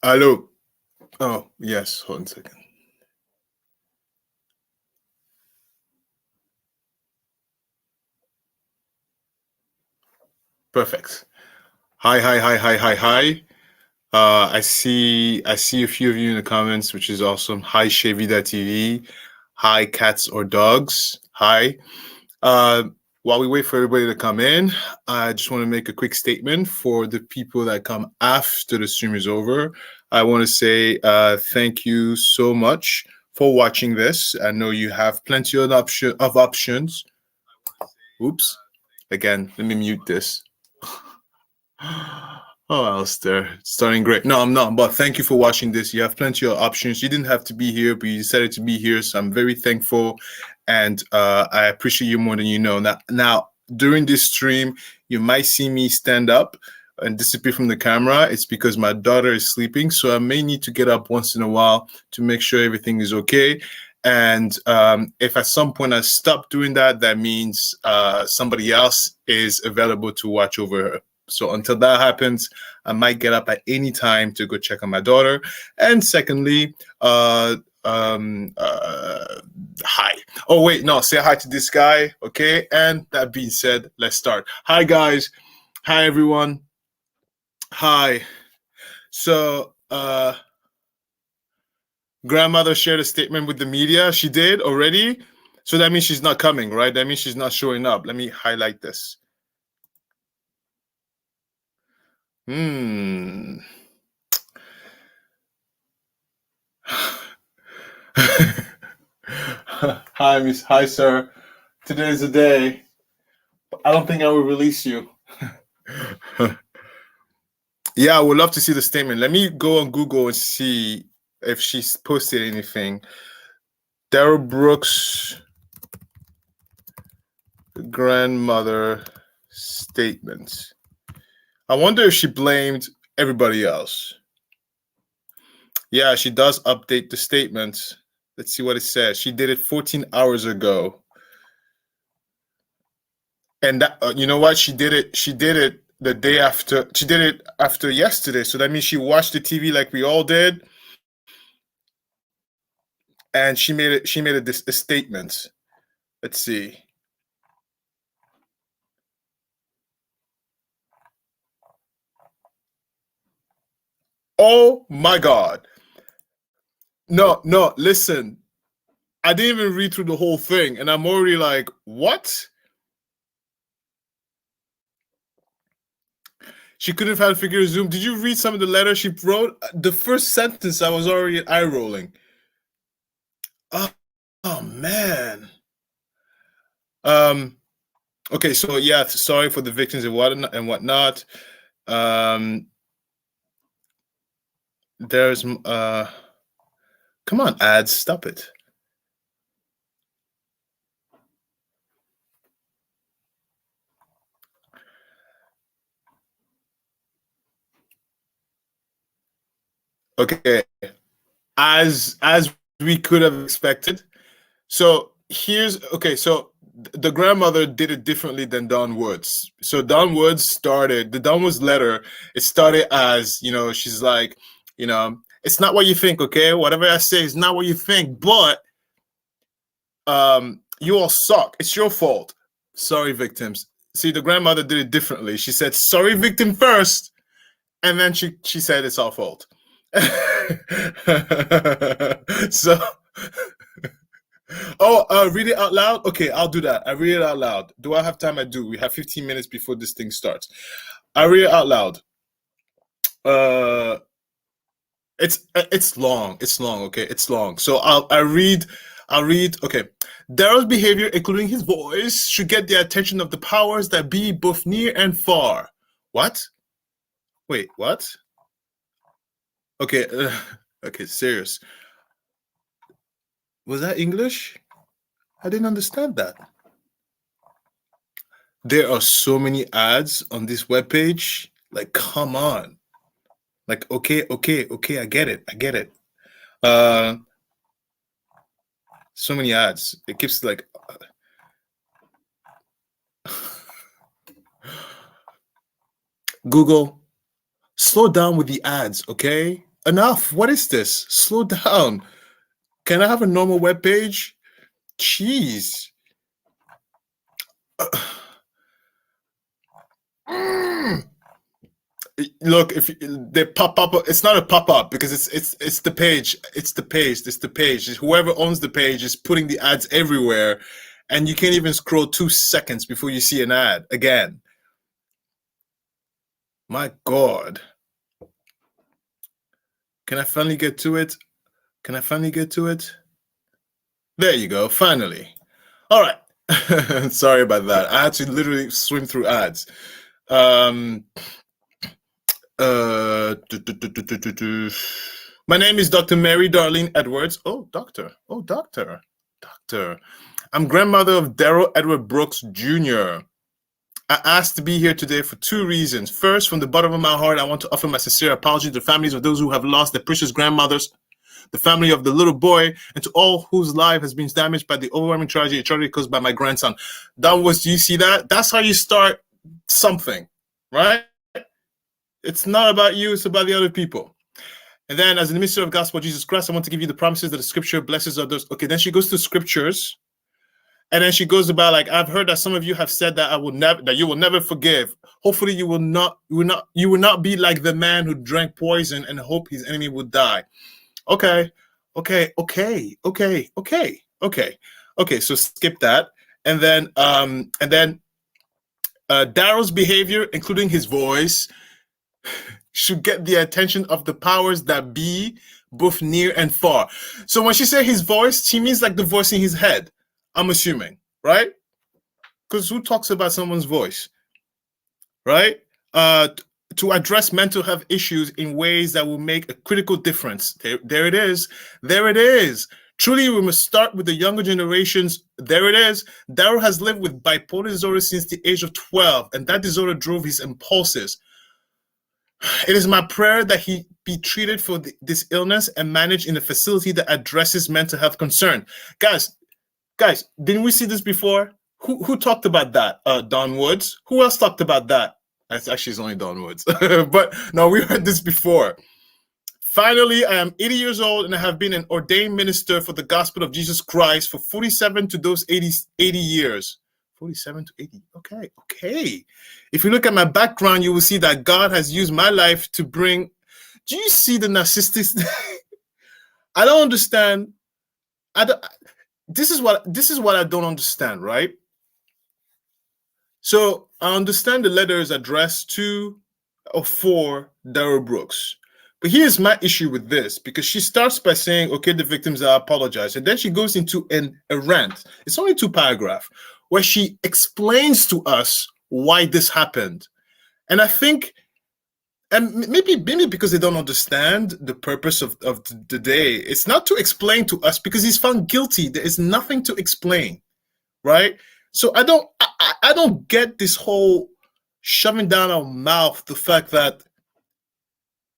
Hello. Oh, yes. 1 second. Perfect. Hi. I see a few of you in the comments, which is awesome. Hi, Shavida TV. Hi, cats or dogs. Hi. While we wait for everybody to come in, I just want to make a quick statement for the people that come after the stream is over. I want to say thank you so much for watching this. I know you have plenty of options. Oops. Again, let me mute this. Oh, Alistair, starting great. No, I'm not, but thank you for watching this. You have plenty of options. You didn't have to be here, but you decided to be here, so I'm very thankful, and I appreciate you more than you know. Now, during this stream, you might see me stand up and disappear from the camera. It's because my daughter is sleeping, so I may need to get up once in a while to make sure everything is okay. And if at some point I stop doing that, that means somebody else is available to watch over her. So until that happens, I might get up at any time to go check on my daughter. And secondly, hi. Oh, wait, no, say hi to this guy, okay? And that being said, let's start. Hi, guys. Hi, everyone. Hi. So, grandmother shared a statement with the media. She did already. So that means she's not coming, right? That means she's not showing up. Let me highlight this. Hi, sir. Today is the day. I don't think I will release you. Yeah, I would love to see the statement. Let me go on Google and see if she's posted anything. Darrell Brooks grandmother statement. I wonder if she blamed everybody else. Yeah, she does update the statement. Let's see what it says. She did it 14 hours ago. And that, you know what? She did it the day after. She did it after yesterday. So that means she watched the TV like we all did. And she made a statement. Let's see. Oh my God. No, listen. I didn't even read through the whole thing, and I'm already like, what? She couldn't have had figure Zoom. Did you read some of the letter she wrote? The first sentence, I was already eye rolling. Oh man. Okay, so yeah, sorry for the victims and whatnot. There's come on, ads, stop it. Okay, as we could have expected. So here's okay. So the grandmother did it differently than Don Woods. So Don Woods started the Don Woods letter. It started as, you know, she's like, you know, it's not what you think. Okay, whatever I say is not what you think, but you all suck. It's your fault. Sorry, victims. See, the grandmother did it differently. She said, sorry, victim first. And then she said it's our fault. So, read it out loud? Okay, I'll do that. I read it out loud. Do I have time? I do. We have 15 minutes before this thing starts. I read it out loud. It's long. It's long, okay? It's long. So I'll read. Okay. Darrell's behavior, including his voice, should get the attention of the powers that be, both near and far. What? Wait, what? Okay, okay, serious. Was that English? I didn't understand that. There are so many ads on this webpage. Like, come on. Like, okay, I get it. So many ads. It keeps like Google, slow down with the ads, okay? enough. What is this? Slow down. Can I have a normal web page? Jeez. Look, if they pop up, it's not a pop up because it's the page. It's the page. Whoever owns the page is putting the ads everywhere, and you can't even scroll 2 seconds before you see an ad again. My God. Can I finally get to it? Can I finally get to it? There you go. Finally. All right. Sorry about that. I had to literally swim through ads. My name is Dr. Mary Darlene Edwards. Oh, doctor. Oh, doctor. Doctor. I'm grandmother of Darrell Edward Brooks Jr. I asked to be here today for 2 reasons. First, from the bottom of my heart, I want to offer my sincere apology to the families of those who have lost their precious grandmothers, the family of the little boy, and to all whose life has been damaged by the overwhelming tragedy caused by my grandson. That was, do you see that? That's how you start something, right? It's not about you, it's about the other people. And then, as the minister of gospel of Jesus Christ, I want to give you the promises that the scripture blesses others. Okay, then she goes to scriptures. And then she goes about, like, I've heard that some of you have said that that you will never forgive. Hopefully you will not be like the man who drank poison and hope his enemy would die. Okay. So skip that. And then Darrell's behavior, including his voice, should get the attention of the powers that be, both near and far. So when she said his voice, she means like the voice in his head. I'm assuming, right? Because who talks about someone's voice, right? To address mental health issues in ways that will make a critical difference. There it is. There it is. Truly, we must start with the younger generations. There it is. Darrell has lived with bipolar disorder since the age of 12, and that disorder drove his impulses. It is my prayer that he be treated for this illness and managed in a facility that addresses mental health concern. Guys, didn't we see this before? Who talked about that? Don Woods. Who else talked about that? Actually, it's only Don Woods. But no, we heard this before. Finally, I am 80 years old and I have been an ordained minister for the gospel of Jesus Christ for 47 to those 80 years. 47 to 80. Okay. If you look at my background, you will see that God has used my life to bring. Do you see the narcissistic? I don't understand. This is what I don't understand, right? So I understand the letter is addressed to or for Darrell Brooks. But here's my issue with this, because she starts by saying, okay, the victims, I apologize. And then she goes into a rant. It's only 2 paragraphs where she explains to us why this happened. And I think, and maybe because they don't understand the purpose of the day, it's not to explain to us because he's found guilty. There is nothing to explain, right? So I don't get this whole shoving down our mouth the fact that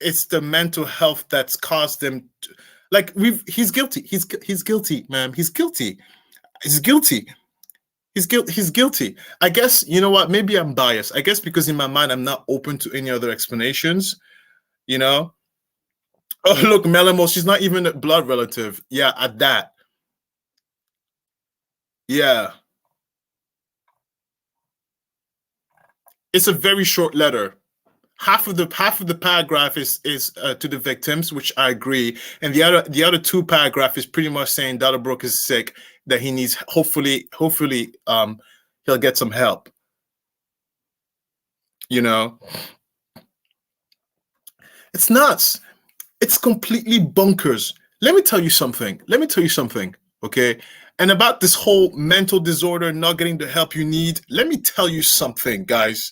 it's the mental health that's caused them to, like, he's guilty. He's guilty, ma'am. He's guilty. He's guilty. I guess, you know what? Maybe I'm biased. I guess because in my mind, I'm not open to any other explanations, you know? Oh, look, Melamo, she's not even a blood relative. Yeah, at that. Yeah. It's a very short letter. Half of the paragraph is to the victims, which I agree, and the other 2 paragraph is pretty much saying Darrell Brooks is sick, that he needs hopefully he'll get some help. You know, it's nuts. It's completely bonkers. Let me tell you something. Okay, and about this whole mental disorder, not getting the help you need. Let me tell you something, guys.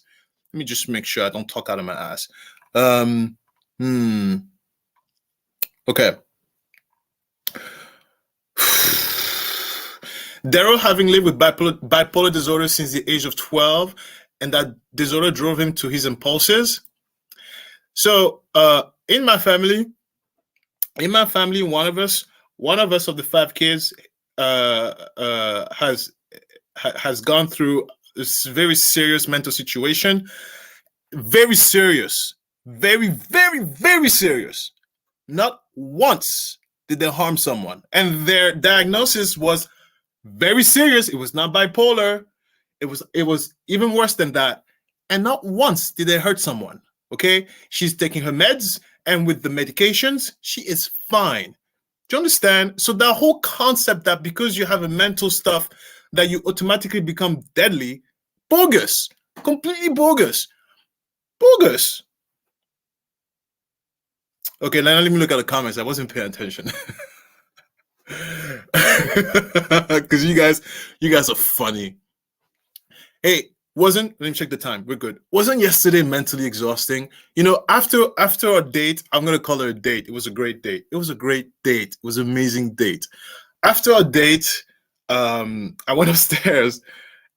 Let me just make sure I don't talk out of my ass. Okay. Darrell, having lived with bipolar disorder since the age of 12, and that disorder drove him to his impulses. So in my family, one of us of the 5 kids has gone through this very serious mental situation. Very serious. Very, very, very serious. Not once did they harm someone. And their diagnosis was very serious. It was not bipolar. It was even worse than that. And not once did they hurt someone. Okay? She's taking her meds, and with the medications, she is fine. Do you understand? So that whole concept that because you have a mental stuff that you automatically become deadly, bogus. Completely bogus. Bogus. Okay, now let me look at the comments. I wasn't paying attention. Because you guys are funny. Hey, let me check the time. We're good. Wasn't yesterday mentally exhausting? You know, after a date, I'm gonna call it a date. It was a great date. It was a great date. It was an amazing date. After a date, I went upstairs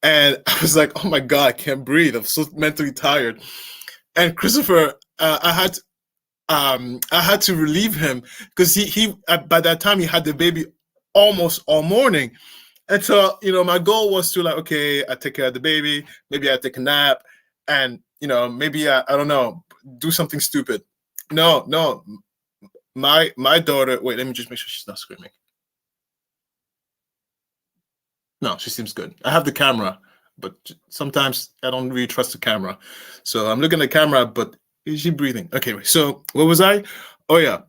and I was like, oh my God, I can't breathe. I'm so mentally tired. And Christopher, I had to relieve him because he by that time he had the baby almost all morning. And so, you know, my goal was to like, okay, I take care of the baby, maybe I take a nap, and you know, maybe I don't know, do something stupid. No, my daughter. Wait, let me just make sure she's not screaming. No, she seems good. I have the camera, but sometimes I don't really trust the camera. So I'm looking at the camera, but is she breathing? Okay, so what was I? Oh yeah.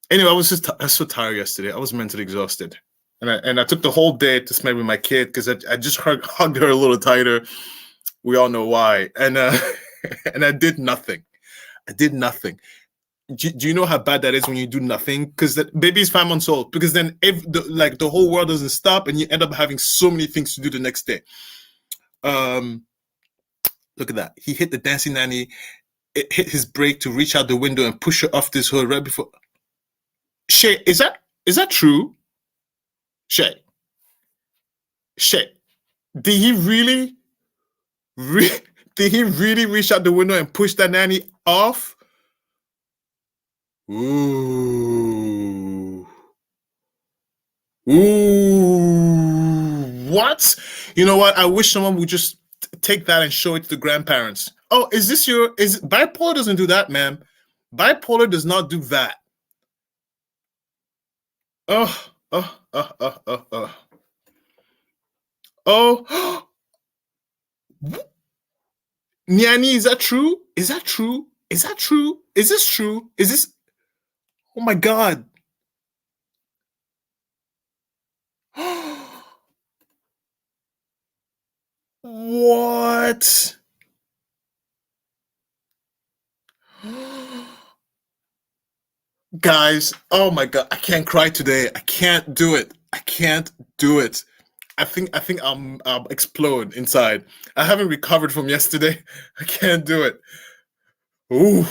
Anyway, I was so tired yesterday. I was mentally exhausted. And I took the whole day to spend with my kid because I just hugged her a little tighter. We all know why. And and I did nothing. I did nothing. Do you know how bad that is when you do nothing? Because the baby is 5 months old. Because then the whole world doesn't stop, and you end up having so many things to do the next day. Look at that. He hit the dancing nanny. It hit his brake to reach out the window and push her off this hood right before. Shay, is that true? Shay, did he really reach out the window and push that nanny off? Ooh. What? You know what? I wish someone would just take that and show it to the grandparents. Oh, bipolar doesn't do that, man. Bipolar does not do that. Oh. Niani, is that true? Is that true? Is that true? Is this true? Is this? Oh my God. What? Guys, oh my God, I can't cry today. I can't do it. I can't do it. I think I'll explode inside. I haven't recovered from yesterday. I can't do it. Ooh.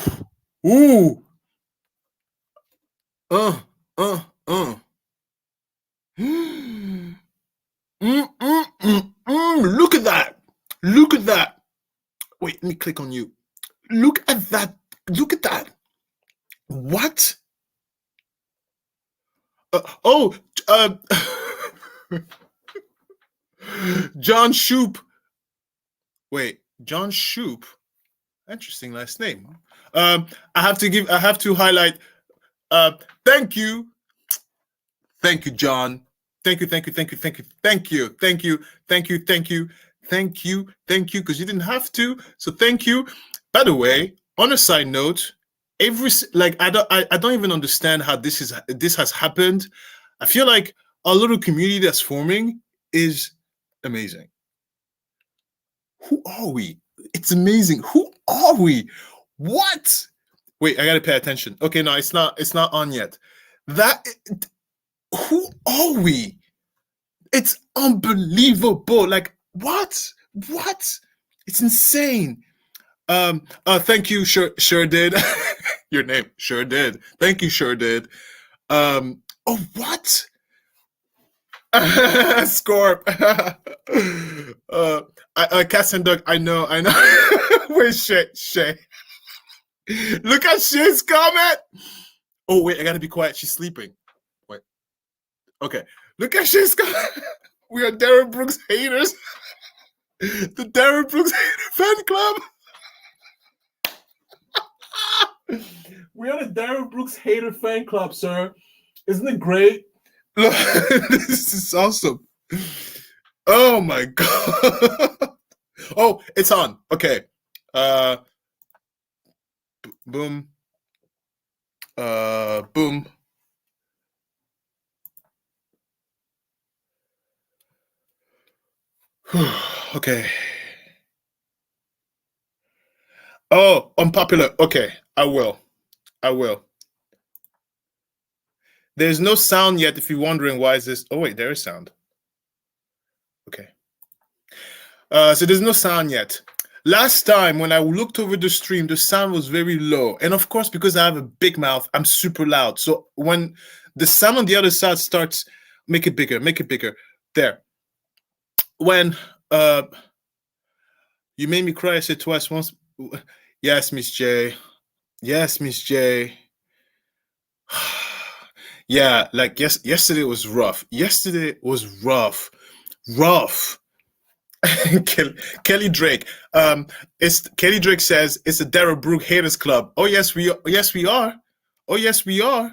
Look at that. Look at that. Wait, let me click on you. Look at that. Look at that. What? John Shoop. Wait, John Shoop. Interesting last name. I have to highlight. Thank you, John. Thank you, because you didn't have to. So thank you. By the way, on a side note, I don't even understand how this has happened. I feel like our little community that's forming is amazing. Who are we? It's amazing. Who are we? What? Wait, I gotta pay attention. Okay, no, it's not on yet. Who are we? It's unbelievable. Like, what? It's insane. Thank you, sure did. Your name, sure did. Thank you, sure did. Oh, what? Scorp. Cass and Doug, I know. Where's Shay? Look at Shay's comment. Oh, wait, I gotta be quiet. She's sleeping. Wait. Okay. Look at Shay's comment. We are Darrell Brooks haters. The Darrell Brooks hater fan club. We're on a Darrell Brooks hater fan club, sir. Isn't it great? Look, this is awesome. Oh my god. Oh, it's on. Okay. Boom. Boom. Okay. Oh, unpopular. Okay, I will. There's no sound yet. If you're wondering why is this. Oh wait, there is sound. Okay. So there's no sound yet. Last time when I looked over the stream, the sound was very low. And of course, because I have a big mouth, I'm super loud. So when the sound on the other side starts, make it bigger. There. When you made me cry, I said twice once. Yes, Miss J. Yeah, like yesterday was rough. Kelly Drake. It's Kelly Drake says it's a Darrell Brooks haters club. Oh yes, we are. Yes, we are. Oh yes, we are.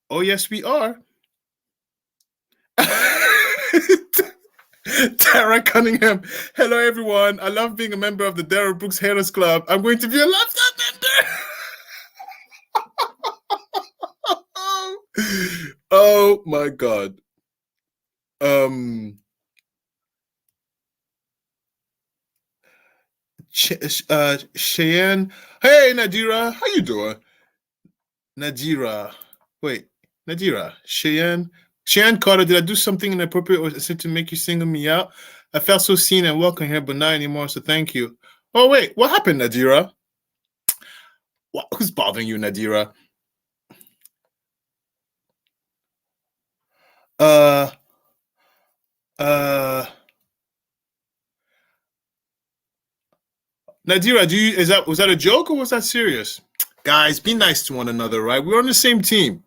Oh yes, we are. Tara Cunningham. Hello everyone. I love being a member of the Darrell Brooks haters club. I'm going to be a lifetime member. Oh my god. Cheyenne. Hey Nadira, how you doing? Nadira. Wait, Nadira. Cheyenne Carter, did I do something inappropriate or is it to make you single me out? I felt so seen and welcome here, but not anymore, so thank you. Oh wait, what happened, Nadira? Who's bothering you, Nadira? Nadira, was that a joke or was that serious? Guys, be nice to one another, right? We're on the same team.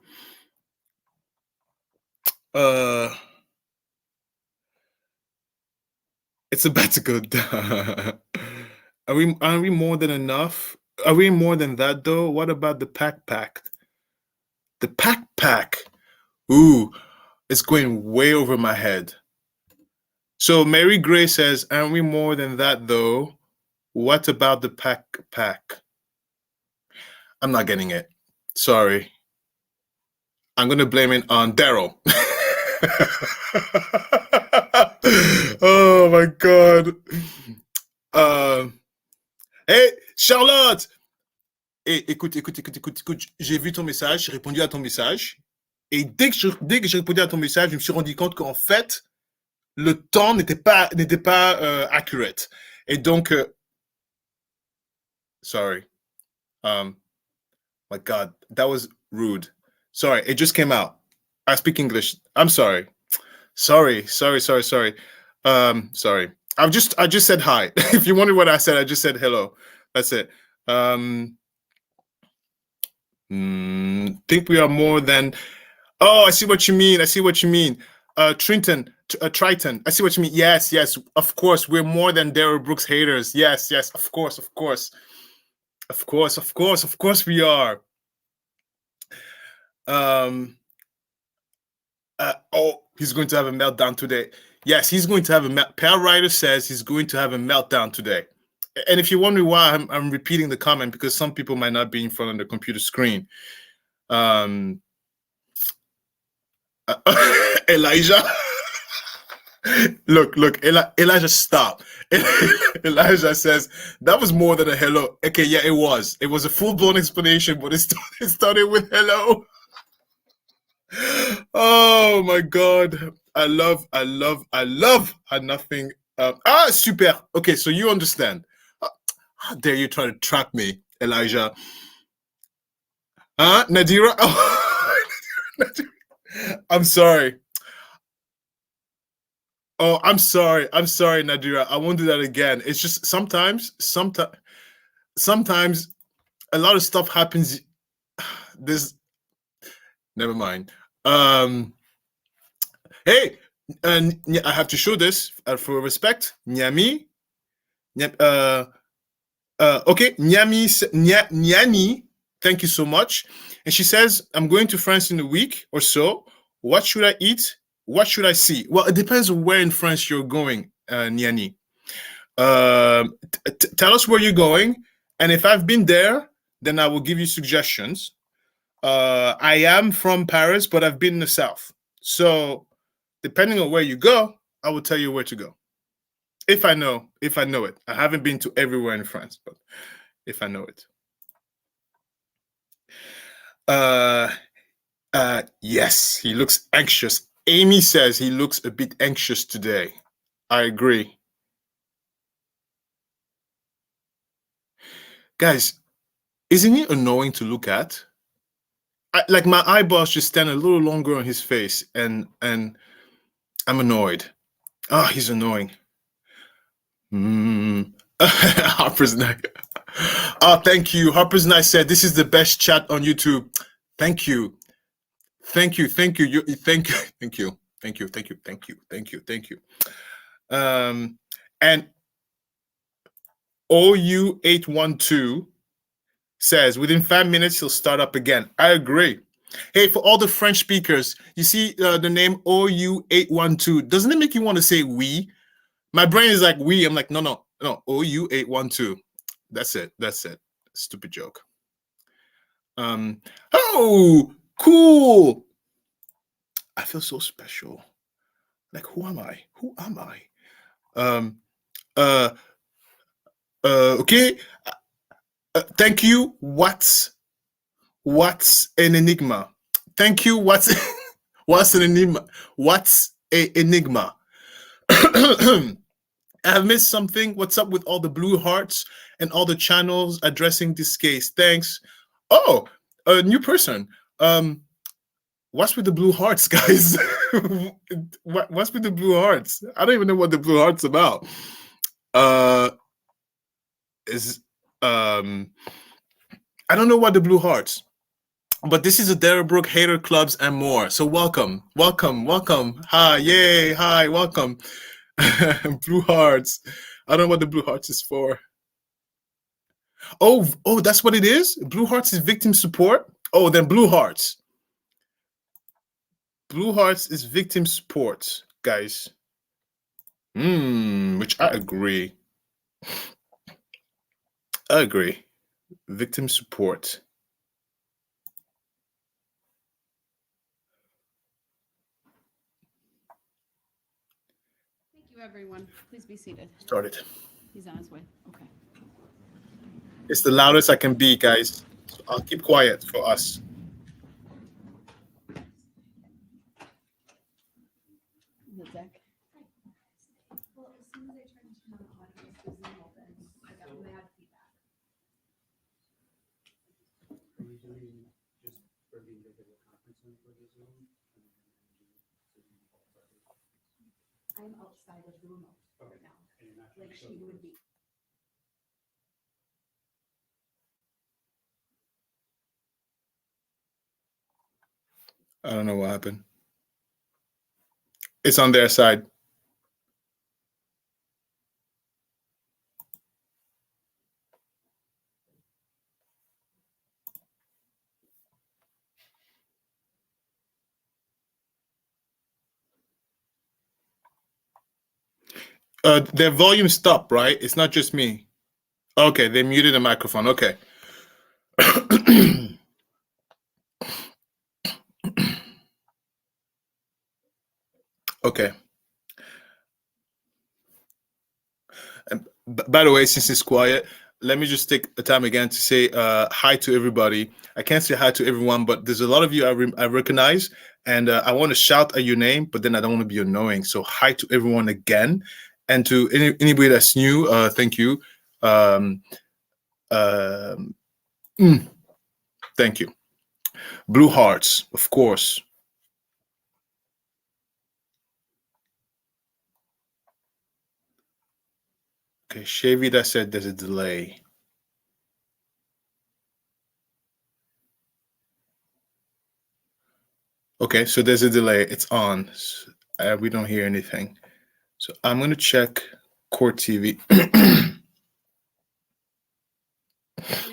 It's about to go down. Are we more than enough? Are we more than that though? What about the Pact? The Pact. Ooh, it's going way over my head. So Mary Gray says, aren't we more than that though? What about the Pact? I'm not getting it. Sorry. I'm going to blame it on Darrell. Oh my god. Hey, Charlotte! Hey, écoute. J'ai vu ton message, j'ai répondu à ton message. Et dès que j'ai répondu à ton message, je me suis rendu compte qu'en fait, le temps n'était pas accurate. Et donc, sorry. My God, that was rude. Sorry, it just came out. I speak English. I'm sorry. Sorry. Sorry. I just said hi. If you wonder what I said, I just said hello. That's it. Think we are more than. Oh, I see what you mean. Triton. I see what you mean. Yes. Of course, we're more than Darrell Brooks haters. Yes. Of course we are. He's going to have a meltdown today. Yes, he's going to have a meltdown. Pal Ryder says he's going to have a meltdown today. And if you're wondering why I'm repeating the comment, because some people might not be in front of the computer screen. Elijah. Look, Elijah, stop. Elijah says, that was more than a hello. Okay, yeah, it was. It was a full-blown explanation, but it started with hello. Oh my god. I love how nothing. Super. Okay, so you understand. How dare you try to trap me, Elijah? Nadira? Oh, Nadira. I'm sorry. Oh, I'm sorry, Nadira. I won't do that again. It's just sometimes a lot of stuff happens. Never mind. Hey, and I have to show this for respect. Nyami. Okay, Nyani Thank you so much. And she says, I'm going to France in a week or so. What should I eat? What should I see? Well, it depends on where in France you're going, Niani. Tell us where you're going. And if I've been there, then I will give you suggestions. I am from Paris, but I've been in the South. So depending on where you go, I will tell you where to go. If I know it. I haven't been to everywhere in France, but if I know it. Yes, he looks anxious. Amy says he looks a bit anxious today. I agree. Guys, isn't it annoying to look at? Like my eyeballs just stand a little longer on his face, and I'm annoyed. Oh, he's annoying. Harper's Night. Oh, thank you. Harper's Night said this is the best chat on YouTube. Thank you. Thank you. Thank you. Thank you. Thank you. Thank you. Thank you. Thank you. Thank you. Thank you. And OU812 says within 5 minutes he'll start up again. I agree. Hey, for all the French speakers, you see the name OU812. Doesn't it make you want to say we? My brain is like we. I'm like, no. OU812. That's it. Stupid joke. Oh, cool. I feel so special. Like, who am I? Okay. Thank you. What's an enigma? Thank you. What's an enigma? What's an enigma? I have missed something. What's up with all the blue hearts and all the channels addressing this case? Thanks. Oh, a new person. What's with the blue hearts, guys? What's with the blue hearts? I don't even know what the blue heart's about. I don't know what the blue hearts. But this is a Darrell Brooks hater clubs and more. So welcome. Hi, yay, hi, welcome. Blue hearts. I don't know what the blue hearts is for. Oh, that's what it is? Blue hearts is victim support? Oh, then blue hearts. Blue hearts is victim support, guys. Which I agree. Victim support. Thank you, everyone. Please be seated. Started. He's on his way. Okay. It's the loudest I can be, guys. So I'll keep quiet for us. The deck. Well, as soon as I try to turn on the audio, the Zoom opens. I got mad feedback. Are you doing just for the individual conferencing for the Zoom? I'm outside of the remote right now, like she would be. I don't know what happened. It's on their side. Their volume stopped, right? It's not just me. Okay, they muted the microphone. Okay. Okay. And by the way, since it's quiet, let me just take the time again to say hi to everybody. I can't say hi to everyone, but there's a lot of you I recognize, and I want to shout at your name, but then I don't want to be annoying. So hi to everyone again, and to anybody that's new, thank you. Thank you. Blue hearts, of course. Okay, Shavida said there's a delay. Okay, so there's a delay. It's on. We don't hear anything. So I'm going to check Court TV.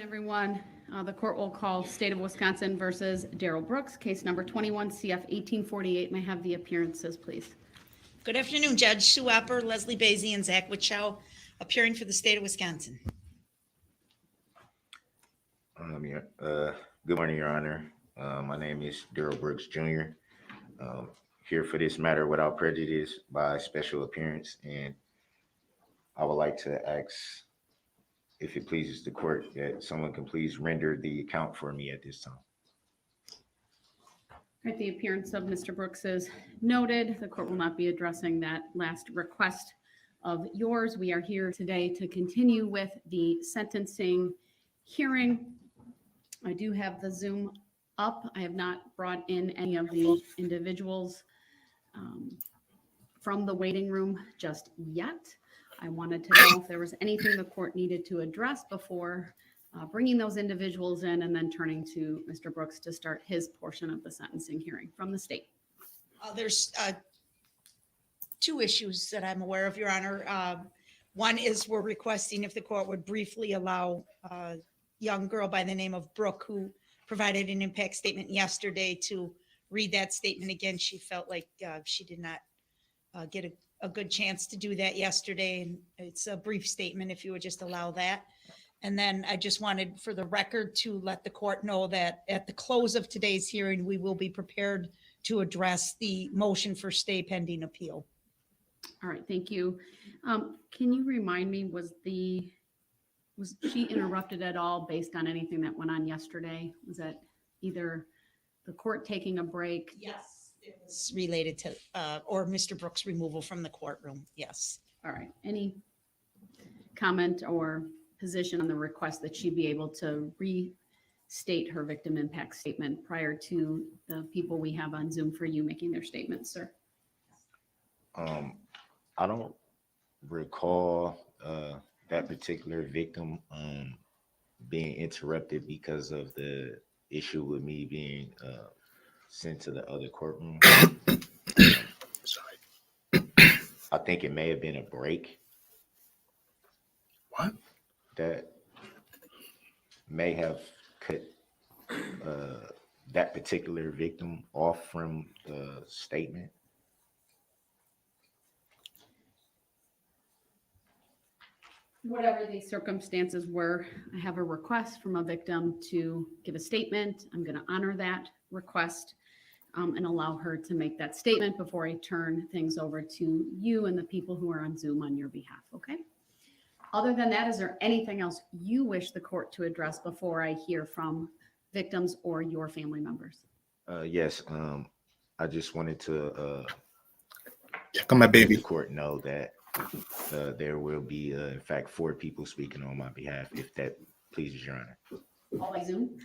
Everyone, The court will call State of Wisconsin versus Darrell Brooks, case number 21 CF 1848. May I have the appearances, please? Good afternoon, Judge Sue Upper, Leslie Basie, and Zach Wichow, appearing for the state of Wisconsin. Good morning, Your Honor. My name is Darrell Brooks, Jr. Here for this matter without prejudice by special appearance, and I would like to ask, if it pleases the court, that someone can please render the account for me at this time. All right, the appearance of Mr. Brooks is noted. The court will not be addressing that last request of yours. We are here today to continue with the sentencing hearing. I do have the Zoom up. I have not brought in any of the individuals from the waiting room just yet. I wanted to know if there was anything the court needed to address before bringing those individuals in and then turning to Mr. Brooks to start his portion of the sentencing hearing from the state. There's two issues that I'm aware of, Your Honor. One is we're requesting if the court would briefly allow a young girl by the name of Brooke, who provided an impact statement yesterday, to read that statement again. She felt like she did not get a good chance to do that yesterday. And it's a brief statement, if you would just allow that. And then I just wanted for the record to let the court know that at the close of today's hearing, we will be prepared to address the motion for stay pending appeal. All right, thank you. Can you remind me, was she interrupted at all based on anything that went on yesterday? Was that either the court taking a break? Yes, it was related to, or Mr. Brooks' removal from the courtroom. Yes. All right. Any comment or position on the request that she be able to restate her victim impact statement prior to the people we have on Zoom for you making their statements, sir? I don't recall that particular victim being interrupted because of the issue with me being sent to the other courtroom. Sorry. I think it may have been a break. What? That may have cut that particular victim off from the statement. Whatever the circumstances were, I have a request from a victim to give a statement. I'm going to honor that request and allow her to make that statement before I turn things over to you and the people who are on Zoom on your behalf, okay? Other than that, is there anything else you wish the court to address before I hear from victims or your family members? Yes, I just wanted to Check on my let baby. the court know that there will be, in fact, 4 people speaking on my behalf, if that pleases Your Honor. All by Zoom?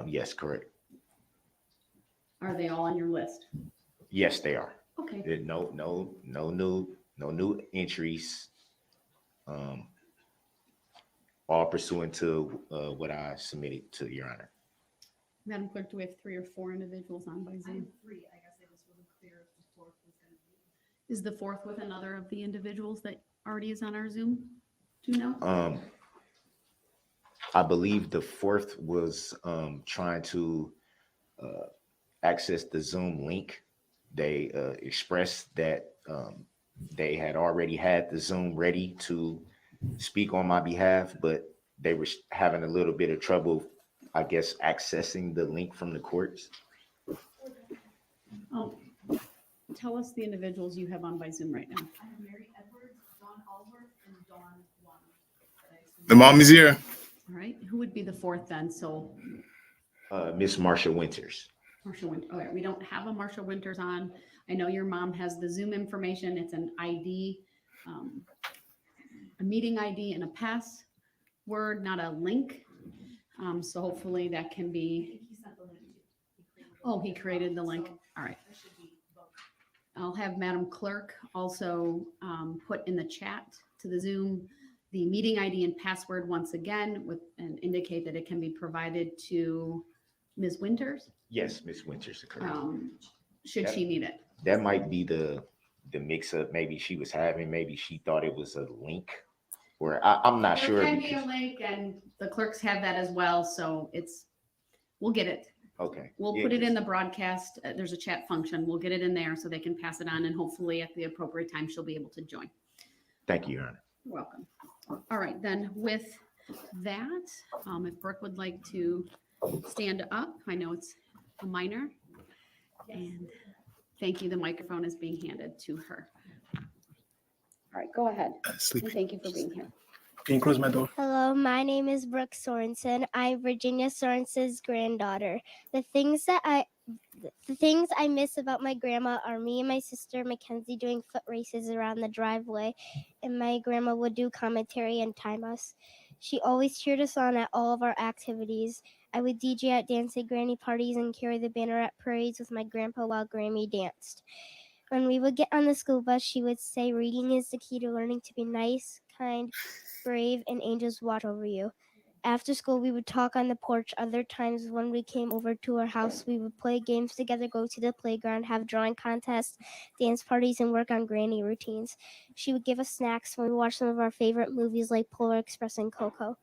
Yes, correct. Are they all on your list? Yes, they are. Okay. No new entries. All pursuant to what I submitted to Your Honor. Madam Clerk, do we have 3 or 4 individuals on by I Zoom? have 3. I guess I just wasn't clear if the 4th was going to be. Is the 4th with another of the individuals that already is on our Zoom? Do you know? I believe the 4th was trying to access the Zoom link. They expressed that they had already had the Zoom ready to speak on my behalf, but they were having a little bit of trouble, I guess, accessing the link from the courts. Tell us the individuals you have on by Zoom right now. I have Mary Edwards, Dawn Allworth, and Dawn One. The mom is here. All right. Who would be the 4th then? So Miss Marsha Winters. Marsha Winters. Okay, we don't have a Marsha Winters on. I know your mom has the Zoom information. It's an ID, a meeting ID and a password, not a link. So hopefully that can I be. think he sent the link. Oh, he created the link. All right. That should be both. I'll have Madam Clerk also put in the chat to the Zoom the meeting ID and password once again and indicate that it can be provided to Ms. Winters. Yes, Miss Winters. Correct. Should she need it? That might be the mix up maybe she was having. Maybe she thought it was a link Or I'm not There sure. can be a because- link and the clerks have that as well, so we'll get it. Okay. We'll Yeah, put it in 'cause- the broadcast. There's a chat function. We'll get it in there so they can pass it on and hopefully at the appropriate time, she'll be able to join. Thank you, Your Honor. You're welcome. All right, then with that, if Brooke would like to stand up, I know it's a minor. And thank you. The microphone is being handed to her. All right, go ahead. Sleep. And thank you for being here. Can you close my door? Hello, my name is Brooke Sorensen. I'm Virginia Sorensen's granddaughter. The things I miss about my grandma are me and my sister Mackenzie doing foot races around the driveway, and my grandma would do commentary and time us. She always cheered us on at all of our activities. I would DJ at dancing granny parties and carry the banner at parades with my grandpa while Grammy danced. When we would get on the school bus, she would say reading is the key to learning to be nice, kind, brave, and angels watch over you. After school, we would talk on the porch. Other times when we came over to her house, we would play games together, go to the playground, have drawing contests, dance parties, and work on granny routines. She would give us snacks when we watched some of our favorite movies like Polar Express and Coco.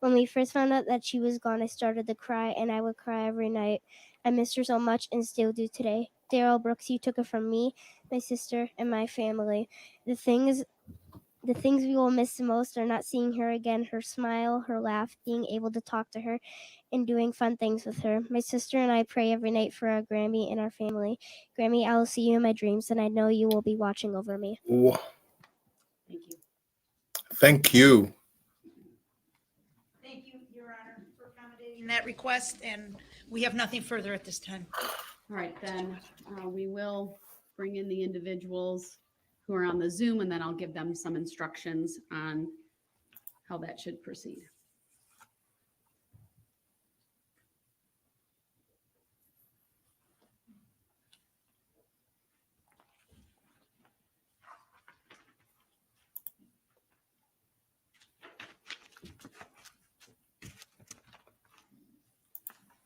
When we first found out that she was gone, I started to cry, and I would cry every night. I missed her so much and still do today. Darrell Brooks, you took her from me, my sister, and my family. The things we will miss the most are not seeing her again, her smile, her laugh, being able to talk to her, and doing fun things with her. My sister and I pray every night for our Grammy and our family. Grammy, I will see you in my dreams, and I know you will be watching over me. Whoa. Thank you. Thank you. Thank you, Your Honor, for accommodating that request, and we have nothing further at this time. All right, then we will bring in the individuals who are on the Zoom, and then I'll give them some instructions on how that should proceed.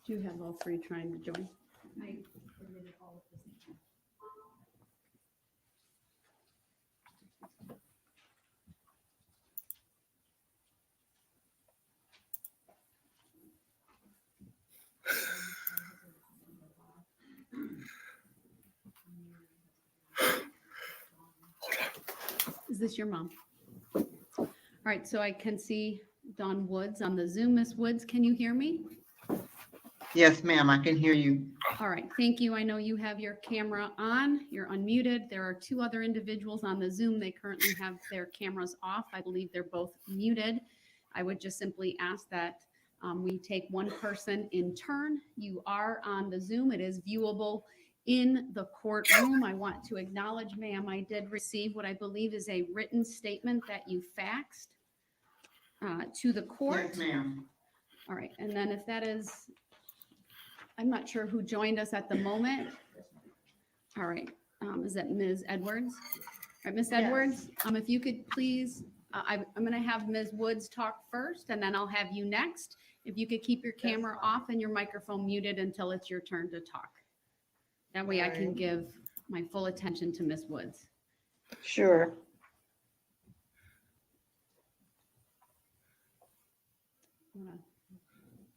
Do you have all three trying to join? Is this your mom? All right, so I can see Dawn Woods on the Zoom. Miss Woods, can you hear me? Yes, ma'am, I can hear you. All right, thank you. I know you have your camera on. You're unmuted. There are two other individuals on the Zoom. They currently have their cameras off. I believe they're both muted. I would just simply ask that we take one person in turn. You are on the Zoom. It is viewable in the courtroom. I want to acknowledge, ma'am, I did receive what I believe is a written statement that you faxed to the court. Yes, ma'am. All right, and then if that is, I'm not sure who joined us at the moment. All right, is that Ms. Edwards? All right, Ms. Edwards, if you could please, I'm going to have Ms. Woods talk first, and then I'll have you next. If you could keep your camera off and your microphone muted until it's your turn to talk. That way I can give my full attention to Ms. Woods. Sure.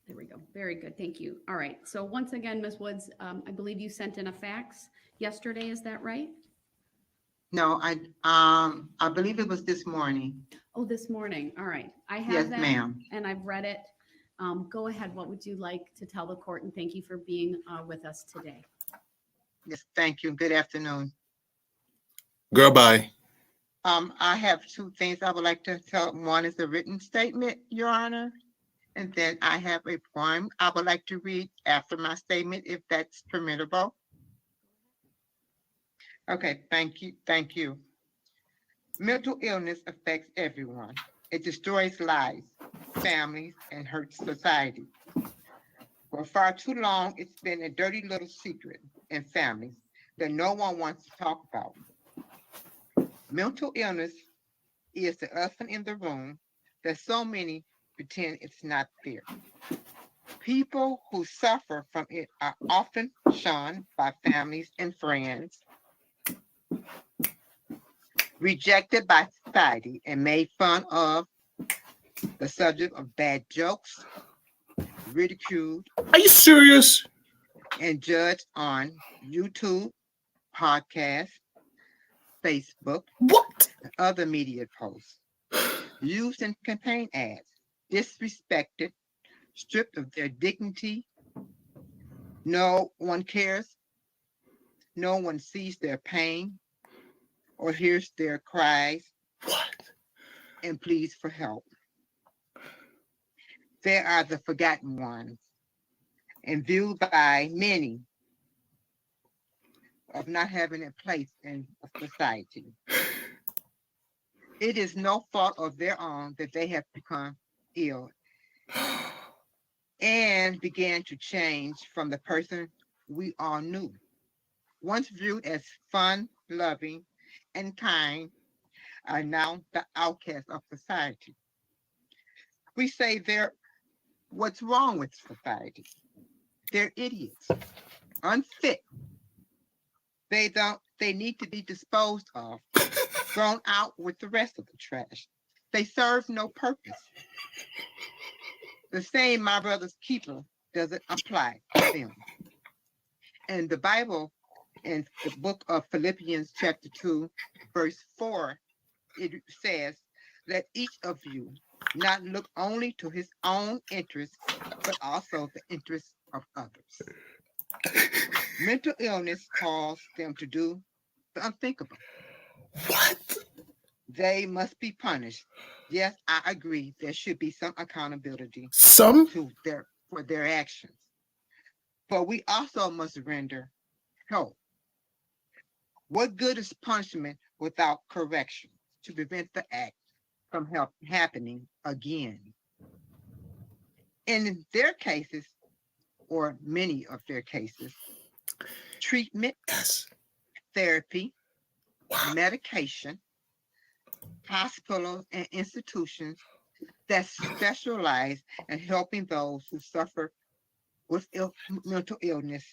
There we go. Very good. Thank you. All right. So once again, Ms. Woods, I believe you sent in a fax yesterday. Is that right? No, I believe it was this morning. Oh, this morning. All right. I have Yes, that ma'am. and I've read it. Go ahead. What would you like to tell the court? And thank you for being with us today. Yes, thank you. Good afternoon. Girl, bye. I have two things I would like to tell. One is a written statement, Your Honor. And then I have a poem I would like to read after my statement, if that's permissible. Okay, thank you. Thank you. Mental illness affects everyone. It destroys lives, families, and hurts society. For far too long, it's been a dirty little secret in families that no one wants to talk about. Mental illness is the elephant in the room that so many pretend it's not there. People who suffer from it are often shunned by families and friends, rejected by society, and made fun of the subject of bad jokes, ridiculed, Are you serious? and judged on YouTube, podcasts, Facebook, What? and other media posts, used in campaign ads, disrespected, stripped of their dignity. No one cares. No one sees their pain or hears their cries What? and pleads for help. They are the forgotten ones and viewed by many of not having a place in society. It is no fault of their own that they have become ill and began to change from the person we all knew. Once viewed as fun, loving, and kind, are now the outcasts of society. We say what's wrong with society? They're idiots, unfit. They need to be disposed of, thrown out with the rest of the trash. They serve no purpose. The same my brother's keeper doesn't apply to them. And the Bible, in the book of Philippians chapter 2, verse 4, it says, let each of you not look only to his own interests, but also the interests of others. Mental illness calls them to do the unthinkable. What? They must be punished. Yes, I agree. There should be some accountability Some? for their actions. But we also must render help. What good is punishment without correction to prevent the act from happening again? In their cases, or many of their cases, treatment, Yes. therapy, medication, hospitals, and institutions that specialize in helping those who suffer with mental illness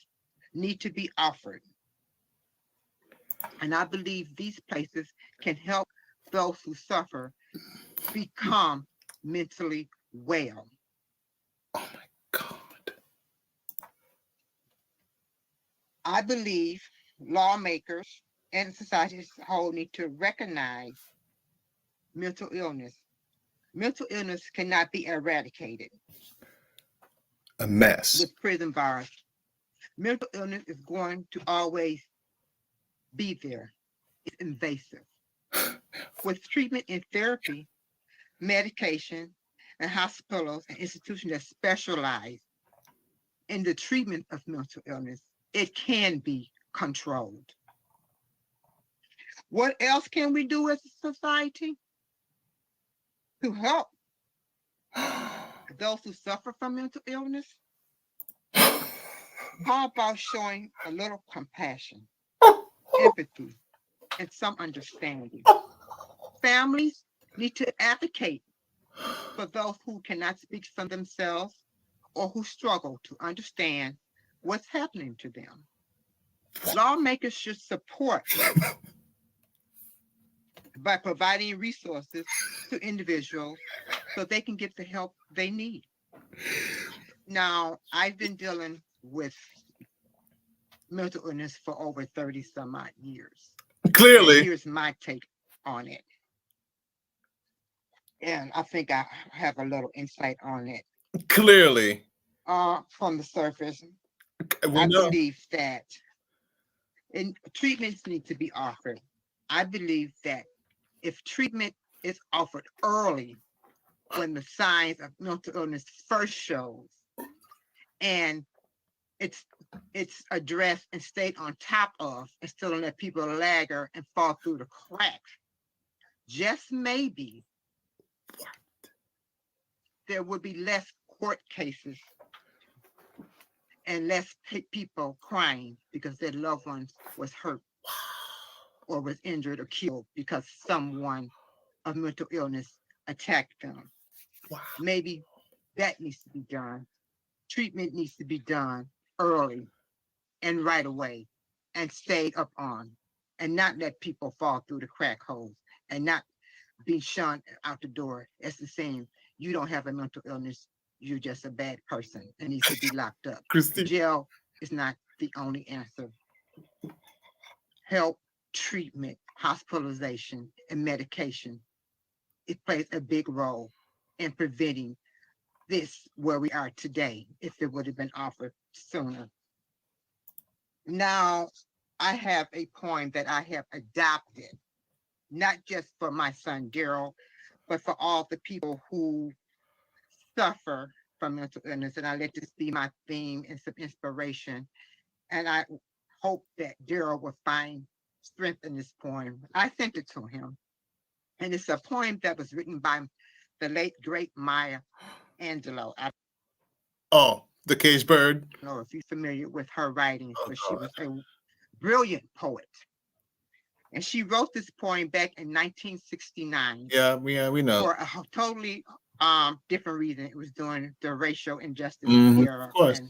need to be offered. And I believe these places can help those who suffer become mentally well. Oh my God. I believe lawmakers and society as a whole need to recognize mental illness. Mental illness cannot be eradicated A mess. with prison bars. Mental illness is going to always be there. It's invasive. With treatment and therapy, medication, and hospitals and institutions that specialize in the treatment of mental illness, it can be controlled. What else can we do as a society to help those who suffer from mental illness? How about showing a little compassion, empathy, and some understanding? Families need to advocate for those who cannot speak for themselves or who struggle to understand what's happening to them. Lawmakers should support by providing resources to individuals so they can get the help they need. Now, I've been dealing with mental illness for over 30 some odd years. Clearly. And here's my take on it. And I think I have a little insight on it. Clearly. From the surface, We I know. believe that treatments need to be offered. I believe that if treatment is offered early, when the signs of mental illness first shows, and it's addressed and stayed on top of, instead of let people lagger and fall through the cracks, just maybe there would be less court cases and less people crying because their loved ones was hurt or was injured or killed because someone of mental illness attacked them. Wow. Maybe that needs to be done. Treatment needs to be done early and right away and stayed up on, and not let people fall through the crack holes, and not be shunned out the door. It's the same. You don't have a mental illness. You're just a bad person and needs to be locked up. Christine. Jail is not the only answer. Help, treatment, hospitalization, and medication. It plays a big role in preventing this where we are today if it would have been offered sooner. Now, I have a poem that I have adopted, not just for my son Darrell, but for all the people who suffer from mental illness. And I let this be my theme and some inspiration. And I hope that Darrell will find strength in this poem. I sent it to him. And it's a poem that was written by the late, great Maya Angelou. I Oh, the cage bird. don't know if you're familiar with her writings, Oh, but she God. was a brilliant poet. And she wrote this poem back in 1969 Yeah, we know. for a totally different reason. It was during the racial injustice Mhm, era. of course.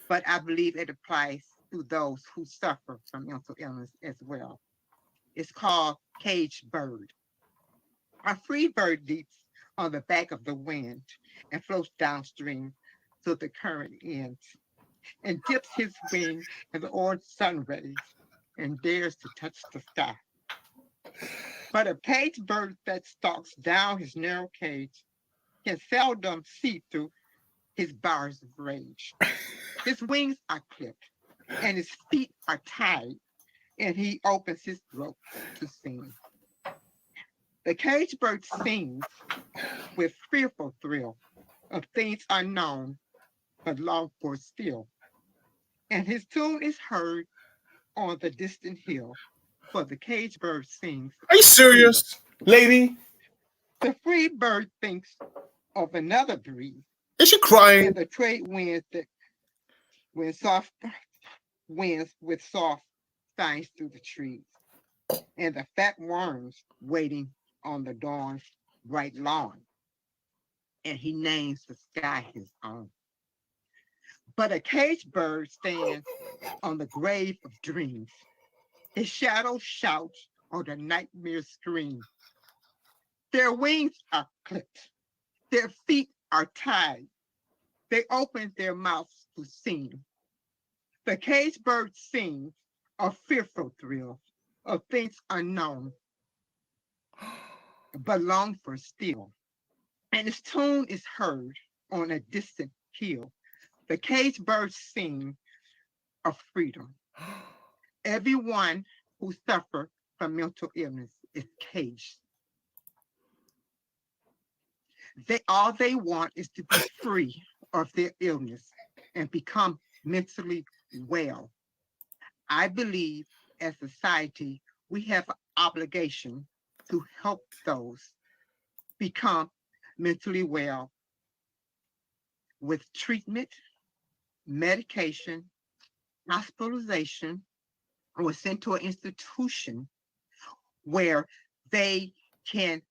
But I believe it applies to those who suffer from mental illness as well. It's called Cage Bird. A free bird leaps on the back of the wind and floats downstream till the current ends and dips his wing in the orange sun rays and dares to touch the sky. But a cage bird that stalks down his narrow cage can seldom see through his bars of rage. His wings are clipped and his feet are tied, and he opens his throat to sing. The cage bird sings with fearful thrill of things unknown but longed for still. And his tune is heard on the distant hill, for the cage bird sings. Are you serious, lady? The free bird thinks of another breeze Is she crying? and the trade winds that when soft winds with soft signs through the trees, and the fat worms waiting on the dawn's bright lawn. And he names the sky his own. But a caged bird stands on the grave of dreams. His shadow shouts on the nightmare scream. Their wings are clipped. Their feet are tied. They open their mouths to sing. The caged bird sings of fearful thrills, of things unknown, but long for still. And his tune is heard on a distant hill. The caged birds sing of freedom. Everyone who suffers from mental illness is caged. All they want is to be free of their illness and become mentally well. I believe as a society, we have an obligation to help those become mentally well with treatment, medication, hospitalization, or sent to an institution where they can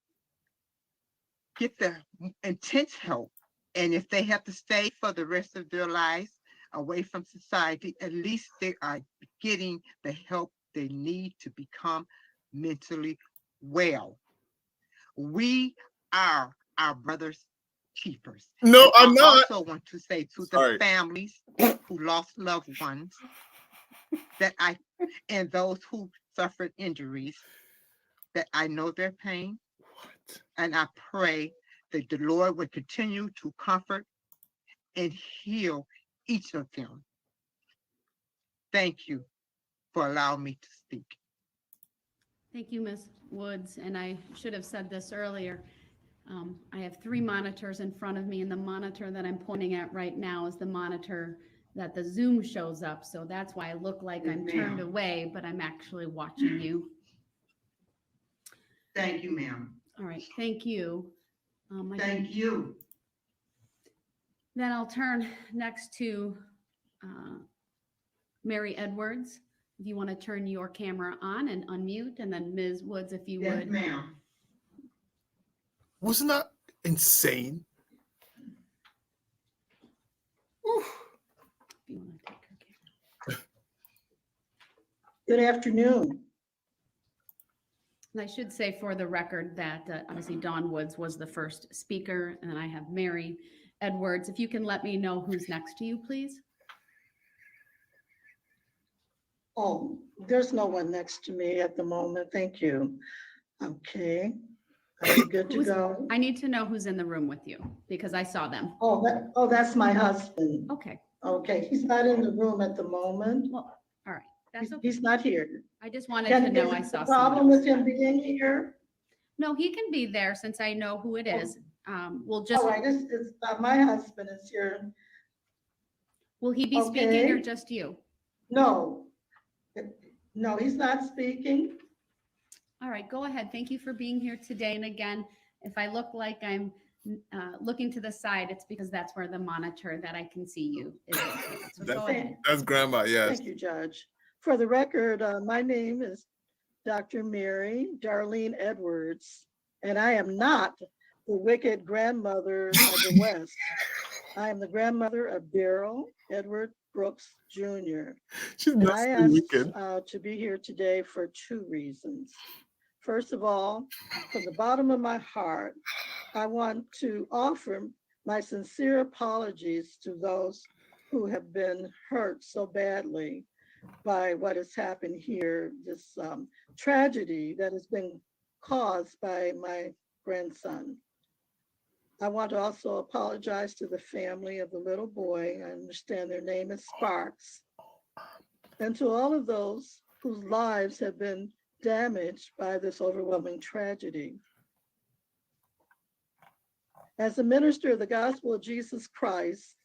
get the intense help. And if they have to stay for the rest of their lives away from society, at least they are getting the help they need to become mentally well. We are our brother's keepers. No, And I'm I not. also want to say to Sorry. the families who lost loved ones and those who suffered injuries, that I know their pain. What? And I pray that the Lord would continue to comfort and heal each of them. Thank you for allowing me to speak. Thank you, Ms. Woods, and I should have said this earlier. I have 3 monitors in front of me, and the monitor that I'm pointing at right now is the monitor that the Zoom shows up. So that's why I look like I'm turned away, but I'm actually watching you. Thank you, ma'am. All right, thank you. Thank you. Then I'll turn next to Mary Edwards. If you want to turn your camera on and unmute, and then Ms. Woods, if you Yes, would. ma'am. Wasn't that insane? Oof. If you want to take her camera. Good afternoon. And I should say for the record that obviously Dawn Woods was the first speaker, and then I have Mary Edwards. If you can let me know who's next to you, please. Oh, there's no one next to me at the moment. Thank you. Okay. Are we good to Who's- go? I need to know who's in the room with you because I saw them. Oh, that's my husband. Okay, Okay, he's not in the room at the moment. well, all right, that's okay. He's not here. I just wanted to know I Is saw the someone problem with else. him being here? No, he can be there since I know who it is. We'll just, All right, this is, my husband is here. will he be speaking or Okay. just you? No. No, he's not speaking. All right, go ahead. Thank you for being here today. And again, if I look like I'm looking to the side, it's because that's where the monitor that I can see you is located. So go ahead. That's grandma, yes. Thank you, Judge. For the record, my name is Dr. Mary Darlene Edwards, and I am not the wicked grandmother of the West. I am the grandmother of Darrell Edward Brooks Jr. She's And not I so wicked. asked to be here today for two reasons. First of all, from the bottom of my heart, I want to offer my sincere apologies to those who have been hurt so badly by what has happened here, this tragedy that has been caused by my grandson. I want to also apologize to the family of the little boy. I understand their name is Sparks. And to all of those whose lives have been damaged by this overwhelming tragedy. As a minister of the gospel of Jesus Christ,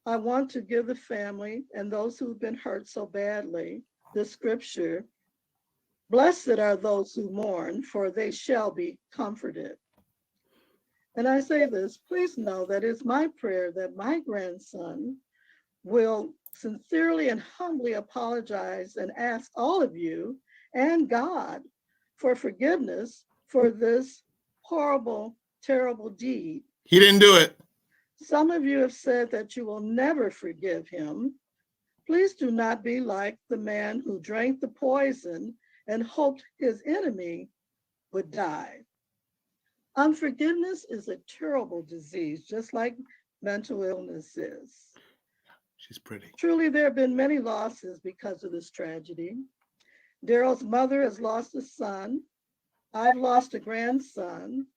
I want to give the family and those who've been hurt so badly the scripture, "Blessed are those who mourn, for they shall be comforted." And I say this, please know that it's my prayer that my grandson will sincerely and humbly apologize and ask all of you and God for forgiveness for this horrible, terrible deed. He didn't do it. Some of you have said that you will never forgive him. Please do not be like the man who drank the poison and hoped his enemy would die. Unforgiveness is a terrible disease, just like mental illness is. She's pretty. Truly, there have been many losses because of this tragedy. Darrell's mother has lost a son. I've lost a grandson.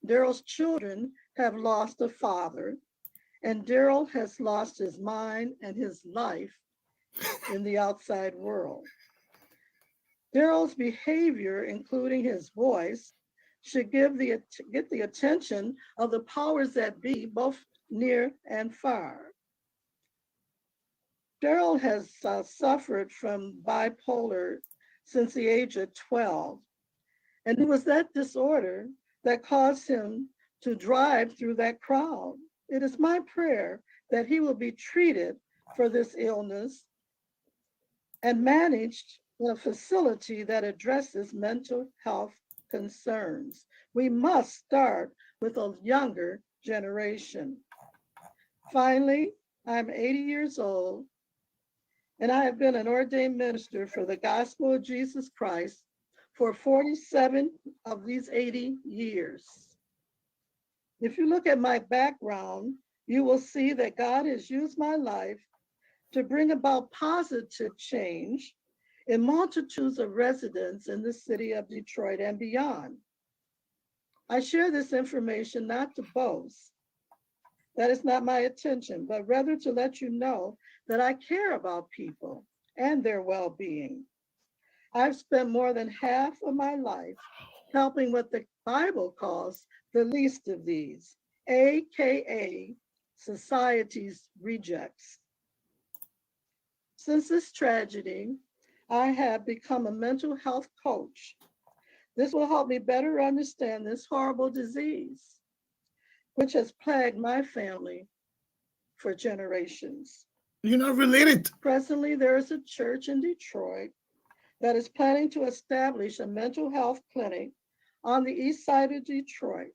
Darrell's children have lost a father. And Darrell has lost his mind and his life in the outside world. Darrell's behavior, including his voice, should get the attention of the powers that be, both near and far. Darrell has suffered from bipolar since the age of 12. And it was that disorder that caused him to drive through that crowd. It is my prayer that he will be treated for this illness and managed in a facility that addresses mental health concerns. We must start with a younger generation. Finally, I'm 80 years old, and I have been an ordained minister for the gospel of Jesus Christ for 47 of these 80 years. If you look at my background, you will see that God has used my life to bring about positive change in multitudes of residents in the city of Detroit and beyond. I share this information not to boast. That is not my intention, but rather to let you know that I care about people and their well-being. I've spent more than half of my life helping what the Bible calls the least of these, AKA society's rejects. Since this tragedy, I have become a mental health coach. This will help me better understand this horrible disease, which has plagued my family for generations. You're not related. Presently, there is a church in Detroit that is planning to establish a mental health clinic on the east side of Detroit.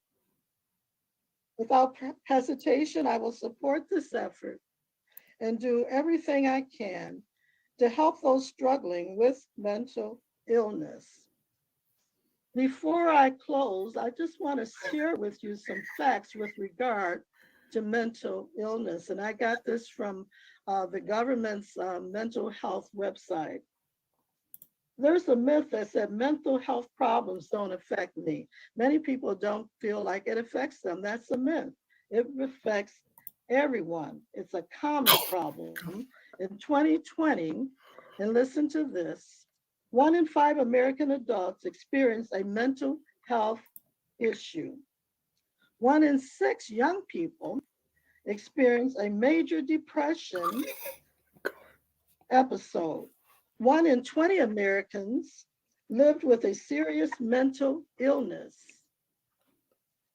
Without hesitation, I will support this effort and do everything I can to help those struggling with mental illness. Before I close, I just want to share with you some facts with regard to mental illness. And I got this from the government's mental health website. There's a myth that said mental health problems don't affect me. Many people don't feel like it affects them. That's a myth. It affects everyone. It's a common problem. In 2020, and listen to this, 1 in 5 American adults experience a mental health issue. 1 in 6 young people experience a major depression episode. 1 in 20 Americans lived with a serious mental illness,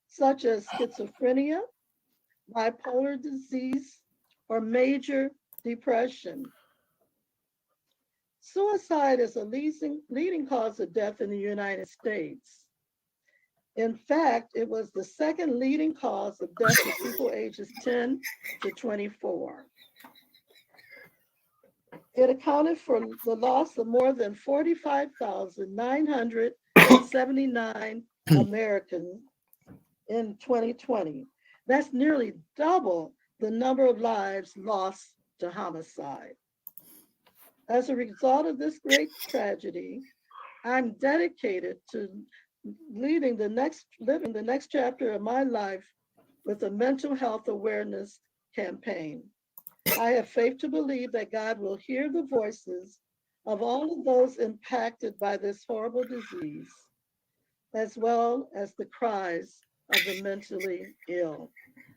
such as schizophrenia, bipolar disease, or major depression. Suicide is a leading cause of death in the United States. In fact, it was the second leading cause of death for people ages 10 to 24. It accounted for the loss of more than 45,979 Americans in 2020. That's nearly double the number of lives lost to homicide. As a result of this great tragedy, I'm dedicated to living the next chapter of my life with a mental health awareness campaign. I have faith to believe that God will hear the voices of all of those impacted by this horrible disease, as well as the cries of the mentally ill.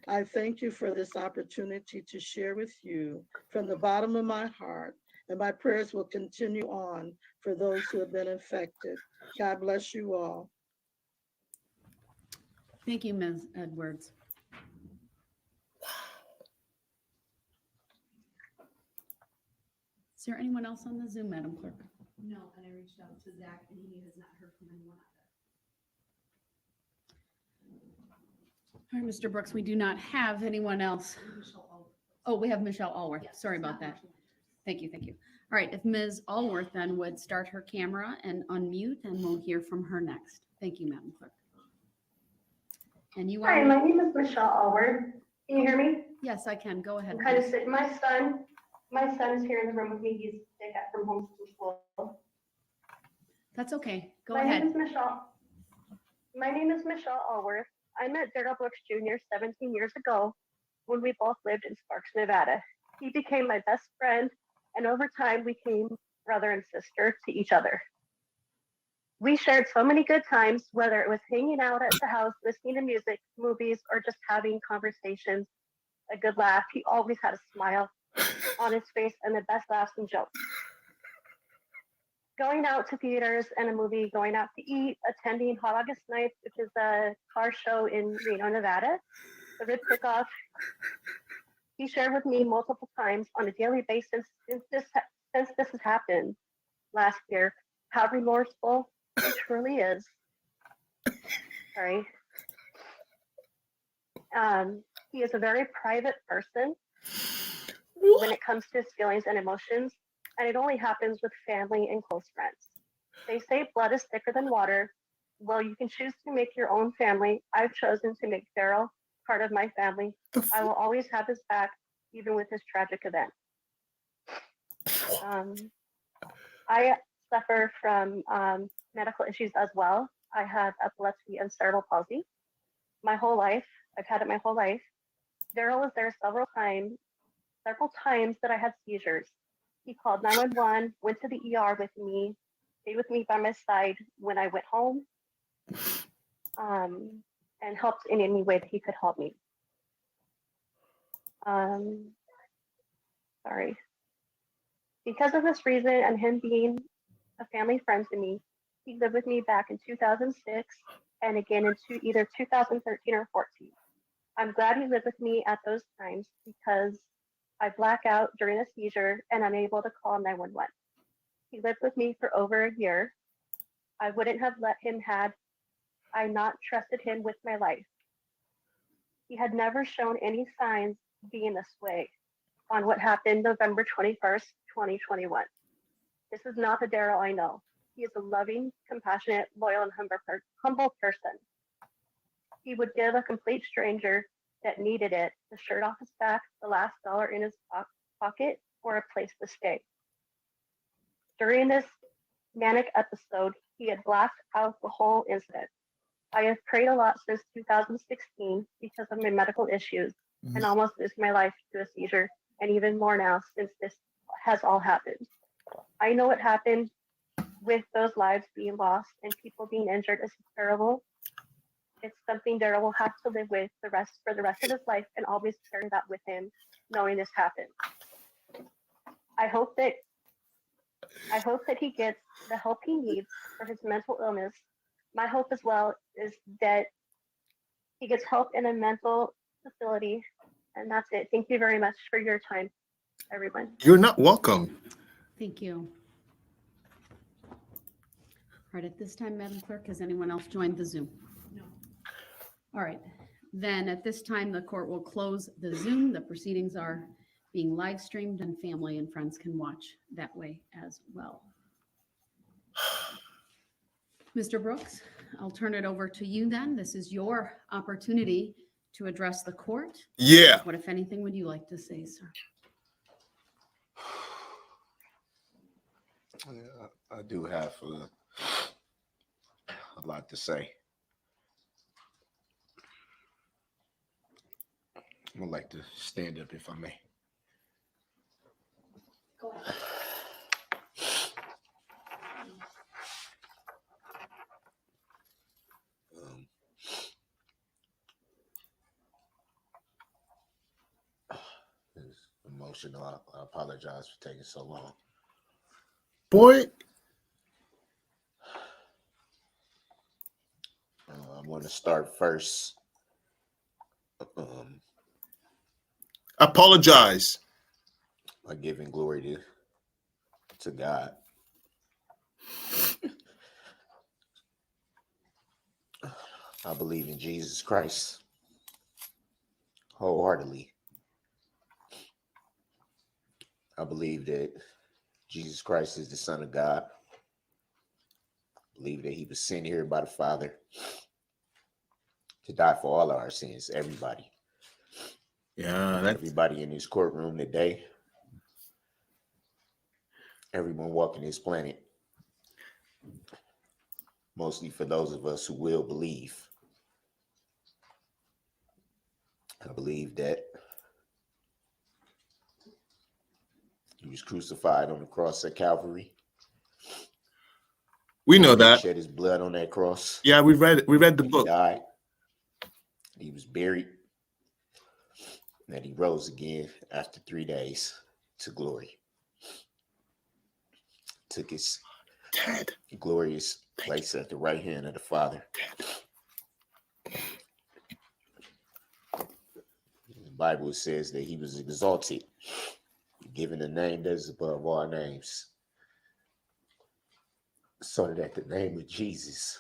I thank you for this opportunity to share with you from the bottom of my heart, and my prayers will continue on for those who have been infected. God bless you all. Thank you, Ms. Edwards. Is there anyone else on the Zoom, Madam Clerk? No, and I reached out to Zach and he has not heard from anyone either. All right, Mr. Brooks, we do not have anyone else. Oh, we have Michelle Allworth. Yes, Sorry it's about not that. Marshall. Thank you, thank you. All right, if Ms. Allworth then would start her camera and unmute, and we'll hear from her next. Thank you, Madam Clerk. And you Hi, are? my name is Michelle Allward. Can you hear me? Yes, I can. Go ahead. I'm kind of please. sick. My son is here in the room with me. He's sick from homeschool school. That's okay. Go My ahead. name is Michelle. My name is Michelle Allworth. I met Darrell Brooks Jr. 17 years ago when we both lived in Sparks, Nevada. He became my best friend, and over time we became brother and sister to each other. We shared so many good times, whether it was hanging out at the house, listening to music, movies, or just having conversations, a good laugh. He always had a smile on his face and the best laughs and jokes. Going out to theaters and a movie, going out to eat, attending Hot August Nights, which is a car show in Reno, Nevada, the Rib Cook-Off. He shared with me multiple times on a daily basis since this has happened last year, how remorseful he truly is. Sorry. He is a very private person when it comes to his feelings and emotions, and it only happens with family and close friends. They say blood is thicker than water. Well, you can choose to make your own family. I've chosen to make Darrell part of my family. I will always have his back, even with his tragic event. I suffer from medical issues as well. I have epilepsy and cerebral palsy. My whole life, I've had it my whole life. Darrell was there several times that I had seizures. He called 911, went to the ER with me, stayed with me by my side when I went home, and helped in any way that he could help me. Sorry. Because of this reason and him being a family friend to me, he lived with me back in 2006 and again in either 2013 or 14. I'm glad he lived with me at those times because I black out during a seizure and I'm able to call 911. He lived with me for over a year. I wouldn't have let him had I not trusted him with my life. He had never shown any signs being this way on what happened November 21st, 2021. This is not the Darrell I know. He is a loving, compassionate, loyal, and humble person. He would give a complete stranger that needed it the shirt off his back, the last dollar in his pocket, or a place to stay. During this manic episode, he had blacked out the whole incident. I have prayed a lot since 2016 because of my medical issues and almost lose my life to a seizure, and even more now since this has all happened. I know what happened with those lives being lost and people being injured is terrible. It's something Darrell will have to live with for the rest of his life, and always carry that with him, knowing this happened. I hope that he gets the help he needs for his mental illness. My hope as well is that he gets help in a mental facility, and that's it. Thank you very much for your time, everyone. You're not welcome. Thank you. All right, at this time, Madam Clerk, has anyone else joined the Zoom? No. All right, then at this time, the court will close the Zoom. The proceedings are being live streamed and family and friends can watch that way as well. Mr. Brooks, I'll turn it over to you then. This is your opportunity to address the court. Yeah. What, if anything, would you like to say, sir? I do have a lot to say. I would like to stand up if I may. Go ahead. It's emotional. I apologize for taking so long. Boy. I want to start first. Apologize. By giving glory to God. I believe in Jesus Christ wholeheartedly. I believe that Jesus Christ is the Son of God. I believe that he was sent here by the Father to die for all of our sins, everybody. Yeah, everybody in this courtroom today. Everyone walking this planet. Mostly for those of us who will believe. I believe that he was crucified on the cross at Calvary. We know that. He shed his blood on that cross. Yeah, we read the book. He died. He was buried. And that he rose again after 3 days to glory. Took his glorious place at the right hand of the Father. The Bible says that he was exalted, given a name that is above all names, so that at the name of Jesus,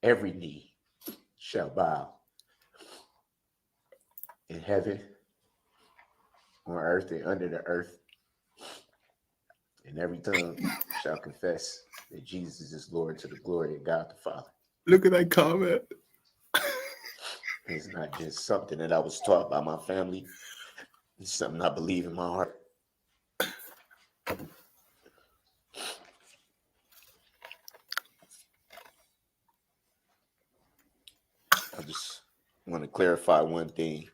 every knee shall bow in heaven, on earth, and under the earth, and every tongue shall confess that Jesus is Lord, to the glory of God the Father. Look at that comment. It's not just something that I was taught by my family. It's something I believe in my heart. I just want to clarify one thing.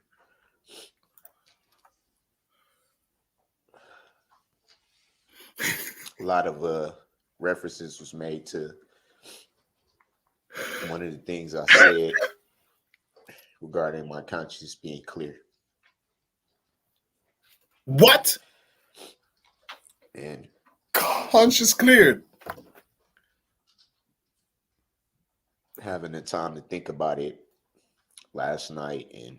A lot of references was made to one of the things I said regarding my conscience being clear. What? And conscience cleared. Having the time to think about it last night and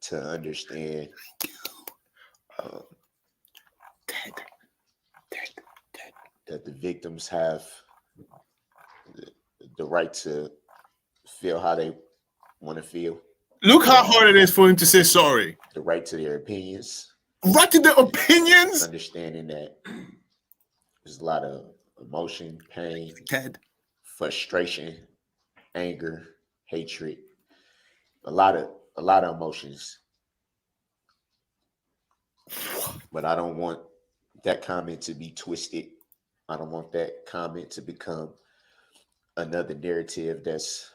to understand that the victims have the right to feel how they want to feel. Look how hard it is for him to say sorry. The right to their opinions. Right to their opinions? Understanding that There's a lot of emotion, pain, Ted. frustration, anger, hatred, a lot of emotions. But I don't want that comment to be twisted. I don't want that comment to become another narrative that's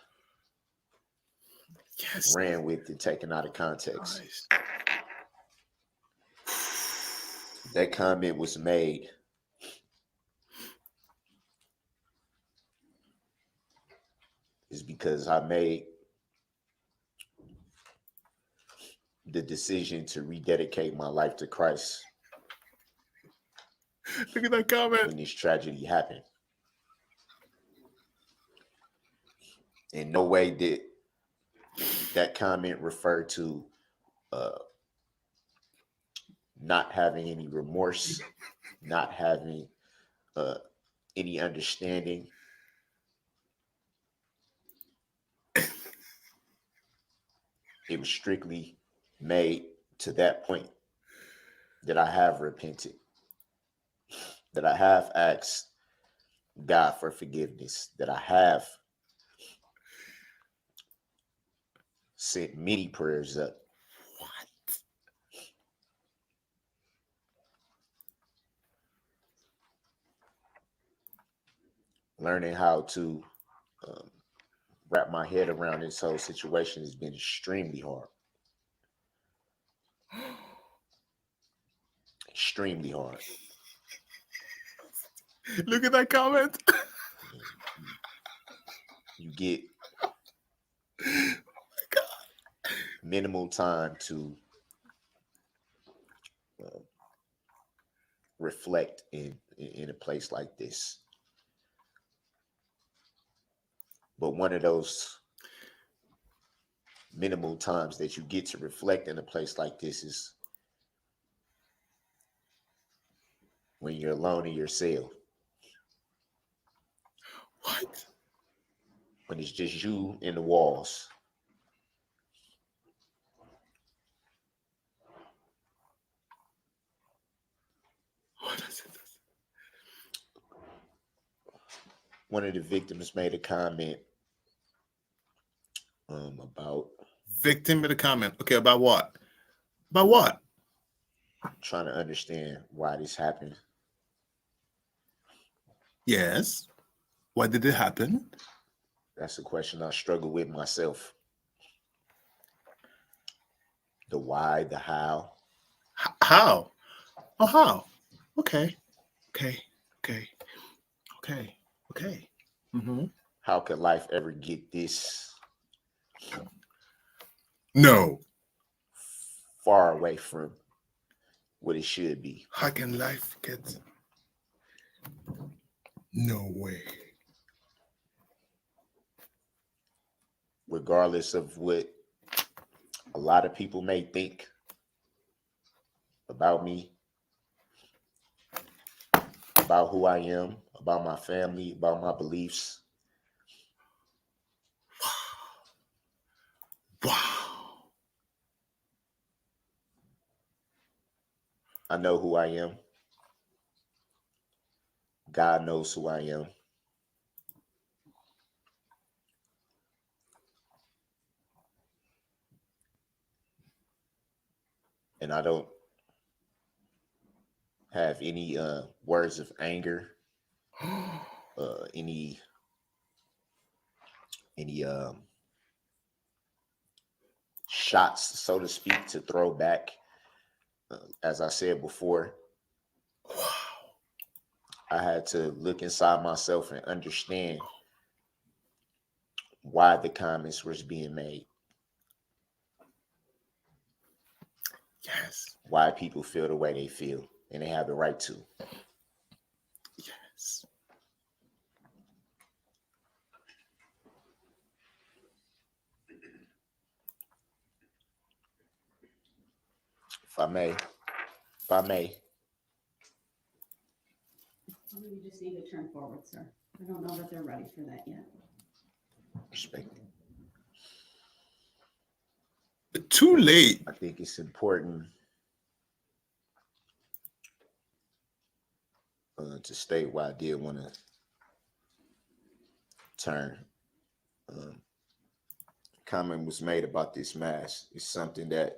ran with and taken out of context. Nice. That comment was made is because I made the decision to rededicate my life to Christ. Look at that comment. When this tragedy happened. In no way did that comment refer to not having any remorse, not having any understanding. It was strictly made to that point that I have repented, that I have asked God for forgiveness, that I have sent many prayers up. What? Learning how to wrap my head around this whole situation has been extremely hard. Extremely hard. Look at that comment. You get minimal time to reflect in a place like this. But one of those minimal times that you get to reflect in a place like this is when you're alone in your cell. What? When it's just you and the walls. What is it? One of the victims made a comment about Victim made a comment. Okay, about what? About what? trying to understand why this happened. Yes. Why did it happen? That's a question I struggle with myself. The why, the how. How? Oh, how? Okay. Okay. Okay. Okay. Okay. Mm-hmm. How could life ever get this No. far away from what it should be? How can life get? No way. Regardless of what a lot of people may think about me, about who I am, about my family, about my beliefs. Wow. I know who I am. God knows who I am. And I don't have any words of anger, any shots, so to speak, to throw back. As I said before, I had to look inside myself and understand why the comments was being made. Yes. Why people feel the way they feel, and they have the right to. Yes. If I may. You just need to turn forward, sir. I don't know that they're ready for that yet. Respect. Too late. I think it's important to state why I did want to turn. Comment was made about this mask. It's something that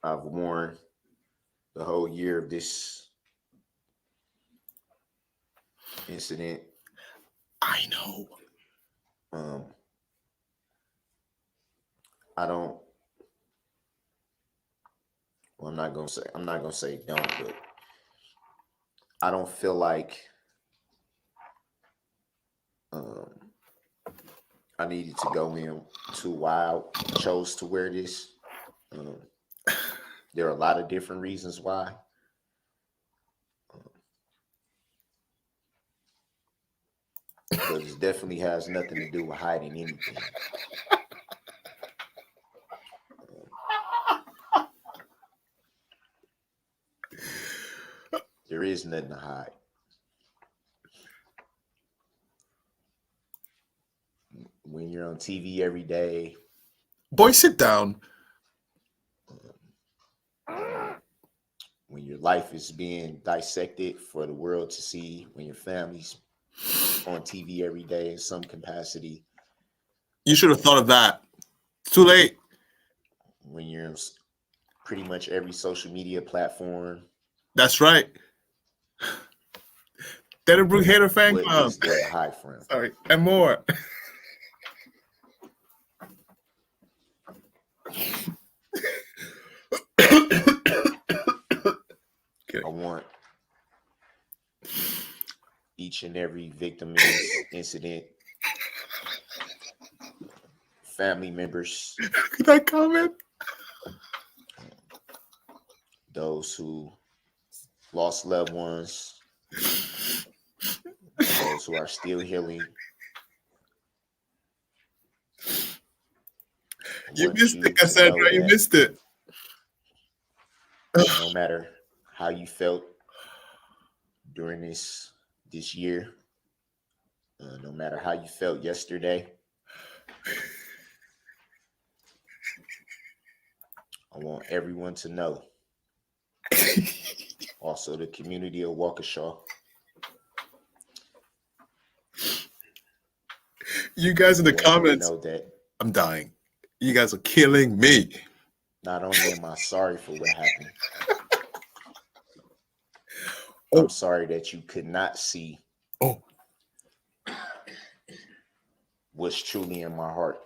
I've worn the whole year of this incident. I know. I don't. Well, I'm not gonna say don't, but I don't feel like I needed to go in too wild. Chose to wear this. There are a lot of different reasons why. But it definitely has nothing to do with hiding anything. There is nothing to hide. When you're on TV every day, Boy, sit down. when your life is being dissected for the world to see, when your family's on TV every day in some capacity, You should have thought of that. It's too late. when you're on pretty much every social media platform, That's right. Darrell Brooks Hater Fan what Club. is there to hide from? Sorry, and more. I want each and every victim in this incident, family members, Could that comment? those who lost loved ones, those who are still healing. You want missed you it, to Cassandra. know You that missed it. no matter how you felt during this year, no matter how you felt yesterday, I want everyone to know, also the community of Waukesha, You guys in the I want them to comments, know that I'm dying. You guys are killing me. not only am I sorry for what happened, Oh. I'm sorry that you could not see Oh, what's truly in my heart,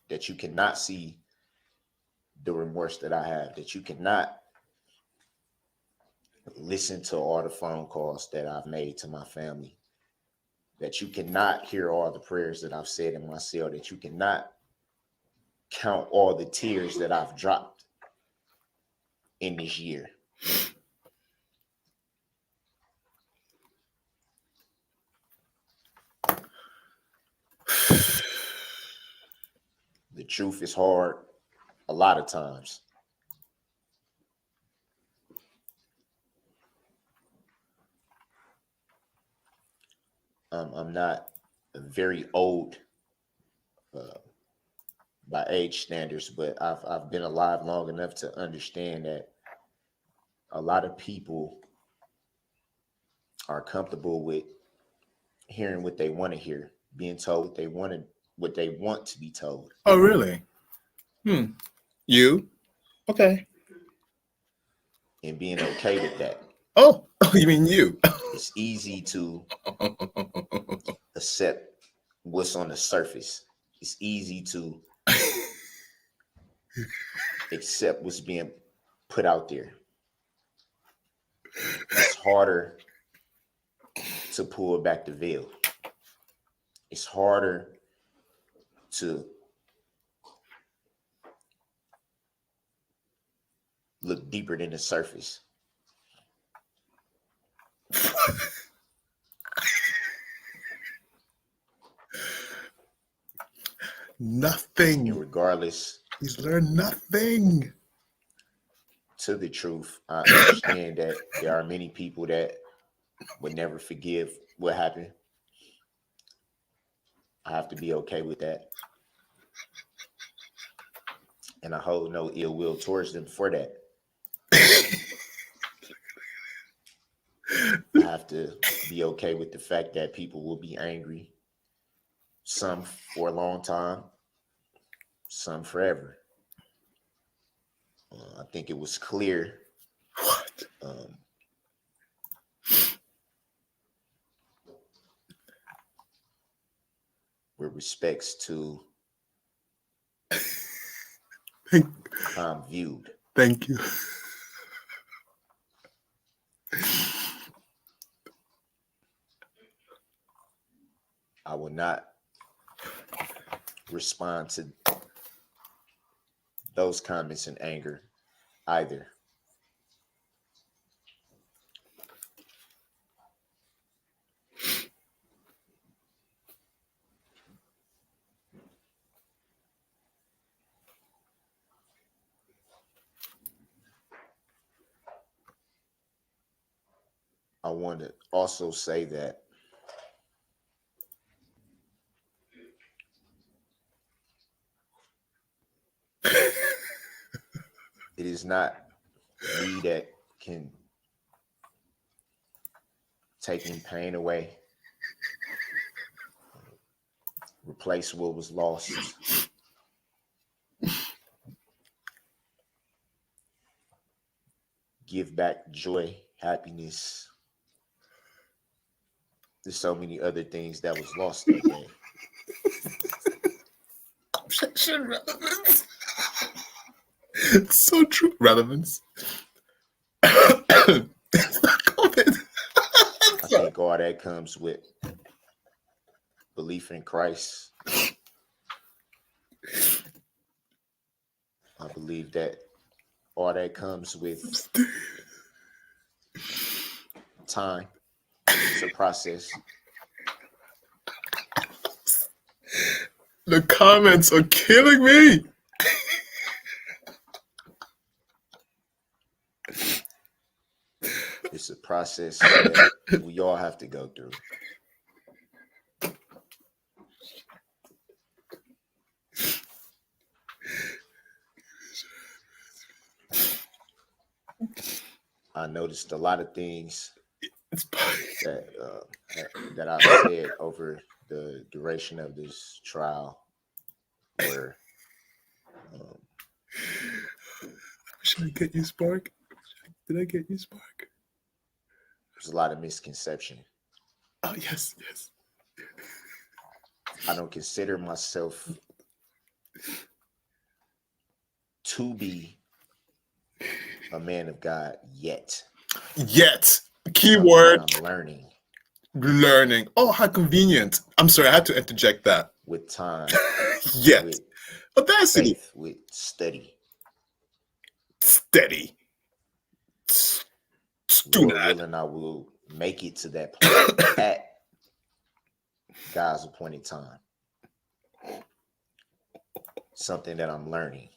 that you cannot see the remorse that I have, that you cannot listen to all the phone calls that I've made to my family, that you cannot hear all the prayers that I've said in my cell, that you cannot count all the tears that I've dropped in this year. The truth is hard a lot of times. I'm not very old by age standards, but I've been alive long enough to understand that a lot of people are comfortable with hearing what they want to hear, being told what they want to be told. oh, really? You? Okay. And being okay with that. Oh, you mean you? It's easy to accept what's on the surface. It's easy to accept what's being put out there. It's harder to pull back the veil. It's harder to look deeper than the surface. Nothing. And regardless, He's learned nothing. to the truth, I understand that there are many people that would never forgive what happened. I have to be okay with that. And I hold no ill will towards them for that. have to be okay with the fact that people will be angry, some for a long time, some forever. I think it was clear with respects to how I'm viewed. Thank you. I will not respond to those comments in anger either. I want to also say that it is not me that can take any pain away, replace what was lost. Give back joy, happiness. There's so many other things that was lost that day. Objection, relevance. It's so true. Relevance. It's not COVID. I think all that comes with belief in Christ. I believe that all that comes with time. It's a process. The comments are killing me. It's a process that we all have to go through. I noticed a lot of things that I've said over the duration of this trial were should I get you, Spark? Did I get you, Spark? There's a lot of misconception. Oh, yes, yes. I don't consider myself to be a man of God yet. Yet. Keyword. I'm learning. Learning. Oh, how convenient. I'm sorry, I had to interject that. With time. Yet. With audacity. Faith, with study. Steady. Lord willing, I will make it to that point at God's appointed time. Something that I'm learning.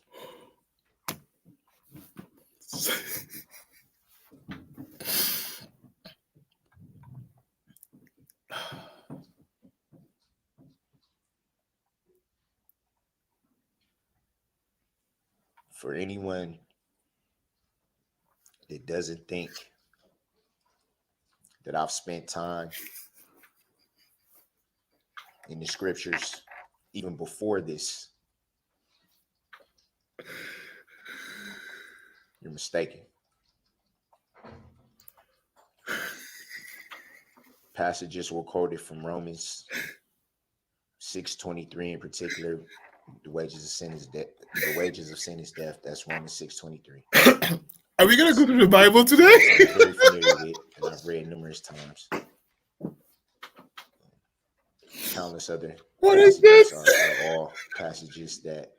For anyone that doesn't think that I've spent time in the scriptures even before this, you're mistaken. Passages were quoted from Romans 6:23 in particular. The wages of sin is death. The wages of sin is death. That's Romans 6:23. Are we gonna go to the Bible today? I'm very familiar with, and I've read numerous times. Countless other. What is this? Are all passages that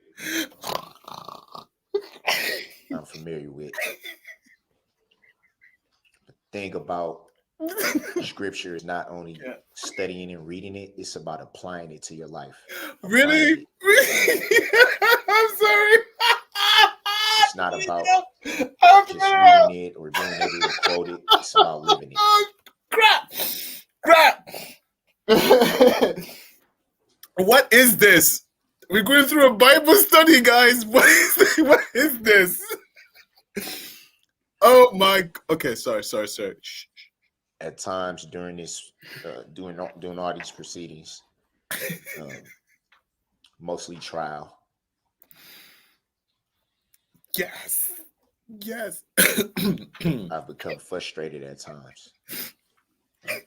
I'm familiar with. The thing about scripture is not only studying and reading it, it's about applying it to your life. Really? I'm sorry. It's not about just reading it or being able to quote it. It's about living it. Crap. What is this? We're going through a Bible study, guys. What is this? Oh my. Okay, sorry. Shh. at times during this, doing all these proceedings, mostly trial. Yes. Yes. I've become frustrated at times. I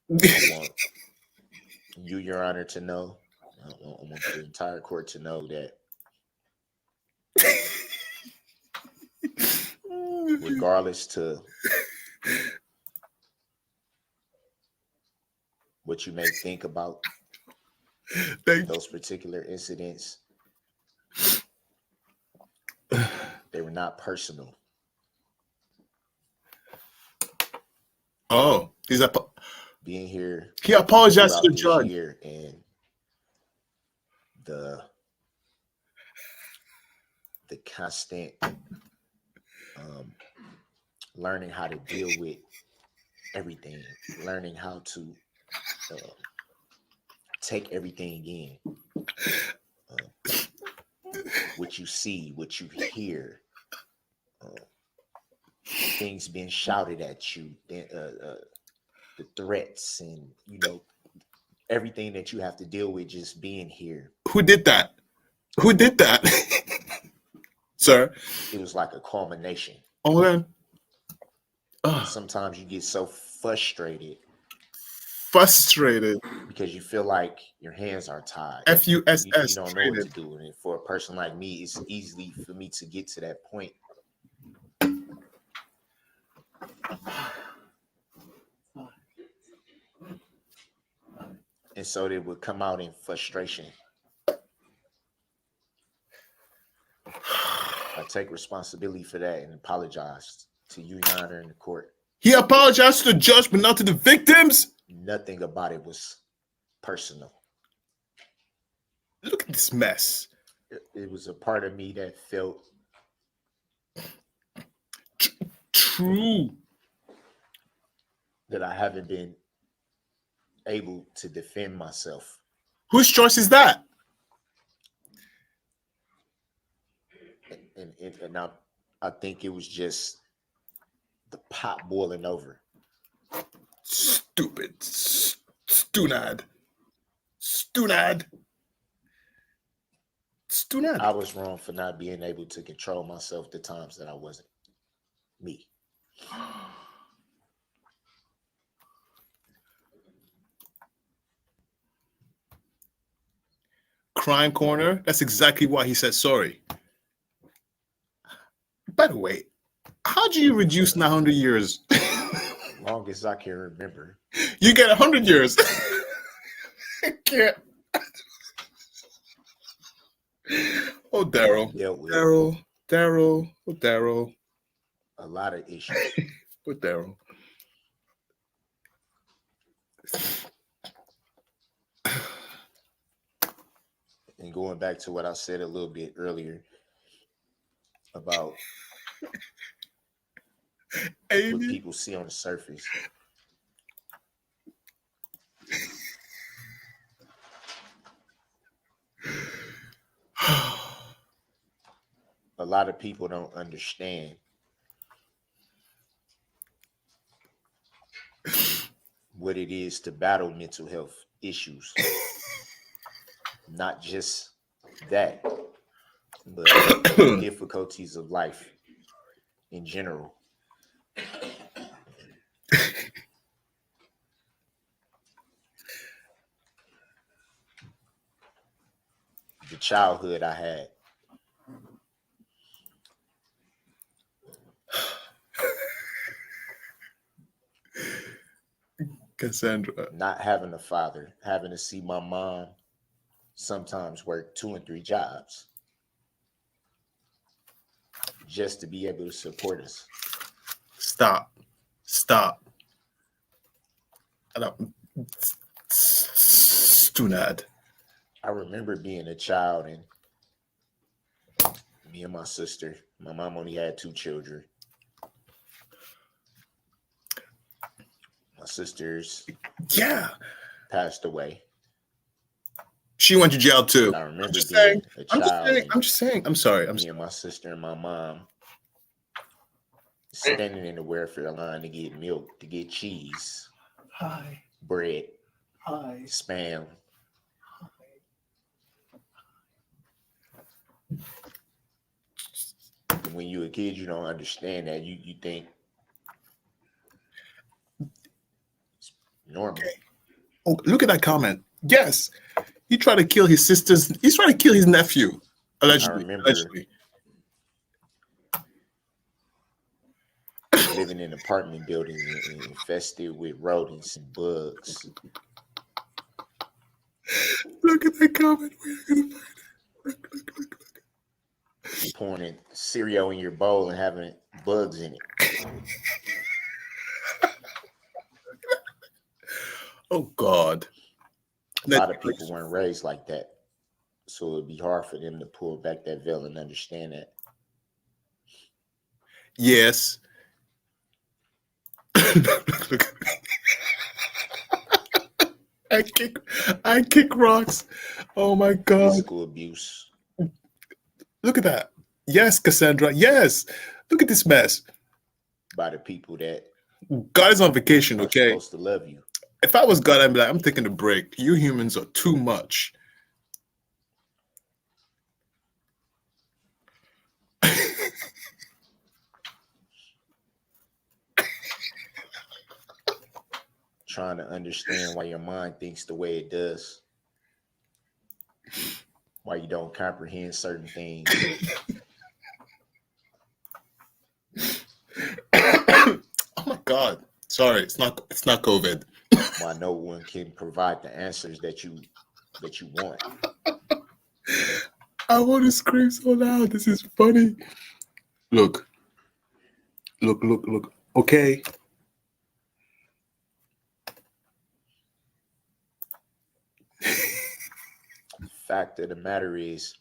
want you, Your Honor, to know. I want the entire court to know that regardless to what you may think about those particular incidents, they were not personal. Oh, he's being here. He apologized to the throughout judge. this year and the constant learning how to deal with everything, learning how to take everything in. What you see, what you hear, things being shouted at you, the threats, and everything that you have to deal with just being here. Who did that? Who did that? Sir? It was like a culmination. Oh, man. Sometimes you get so frustrated. Frustrated. Because you feel like your hands are tied. F-U-S-S. You don't know what to do. And for a person like me, it's easy for me to get to that point. And so they would come out in frustration. I take responsibility for that and apologize to you, Your Honor, in the court. He apologized to the judge, but not to the victims? Nothing about it was personal. Look at this mess. It was a part of me that felt true that I haven't been able to defend myself. Whose choice is that? And I think it was just the pot boiling over. Stupid. Stunad. I was wrong for not being able to control myself the times that I wasn't me. Crime Corner. That's exactly why he said sorry. By the way, how do you reduce 900 years? Long as I can remember. You get 100 years. I can't. Oh, Darrell. Darrell. A lot of issues. With Darrell. And going back to what I said a little bit earlier about what people see on the surface. A lot of people don't understand what it is to battle mental health issues. Not just that, but difficulties of life in general. The childhood I had. Cassandra. Not having a father, having to see my mom sometimes work 2 and 3 jobs just to be able to support us. Stop. I don't. Stunad. I remember being a child and me and my sister, my mom only had 2 children. My sisters passed away. She went to jail too. I remember just being saying. a I'm just child saying. and I'm just saying. I'm sorry. I'm me sorry. and my sister and my mom standing in the welfare line to get milk, to get cheese, Hi. bread, Hi. spam. And when you're a kid, you don't understand that. You think it's normal. Okay. Oh, look at that comment. Yes, he tried to kill his sisters. He's trying to kill his nephew. Allegedly. remember- Allegedly. Living in apartment buildings infested with rodents and bugs. Look at that comment. Where are you gonna find it? Look. Pouring cereal in your bowl and having bugs in it. Oh God. A lot of people weren't raised like that. So it'd be hard for them to pull back that veil and understand that. Yes. Look. I kick rocks. Oh my God. Physical abuse. Look at that. Yes, Cassandra. Yes. Look at this mess. By the people that God is on vacation, are okay? supposed to love you. If I was God, I'd be like, I'm taking a break. You humans are too much. Trying to understand why your mind thinks the way it does. Why you don't comprehend certain things. Oh my God. Sorry, it's not COVID. Why no one can provide the answers that you want. I want to scream so loud. This is funny. Look. Okay. Fact of the matter is,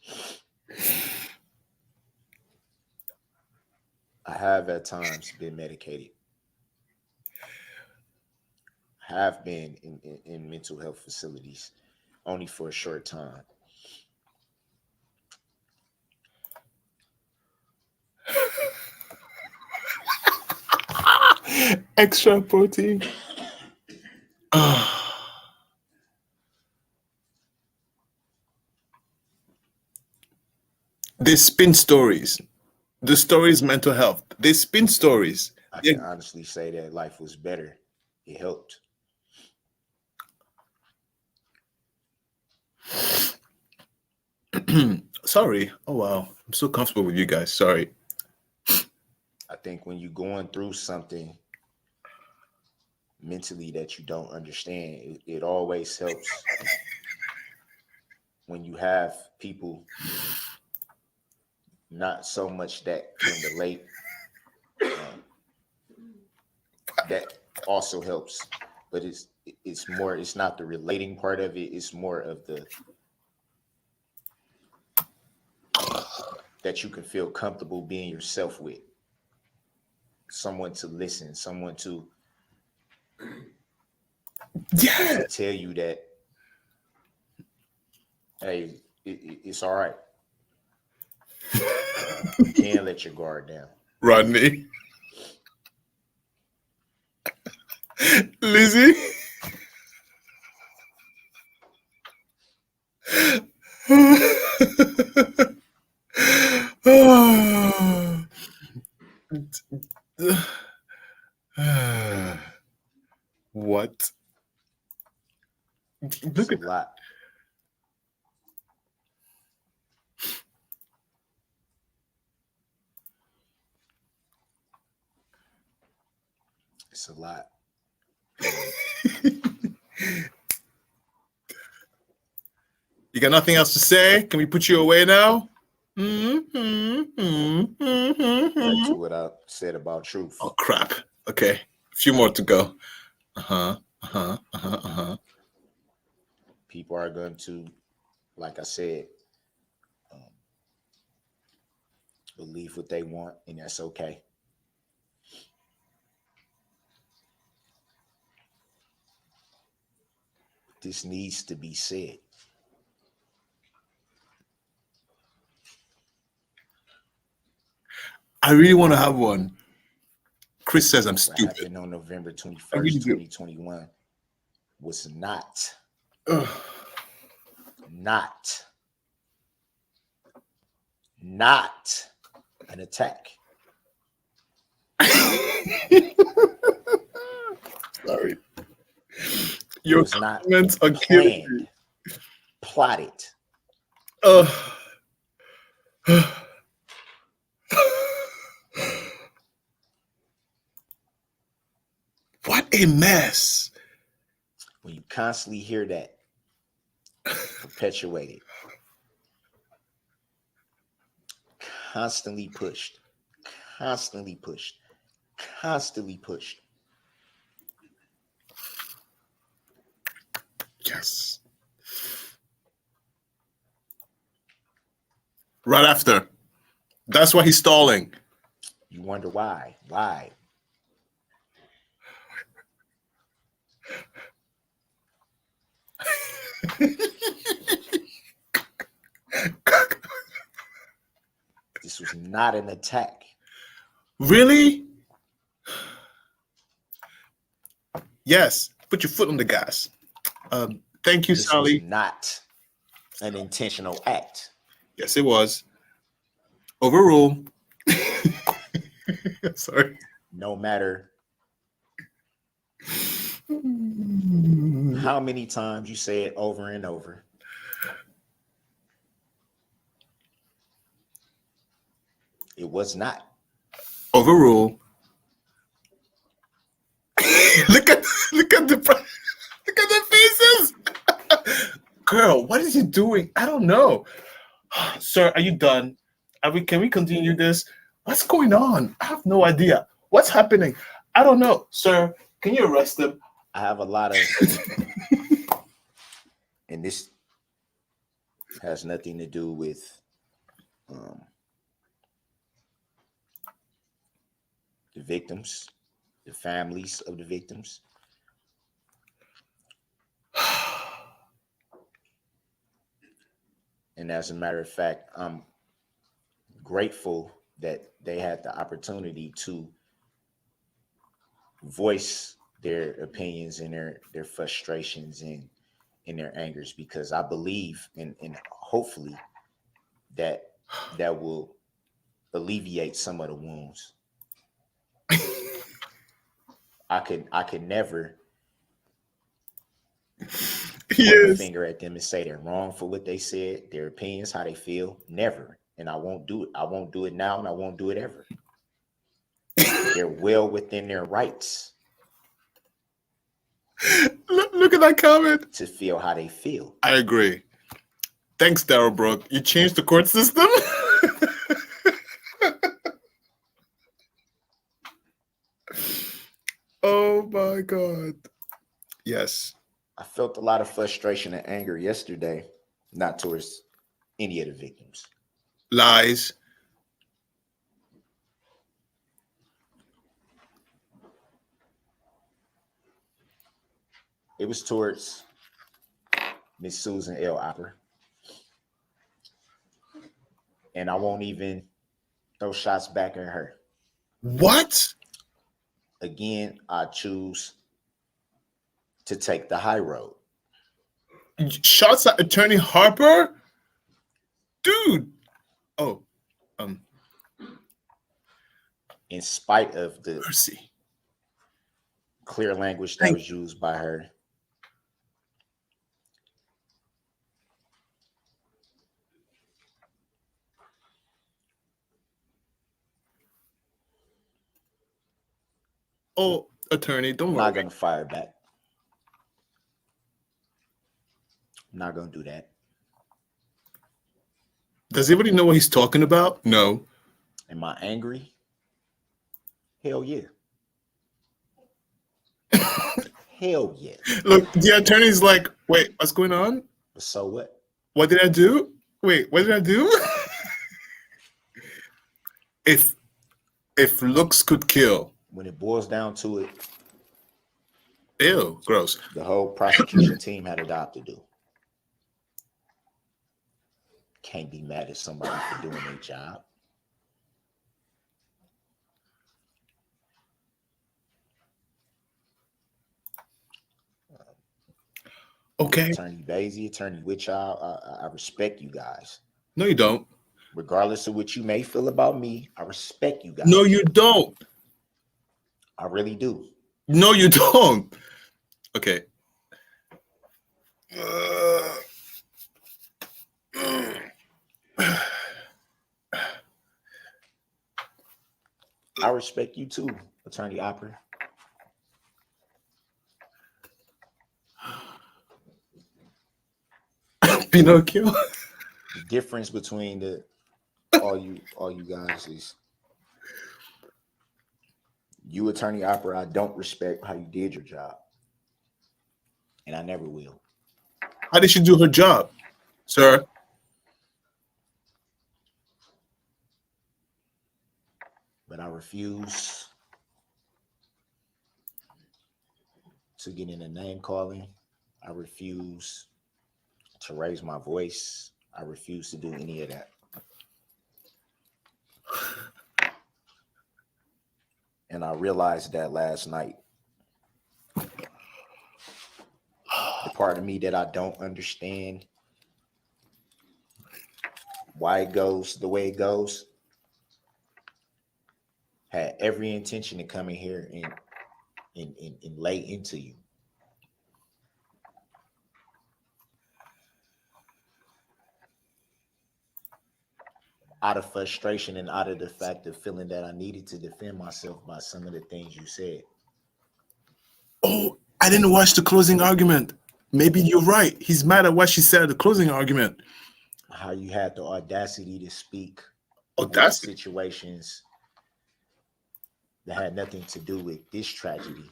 I have at times been medicated. I have been in mental health facilities, only for a short time. Extra protein. They spin stories. The stories mental health. They spin stories. I can honestly say that life was better. It helped. Sorry. Oh wow. I'm so comfortable with you guys. Sorry. I think when you're going through something mentally that you don't understand, it always helps when you have people not so much that can relate. That also helps, but it's more. It's not the relating part of it. It's more of the that you can feel comfortable being yourself with. Someone to listen, someone to tell you that, hey, it's all right. You can't let your guard down. Rodney. Lizzie. What? It's a lot. It's a lot. You got nothing else to say? Can we put you away now? Back to what I said about truth. Oh crap. Okay. A few more to go. People are going to, like I said, believe what they want, and that's okay. This needs to be said. I really want to have one. Chris says I'm What stupid. happened on November I 21st, really do. 2021 was not Ugh. an attack. Sorry. It Your was not comments are killing me. planned, plotted. What a mess. When you constantly hear that perpetuated, constantly pushed, constantly pushed, constantly pushed. Yes. Right after. That's why he's stalling. You wonder why. Why? This was not an attack. Really? Yes. Put your foot on the gas. Thank you, This Sally. was not an intentional act. Yes, it was. Overrule. Sorry. No matter how many times you say it over and over, it was not. Overrule. look at the faces. Girl, what is he doing? I don't know. Sir, are you done? Can we continue this? What's going on? I have no idea. What's happening? I don't know. Sir, can you arrest him? I have a lot of, and this has nothing to do with the victims, the families of the victims. And as a matter of fact, I'm grateful that they had the opportunity to voice their opinions and their frustrations and their angers, because I believe and hopefully that will alleviate some of the wounds. I could never point a finger at them and say they're wrong for what they said, their opinions, how they feel. Never. And I won't do it. I won't do it now, and I won't do it ever. They're well within their rights. Look at that comment. To feel how they feel. I agree. Thanks, Darrell Brooks. You changed the court system? Oh my God. Yes. I felt a lot of frustration and anger yesterday, not towards any of the victims. Lies. It was towards Miss Susan L. Opper. And I won't even throw shots back at her. What? Again, I choose to take the high road. Shots at Attorney Harper? Dude. Oh. In spite of the mercy, clear language that was used by her. Oh, attorney, don't worry. I'm not going to fire back. I'm not going to do that. Does anybody know what he's talking about? No. Am I angry? Hell yeah. Hell yeah. Look, the attorney's like, wait, what's going on? So what? What did I do? Wait, what did I do? If looks could kill. When it boils down to it. Ew, gross. The whole prosecution team had a job to do. Can't be mad at somebody for doing their job. Okay. Attorney Basie, Attorney Witchow, I respect you guys. No, you don't. Regardless of what you may feel about me, I respect you guys. No, you don't. I really do. No, you don't. Okay. I respect you too, Attorney Opera. Pinocchio. The difference between all you guys is you, Attorney Opera, I don't respect how you did your job. And I never will. How did she do her job, sir? But I refuse to get in the name calling. I refuse to raise my voice. I refuse to do any of that. And I realized that last night. The part of me that I don't understand why it goes the way it goes had every intention to come in here and lay into you. Out of frustration and out of the fact of feeling that I needed to defend myself by some of the things you said. Oh, I didn't watch the closing argument. Maybe you're right. He's mad at what she said at the closing argument. How you had the audacity to speak Audacity? about situations that had nothing to do with this tragedy,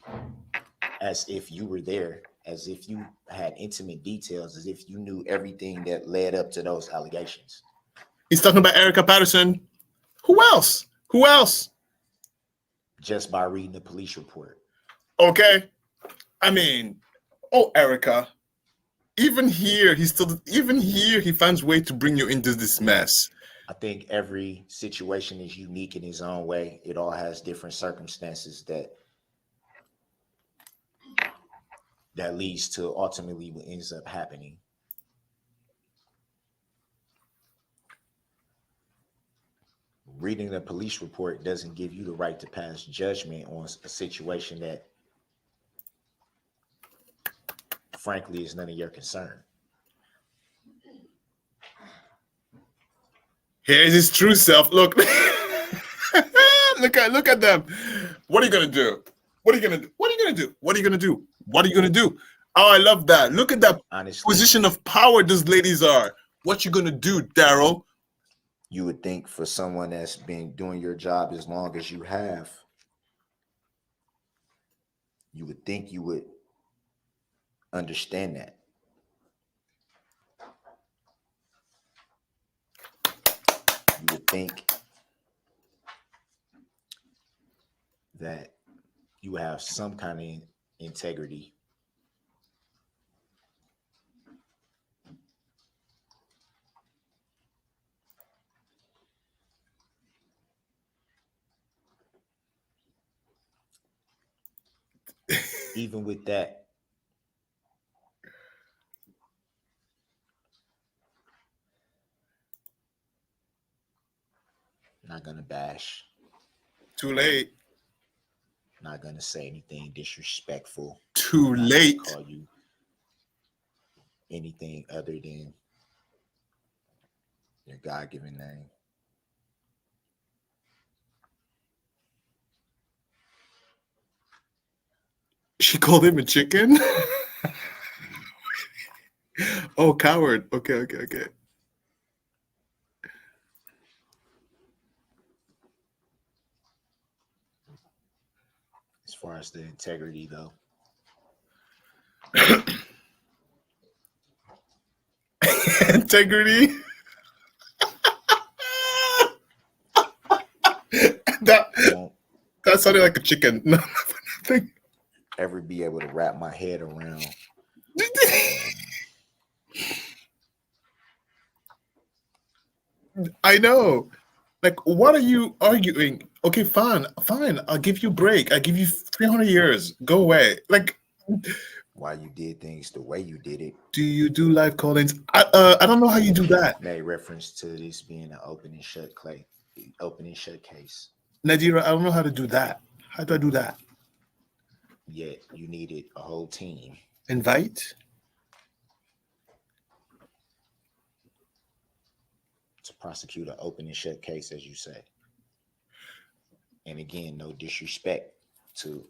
as if you were there, as if you had intimate details, as if you knew everything that led up to those allegations. He's talking about Erica Patterson. Who else? Who else? Just by reading the police report. Okay. I mean, oh, Erica. Even here, he finds way to bring you into this mess. I think every situation is unique in its own way. It all has different circumstances that leads to ultimately what ends up happening. Reading the police report doesn't give you the right to pass judgment on a situation that, frankly, is none of your concern. Here's his true self. Look. look at them. What are you gonna do? What are you gonna do? What are you gonna do? What are you gonna do? What are you gonna do? Oh, I love that. Look at that position of power those ladies are. What you gonna do, Darrell? You would think for someone that's been doing your job as long as you have, you would think you would understand that. You would think that you have some kind of integrity. Even with that, not gonna bash. Too late. Not gonna say anything disrespectful. Too late. Call you anything other than your God-given name. She called him a chicken? Oh, coward. Okay. As far as the integrity, though. Integrity? that sounded like a chicken. No, nothing. Ever be able to wrap my head around I know. Like, what are you arguing? Okay, fine. I'll give you a break. I give you 300 years. Go away. Like, why you did things the way you did it. Do you do live call-ins? I don't know how you do that. Made reference to this being an open and shut case. Nadira, I don't know how to do that. How do I do that? Yet you needed a whole team. Invite? To prosecute an open and shut case, as you say. And again, no disrespect to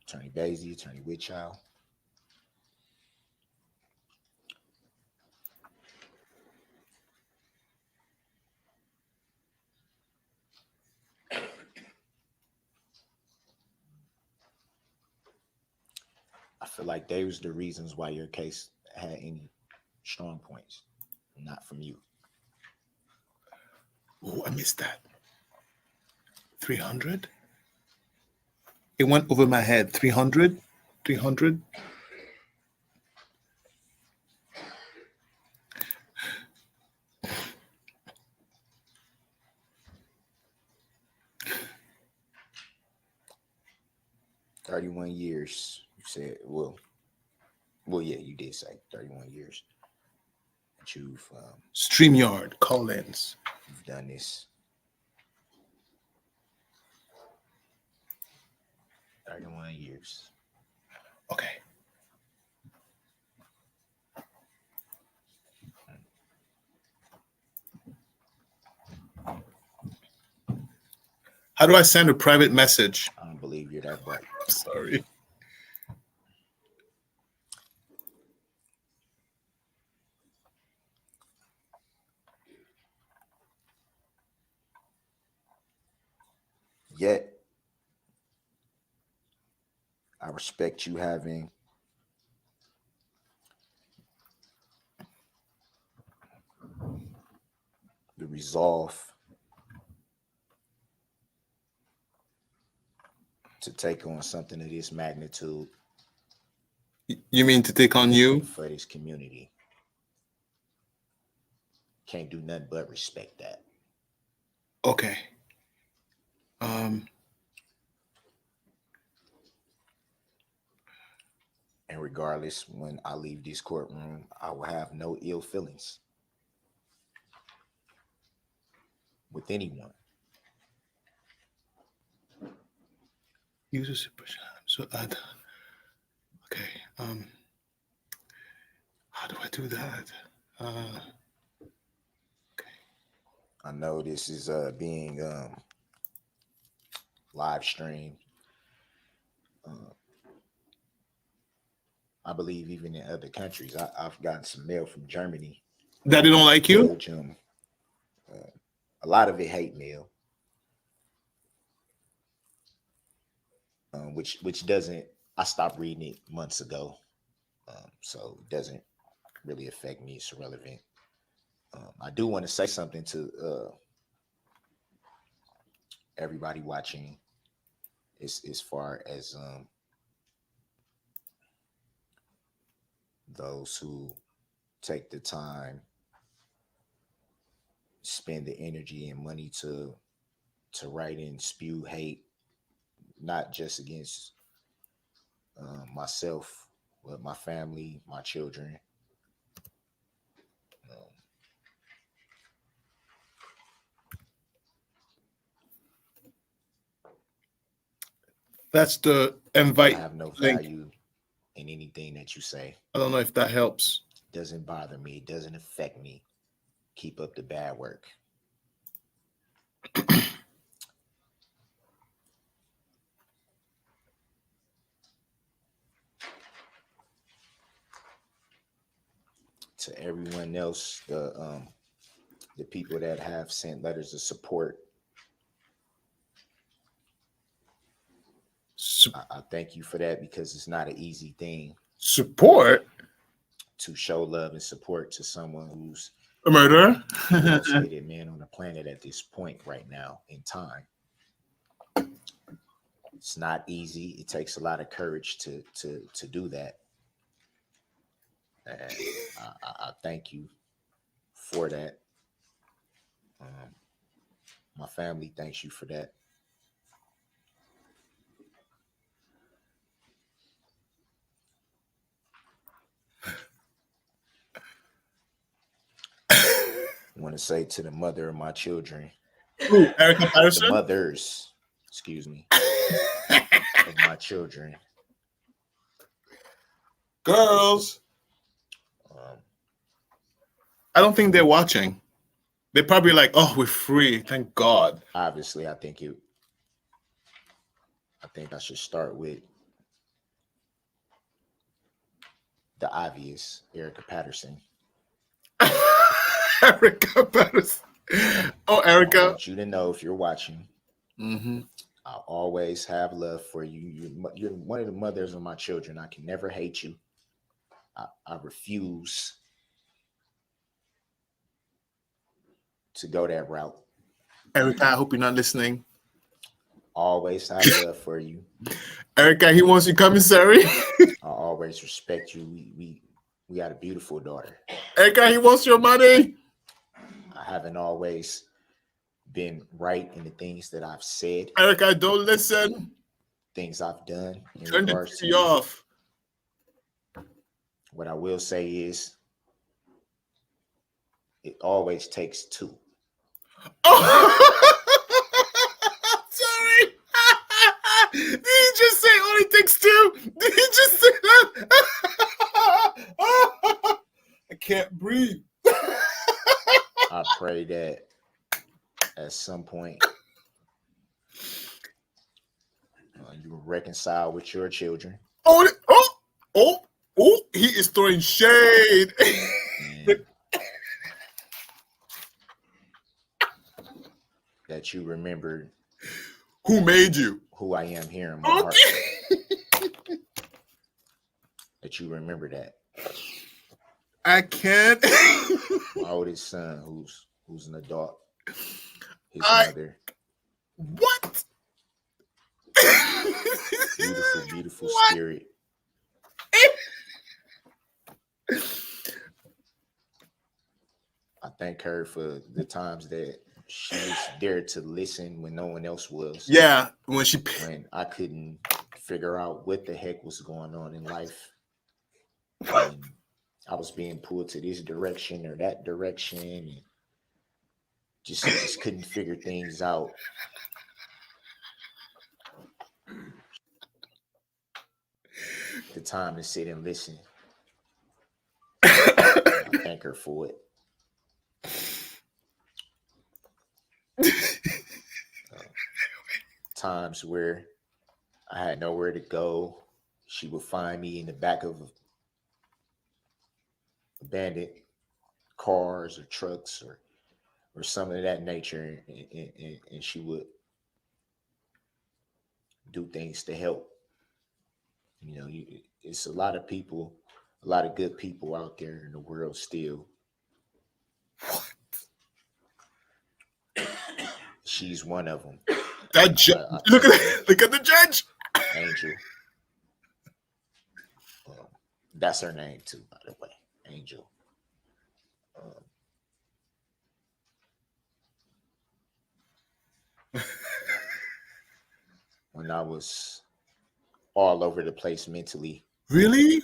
Attorney Basie, Attorney Whitchild. I feel like they was the reasons why your case had any strong points, not from you. Oh, I missed that. 300? It went over my head. 300? 300? "31 years," you said. Well, yeah, you did say 31 years that you've StreamYard call-ins. you've done this. 31 years. Okay. How do I send a private message? I don't believe you're that bright. Sorry. Yet, I respect you having the resolve to take on something of this magnitude. You mean to take on you? For this community. Can't do nothing but respect that. Okay. And regardless, when I leave this courtroom, I will have no ill feelings with anyone. Use a super chat. So add. Okay. How do I do that? Okay. I know this is being live streamed. I believe even in other countries. I've gotten some mail from Germany. That they don't like you? Belgium. A lot of it hate mail. Which doesn't, I stopped reading it months ago. So it doesn't really affect me. It's irrelevant. I do want to say something to everybody watching as far as those who take the time, spend the energy and money to write and spew hate, not just against myself, but my family, my children. That's the invite. I have no link. value in anything that you say. I don't know if that helps. It doesn't bother me. It doesn't affect me. Keep up the bad work. To everyone else, the people that have sent letters of support, I thank you for that, because it's not an easy thing. Support? To show love and support to someone who's a murderer? The most hated man on the planet at this point right now in time. It's not easy. It takes a lot of courage to do that. And I thank you for that. My family thanks you for that. want to say to the mother of my children, Ooh, Erica the Patterson. mothers, excuse me, of my children. Girls, Um, I don't think they're watching. They're probably like, "Oh, we're free, thank God." obviously, I think I should start with the obvious, Erica Patterson. Erica Patterson. Oh, I Erica. want you to know, if you're watching, Mm-hmm. I always have love for you. You're one of the mothers of my children. I can never hate you. I refuse to go that route. Erica, I hope you're not listening. Always have love for you. Erica, he wants you commissary. I always respect you. We got a beautiful daughter. Erica, he wants your money. I haven't always been right in the things that I've said, Erica, don't listen. things I've done in Turn the regards to TV you. off. What I will say is, it always takes two. Oh, sorry. Did he just say only takes two? Did he just say that? I can't breathe. I pray that at some point you will reconcile with your children. Oh, he is throwing shade. And that you remember Who made you? who I am here in my heart. That you remember that. I can't. My oldest son, who's an adult, his I- mother, What? beautiful, beautiful What? spirit. I thank her for the times that she was there to listen when no one else was. Yeah, when she. When I couldn't figure out what the heck was going on in life. And I was being pulled to this direction or that direction and just couldn't figure things out. The time to sit and listen. I thank her for it. Times where I had nowhere to go, she would find me in the back of abandoned cars or trucks or something of that nature, and she would do things to help. You know, it's a lot of people, a lot of good people out there in the world still. She's one of them. Look at the judge. Angel. That's her name too, by the way, Angel. When I was all over the place mentally. Really?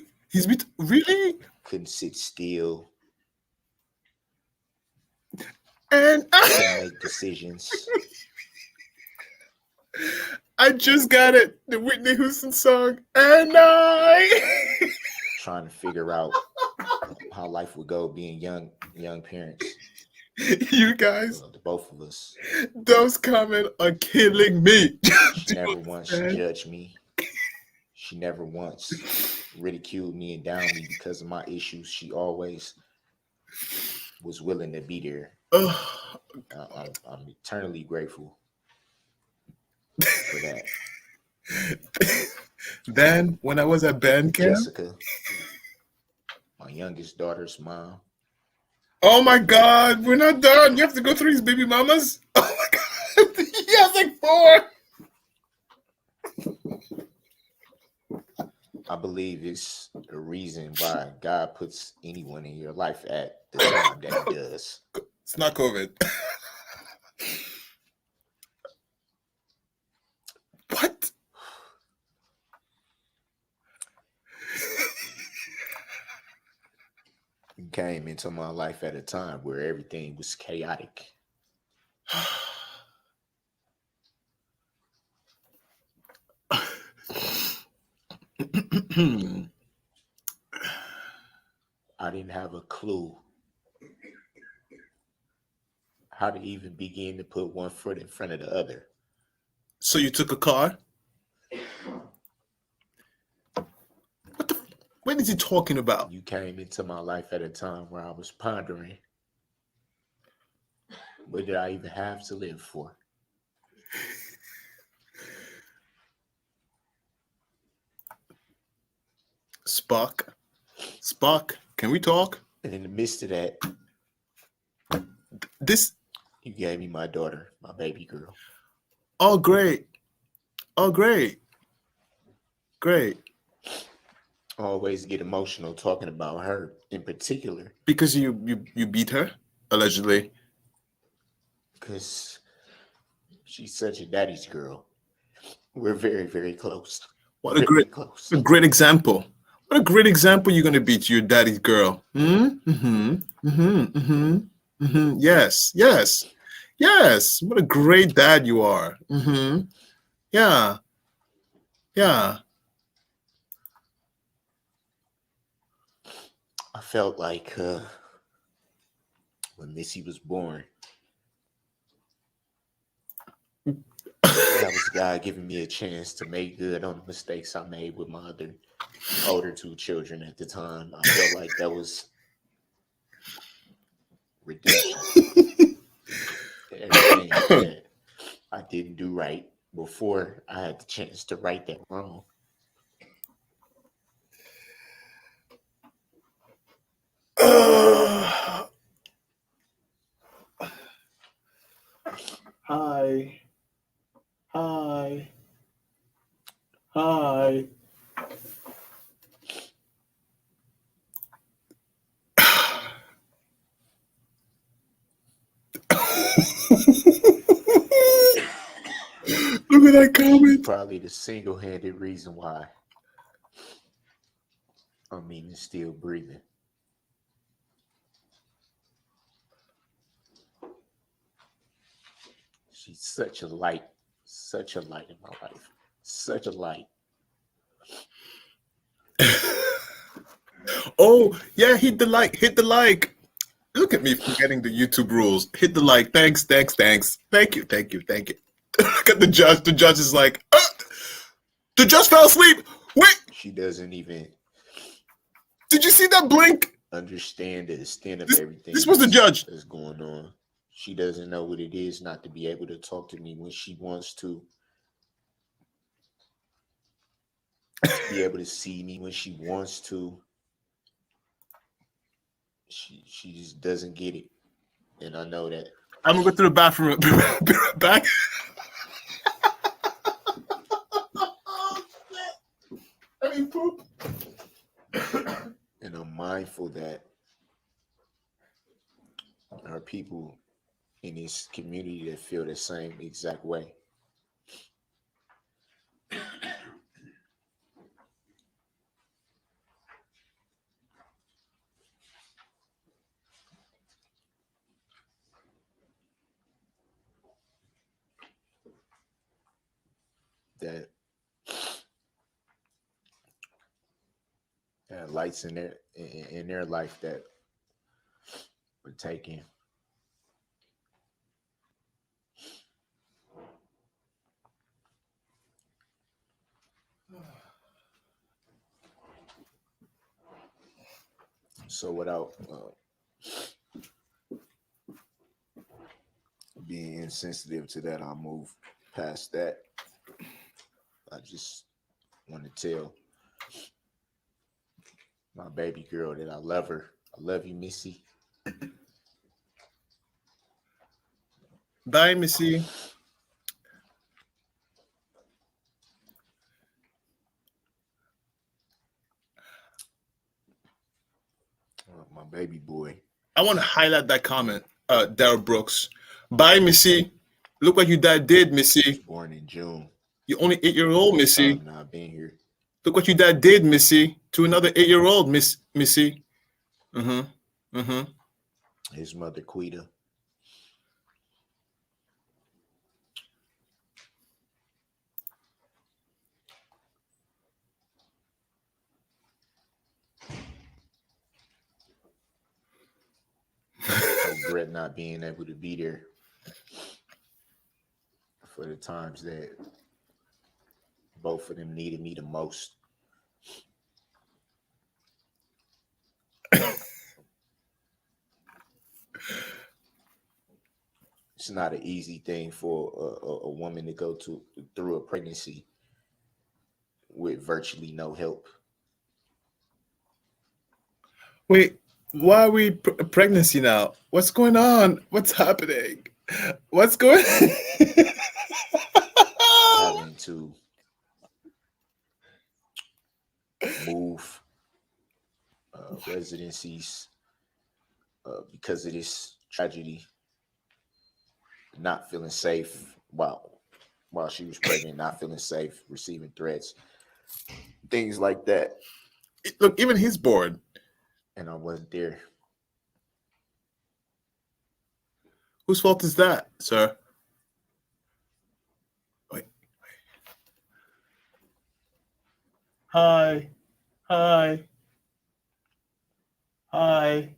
Really? Couldn't sit still. And couldn't make decisions. I just got it. The Whitney Houston song. And I. Trying to figure out how life would go being young parents. You guys. The both of us. Those comments are killing me. She never once judged me. She never once ridiculed me and downed me because of my issues. She always was willing to be there. I'm eternally grateful for that. Then, when I was at band camp, Jessica, my youngest daughter's mom. Oh my God, we're not done. You have to go through his baby mamas. Oh my God, he has like 4. I believe it's the reason why God puts anyone in your life at the time that he does. It's not COVID. What? came into my life at a time where everything was chaotic. I didn't have a clue how to even begin to put one foot in front of the other. So you took a car? What is he talking about? You came into my life at a time where I was pondering, what did I even have to live for? Spock, can we talk? And in the midst of that, you gave me my daughter, my baby girl. Oh, great. Oh, great. Great. I always get emotional talking about her in particular. Because you beat her, allegedly. Because she's such a daddy's girl. We're very, very close. What a great example. What a great example you're going to be to your daddy's girl. Yes. What a great dad you are. Yeah. I felt like when Missy was born, that was God giving me a chance to make good on the mistakes I made with my other older two children at the time. I felt like that was redemption. Everything that I didn't do right before I had the chance to right that wrong. Hi. Look at that comment. Probably the single-handed reason why I'm even still breathing. She's such a light in my life. Such a light. Oh, yeah, hit the like. Look at me forgetting the YouTube rules. Hit the like. Thanks. Thank you. Look at the judge. The judge is like, the judge fell asleep. Wait. She doesn't even. Did you see that blink? Understand the extent of everything. This was the judge. That's going on. She doesn't know what it is not to be able to talk to me when she wants to be able to see me when she wants to. She just doesn't get it. And I know that. I'm gonna go to the bathroom. Be right back. I mean, poop. And I'm mindful that there are people in this community that feel the same exact way. That lights in their life that were taken. So without being insensitive to that, I'll move past that. I just want to tell my baby girl that I love her. I love you, Missy. Bye, Missy. My baby boy. I want to highlight that comment, Darrell Brooks. Bye, Missy. Look what your dad did, Missy. Born in June. You're only 8-year-old, Missy. Not being here. Look what your dad did, Missy, to another 8-year-old, Missy. Mm-hmm. his mother, Quita. I regret not being able to be there for the times that both of them needed me the most. It's not an easy thing for a woman to go through a pregnancy with virtually no help. Wait, why are we pregnancy now? What's going on? What's happening? What's going Having to move residencies because of this tragedy, not feeling safe while she was pregnant, not feeling safe, receiving threats, things like that. Look, even he's bored. And I wasn't there. Whose fault is that, sir? Wait. Hi. Hi. Hi.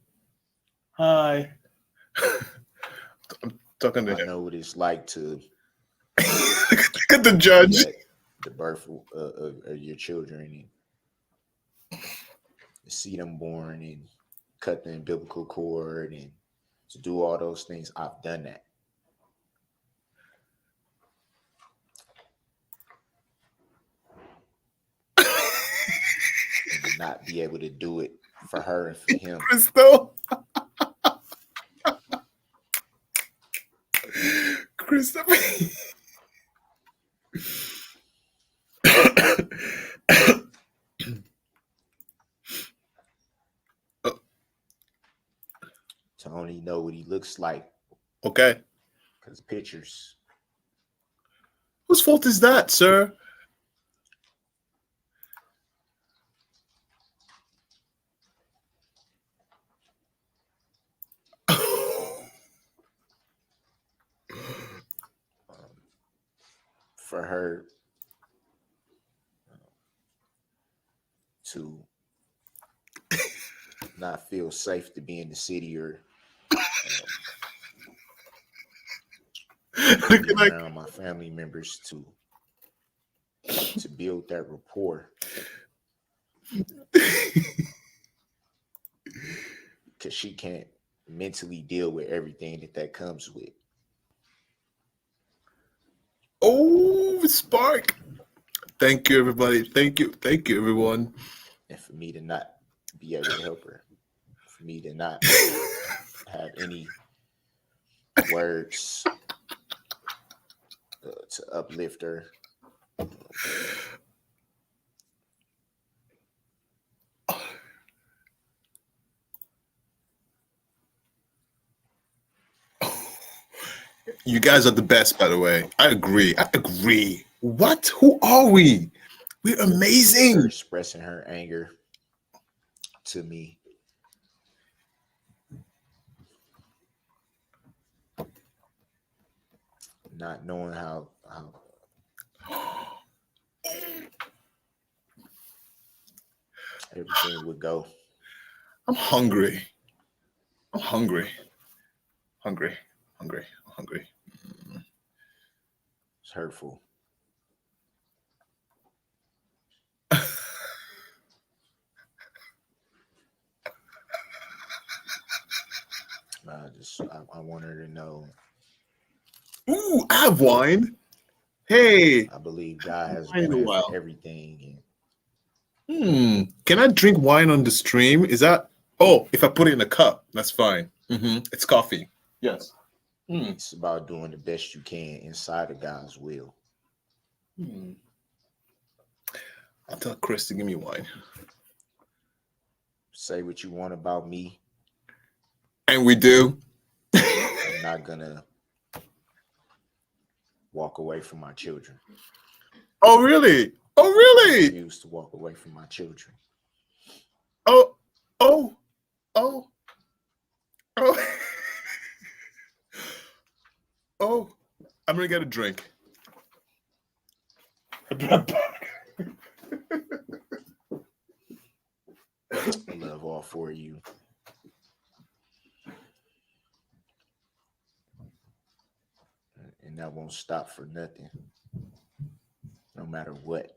Hi. I'm talking to I him. know what it's like to Look at the judge. the birth of your children and see them born and cut the umbilical cord and to do all those things. I've done that. And not be able to do it for her and for him. Crystal. Crystal. To only know what he looks like. Okay. Because pictures. Whose fault is that, sir? For her to not feel safe to be in the city or be around my family members to build that rapport. Because she can't mentally deal with everything that comes with. Oh, spark. Thank you, everybody. Thank you. Thank you, everyone. And for me to not be able to help her, for me to not have any words to uplift her. You guys are the best, by the way. I agree. I agree. What? Who are we? We're amazing. Her expressing her anger to me. Not knowing how everything would go. I'm hungry. I'm hungry. Hungry. Hungry. Hungry. It's hurtful. I want her to know. Ooh, I have wine. Hey. I believe God has a Wine in a plan while. for everything. Can I drink wine on the stream? Is that? Oh, if I put it in a cup, that's fine. It's coffee. Yes. It's about doing the best you can inside of God's will. I'll tell Chris to give me wine. Say what you want about me. And we do. I'm not gonna walk away from my children. Oh, really? Oh, really? I refuse to walk away from my children. Oh. Oh. Oh, I'm gonna get a drink. I love all four of you. And that won't stop for nothing, no matter what.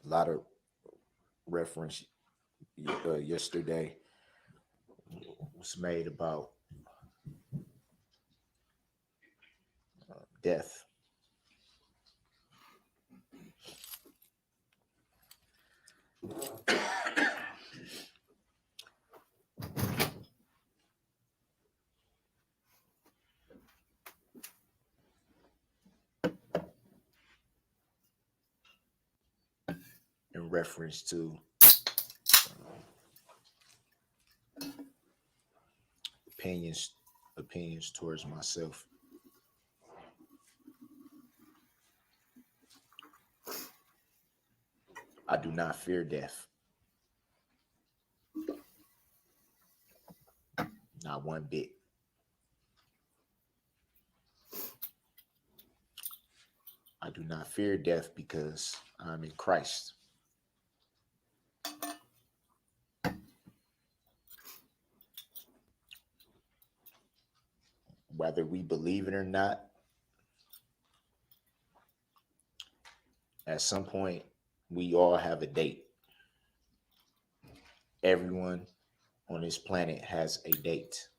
A lot of reference yesterday was made about death. In reference to opinions towards myself. I do not fear death. Not one bit. I do not fear death because I'm in Christ. Whether we believe it or not, at some point, we all have a date. Everyone on this planet has a date.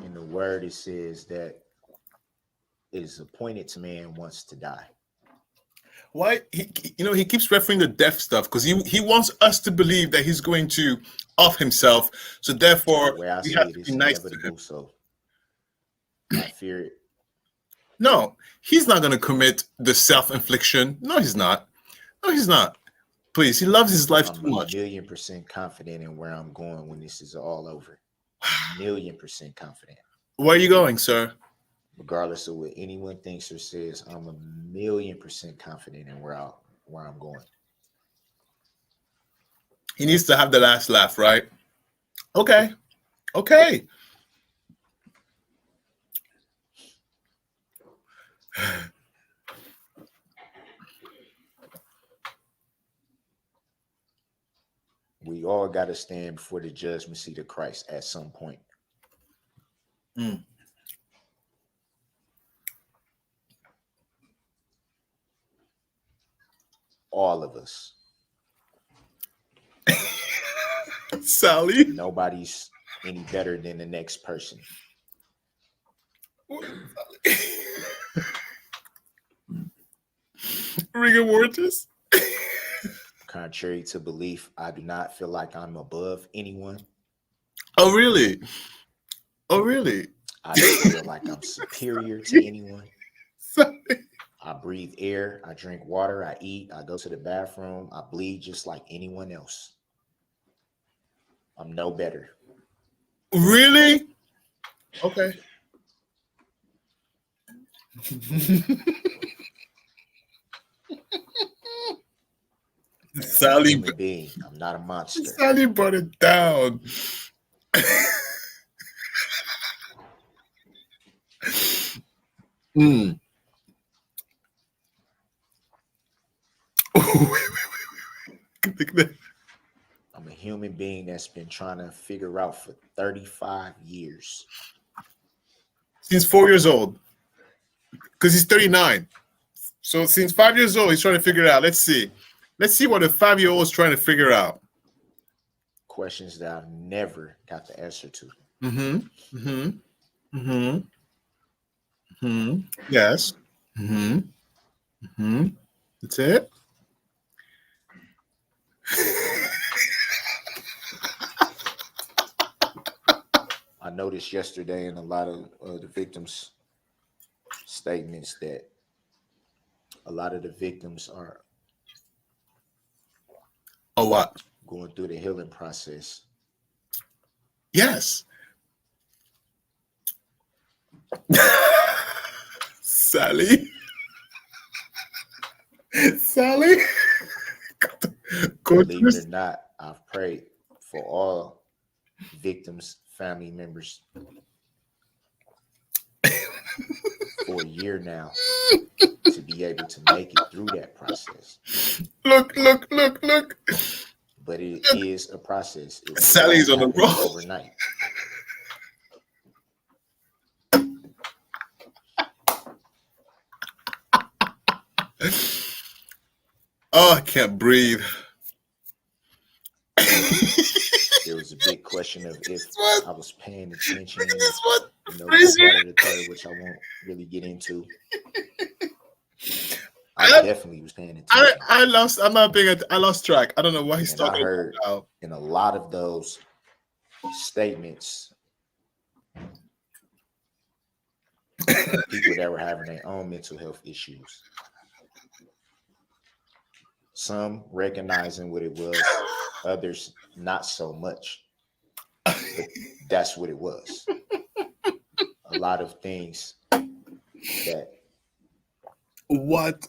In the word, it says that it is appointed to man once to die. Why he keeps referring to death stuff because he wants us to believe that he's going to off himself. So therefore, The way I we see have it, to it's be nice to inevitable. him. So I fear it. No, he's not going to commit the self-infliction. No, he's not. No, he's not. Please, he loves his life I'm too much. 1,000,000% confident in where I'm going when this is all over. 1,000,000% confident. Where are you going, sir? Regardless of what anyone thinks or says, I'm 1,000,000% confident in where I'm going. He needs to have the last laugh, right? Okay. Okay. We all got to stand before the judgment seat of Christ at some point. Mm. All of us. Sally. Nobody's any better than the next person. Rigor mortis. Contrary to belief, I do not feel like I'm above anyone. Oh, really? Oh, really? I don't feel like I'm superior to anyone. Sorry. I breathe air, I drink water, I eat, I go to the bathroom, I bleed just like anyone else. I'm no better. Really? Okay. I'm a Sally, human being. I'm not a monster. Sally brought it down. Mm. I'm a human being that's been trying to figure out for 35 years. Since 4 years old. Because he's 39. So since 5 years old, he's trying to figure it out. Let's see. Let's see what a 5-year-old is trying to figure out. Questions that I've never got the answer to. Mm-hmm. Mm-hmm. Mm-hmm. Mm-hmm. Yes. Mm-hmm. Mm-hmm. That's it. I noticed yesterday in a lot of the victims' statements that a lot of the victims are A what? Going through the healing process. Yes. Sally. Sally. Go Believe it or not, I've prayed for all victims, family members for a year now to be able to make it through that process. Look. But it is a process. It Sally's on the won't roll. happen overnight. Oh, I can't breathe. There was a big question of if I was paying attention. Look at this one. You know, this part of the third, which I won't really get into. I definitely was paying attention. I lost. I'm not paying. I lost track. I don't know what he's And talking I heard about. in a lot of those statements, people that were having their own mental health issues. Some recognizing what it was, others not so much. But that's what it was. A lot of things that What?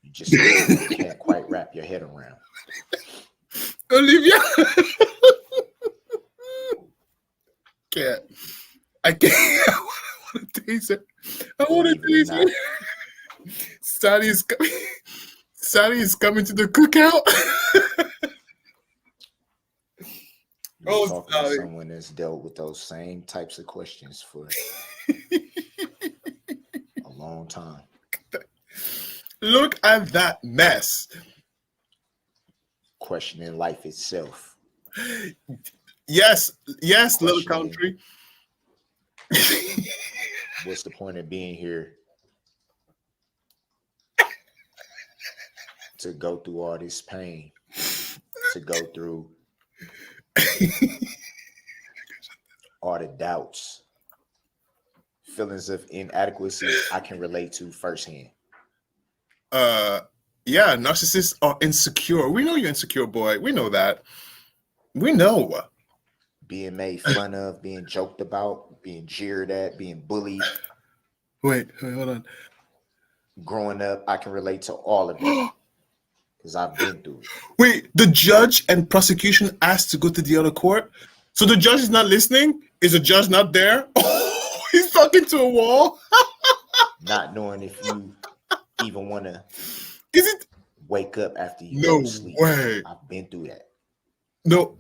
you just can't quite wrap your head around. Olivia. Can't. I can't. I want to taste it. I want to Believe it or taste it. Sally's coming. Sally's coming to the cookout. You're Oh, talking Sally. to someone that's dealt with those same types of questions for a long time. Look at that mess. Questioning life itself. Yes, little Questioning. country. What's the point of being here? To go through all this pain, to go through all the doubts, feelings of inadequacy I can relate to firsthand. Yeah, narcissists are insecure. We know you're insecure, boy. We know that. We know. Being made fun of, being joked about, being jeered at, being bullied. Wait, hold on. Growing up, I can relate to all of it because I've been through it. Wait, the judge and prosecution asked to go to the other court. So the judge is not listening? Is the judge not there? Oh, he's talking to a wall. Not knowing if you even want to Is it? wake up after you No go to sleep. way. I've been through that. No.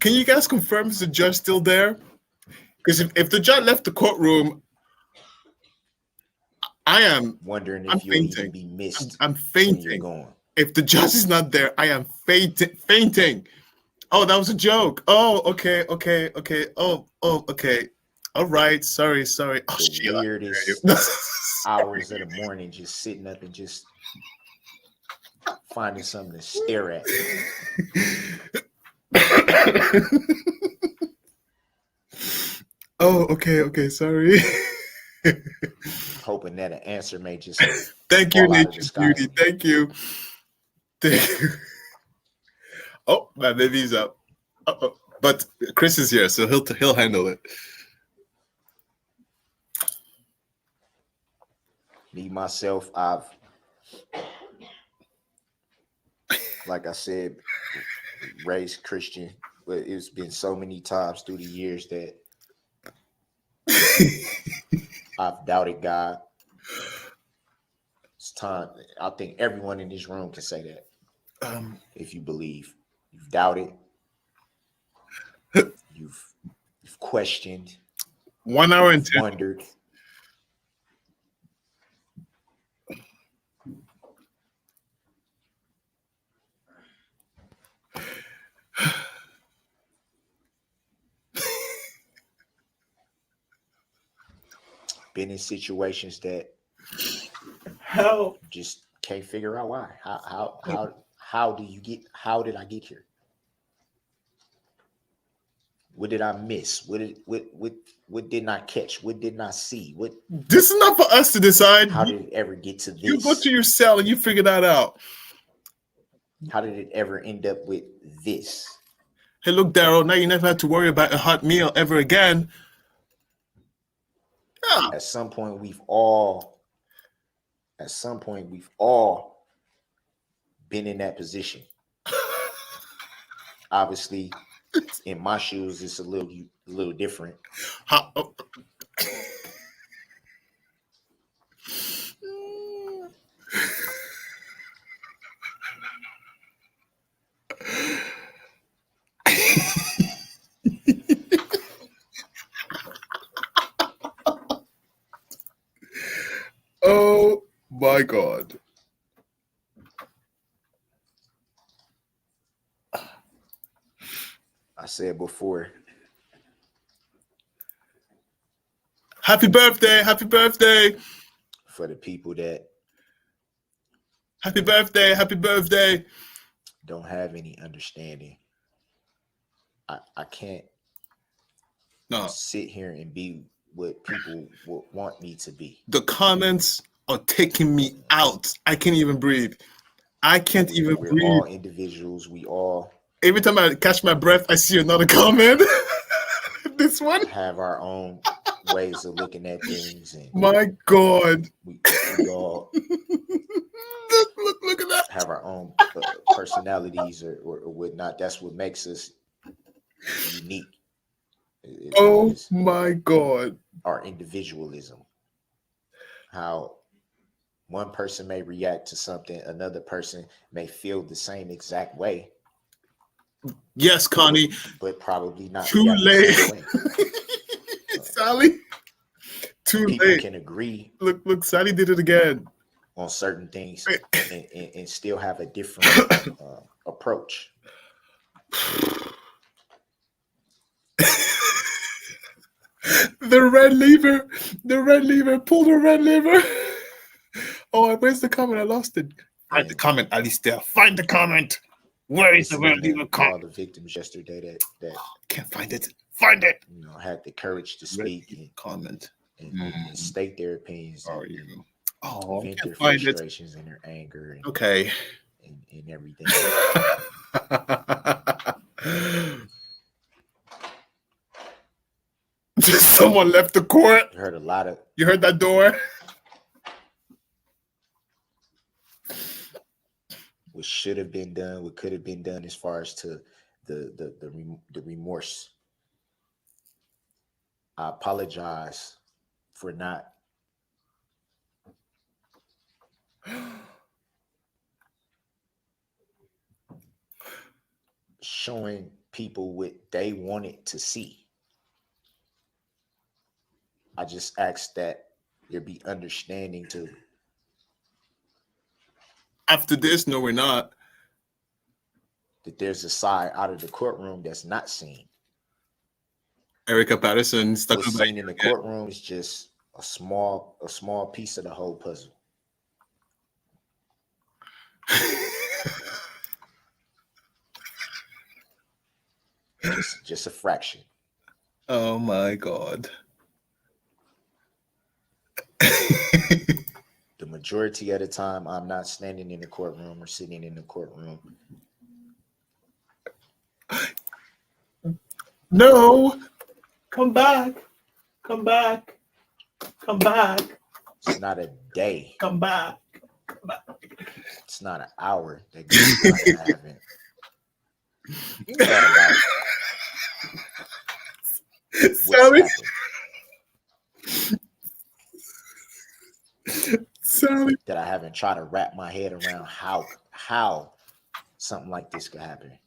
Can you guys confirm is the judge still there? Because if the judge left the courtroom, I am Wondering I'm if you'll even fainting. be missed I'm when you're fainting. gone. If the judge is not there, I am fainting. Oh, that was a joke. Oh, okay. Oh, okay. All right. Sorry. Oh, The Sheila. weirdest hours of the morning, just sitting up and just finding something to stare at. Oh, okay. Sorry. Hoping that an answer may just Thank you, fall out of the Nature's sky. Beauty. Thank you. Oh, my baby's up. Uh-oh. But Chris is here, so he'll handle it. Me, myself, I've, like I said, raised Christian, but it's been so many times through the years that I've doubted God. It's time. I think everyone in this room can say that. If you believe, you've doubted, you've questioned, 1 hour and you've 10. wondered. Been in situations that Help. just can't figure out why. How did I get here? What did I miss? What didn't I catch? What didn't I see? This is not for us to decide. How did it ever get to this? You go to your cell and you figure that out. How did it ever end up with this? Hey, look, Darrell, now you never have to worry about a hot meal ever again. Yeah. At some point, we've all been in that position. Obviously, in my shoes, it's a little different. Oh. Oh my God. I said before. Happy birthday. Happy birthday. For the people that happy birthday. Happy birthday. Don't have any understanding. I can't sit here and be what people would want me to be. The comments are taking me out. I can't even breathe. I can't even breathe. We're all individuals. We all. Every time I catch my breath, I see another comment. This one. Have our own ways of looking at things. And my God. We all look at that. Have our own personalities or whatnot. That's what makes us unique. Oh my God. Our individualism. How one person may react to something, another person may feel the same exact way. Yes, Connie. But probably not. Too late. Sally. Too people late. Can agree. Look, Sally did it again. On certain things and still have a different approach. The red lever, pull the red lever. Oh, where's the comment? I lost it. Find the comment, Alistair. Find the comment. Where is the red lever comment? All the victims yesterday that can't find it. Find it. Had the courage to speak and comment and state their opinions. Are you? Vent their frustrations and their anger. And, okay. And everything. Someone left the court. You heard a lot of. You heard that door? What should have been done, what could have been done, as far as to the remorse. I apologize for not showing people what they wanted to see. I just ask that there be understanding to. After this, no, we're not. That there's a side out of the courtroom that's not seen. Erica Patterson stuck What's seen in the courtroom is just a small piece of the whole puzzle. just a fraction. Oh my God. The majority of the time, I'm not standing in the courtroom or sitting in the courtroom. No, come back, come back, come back. It's not a day. Come back, come back. It's not an hour that goes by that I haven't thought about. Sally. Sally. That I haven't tried to wrap my head around how something like this could happen.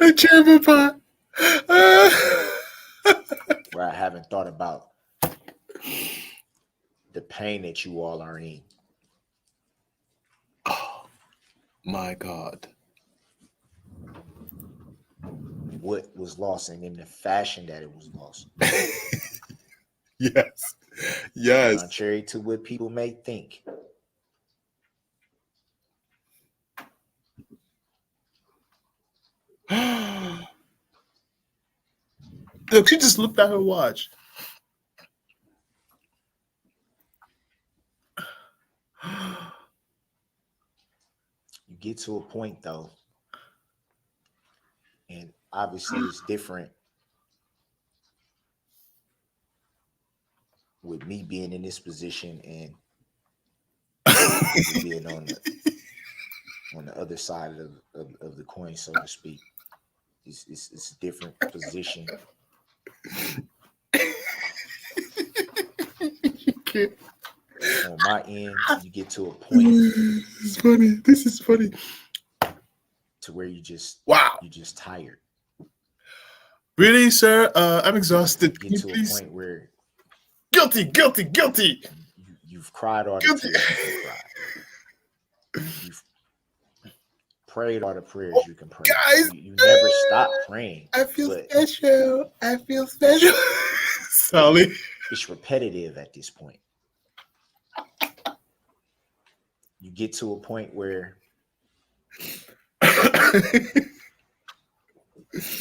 A German pot. Where I haven't thought about the pain that you all are in. Oh my God. What was lost and in the fashion that it was lost. Yes. Yes. Contrary to what people may think. Look, she just looked at her watch. You get to a point though, and obviously it's different with me being in this position and you being on the other side of the coin, so to speak. It's a different position. On my end, you get to a point. It's funny. This is funny. To where you just you're just tired. Really, sir? I'm exhausted. You get to a point where guilty. You've cried all the tears you can cry. You've prayed all the prayers you can pray. Guys, you never stop praying. I feel special. Sorry. It's repetitive at this point. You get to a point where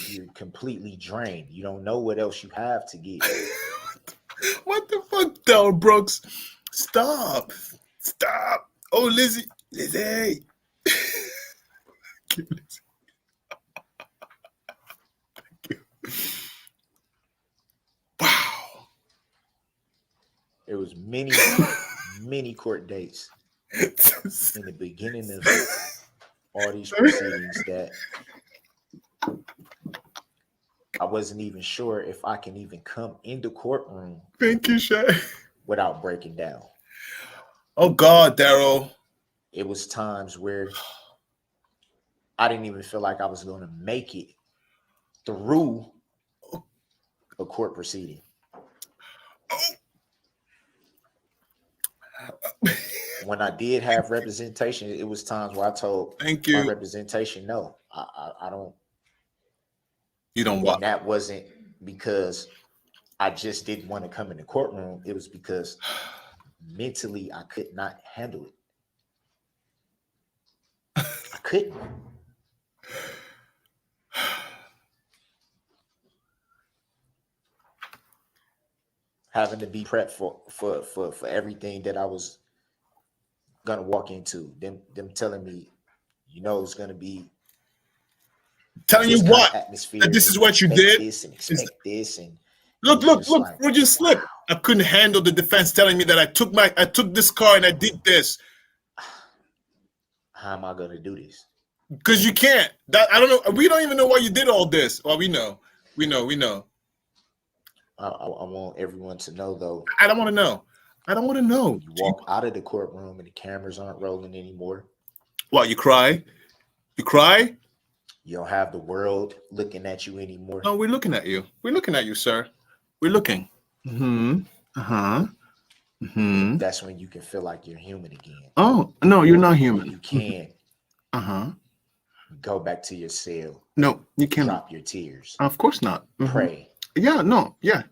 you're completely drained. You don't know what else you have to give. What the fuck, Darrell Brooks? Stop. Oh, Lizzie. Wow. There was many court dates in the beginning of all these proceedings that I wasn't even sure if I can even come in the courtroom. Thank you, Shay. Without breaking down. Oh God, Darrell. It was times where I didn't even feel like I was going to make it through a court proceeding. When I did have representation, it was times where I told my representation, no, I don't. You don't want. That wasn't because I just didn't want to come in the courtroom. It was because mentally I could not handle it. I couldn't. Having to be prepped for everything that I was gonna walk into. Them telling me, it's gonna be telling you what atmosphere. That this is what you did. Expect this and look, would you slip? I couldn't handle the defense telling me that I took this car and I did this. How am I gonna do this? Because you can't. I don't know. We don't even know why you did all this. Well, we know. I want everyone to know, though. I don't want to know. You walk out of the courtroom and the cameras aren't rolling anymore. What, you cry? You don't have the world looking at you anymore. No, we're looking at you. We're looking at you, sir. We're looking. That's when you can feel like you're human again. Oh, no, you're not human. You can. Go back to your cell. No, you can't. Drop your tears. Of course not. Pray. Yeah, no, yeah.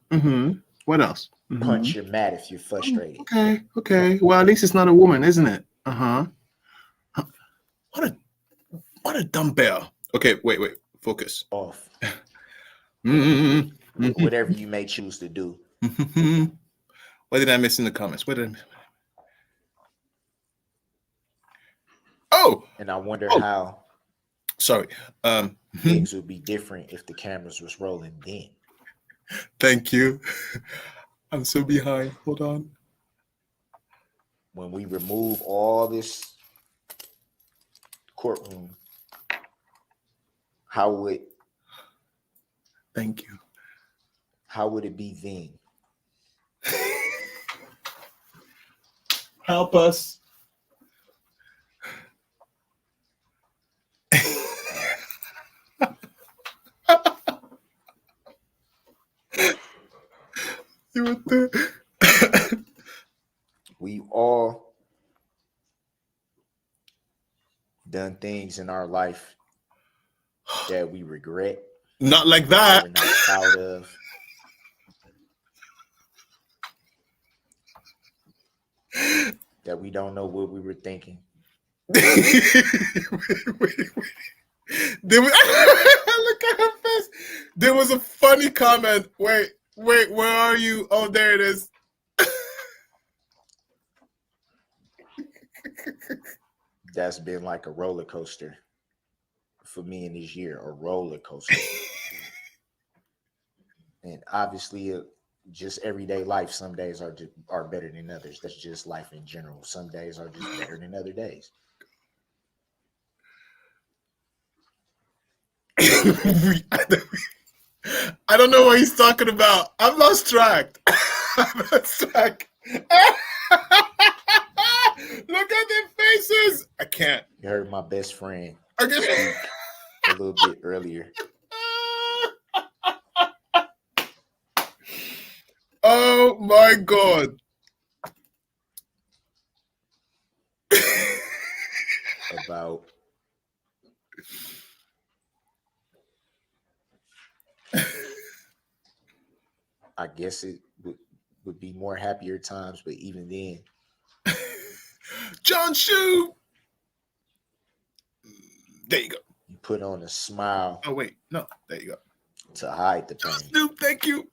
What else? Punch your mat if you're frustrated. Okay. Well, at least it's not a woman, isn't it? What a dumbbell. Okay, wait. Focus. Off. Whatever you may choose to do. What did I miss in the comments? Oh! And I wonder how. Sorry. Things would be different if the cameras was rolling then. Thank you. I'm so behind. Hold on. When we remove all this courtroom, how would it be then? Help us. We all done things in our life that we regret. Not like that. We're not proud of. That we don't know what we were thinking. Wait. Look at her face. There was a funny comment. Wait, where are you? Oh, there it is. That's been like a roller coaster for me in this year, a roller coaster. And obviously, just everyday life, some days are better than others. That's just life in general. Some days are just better than other days. I don't know what he's talking about. I've lost track. I've lost track. Look at their faces. I can't. You heard my best friend I guess. speak a little bit earlier. Oh my God. About I guess it would be more happier times, but even then, John Shoe. There you go. you put on a smile Oh wait, no, there you go. to hide the John pain. Shoe, thank you.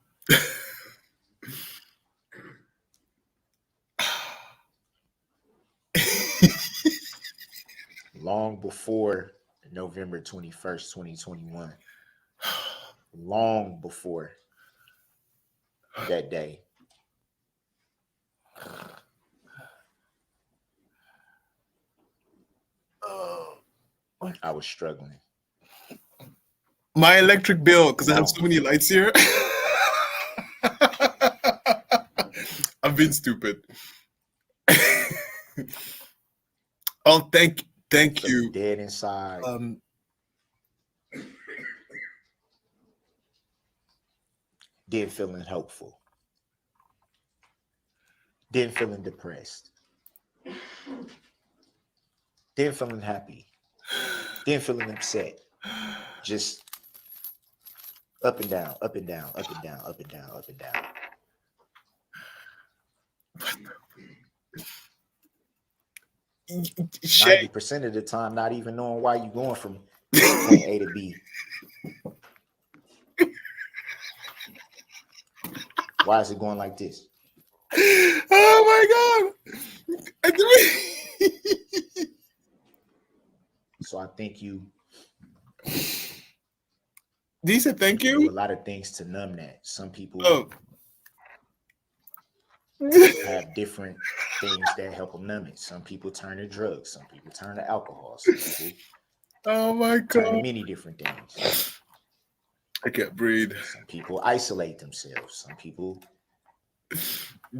Long before November 21st, 2021, long before that day, I was struggling. My electric bill, because I have so many lights here. I've been stupid. Oh, thank you. Dead inside. Then feeling hopeful. Then feeling depressed. Then feeling happy. Then feeling upset. Just up and down, up and down, up and down, up and down, up and down. 90% of the time, not even knowing why you're going from point A to B. Why is it going like this? Oh my God. So I think you Dee said thank do you. a lot of things to numb that. Some people Oh. have different things that help them numb it. Some people turn to drugs. Some people turn to alcohol. Some people Oh my turn to God. many different things. I can't breathe. Some people isolate themselves. Some people,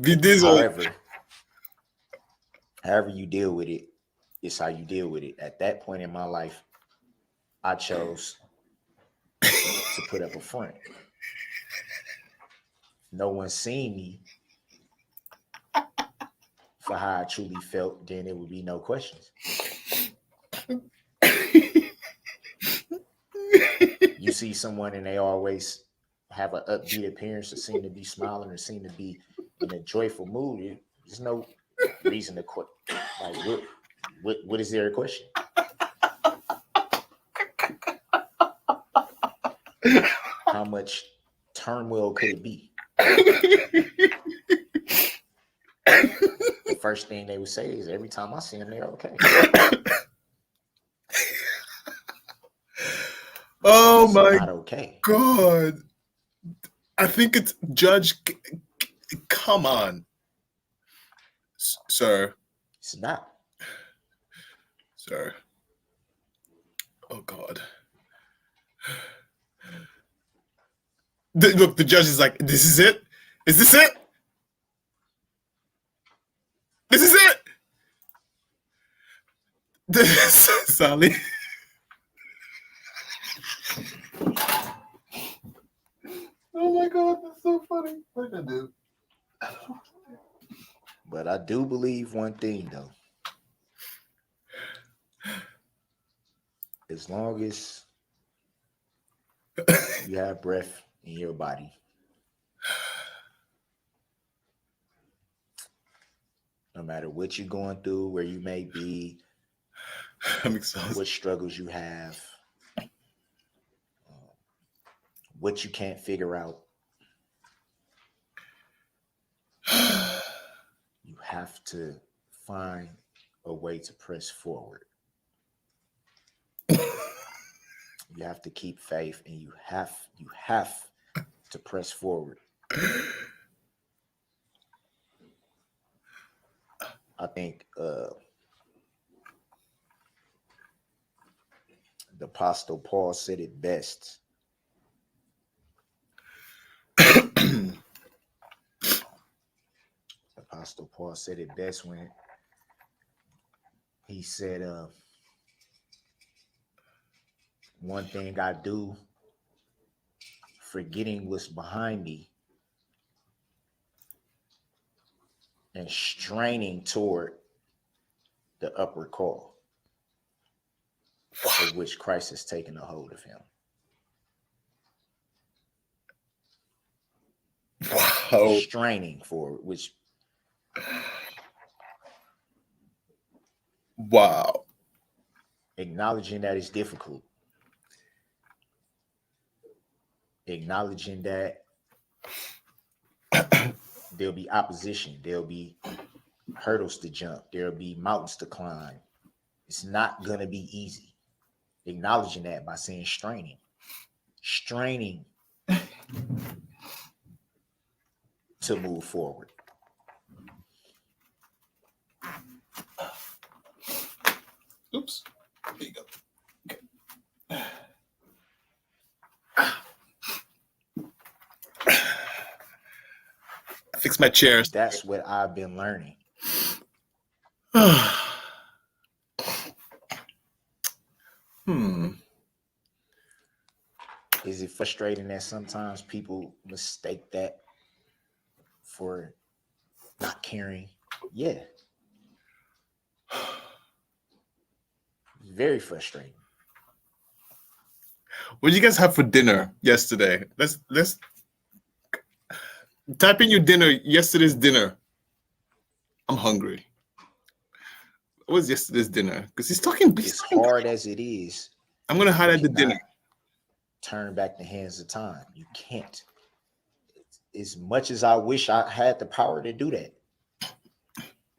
Be diesel. however you deal with it, it's how you deal with it. At that point in my life, I chose to put up a front. No one seen me for how I truly felt, then there would be no questions. You see someone and they always have an upbeat appearance or seem to be smiling or seem to be in a joyful mood. There's no reason to quit. Like, what is there a question? How much turmoil could it be? The first thing they would say is every time I see them, they're okay. Oh It's my not okay. God. I think it's Judge. Come on, sir. It's not. Sir. Oh God. Look, the judge is like, this is it? Is this it? This is it? Sally. Oh my God, that's so funny. What did I do? But I do believe one thing, though. As long as you have breath in your body, no matter what you're going through, where you may be, I'm exhausted. what struggles you have, what you can't figure out, you have to find a way to press forward. You have to keep faith, and you have to press forward. I think the Apostle Paul said it best. Apostle Paul said it best when he said, one thing I do, forgetting what's behind me and straining toward the upward call, of which Christ has taken a hold of him. Wow. Straining forward, which Wow. acknowledging that it's difficult. Acknowledging that there'll be opposition, there'll be hurdles to jump, there'll be mountains to climb. It's not going to be easy. Acknowledging that by saying straining to move forward. Oops. There you go. Okay. Fix my chairs. That's what I've been learning. Is it frustrating that sometimes people mistake that for not caring? Yeah. Very frustrating. What did you guys have for dinner yesterday? Let's type in your dinner, yesterday's dinner. I'm hungry. What was yesterday's dinner? Because he's talking. As hard as it is, I'm gonna highlight the dinner. Turn back the hands of time. You can't. As much as I wish I had the power to do that.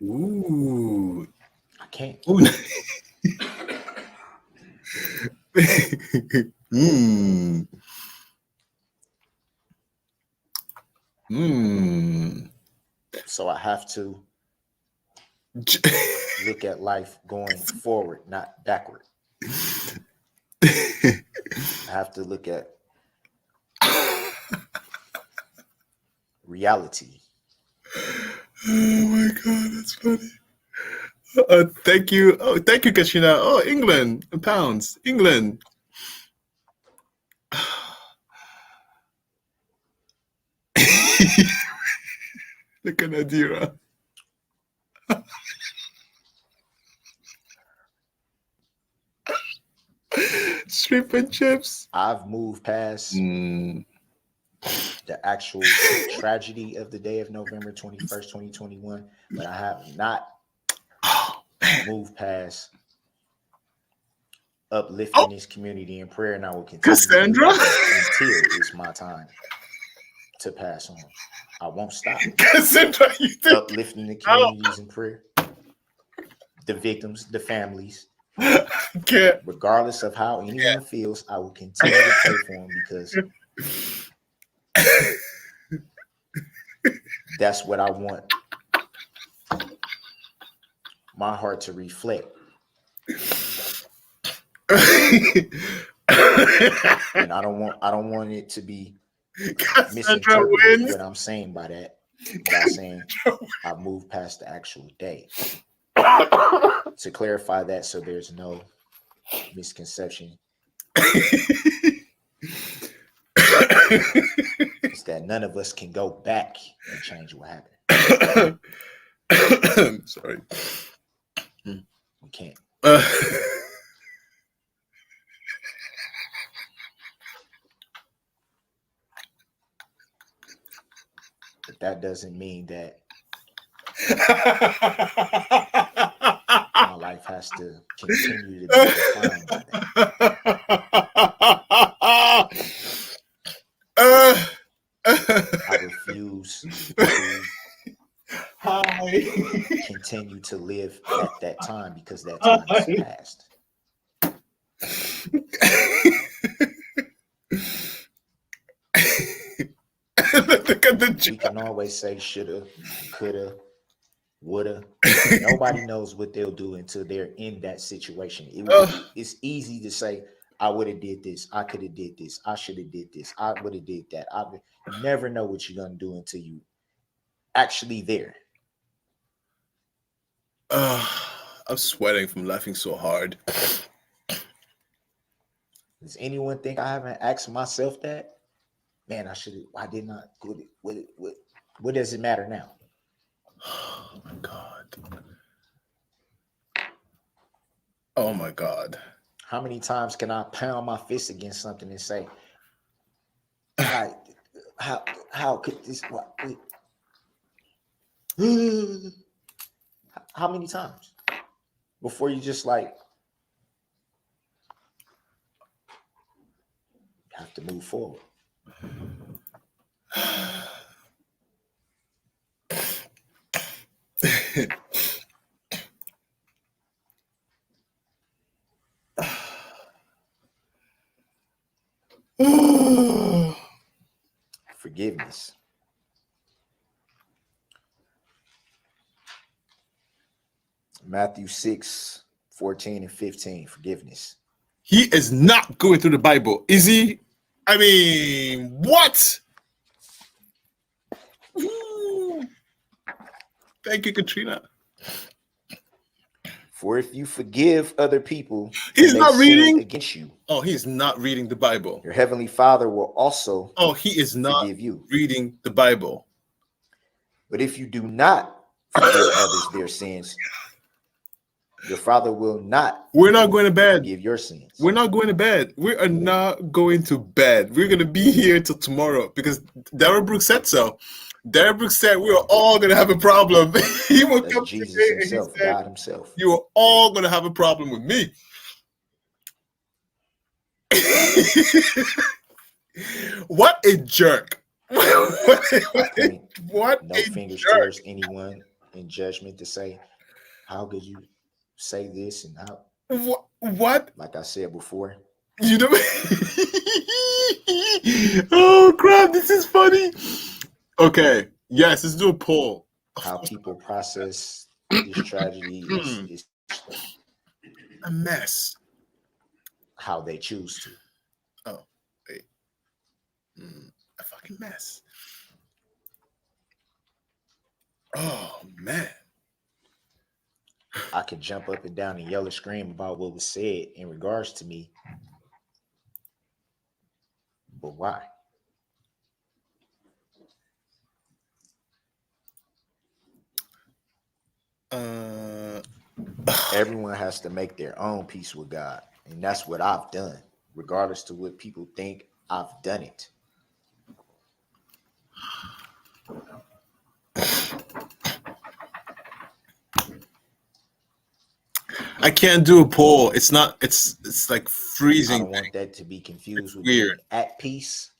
Ooh. I can't. Ooh. So I have to look at life going forward, not backward. I have to look at reality. Oh my God, that's funny. Thank you. Oh, thank you, Katrina. Oh, England, pounds, England. Look at Nadira. Shrimp and chips. I've moved past the actual tragedy of the day of November 21st, 2021, but I have not moved past uplifting this community in prayer, and I will continue Cassandra? until it's my time to pass on. I won't stop. Cassandra, you think? Uplifting the communities in prayer, the victims, the families. Regardless of how anyone feels, I will continue to pray for them because that's what I want my heart to reflect. And I don't want it to be misinterpreted what I'm saying by that, by saying I moved past the actual day. To clarify that so there's no misconception, it's that none of us can go back and change what happened. Sorry. We can't. But that doesn't mean that my life has to continue to be defined by that. continue to live at that time because that time is past. Look at the We can always say shoulda, coulda, woulda. Nobody knows what they'll do until they're in that situation. It's easy to say, I would have did this, I could have did this, I should have did this, I would have did that. You never know what you're gonna do until you actually there. I'm sweating from laughing so hard. Does anyone think I haven't asked myself that? Man, why did not what does it matter now? Oh my God. Oh my God. How many times can I pound my fist against something and say, how could this how many times before you just like have to move forward? Forgiveness. Matthew 6:14-15. Forgiveness. He is not going through the Bible, is he? I mean, what? Thank you, Katrina. For if you forgive other people, he's not reading against you. Oh, he is not reading the Bible. Your heavenly Father will also. Oh, he is not forgive you. Reading the Bible. But if you do not forgive others their sins, your Father will not. We're not going to bed. Forgive your sins. We're not going to bed. We are not going to bed. We're going to be here till tomorrow because Darrell Brooks said so. Darrell Brooks said we are all going to have a problem. He will come Jesus today himself, and he said, God himself. You are all going to have a problem with me. What a jerk. What no a fingers jerk. towards anyone in judgment to say, how could you say this and how? What? Like I said before. You know. Oh crap! This is funny. Okay. Yes, let's do a poll. How people process this tragedy is a mess. How they choose to. Oh, wait. A fucking mess. Oh man. I could jump up and down and yell and scream about what was said in regards to me. But why? Everyone has to make their own peace with God. And that's what I've done. Regardless to what people think, I've done it. I can't do a poll. It's not. It's like freezing. I don't want that to be confused with weird. Being at peace.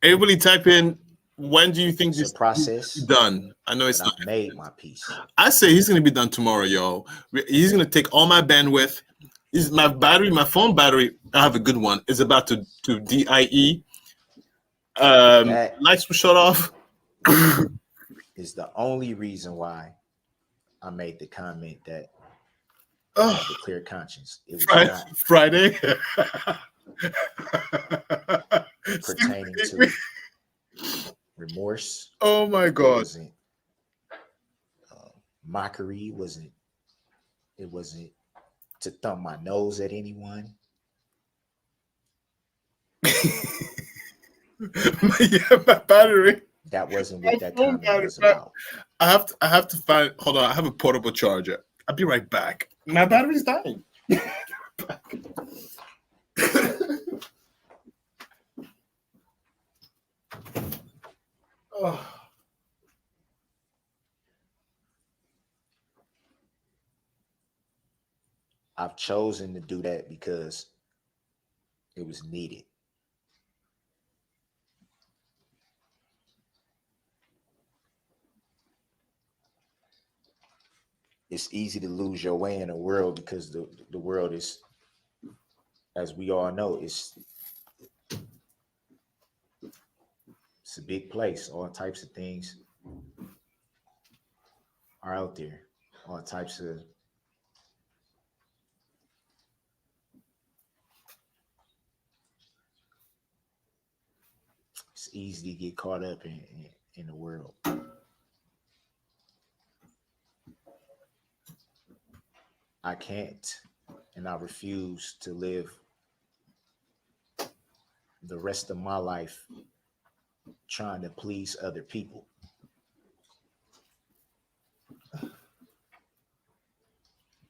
Everybody type in. When do you think this process is done? I know it's not. I've made my peace. I say he's gonna be done tomorrow, yo. He's gonna take all my bandwidth. My battery, my phone battery. I have a good one. Is about to DIE. Lights will shut off. Is the only reason why I made the comment that I have a clear conscience. It was Friday. Pertaining to remorse. Oh my God. It wasn't mockery. It wasn't to thumb my nose at anyone. My battery. That wasn't what that comment was about. I have to find. Hold on. I have a portable charger. I'll be right back. My battery's dying. Oh. I've chosen to do that because it was needed. it's easy to lose your way in the world because the world is, as we all know, it's a big place. All types of things are out there. All types of it's easy to get caught up in the world. I can't, and I refuse to live the rest of my life trying to please other people.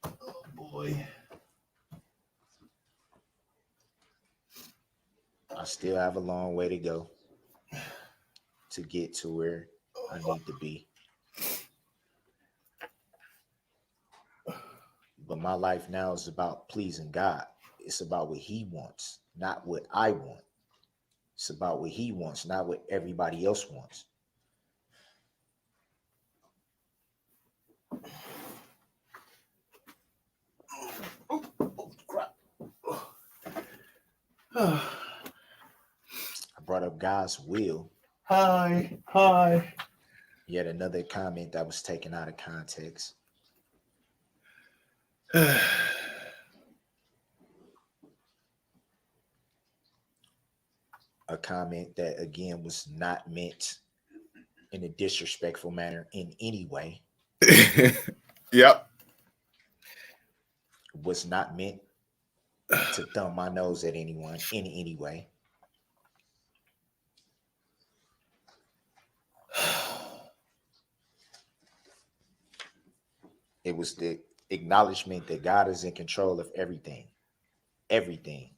Oh boy. I still have a long way to go to get to where I need to be. But my life now is about pleasing God. It's about what he wants, not what I want. It's about what he wants, not what everybody else wants. Oh, crap. I brought up God's will. Hi. Yet another comment that was taken out of context. A comment that again was not meant in a disrespectful manner in any way. Yep. Was not meant to thumb my nose at anyone in any way. It was the acknowledgement that God is in control of everything. Everything.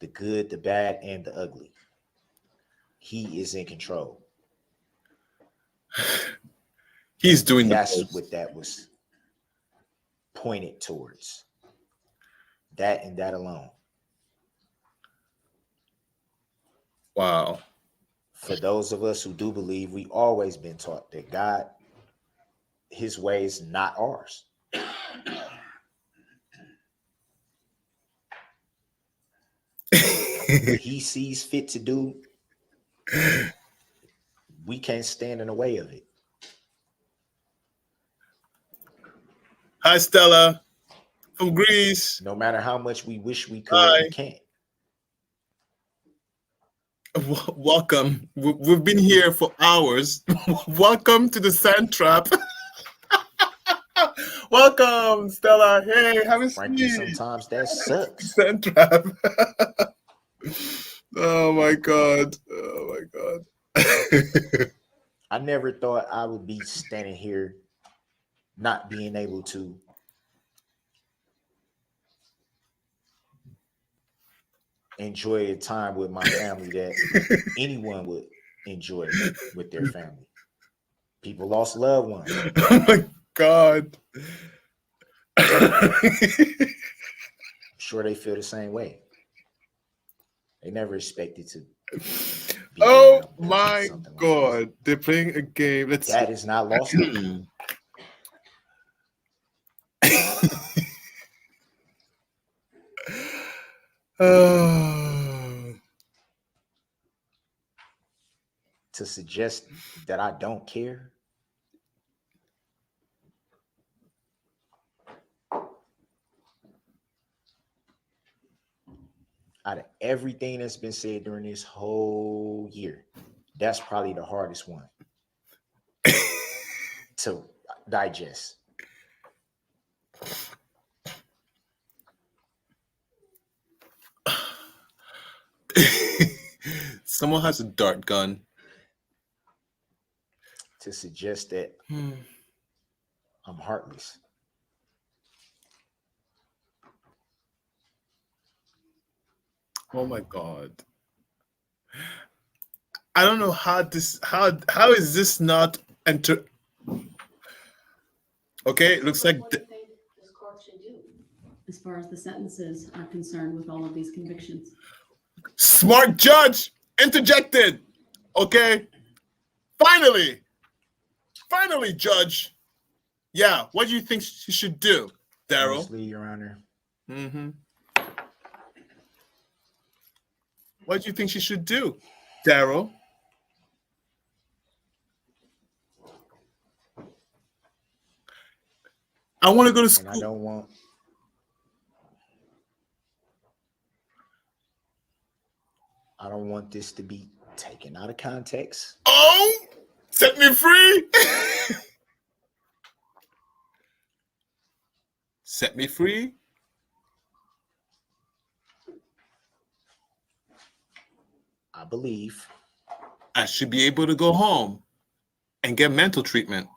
The good, the bad, and the ugly. He is in control. He's doing That's the what that was pointed towards. That and that alone. Wow. For those of us who do believe, we always been taught that God, his ways, not ours. What he sees fit to do, we can't stand in the way of it. Hi, Stella from Greece. No matter how much we wish we could, Hi. we can't. Welcome. We've been here for hours. Welcome to the sand trap. Welcome, Stella. Hey, have a Frankly, seat. sometimes that sucks. Sand trap. Oh my God. Oh my God. I never thought I would be standing here not being able to enjoy a time with my family that anyone would enjoy with their family. People lost loved ones. Oh my God. I'm sure they feel the same way. They never expected to be Oh around my something like God. They're playing a game. Let's that is not lost on me. To suggest that I don't care. Out of everything that's been said during this whole year, that's probably the hardest one to digest. Someone has a dart gun. To suggest that I'm heartless. Oh my God. I don't know how is this not enter. Okay, looks like What do you think this court should do as far as the sentences are concerned with all of these convictions? smart judge interjected. Okay. Finally, judge. Yeah, what do you think she should do, Darrell? Honestly, Your Honor, Mm-hmm. What do you think she should do, Darrell? I want to go to and I school. don't want. I don't want this to be taken out of context. Oh, set me free. Set me free. I believe I should be able to go home and get mental treatment.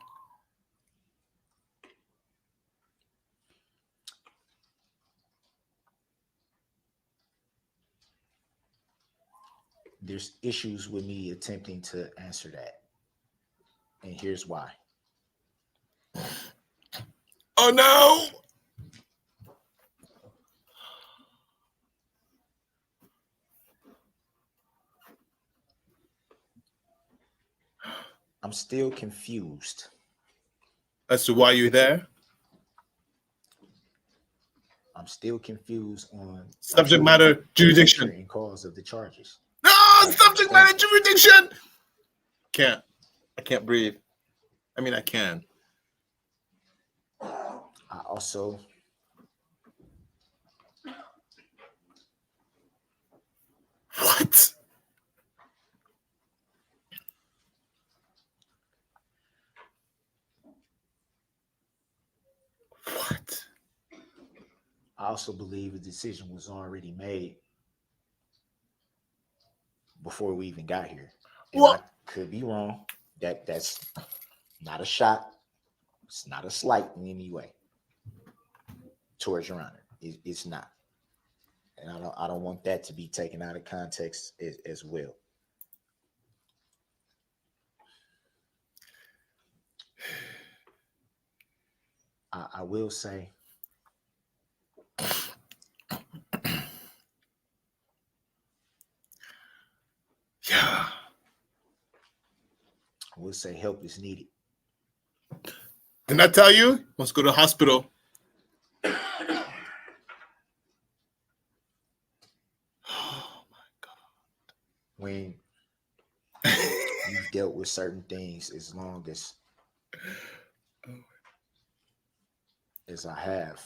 there's issues with me attempting to answer that. And here's why. Oh no! I'm still confused As to why you're there? I'm still confused on Subject matter jurisdiction. and cause of the charges. No, subject matter jurisdiction. I can't breathe. I mean, I can. I also What? What? I also believe a decision was already made before we even got here. And What? I could be wrong. That's not a shot. It's not a slight in any way towards Your Honor. It's not. And I don't want that to be taken out of context as well. I will say Yeah. I will say help is needed. Didn't I tell you? Let's go to the hospital. Oh my God. When you've dealt with certain things as long as I have,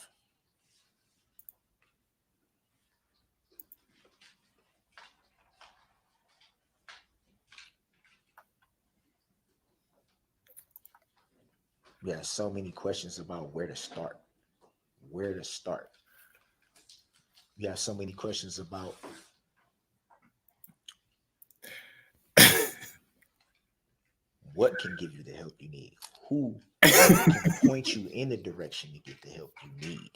we have so many questions about where to start. Where to start. We have so many questions about what can give you the help you need. Who can point you in the direction to get the help you need.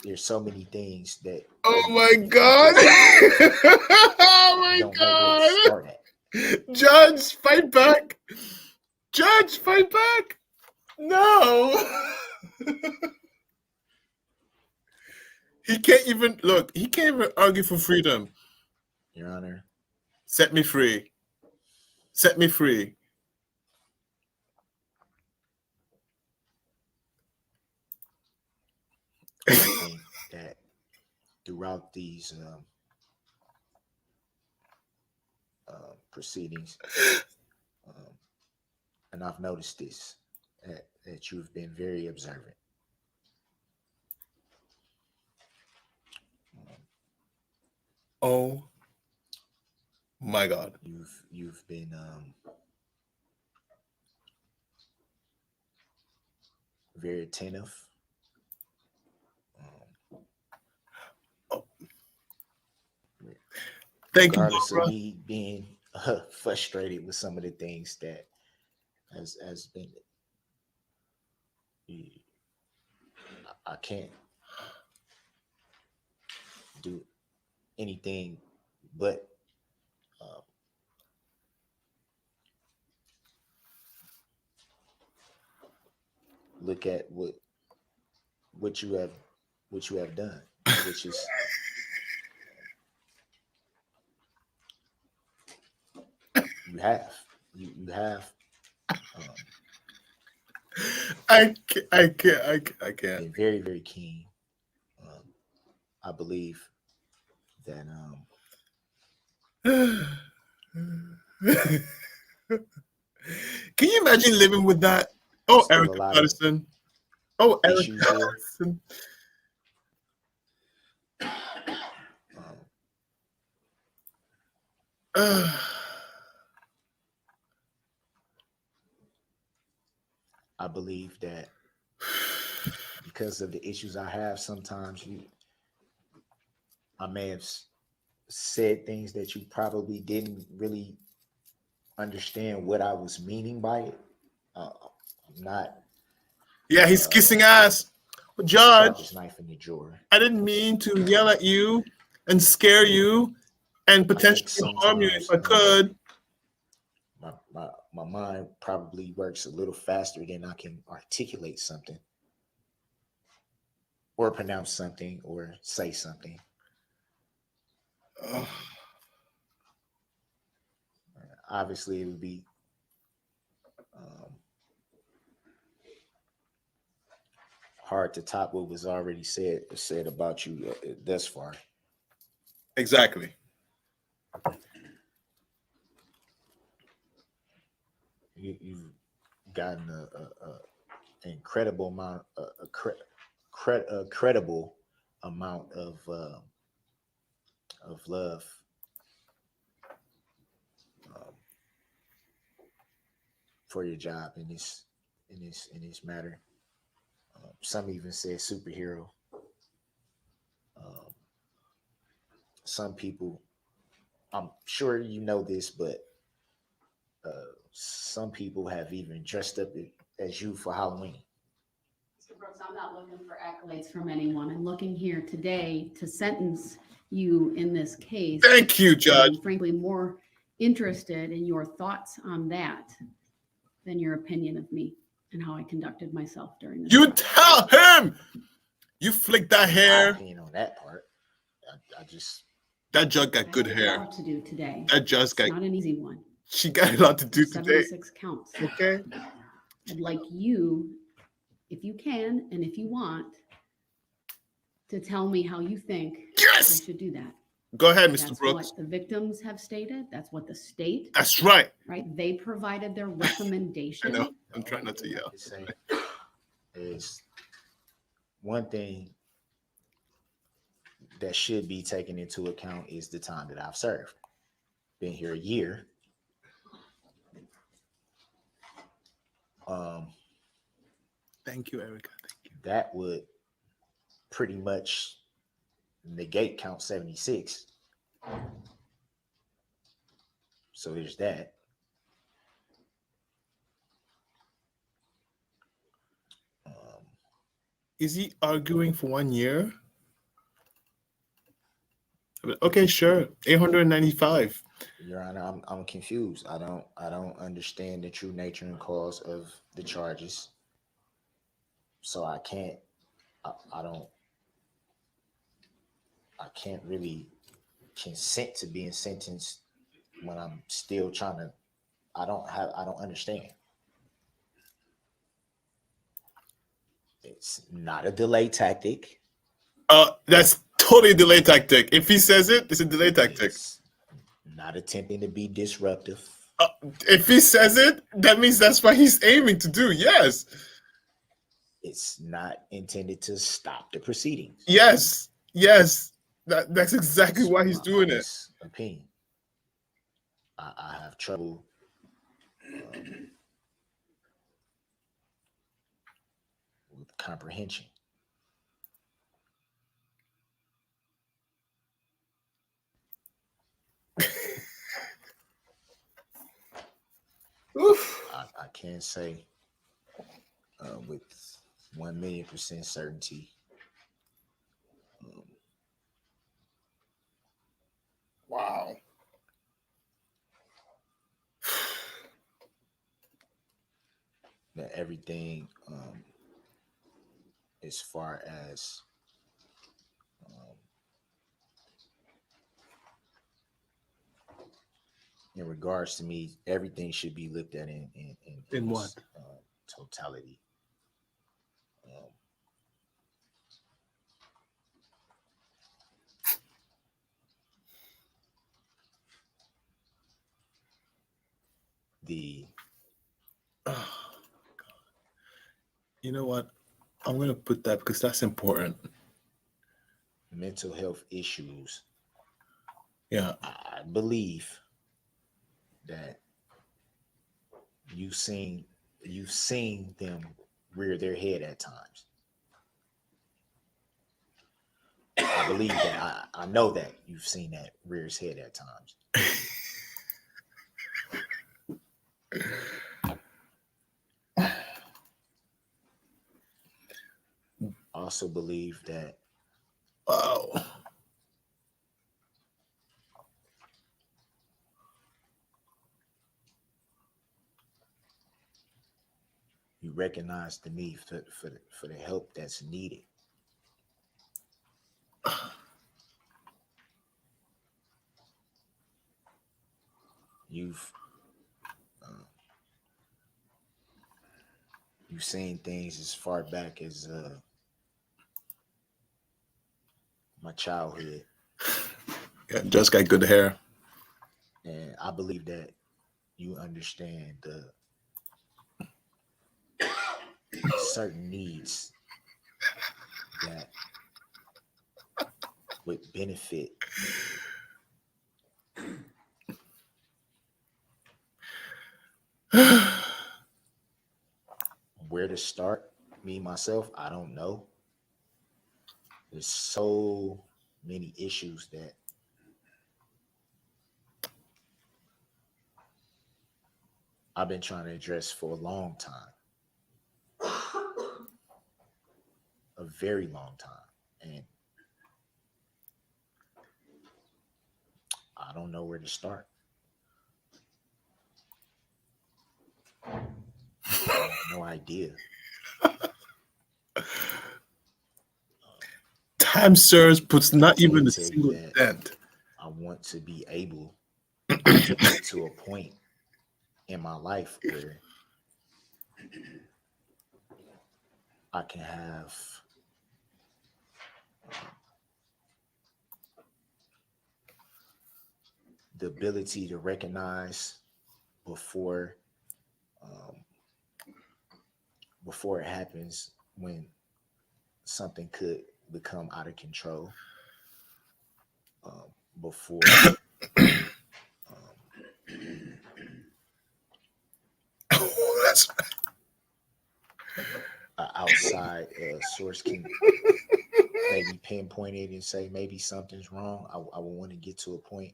There's so many things that. Oh my God. Oh my don't know where to start at. Judge, fight back. Judge, fight back. No. He can't even look. He can't even argue for freedom. Your Honor, Set me free. Set me free. I think that throughout these proceedings, and I've noticed this, that you've been very observant. Oh my God. You've been very attentive. Thank you, regardless Barbara. of me being frustrated with some of the things that has been. I can't do anything but look at what you have done, which is you have I can't. Been very, very keen. I believe that Can you imagine living with that? Oh, still a Erica lot of Patterson. Oh, Erica issues here. Patterson. I believe that because of the issues I have, sometimes I may have said things that you probably didn't really understand what I was meaning by it. I'm not. Yeah, he's kissing ass. Judge, sharpest knife in the drawer. I didn't mean to yell at you and scare you and potentially harm you if I could. My mind probably works a little faster than I can articulate something or pronounce something or say something. Obviously, it would be hard to top what was already said about you thus far. Exactly. You've gotten an incredible amount, a credible amount of love for your job in this matter. Some even say superhero. Some people, I'm sure you know this, but some people have even dressed up as you for Halloween. Mr. Brooks, I'm not looking for accolades from anyone. I'm looking here today to sentence you in this case. Thank you, Judge. I'm frankly more interested in your thoughts on that than your opinion of me and how I conducted myself during this. You tell him. You flick that hair. On that part, I just. That judge got good I have a hair. lot to do today. That judge It's got. not an easy one. She got a lot to do today. 76 counts. Okay. I'd like you, if you can and if you want, to tell me how you think I should do that. Go ahead, Mr. That's Brooks. what the victims have stated. That's what the state. That's right. Right. They provided their recommendation. I know. I'm trying not to yell. Is one thing that should be taken into account is the time that I've served. Been here a year. Thank you, Erica. Thank you. That would pretty much negate count 76. So there's that. Is he arguing for 1 year? Okay, sure. 895. Your Honor, I'm confused. I don't understand the true nature and cause of the charges. So I can't really consent to being sentenced when I'm still trying to. I don't understand. It's not a delay tactic. That's totally a delay tactic. If he says it, it's a delay tactic. It's not attempting to be disruptive. If he says it, that means that's what he's aiming to do. Yes. It's not intended to stop the proceedings. Yes. Yes. That's exactly why he's doing it. Opinion. I have trouble with comprehension. I can't say with 1,000,000% certainty. Wow. That everything as far as in regards to me, everything should be looked at in what? Totality. The You know what? I'm going to put that because that's important. mental health issues. Yeah. I believe that you've seen them rear their head at times. I believe that I know that you've seen that rear his head at times. I also believe that Wow. you recognize the need for the help that's needed. You've seen things as far back as my childhood. Yeah, just got good hair. And I believe that you understand the certain needs that would benefit where to start. Me, myself, I don't know. There's so many issues that I've been trying to address for a long time. A very long time. And I don't know where to start. I have no idea. Time serves puts not even a Tell you single that dent. I want to be able to get to a point in my life where I can have the ability to recognize before it happens, when something could become out of control, before That's an outside source can maybe pinpoint it and say maybe something's wrong. I would want to get to a point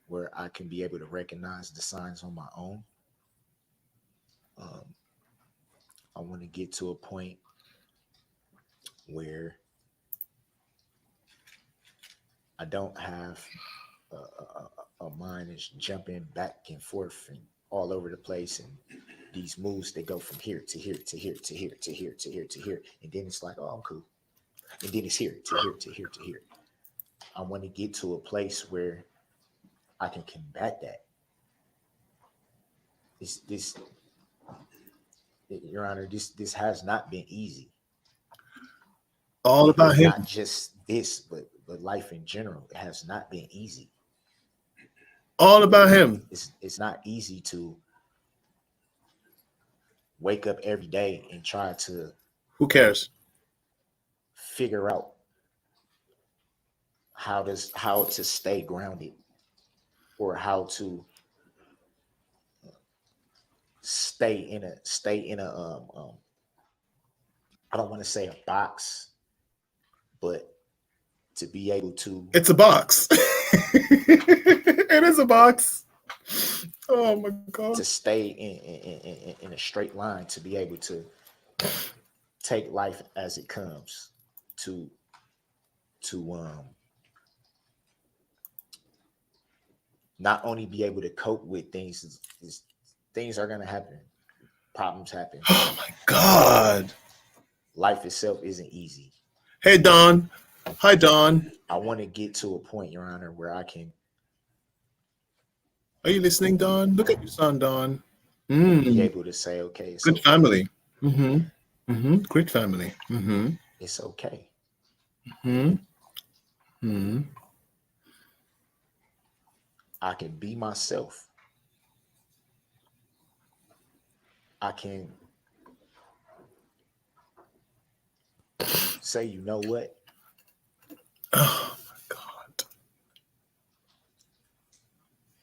where I can be able to recognize the signs on my own. I want to get to a point where I don't have a mind that's jumping back and forth and all over the place, and these moves that go from here to here to here to here to here to here to here, and then it's like, oh, I'm cool, and then it's here to here to here to here. I want to get to a place where I can combat that. This, Your Honor, this has not been easy. all about him. Not just this, but life in general. It has not been easy. All about him. It's not easy to wake up every day and try to Who cares? figure out how to stay grounded, or how to stay in a I don't want to say a box, but to be able to, It's a box. It is a box. Oh my God. to stay in a straight line, to be able to take life as it comes, to not only be able to cope with things. Things are going to happen. Problems happen. Oh my God. Life itself isn't easy. Hey, Don. Hi, Don. I want to get to a point, Your Honor, where I can Are you listening, Don? Look at your son, Don. be able to say, okay, it's Good okay. family. Mm-hmm. Great family. It's okay. I can be myself. I can say, you know what? Oh my God.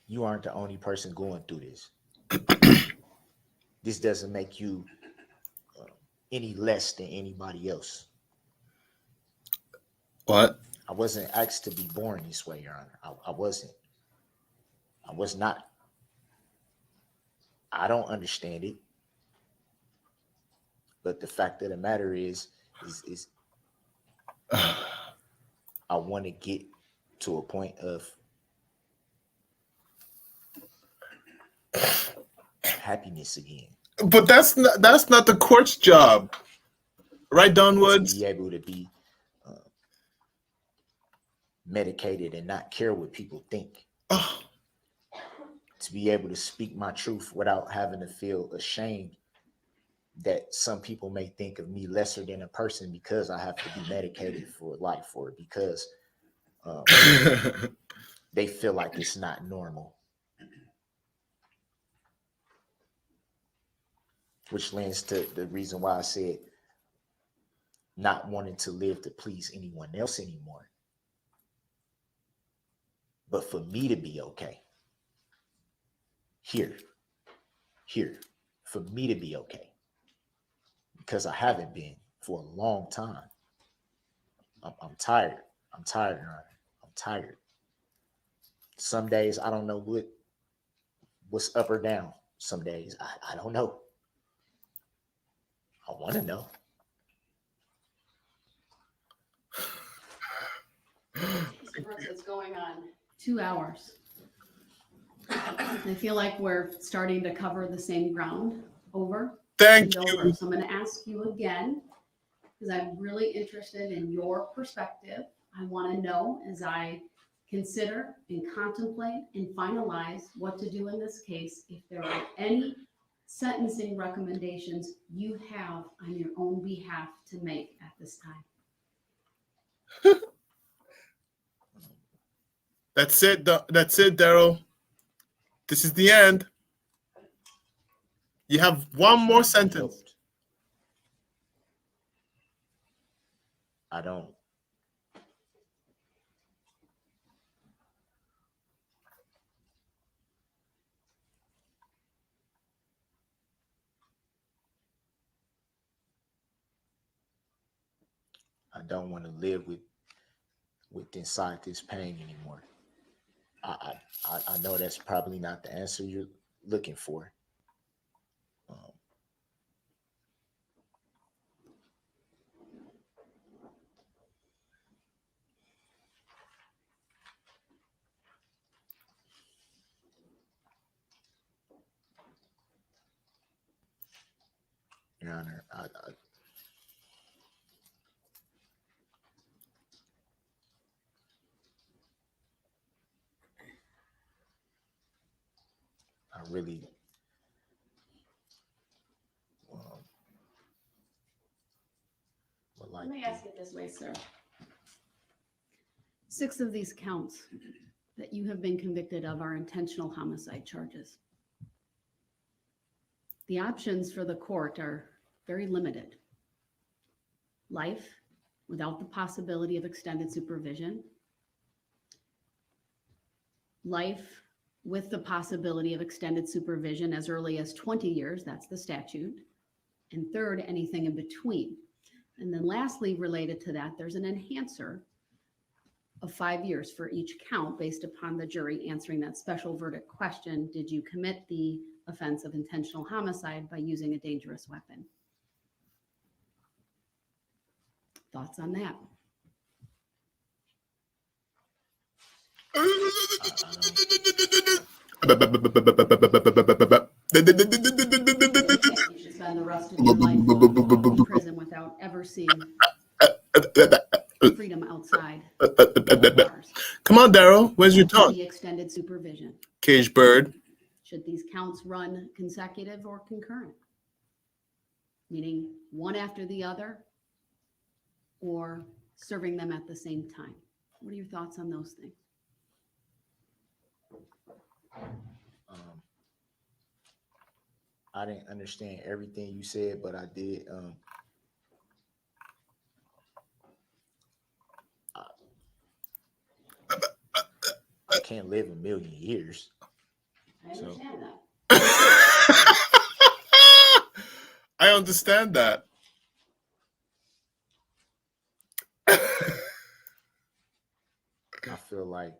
You aren't the only person going through this. This doesn't make you any less than anybody else. What? I wasn't asked to be born this way, Your Honor. I wasn't. I was not. I don't understand it. But the fact of the matter is I want to get to a point of happiness again. But that's not the court's job, right, Don Woods? To be able to be medicated and not care what people think. Oh. To be able to speak my truth without having to feel ashamed that some people may think of me lesser than a person because I have to be medicated for life, or because they feel like it's not normal. Which lends to the reason why I said not wanting to live to please anyone else anymore. But for me to be okay. Here, for me to be okay. Because I haven't been for a long time. I'm tired. I'm tired, Your Honor. I'm tired. Some days I don't know what's up or down. Some days I don't know. I want to know. Mr. Brooks, it's going on 2 hours. I feel like we're starting to cover the same ground over. Thank and you. over. So I'm going to ask you again, because I'm really interested in your perspective. I want to know, as I consider and contemplate and finalize what to do in this case, if there are any sentencing recommendations you have on your own behalf to make at this time. That's it. That's it, Darrell. This is the end. You have one more sentence. I don't. I don't want to live with inside this pain anymore. I know that's probably not the answer you're looking for. Your Honor, I really would like Let me to. ask it this way, sir. 6 of these counts that you have been convicted of are intentional homicide charges. The options for the court are very limited. Life without the possibility of extended supervision. Life with the possibility of extended supervision as early as 20 years, that's the statute. And third, anything in between. And then lastly, related to that, there's an enhancer of 5 years for each count based upon the jury answering that special verdict question: did you commit the offense of intentional homicide by using a dangerous weapon? Thoughts on that? You should spend the rest of your life in prison without ever seeing freedom outside bars. Come on, Darrell. Where's your tongue? The extended supervision. Cage bird. Should these counts run consecutive or concurrent? meaning one after the other, or serving them at the same time. What are your thoughts on those things? I didn't understand everything you said, but I did. I can't live a million years. I understand that. I understand that. I feel like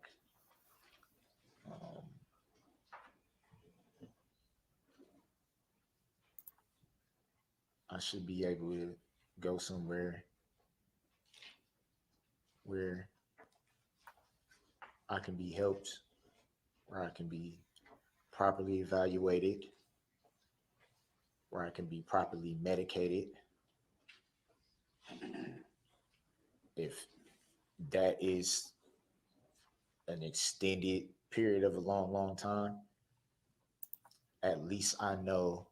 I should be able to go somewhere where I can be helped, where I can be properly evaluated, where I can be properly medicated. If that is an extended period of a long, long time, at least I know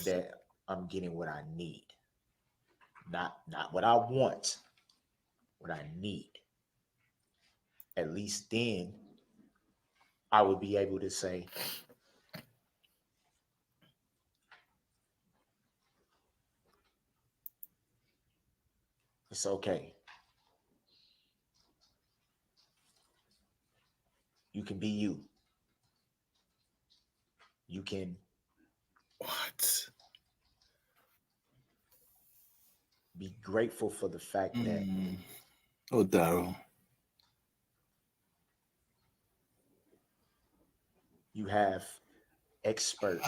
that I'm getting what I need. Not what I want, what I need. At least then I would be able to say, it's okay. You can be you. You can be grateful for the fact that Oh, Darrell. you have experts,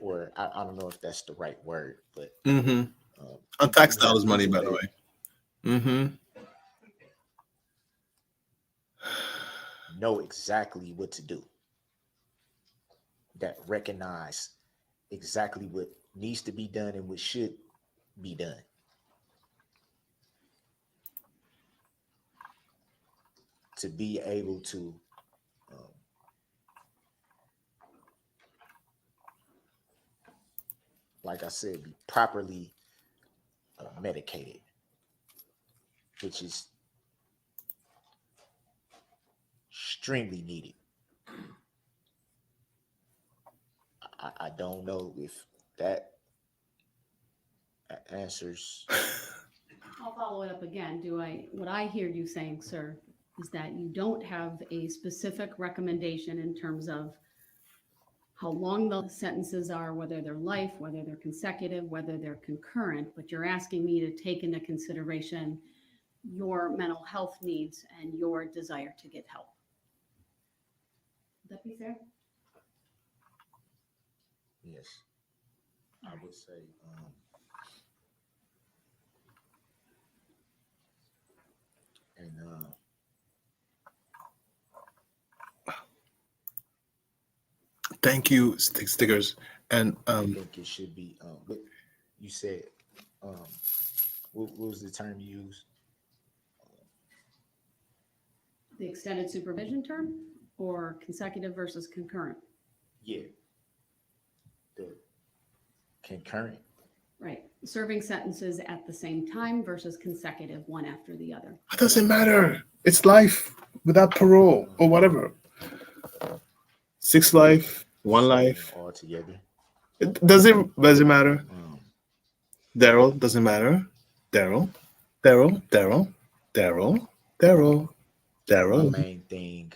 or I don't know if that's the right word, but On tax dollars money, by the way. Know exactly what to do, that recognize exactly what needs to be done and what should be done. To be able to like I said, be properly medicated, which is extremely needed. I don't know if that answers. I'll follow it up again. What I hear you saying, sir, is that you don't have a specific recommendation in terms of how long the sentences are, whether they're life, whether they're consecutive, whether they're concurrent, but you're asking me to take into consideration your mental health needs and your desire to get help. Would that be fair? Yes, I would say Thank you, stickers. And I think it should be what you said. What was the term you used? The extended supervision term, or consecutive versus concurrent? Yeah, the concurrent. Right. Serving sentences at the same time versus consecutive, one after the other. It doesn't matter. It's life without parole or whatever. 6 life, 1 life. All together. Does it matter? Darrell, doesn't matter. Darrell. My main thing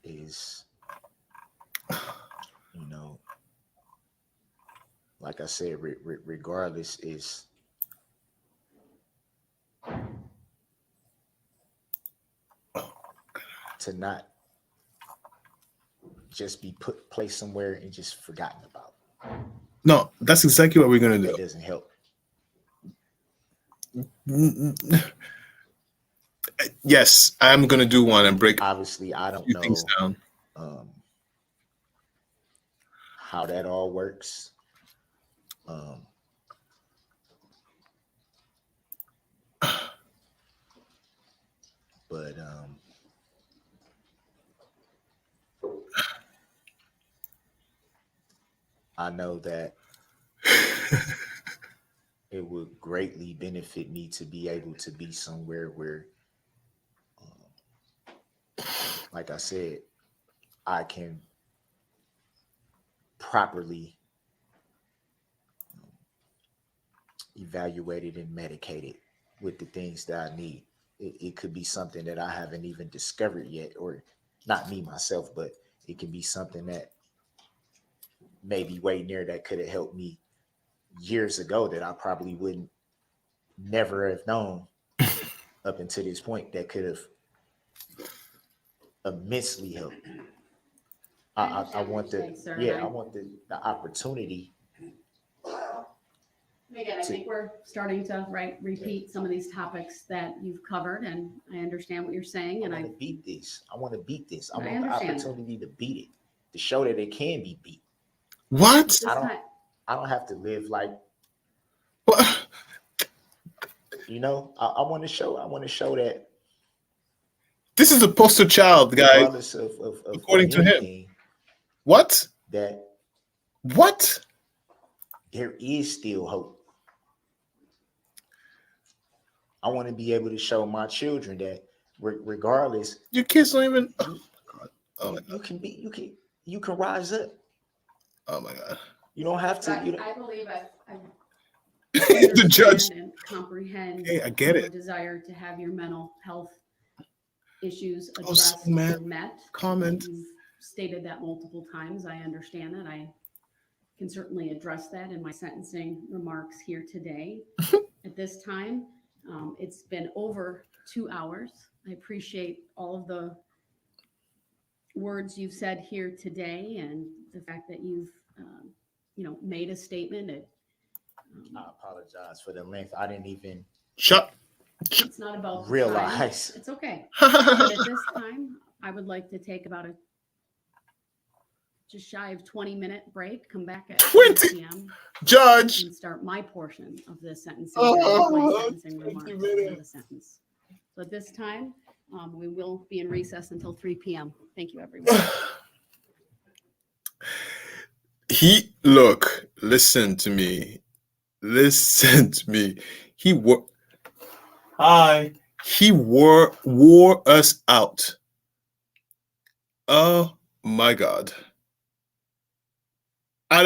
is, like I said, regardless, is to not just be placed somewhere and just forgotten about. No, that's exactly what we're gonna do. That doesn't help. Yes, I'm gonna do one and break. Obviously, I don't know things down. How that all works. But I know that it would greatly benefit me to be able to be somewhere where, like I said, I can properly evaluate it and medicate it with the things that I need. It could be something that I haven't even discovered yet, or not me myself, but it can be something that may be way near that could have helped me years ago that I probably wouldn't never have known up until this point, that could have immensely helped. I want the, I want the opportunity. Again, I think we're starting to repeat some of these topics that you've covered, and I understand what you're saying. And I want to beat this. I want to beat this. I I want the understand. opportunity to beat it, to show that it can be beat. What? I don't have to live like, What? you know. I want to show that This is the poster child, guys. regardless of According to him. anything, What? that What? there is still hope. I want to be able to show my children that regardless, Your kids don't even. Oh my God. Oh my God. you can rise up. Oh my God. You don't have to. You I believe I The judge. understand and comprehend Hey, I get your it. desire to have your mental health issues Oh, addressed so mad. and met. Comment. You've stated that multiple times. I understand that. I can certainly address that in my sentencing remarks here today. At this time, it's been over 2 hours. I appreciate all of the words you've said here today and the fact that you've, made a statement. I apologize for the length. I didn't even Shut. It's not about the realize. time. It's okay. But at this time, I would like to take about a just shy of 20-minute break, come back at 20? 10 p.m. Judge. and start my portion of the sentencing, Oh, my sentencing 20 remarks of minutes. the sentence. So at this time, we will be in recess until 3 p.m. Thank you, everyone. Listen to me. Listen to me. He wore us out. Oh my God. I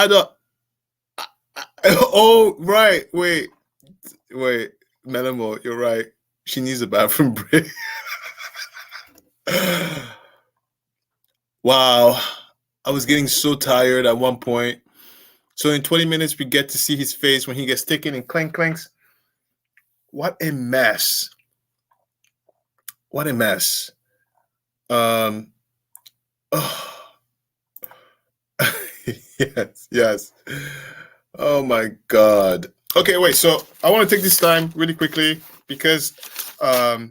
don't. Oh, right. Wait. Melamo, you're right. She needs a bathroom break. Wow. I was getting so tired at one point. So in 20 minutes, we get to see his face when he gets taken and clanks. What a mess. What a mess. Oh. Yes. Oh my God. Okay, wait. So I want to take this time really quickly because I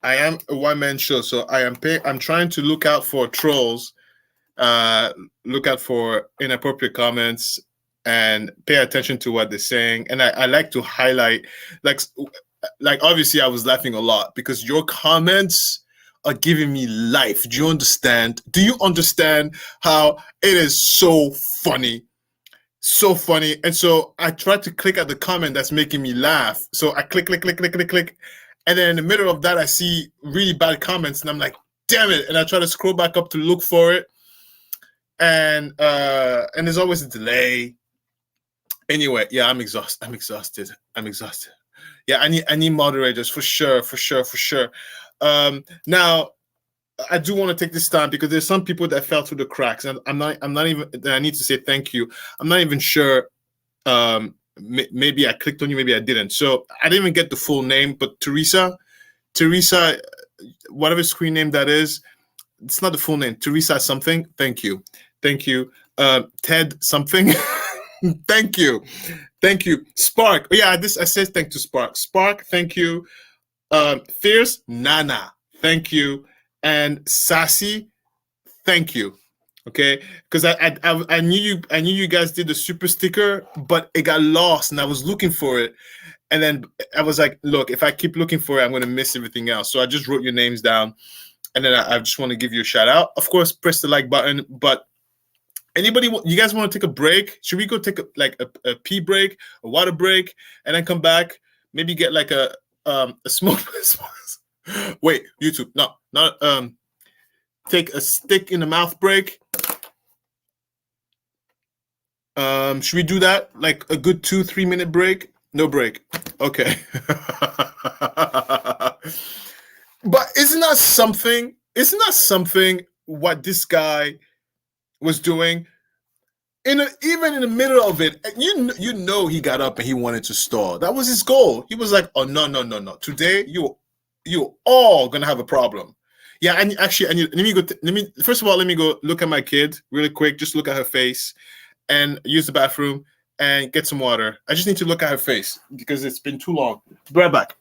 am a one-man show. So I'm trying to look out for trolls, look out for inappropriate comments, and pay attention to what they're saying. And I like to highlight, like obviously I was laughing a lot because your comments are giving me life. Do you understand? Do you understand how it is so funny? So funny. And so I tried to click at the comment that's making me laugh. So I click. And then in the middle of that, I see really bad comments and I'm like, damn it. And I try to scroll back up to look for it. And there's always a delay. Anyway, yeah, I'm exhausted. Yeah, I need moderators for sure. Now I do want to take this time because there's some people that fell through the cracks, and I'm not even. I need to say thank you. I'm not even sure. Maybe I clicked on you, maybe I didn't. So I didn't even get the full name, but Teresa, whatever screen name that is, it's not the full name. Teresa something. Thank you. Ted something. Thank you. Spark. Oh, yeah, I said thank to Spark. Thank you. Fierce Nana. Thank you. And Sassy, thank you. Okay, because I knew you guys did the super sticker, but it got lost, and I was looking for it, and then I was like, look, if I keep looking for it, I'm gonna miss everything else. So I just wrote your names down, and then I just want to give you a shout out. Of course, press the like button, but Anybody, you guys want to take a break? Should we go take a pee break, a water break, and then come back? Maybe get like a smoke. Wait, YouTube, no, not take a stick in the mouth break. Should we do that? Like a good 2-3 minute break? No break. Okay. But isn't that something? Isn't that something what this guy was doing? Even in the middle of it, you know he got up and he wanted to stall. That was his goal. He was like, oh no. Today you're all gonna have a problem. Yeah, and actually, first of all, let me go look at my kid really quick. Just look at her face and use the bathroom and get some water. I just need to look at her face because it's been too long. Be right back.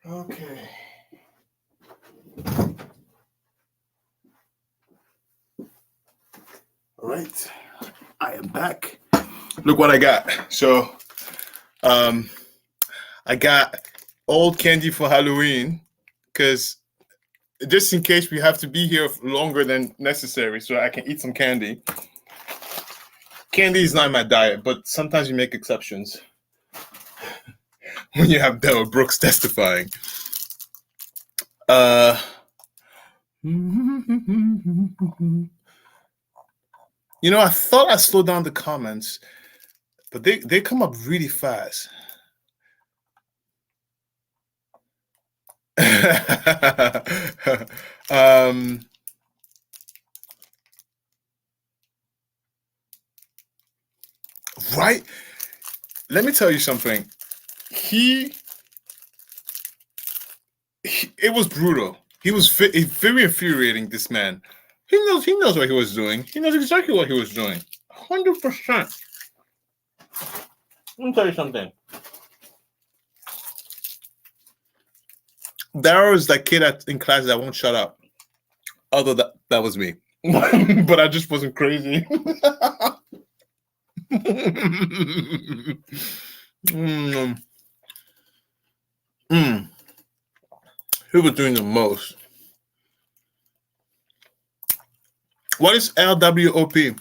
Okay. All right. I am back. Look what I got. So, I got old candy for Halloween because just in case we have to be here longer than necessary, so I can eat some candy. Candy is not in my diet, but sometimes you make exceptions. When you have Darrell Brooks testifying. You know, I thought I slowed down the comments, but they come up really fast. Right? Let me tell you something. It was brutal. He was very infuriating, this man. He knows what he was doing. He knows exactly what he was doing. 100%. Let me tell you something. Darrell is that kid in class that won't shut up. Although that was me. But I just wasn't crazy. He was doing the most. What is LWOP?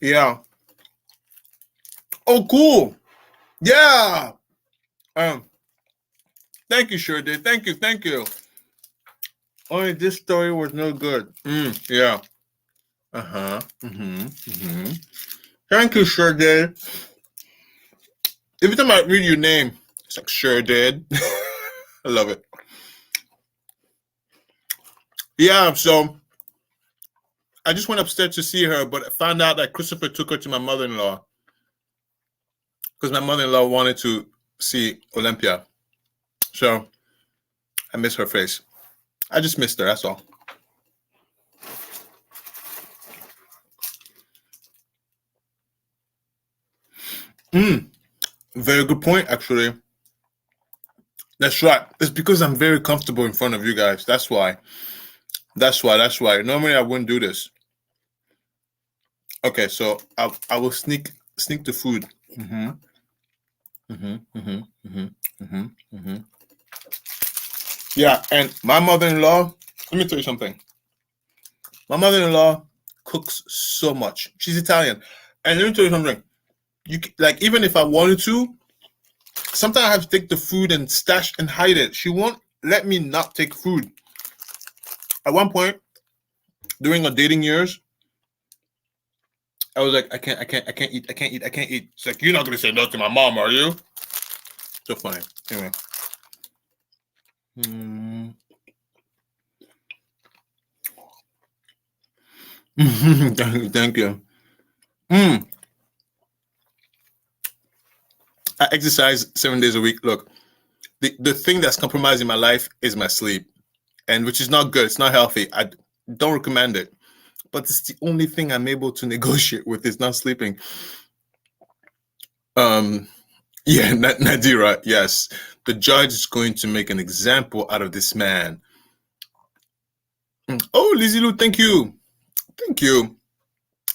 Yeah. Oh, cool. Yeah. Thank you, sure did. Thank you. Only this story was no good. Yeah. Thank you, sure did. Every time I read your name, it's like sure did. I love it. Yeah, so I just went upstairs to see her, but I found out that Christopher took her to my mother-in-law because my mother-in-law wanted to see Olympia. So I miss her face. I just missed her, that's all. Very good point, actually. That's right. It's because I'm very comfortable in front of you guys. That's why. That's why. Normally I wouldn't do this. Okay, so I will sneak the food. Yeah, and my mother-in-law, let me tell you something. My mother-in-law cooks so much. She's Italian. And let me tell you something. Like, even if I wanted to, sometimes I have to take the food and stash and hide it. She won't let me not take food. At one point, during our dating years, I was like, I can't eat. She's like, you're not gonna say no to my mom, are you? So funny. Anyway. Thank you. I exercise 7 days a week. Look, the thing that's compromising my life is my sleep, and which is not good. It's not healthy. I don't recommend it. But it's the only thing I'm able to negotiate with is not sleeping. Yeah, Nadira, yes. The judge is going to make an example out of this man. Oh, Lizzie Lou, thank you. Thank you.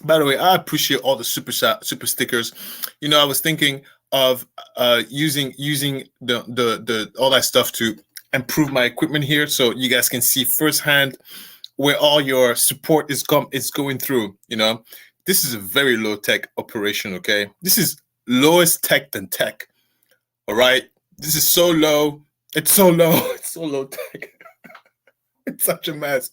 By the way, I appreciate all the super stickers. You know, I was thinking of using the all that stuff to improve my equipment here, so you guys can see firsthand where all your support is going through. You know, this is a very low tech operation. Okay, this is lowest tech than tech. All right, this is so low. It's so low. It's so low tech. It's such a mess.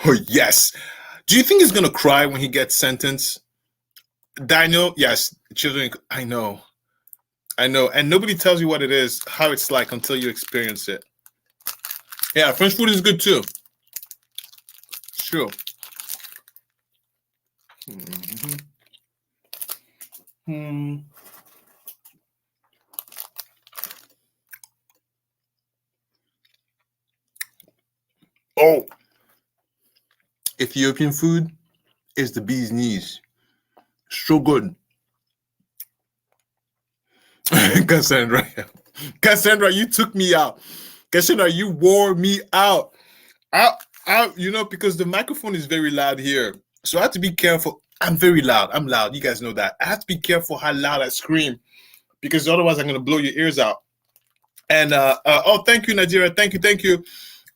Oh, yes. Do you think he's gonna cry when he gets sentenced? Daniel, yes. Children, I know. And nobody tells you what it is, how it's like until you experience it. Yeah, French food is good too. Sure. Oh, Ethiopian food is the bee's knees. So good. Cassandra, you took me out. Cassandra, you wore me out. You know, because the microphone is very loud here. So I have to be careful. I'm very loud. I'm loud. You guys know that. I have to be careful how loud I scream, because otherwise I'm going to blow your ears out. And oh, thank you, Nadira. Thank you.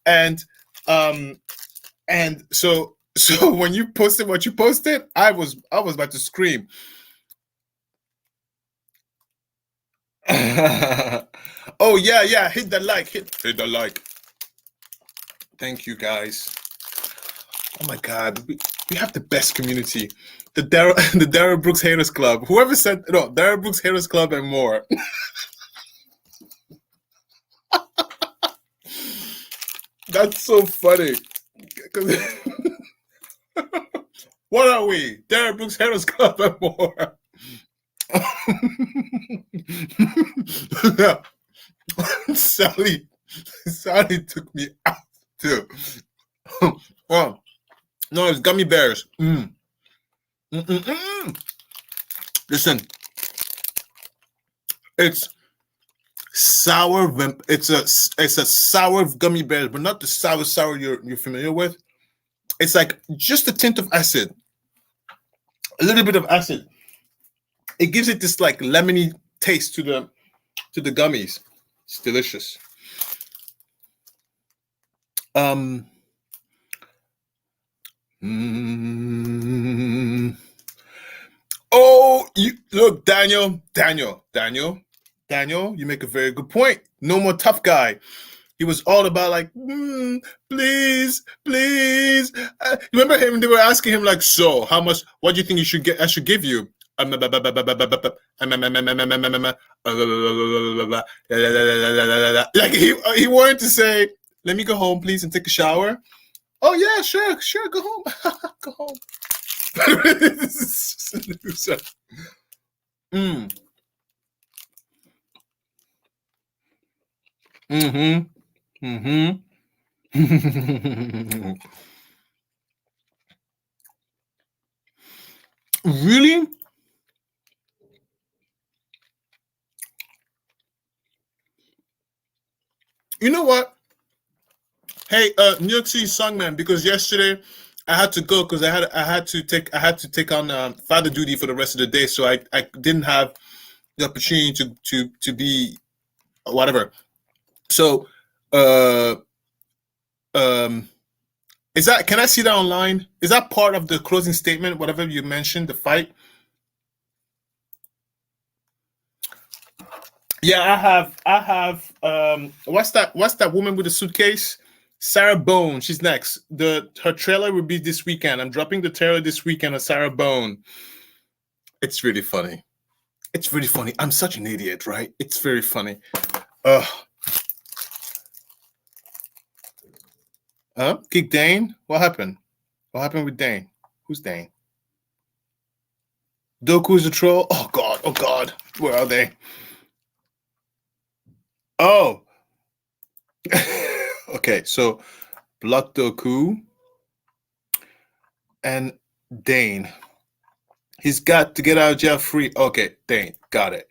And so when you posted what you posted, I was about to scream. Oh yeah, hit the like, hit the like. Thank you, guys. Oh my God, we have the best community. The Darrell Brooks Haters Club. Whoever said no, Darrell Brooks Haters Club and more. That's so funny. What are we? Darrell Brooks Haters Club and more. Sally took me out too. Oh, no, it's gummy bears. Listen, it's sour. It's a sour gummy bears, but not the sour you're familiar with. It's like just a tint of acid, a little bit of acid. It gives it this like lemony taste to the gummies. It's delicious. Oh, you look, Daniel, you make a very good point. No more tough guy. He was all about like, please. You remember him? They were asking him like, so how much? What do you think you should get? I should give you. Like he wanted to say, let me go home, please, and take a shower. Oh yeah, sure, go home. Go home. This is just a loser. Really? You know what? Hey, New York City Songman, because yesterday I had to go because I had to take on father duty for the rest of the day, so I didn't have the opportunity to be whatever. So, is that, can I see that online? Is that part of the closing statement? Whatever you mentioned, the fight. Yeah, I have what's that woman with the suitcase? Sarah Bone, she's next. Her trailer will be this weekend. I'm dropping the trailer this weekend of Sarah Bone. It's really funny. It's really funny. I'm such an idiot, right? It's very funny. Kick Dane? What happened? What happened with Dane? Who's Dane? Doku's a troll? Oh god, oh god. Where are they? Oh. Okay, so block Doku and Dane. He's got to get out of jail free. Okay, Dane, got it.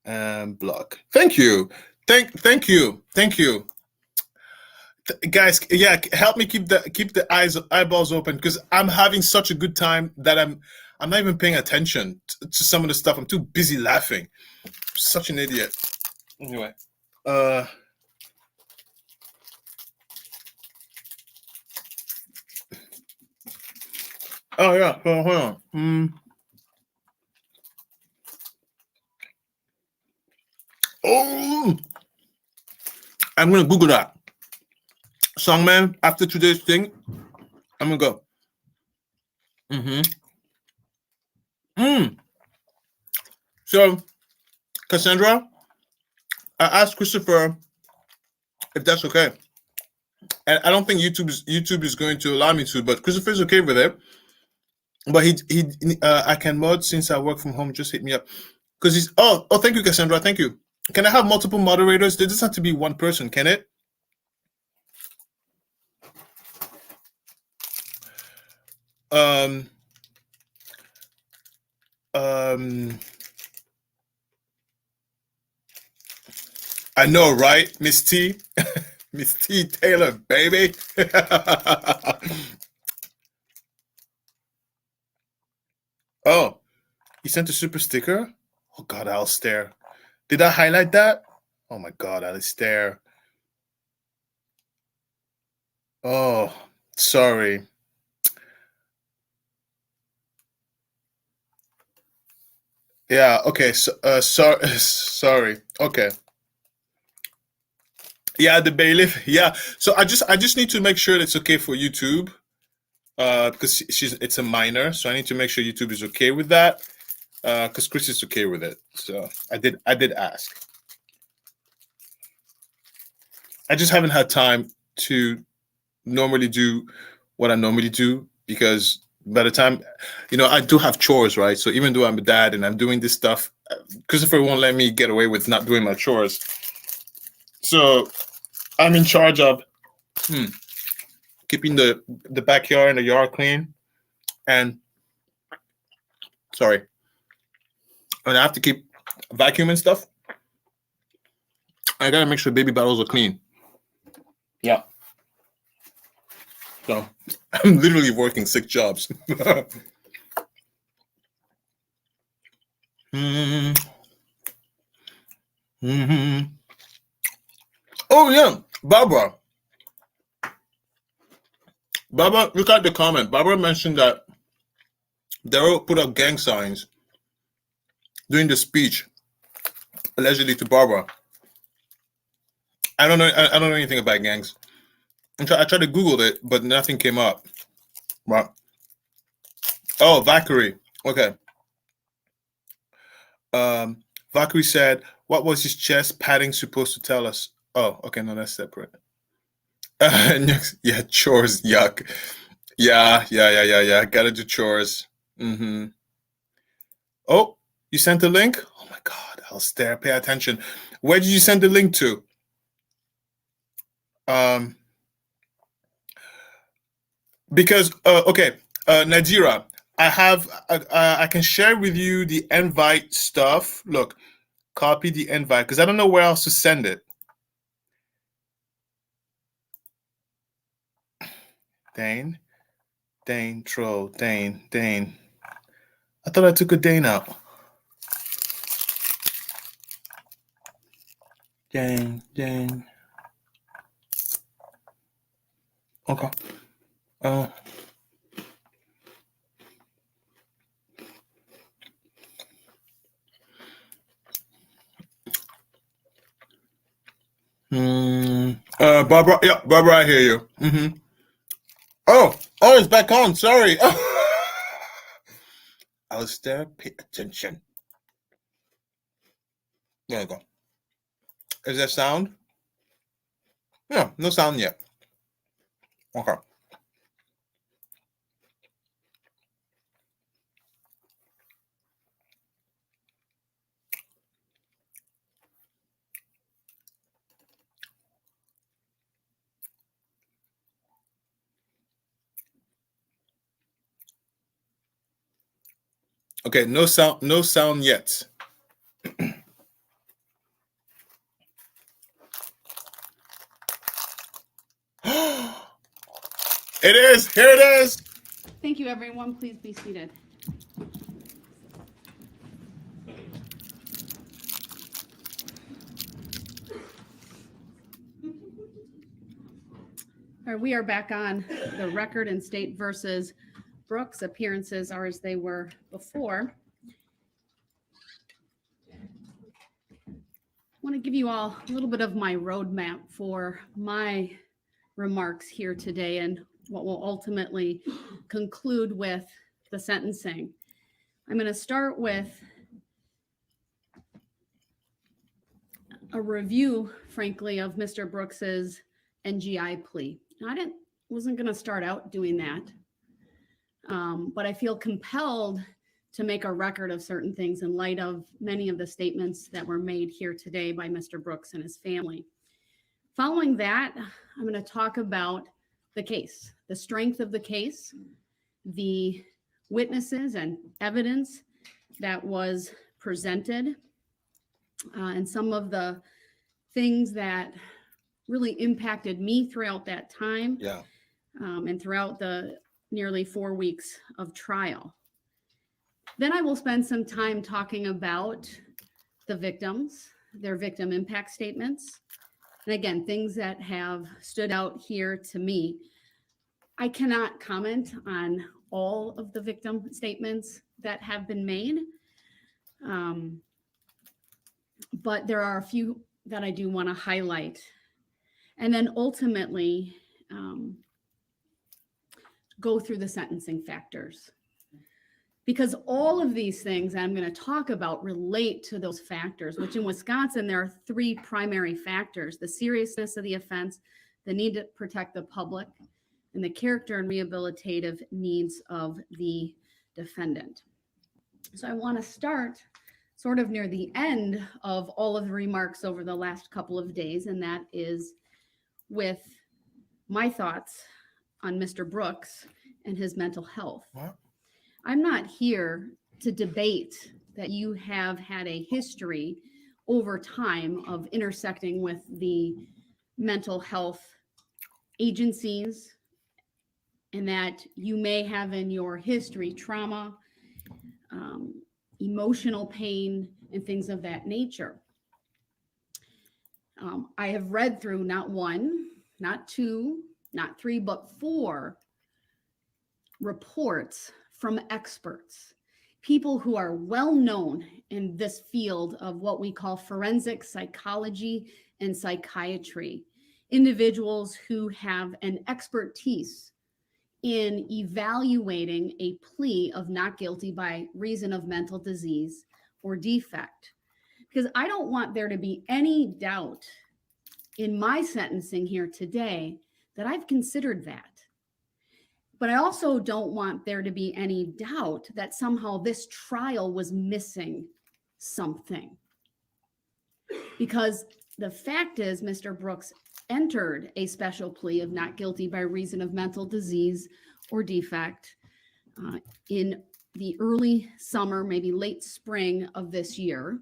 And block. Thank you. Thank you. Guys, yeah, help me keep the eyeballs open, because I'm having such a good time that I'm not even paying attention to some of the stuff. I'm too busy laughing. Such an idiot. Anyway, oh yeah, hold on. Oh, I'm gonna Google that. Songman, after today's thing, I'm gonna go. So, Cassandra, I asked Christopher if that's okay, and I don't think YouTube is going to allow me to, but Christopher's okay with it. But I can mod since I work from home. Just hit me up, because he's. Oh, thank you, Cassandra. Thank you. Can I have multiple moderators? There doesn't have to be one person, can it? I know, right, Miss T? Miss T Taylor, baby. Oh, you sent a super sticker? Oh God, I'll stare. Did I highlight that? Oh my God, I'll stare. Oh, sorry. Yeah, okay. So, sorry. Okay. Yeah, the bailiff. Yeah. So I just need to make sure it's okay for YouTube, because it's a minor, so I need to make sure YouTube is okay with that, because Chris is okay with it. So I did ask. I just haven't had time to normally do what I normally do, because by the time, I do have chores, right? So even though I'm a dad and I'm doing this stuff, Christopher won't let me get away with not doing my chores. So I'm in charge of keeping the backyard and the yard clean, and and I have to keep vacuuming stuff. I gotta make sure baby bottles are clean. Yeah. So I'm literally working 6 jobs. Oh yeah, Barbara, look at the comment. Barbara mentioned that Darrell put up gang signs during the speech, allegedly, to Barbara. I don't know anything about gangs. I tried to Google it, but nothing came up. Right. Oh, Valkyrie. Okay. Valkyrie said, "What was his chest padding supposed to tell us?" Oh, okay, no, that's separate. Yeah, chores, yuck. Yeah. Gotta do chores. Oh, you sent a link? Oh my God, I'll stare. Pay attention. Where did you send the link to? Because okay, Nadira, I can share with you the invite stuff. Look, copy the invite because I don't know where else to send it. Dane, Troll, Dane. I thought I took a Dane out. Dane. Okay. Barbara, yeah, Barbara, I hear you. Oh, it's back on. Sorry. Alistair, pay attention. There you go. Is there sound? Yeah, no sound yet. Okay. Okay, no sound yet. It is. Here it is. Thank you, everyone. Please be seated. All right, we are back on the record and state versus Brooks. Appearances are as they were before. I want to give you all a little bit of my roadmap for my remarks here today and what will ultimately conclude with the sentencing. I'm going to start with a review, frankly, of Mr. Brooks's NGI plea. Now, wasn't going to start out doing that, but I feel compelled to make a record of certain things in light of many of the statements that were made here today by Mr. Brooks and his family. Following that, I'm going to talk about the case, the strength of the case, the witnesses and evidence that was presented, and some of the things that really impacted me throughout that time. Yeah. And throughout the nearly 4 weeks of trial. Then I will spend some time talking about the victims, their victim impact statements. And again, things that have stood out here to me. I cannot comment on all of the victim statements that have been made. But there are a few that I do want to highlight. And then ultimately, go through the sentencing factors. Because all of these things I'm going to talk about relate to those factors, which in Wisconsin, there are 3 primary factors: the seriousness of the offense, the need to protect the public, and the character and rehabilitative needs of the defendant. So I want to start sort of near the end of all of the remarks over the last couple of days, and that is with my thoughts on Mr. Brooks and his mental health. What? I'm not here to debate that you have had a history over time of intersecting with the mental health agencies and that you may have in your history trauma, emotional pain, and things of that nature. I have read through not 1, not 2, not 3, but 4 reports from experts, people who are well known in this field of what we call forensic psychology and psychiatry, individuals who have an expertise in evaluating a plea of not guilty by reason of mental disease or defect. Because I don't want there to be any doubt in my sentencing here today that I've considered that. But I also don't want there to be any doubt that somehow this trial was missing something. Because the fact is, Mr. Brooks entered a special plea of not guilty by reason of mental disease or defect in the early summer, maybe late spring of this year.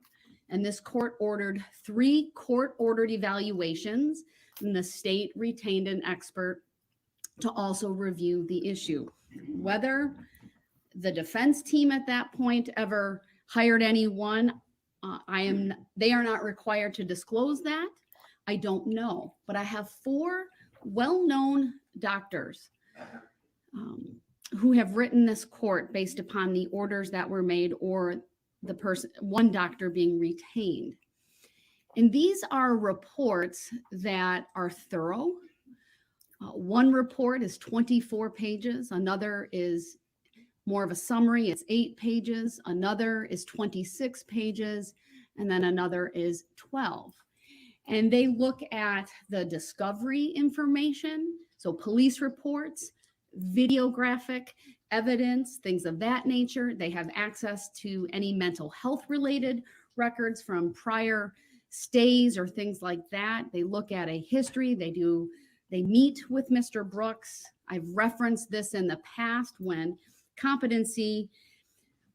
And this court ordered 3 court-ordered evaluations, and the state retained an expert to also review the issue. Whether the defense team at that point ever hired anyone, they are not required to disclose that. I don't know, but I have 4 well-known doctors who have written this court based upon the orders that were made or one doctor being retained. And these are reports that are thorough. One report is 24 pages. Another is more of a summary. It's 8 pages. Another is 26 pages. And then another is 12. And they look at the discovery information. So police reports, videographic evidence, things of that nature. They have access to any mental health related records from prior stays or things like that. They look at a history. They meet with Mr. Brooks. I've referenced this in the past when competency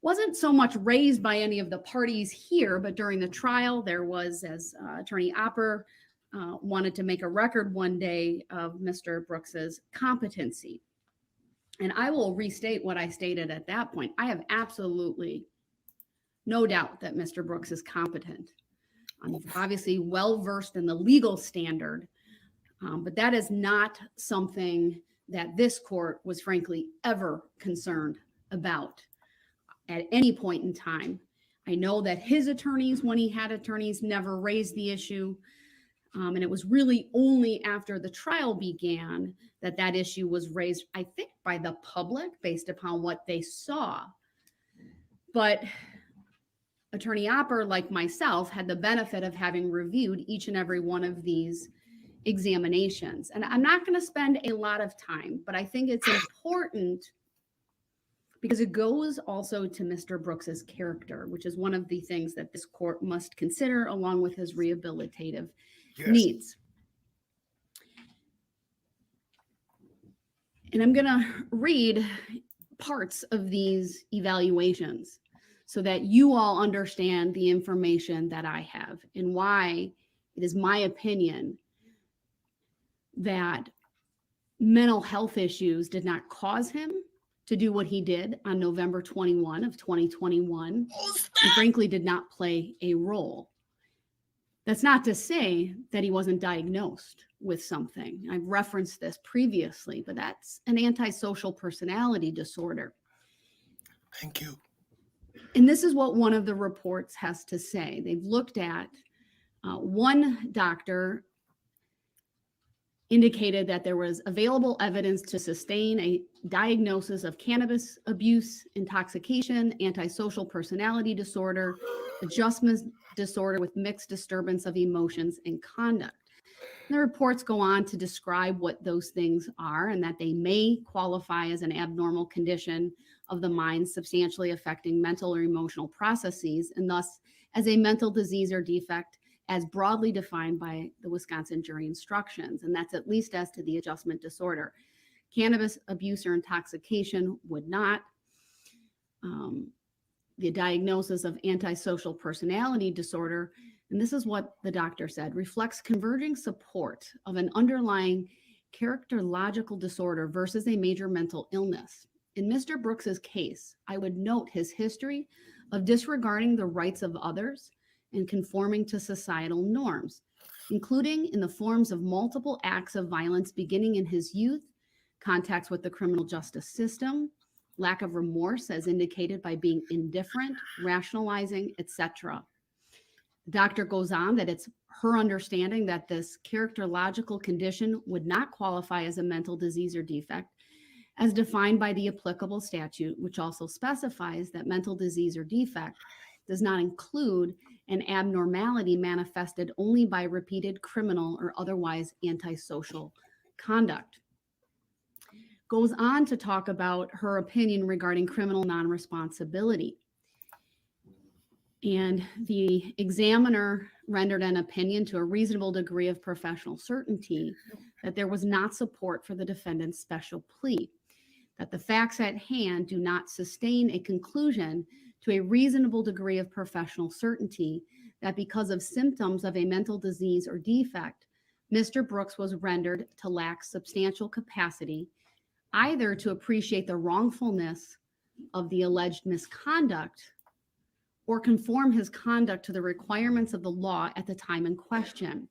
wasn't so much raised by any of the parties here, but during the trial, there was, as Attorney Opper wanted to make a record one day of Mr. Brooks's competency. And I will restate what I stated at that point. I have absolutely no doubt that Mr. Brooks is competent. I'm obviously well-versed in the legal standard, but that is not something that this court was frankly ever concerned about at any point in time. I know that his attorneys, when he had attorneys, never raised the issue. And it was really only after the trial began that that issue was raised, I think, by the public based upon what they saw. But Attorney Opper, like myself, had the benefit of having reviewed each and every one of these examinations. And I'm not going to spend a lot of time, but I think it's important because it goes also to Mr. Brooks's character, which is one of the things that this court must consider along with his rehabilitative needs. And I'm going to read parts of these evaluations so that you all understand the information that I have and why it is my opinion that mental health issues did not cause him to do what he did on November 21 of 2021, and frankly did not play a role. That's not to say that he wasn't diagnosed with something. I've referenced this previously, but that's an antisocial personality disorder. Thank you. And this is what one of the reports has to say. They've looked at one doctor indicated that there was available evidence to sustain a diagnosis of cannabis abuse, intoxication, antisocial personality disorder, adjustment disorder with mixed disturbance of emotions and conduct. And the reports go on to describe what those things are and that they may qualify as an abnormal condition of the mind substantially affecting mental or emotional processes, and thus as a mental disease or defect as broadly defined by the Wisconsin jury instructions. And that's at least as to the adjustment disorder. Cannabis abuse or intoxication would not. The diagnosis of antisocial personality disorder, and this is what the doctor said, reflects converging support of an underlying characterological disorder versus a major mental illness. In Mr. Brooks's case, I would note his history of disregarding the rights of others and conforming to societal norms, including in the forms of multiple acts of violence beginning in his youth, contacts with the criminal justice system, lack of remorse as indicated by being indifferent, rationalizing, etc. The doctor goes on that it's her understanding that this characterological condition would not qualify as a mental disease or defect as defined by the applicable statute, which also specifies that mental disease or defect does not include an abnormality manifested only by repeated criminal or otherwise antisocial conduct. Goes on to talk about her opinion regarding criminal non-responsibility. And the examiner rendered an opinion to a reasonable degree of professional certainty that there was not support for the defendant's special plea, that the facts at hand do not sustain a conclusion to a reasonable degree of professional certainty that because of symptoms of a mental disease or defect, Mr. Brooks was rendered to lack substantial capacity either to appreciate the wrongfulness of the alleged misconduct or conform his conduct to the requirements of the law at the time in question.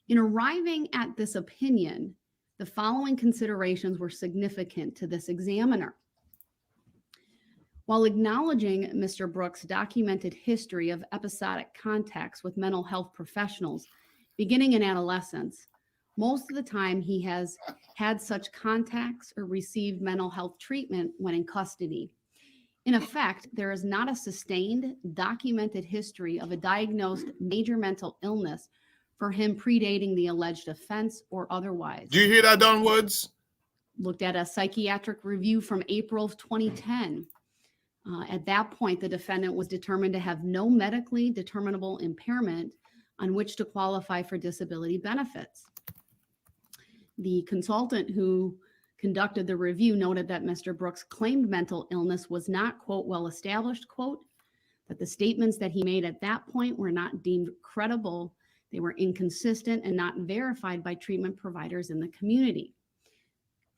In arriving at this opinion, the following considerations were significant to this examiner. While acknowledging Mr. Brooks' documented history of episodic contacts with mental health professionals beginning in adolescence, most of the time he has had such contacts or received mental health treatment when in custody. In effect, there is not a sustained, documented history of a diagnosed major mental illness for him predating the alleged offense or otherwise. Do you hear that, Don Woods? Looked at a psychiatric review from April of 2010. At that point, the defendant was determined to have no medically determinable impairment on which to qualify for disability benefits. The consultant who conducted the review noted that Mr. Brooks' claimed mental illness was not, quote, well established, quote, that the statements that he made at that point were not deemed credible, they were inconsistent and not verified by treatment providers in the community.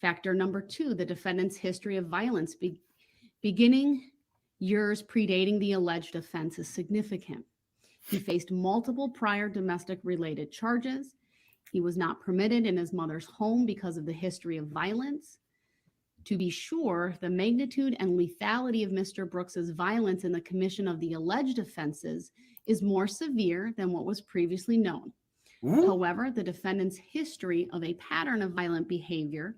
Factor number 2, the defendant's history of violence beginning years predating the alleged offense is significant. He faced multiple prior domestic related charges. He was not permitted in his mother's home because of the history of violence. To be sure, the magnitude and lethality of Mr. Brooks's violence in the commission of the alleged offenses is more severe than what was previously known. However, the defendant's history of a pattern of violent behavior,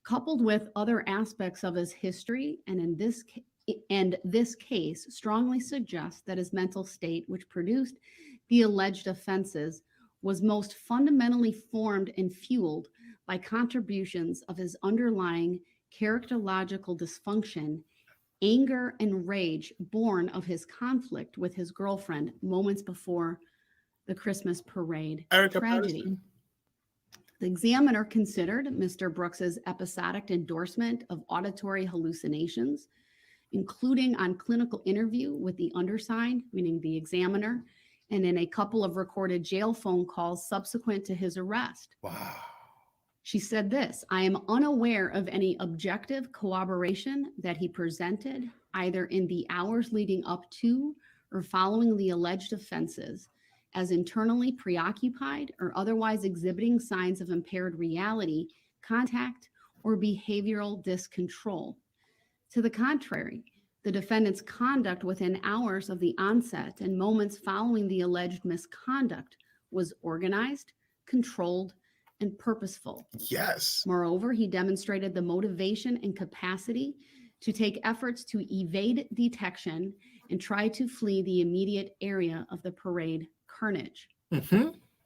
coupled with other aspects of his history, and this case strongly suggests that his mental state, which produced the alleged offenses, was most fundamentally formed and fueled by contributions of his underlying characterological dysfunction, anger, and rage born of his conflict with his girlfriend moments before the Christmas parade tragedy. Patterson. The examiner considered Mr. Brooks's episodic endorsement of auditory hallucinations, including on clinical interview with the undersigned, meaning the examiner, and in a couple of recorded jail phone calls subsequent to his arrest. Wow. She said this, I am unaware of any objective corroboration that he presented either in the hours leading up to or following the alleged offenses as internally preoccupied or otherwise exhibiting signs of impaired reality, contact, or behavioral discontrol. To the contrary, the defendant's conduct within hours of the onset and moments following the alleged misconduct was organized, controlled, and purposeful. Yes. Moreover, he demonstrated the motivation and capacity to take efforts to evade detection and try to flee the immediate area of the parade carnage.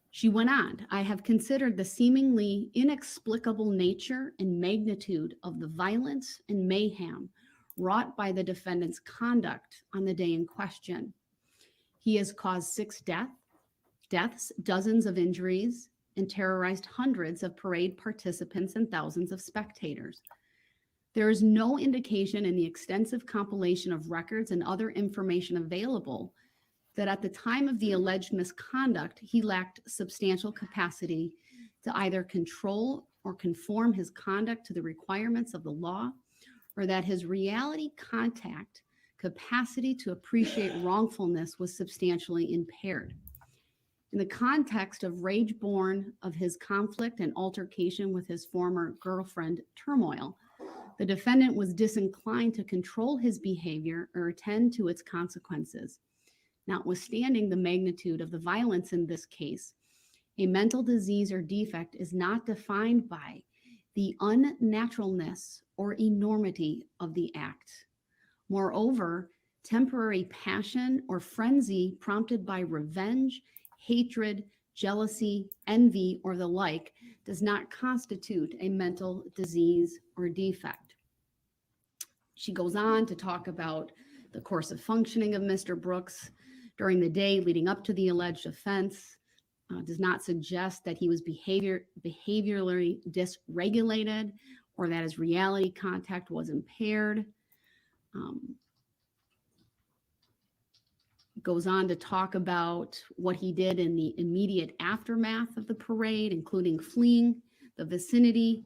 She went on, I have considered the seemingly inexplicable nature and magnitude of the violence and mayhem wrought by the defendant's conduct on the day in question. He has caused 6 deaths, dozens of injuries, and terrorized hundreds of parade participants and thousands of spectators. There is no indication in the extensive compilation of records and other information available that at the time of the alleged misconduct, he lacked substantial capacity to either control or conform his conduct to the requirements of the law, or that his reality contact capacity to appreciate wrongfulness was substantially impaired. In the context of rage born of his conflict and altercation with his former girlfriend turmoil, the defendant was disinclined to control his behavior or attend to its consequences. Notwithstanding the magnitude of the violence in this case, a mental disease or defect is not defined by the unnaturalness or enormity of the act. Moreover, temporary passion or frenzy prompted by revenge, hatred, jealousy, envy, or the like does not constitute a mental disease or defect. She goes on to talk about the course of functioning of Mr. Brooks, during the day leading up to the alleged offense does not suggest that he was behaviorally dysregulated or that his reality contact was impaired. Goes on to talk about what he did in the immediate aftermath of the parade, including fleeing the vicinity,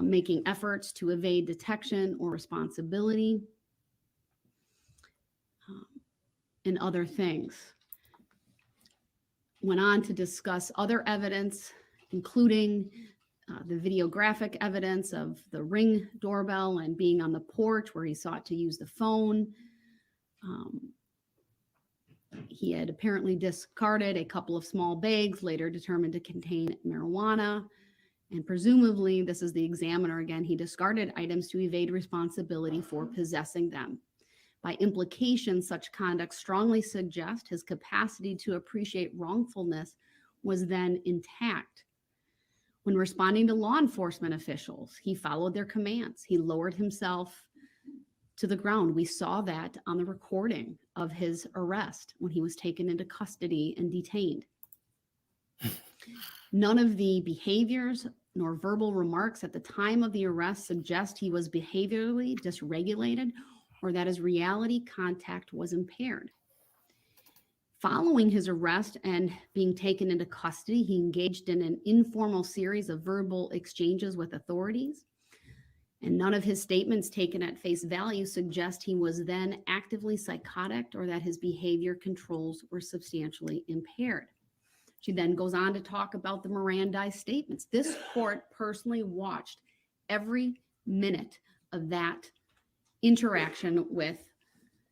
making efforts to evade detection or responsibility, and other things. Went on to discuss other evidence, including the videographic evidence of the Ring doorbell and being on the porch where he sought to use the phone. He had apparently discarded a couple of small bags, later determined to contain marijuana. And presumably, this is the examiner again, he discarded items to evade responsibility for possessing them. By implication, such conduct strongly suggests his capacity to appreciate wrongfulness was then intact. When responding to law enforcement officials, he followed their commands. He lowered himself to the ground. We saw that on the recording of his arrest when he was taken into custody and detained. None of the behaviors nor verbal remarks at the time of the arrest suggest he was behaviorally dysregulated or that his reality contact was impaired. Following his arrest and being taken into custody, he engaged in an informal series of verbal exchanges with authorities. And none of his statements taken at face value suggest he was then actively psychotic or that his behavior controls were substantially impaired. She then goes on to talk about the Mirandized statements. This court personally watched every minute of that interaction with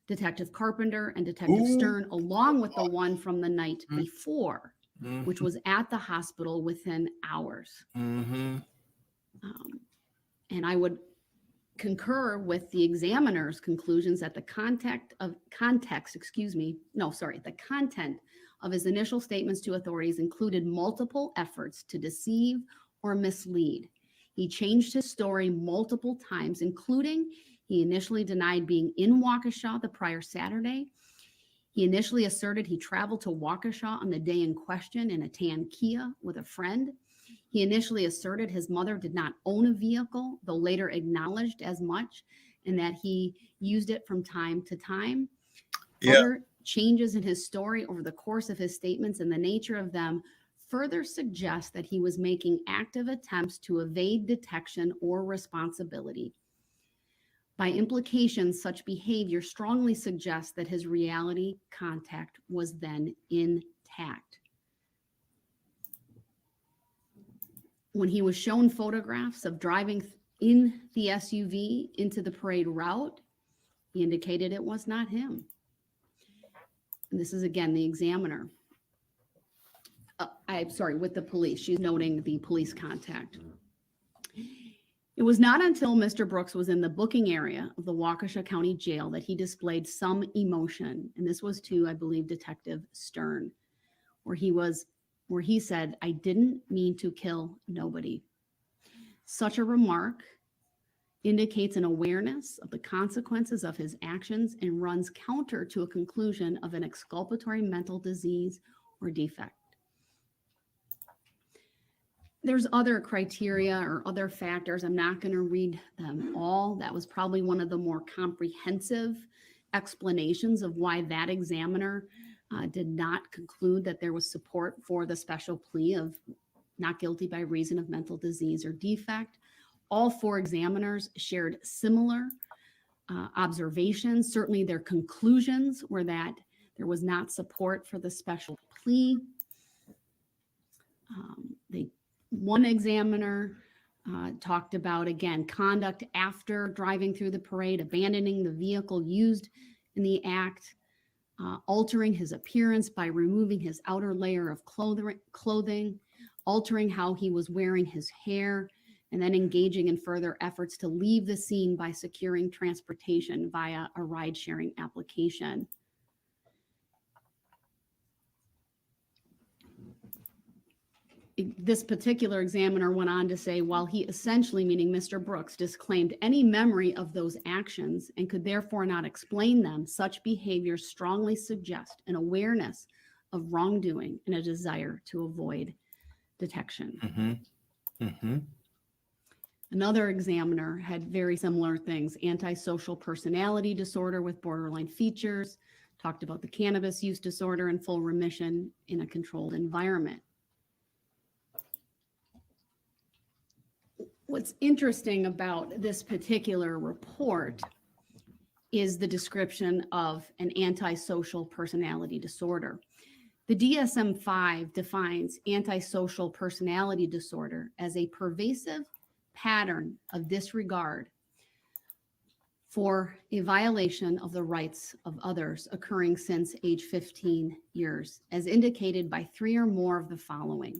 Detective Carpenter and Detective Stern, along with the one from the night before, which was at the hospital within hours. And I would concur with the examiner's conclusions that the content of his initial statements to authorities included multiple efforts to deceive or mislead. He changed his story multiple times, including he initially denied being in Waukesha the prior Saturday. He initially asserted he traveled to Waukesha on the day in question in a tan Kia with a friend. He initially asserted his mother did not own a vehicle, though later acknowledged as much, and that he used it from time to time. Other changes in his story over the course of his statements and the nature of them further suggest that he was making active attempts to evade detection or responsibility. By implication, such behavior strongly suggests that his reality contact was then intact. When he was shown photographs of driving in the SUV into the parade route, he indicated it was not him. And this is again the examiner. With the police. She's noting the police contact. It was not until Mr. Brooks was in the booking area of the Waukesha County Jail that he displayed some emotion. And this was to, I believe, Detective Stern, where he said, "I didn't mean to kill nobody." Such a remark indicates an awareness of the consequences of his actions and runs counter to a conclusion of an exculpatory mental disease or defect. There's other criteria or other factors. I'm not going to read them all. That was probably one of the more comprehensive explanations of why that examiner did not conclude that there was support for the special plea of not guilty by reason of mental disease or defect. All four examiners shared similar observations. Certainly their conclusions were that there was not support for the special plea. One examiner talked about, again, conduct after driving through the parade, abandoning the vehicle used in the act, altering his appearance by removing his outer layer of clothing, altering how he was wearing his hair, and then engaging in further efforts to leave the scene by securing transportation via a ride-sharing application. This particular examiner went on to say, while he essentially, meaning Mr. Brooks, disclaimed any memory of those actions and could therefore not explain them, such behaviors strongly suggest an awareness of wrongdoing and a desire to avoid detection. Mm-hmm. Mm-hmm. Another examiner had very similar things: antisocial personality disorder with borderline features, talked about the cannabis use disorder and full remission in a controlled environment. What's interesting about this particular report is the description of an antisocial personality disorder. The DSM-5 defines antisocial personality disorder as a pervasive pattern of disregard for a violation of the rights of others occurring since age 15 years, as indicated by 3 or more of the following: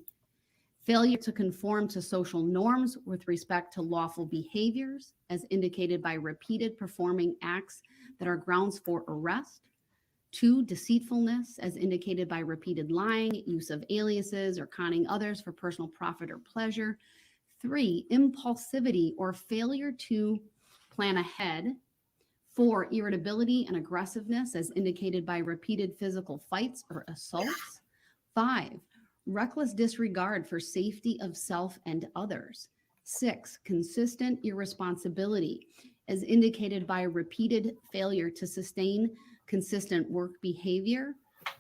failure to conform to social norms with respect to lawful behaviors, as indicated by repeated performing acts that are grounds for arrest. 2, deceitfulness, as indicated by repeated lying, use of aliases, or conning others for personal profit or pleasure. 3, impulsivity or failure to plan ahead. 4, irritability and aggressiveness, as indicated by repeated physical fights or assaults. 5, reckless disregard for safety of self and others. 6, consistent irresponsibility, as indicated by repeated failure to sustain consistent work behavior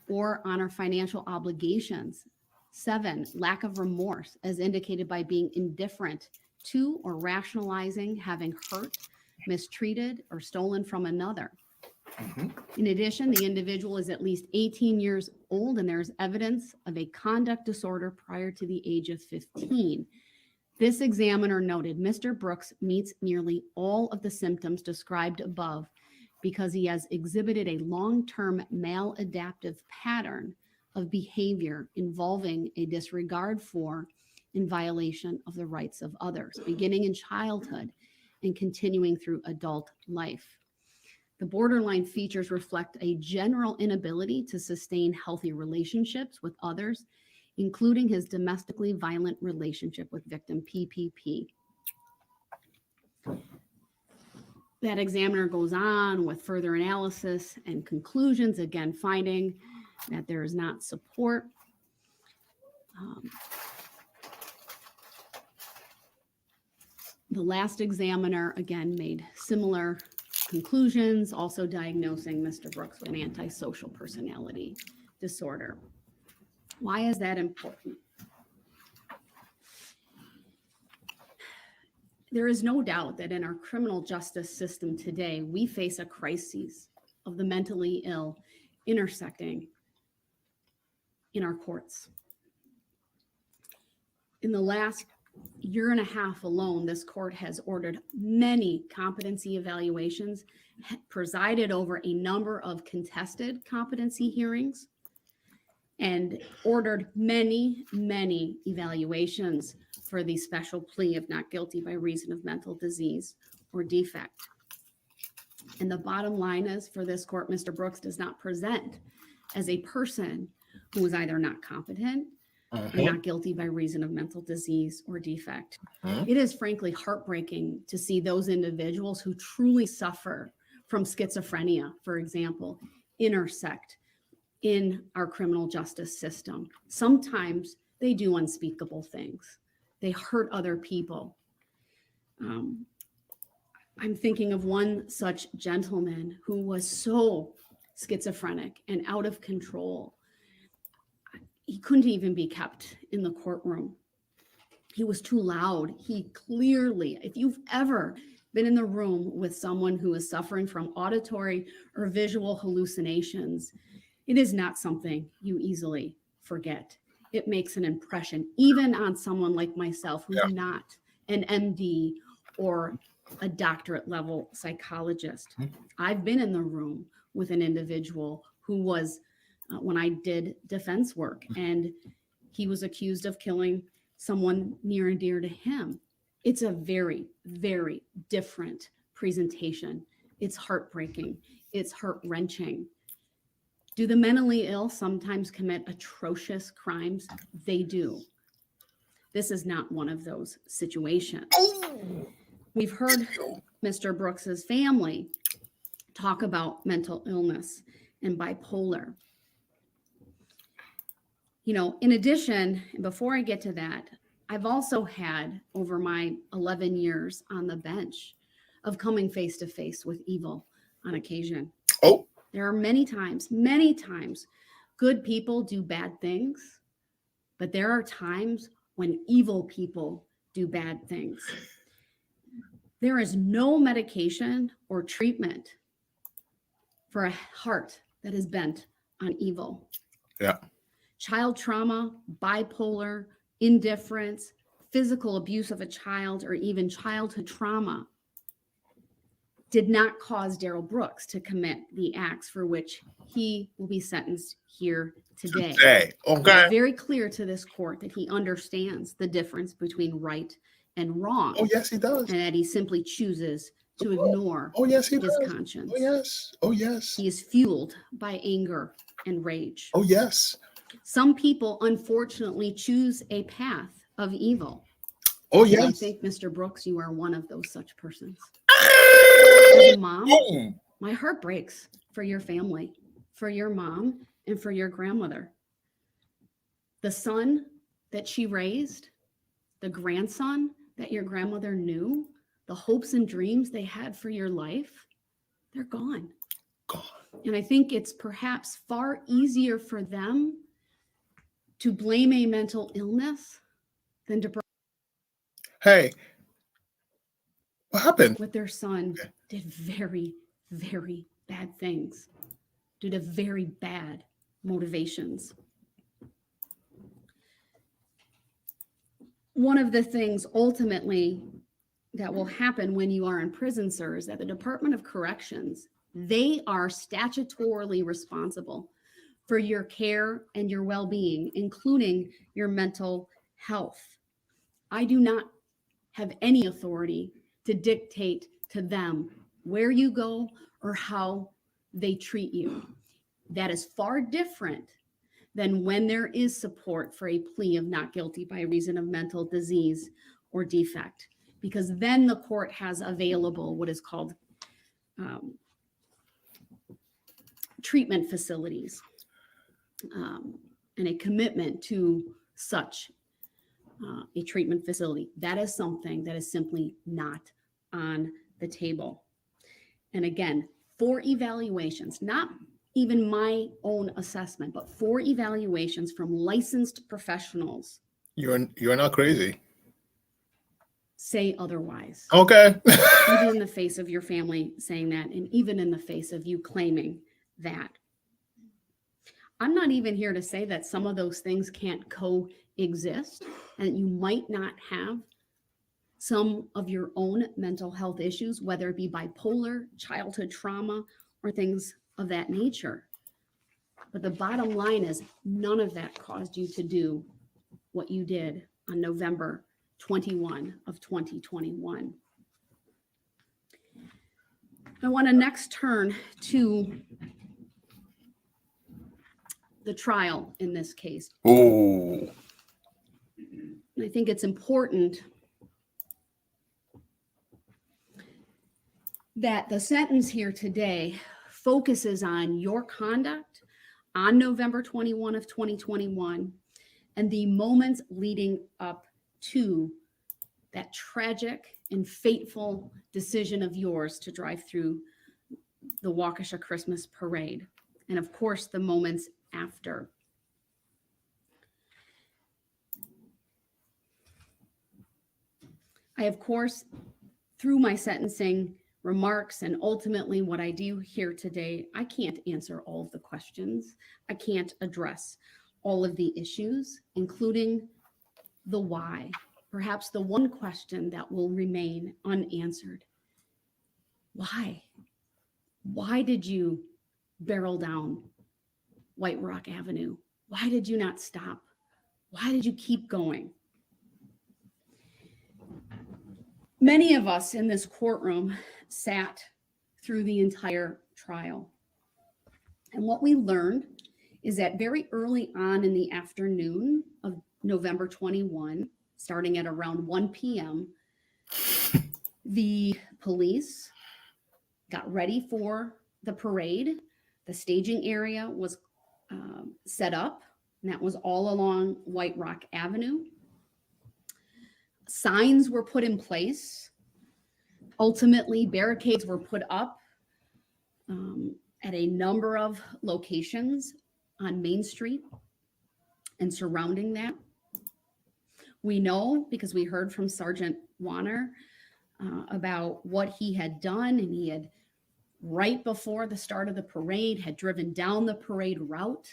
or honor financial obligations. 7, lack of remorse, as indicated by being indifferent to or rationalizing having hurt, mistreated, or stolen from another. In addition, the individual is at least 18 years old and there's evidence of a conduct disorder prior to the age of 15. This examiner noted Mr. Brooks meets nearly all of the symptoms described above because he has exhibited a long-term maladaptive pattern of behavior involving a disregard for and violation of the rights of others, beginning in childhood and continuing through adult life. The borderline features reflect a general inability to sustain healthy relationships with others, including his domestically violent relationship with victim PPP. That examiner goes on with further analysis and conclusions, again finding that there is not support. The last examiner, again, made similar conclusions, also diagnosing Mr. Brooks with an antisocial personality disorder. Why is that important? There is no doubt that in our criminal justice system today, we face a crisis of the mentally ill intersecting in our courts. In the last year and a half alone, this court has ordered many competency evaluations, presided over a number of contested competency hearings, and ordered many, many evaluations for the special plea of not guilty by reason of mental disease or defect. And the bottom line is, for this court, Mr. Brooks does not present as a person who is either not competent or not guilty by reason of mental disease or defect. It is frankly heartbreaking to see those individuals who truly suffer from schizophrenia, for example, intersect in our criminal justice system. Sometimes they do unspeakable things. They hurt other people. I'm thinking of one such gentleman who was so schizophrenic and out of control. He couldn't even be kept in the courtroom. He was too loud. He clearly, if you've ever been in the room with someone who is suffering from auditory or visual hallucinations, it is not something you easily forget. It makes an impression, even on someone like myself, who's not an MD or a doctorate level psychologist. I've been in the room with an individual who was, when I did defense work, and he was accused of killing someone near and dear to him. It's a very, very different presentation. It's heartbreaking. It's heart-wrenching. Do the mentally ill sometimes commit atrocious crimes? They do. This is not one of those situations. We've heard Mr. Brooks's family talk about mental illness and bipolar. You know, in addition, before I get to that, I've also had over my 11 years on the bench of coming face to face with evil on occasion. Oh, There are many times, good people do bad things, but there are times when evil people do bad things. There is no medication or treatment for a heart that is bent on evil. yeah. Child trauma, bipolar, indifference, physical abuse of a child, or even childhood trauma did not cause Darrell Brooks to commit the acts for which he will be sentenced here today. Hey, okay. It's very clear to this court that he understands the difference between right and wrong, Oh, yes, he does. and that he simply chooses to ignore Oh, yes, he his does. conscience. Oh, yes. Oh, yes. He is fueled by anger and rage. Oh, yes. Some people, unfortunately, choose a path of evil. Oh, And I yes. think, Mr. Brooks, you are one of those such persons. As a mom, Boom. my heart breaks for your family, for your mom, and for your grandmother. The son that she raised, the grandson that your grandmother knew, the hopes and dreams they had for your life, they're gone. Gone. And I think it's perhaps far easier for them to blame a mental illness than to Hey, what happened? what their son did very, very bad things due to very bad motivations. One of the things ultimately that will happen when you are in prison, sir, is that the Department of Corrections, they are statutorily responsible for your care and your well-being, including your mental health. I do not have any authority to dictate to them where you go or how they treat you. That is far different than when there is support for a plea of not guilty by reason of mental disease or defect, because then the court has available what is called treatment facilities and a commitment to such a treatment facility. That is something that is simply not on the table. And again, 4 evaluations, not even my own assessment, but 4 evaluations from licensed professionals You're not crazy. say otherwise. Okay. Even in the face of your family saying that, and even in the face of you claiming that. I'm not even here to say that some of those things can't coexist and that you might not have some of your own mental health issues, whether it be bipolar, childhood trauma, or things of that nature. But the bottom line is none of that caused you to do what you did on November 21 of 2021. I want to next turn to the trial in this case. Oh, I think it's important that the sentence here today focuses on your conduct on November 21 of 2021 and the moments leading up to that tragic and fateful decision of yours to drive through the Waukesha Christmas parade. And of course, the moments after. I, of course, through my sentencing remarks and ultimately what I do here today, I can't answer all of the questions. I can't address all of the issues, including the why. Perhaps the one question that will remain unanswered. Why? Why did you barrel down White Rock Avenue? Why did you not stop? Why did you keep going? Many of us in this courtroom sat through the entire trial. And what we learned is that very early on in the afternoon of November 21, starting at around 1 p.m. The police got ready for the parade. The staging area was set up, and that was all along White Rock Avenue. Signs were put in place. Ultimately, barricades were put up at a number of locations on Main Street and surrounding that. We know, because we heard from Sergeant Warner about what he had done, and he had, right before the start of the parade, had driven down the parade route.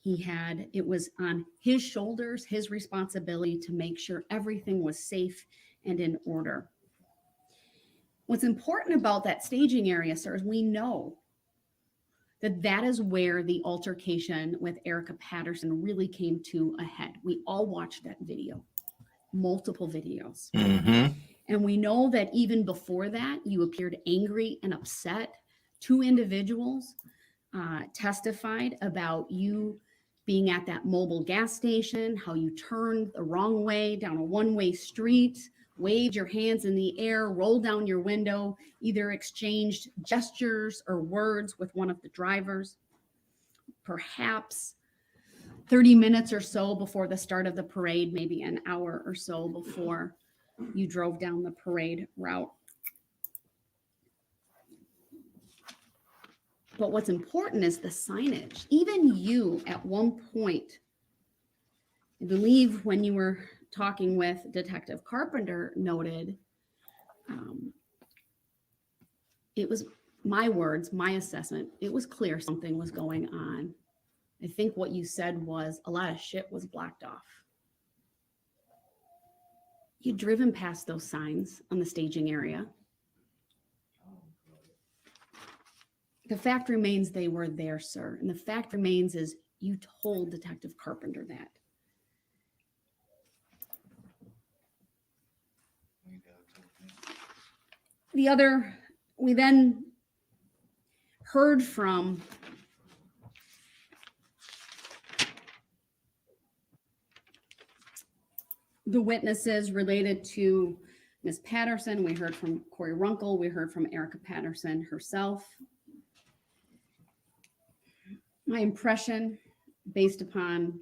It was on his shoulders, his responsibility to make sure everything was safe and in order. What's important about that staging area, sir, is we know that that is where the altercation with Erica Patterson really came to a head. We all watched that video, multiple videos. And we know that even before that, you appeared angry and upset. 2 individuals testified about you being at that mobile gas station, how you turned the wrong way down a one-way street, waved your hands in the air, rolled down your window, either exchanged gestures or words with one of the drivers. Perhaps 30 minutes or so before the start of the parade, maybe an hour or so before you drove down the parade route. But what's important is the signage. Even you, at one point, I believe when you were talking with Detective Carpenter, noted, it was my words, my assessment, it was clear something was going on. I think what you said was a lot of shit was blocked off. You'd driven past those signs on the staging area. The fact remains they were there, sir. And the fact remains is you told Detective Carpenter that. We then heard from the witnesses related to Ms. Patterson. We heard from Corey Runkle. We heard from Erica Patterson herself. My impression, based upon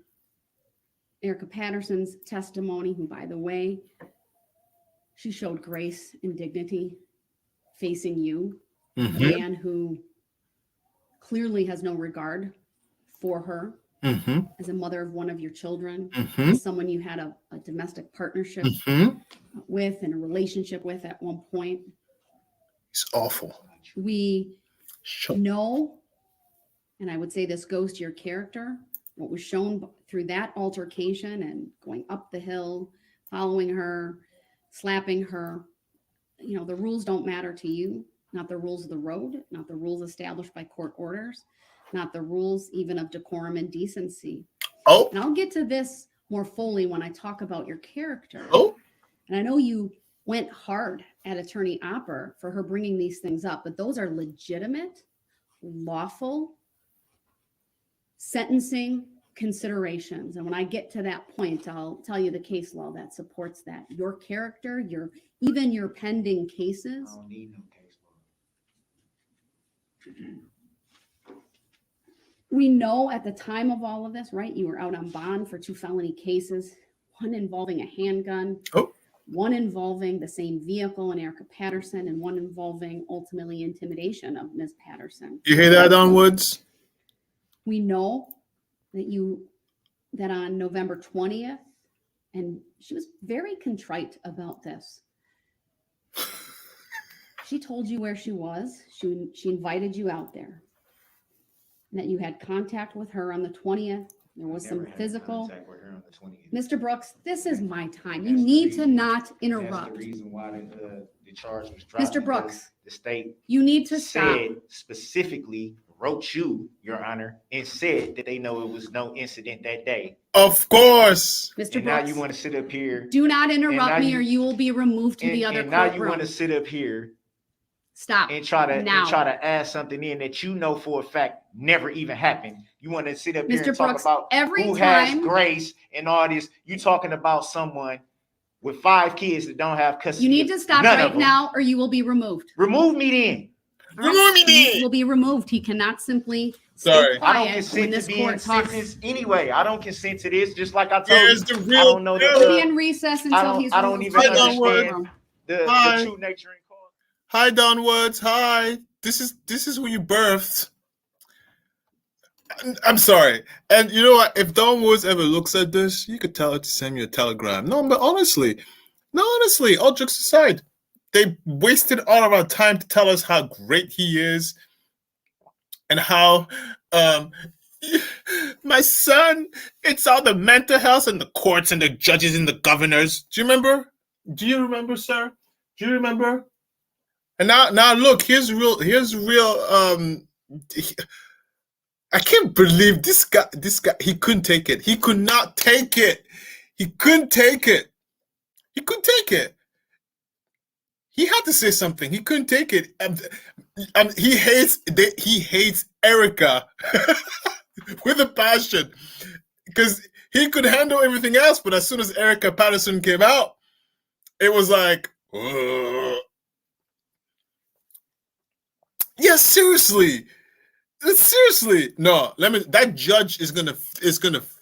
Erica Patterson's testimony, who, by the way, she showed grace and dignity facing you, a man who clearly has no regard for her as a mother of one of your children, as someone you had a domestic partnership with and a relationship with at one point. It's awful. We know, and I would say this goes to your character, what was shown through that altercation and going up the hill, following her, slapping her. You know, the rules don't matter to you, not the rules of the road, not the rules established by court orders, not the rules even of decorum and decency. Oh. And I'll get to this more fully when I talk about your character. Oh. And I know you went hard at Attorney Opper for her bringing these things up, but those are legitimate, lawful sentencing considerations. And when I get to that point, I'll tell you the case law that supports that. Your character, even your pending cases. I don't need no case law. We know at the time of all of this, right? You were out on bond for 2 felony cases, one involving a handgun, one involving the same vehicle in Erica Patterson, and one involving ultimately intimidation of Ms. Patterson. You hear that, Don Woods? We know that on November 20th, and she was very contrite about this. She told you where she was. She invited you out there. And that you had contact with her on the 20th. There was some physical. Mr. Brooks, this is my time. You need to not interrupt. That's the reason why the charge was dropped. Mr. Brooks, the state you need to stop. Specifically wrote you, Your Honor, and said that they know it was no incident that day. Of course. Mr. And Brooks, now you want to sit up here. Do not interrupt me or you will be removed to the other courtroom. And now you want to sit up here. Stop. And try to add something in that you know for a fact never even happened. You want to sit up here and talk about who has grace and all this. You talking about someone with 5 kids that don't have custody. You need to stop none of right them. now or you will be removed. Remove me then. All right? Remove me He then. will be removed. He cannot simply Sorry. stay I don't quiet when consent this to being court talks. sentenced anyway. I don't consent to this. Just like I told Here's you, the I real don't know deal. He'll be the, in recess until he's I don't removed even from the understand courtroom. the Hi. true nature and cause. Hi, Don Woods. Hi. This is who you birthed. I'm sorry. And you know what? If Don Woods ever looks at this, you could tell her to send me a telegram. No, but honestly, all jokes aside, they wasted all of our time to tell us how great he is and how my son, it's all the mental health and the courts and the judges and the governors. Do you remember? Do you remember, sir? Do you remember? And now look, here's real I can't believe this guy, he couldn't take it. He could not take it. He couldn't take it. He couldn't take it. He had to say something. He couldn't take it. He hates Erica with a passion because he could handle everything else. But as soon as Erica Patterson came out, it was like, ugh. Yeah, seriously. Seriously, no. That judge is gonna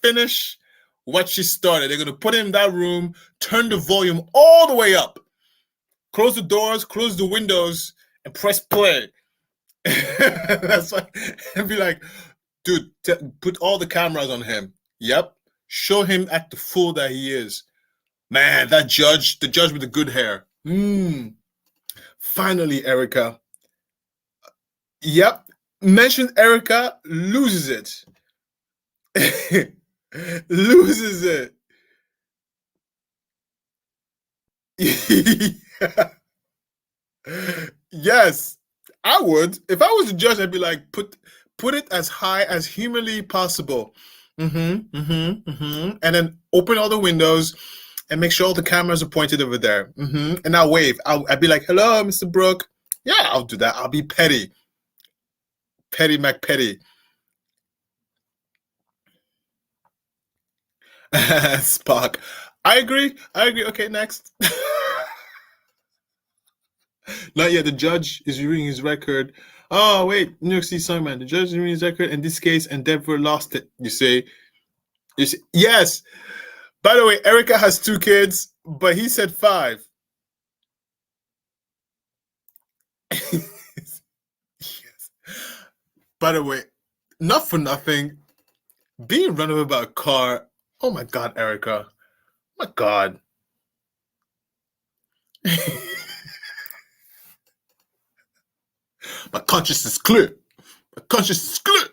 finish what she started. They're gonna put him in that room, turn the volume all the way up, close the doors, close the windows, and press play. That's why, and be like, dude, put all the cameras on him. Yep, show him at the fool that he is. Man, the judge with the good hair. Finally, Erica. Yep. Mention Erica, loses it. Loses it. Yes, I would. If I was a judge, I'd be like, put it as high as humanly possible. And then open all the windows and make sure all the cameras are pointed over there. And I'll wave. I'd be like, hello, Mr. Brooke. Yeah, I'll do that. I'll be petty. Petty McPetty. Spock. I agree. Okay, next. Not yet. The judge is reading his record. Oh, wait. New York City Songman. The judge is reading his record. In this case, Endeavor lost it. You see? Yes. By the way, Erica has 2 kids, but he said 5. Yes. By the way, not for nothing, being run over by a car. Oh my God, Erica. Oh my God. My conscience is clear. My conscience is clear.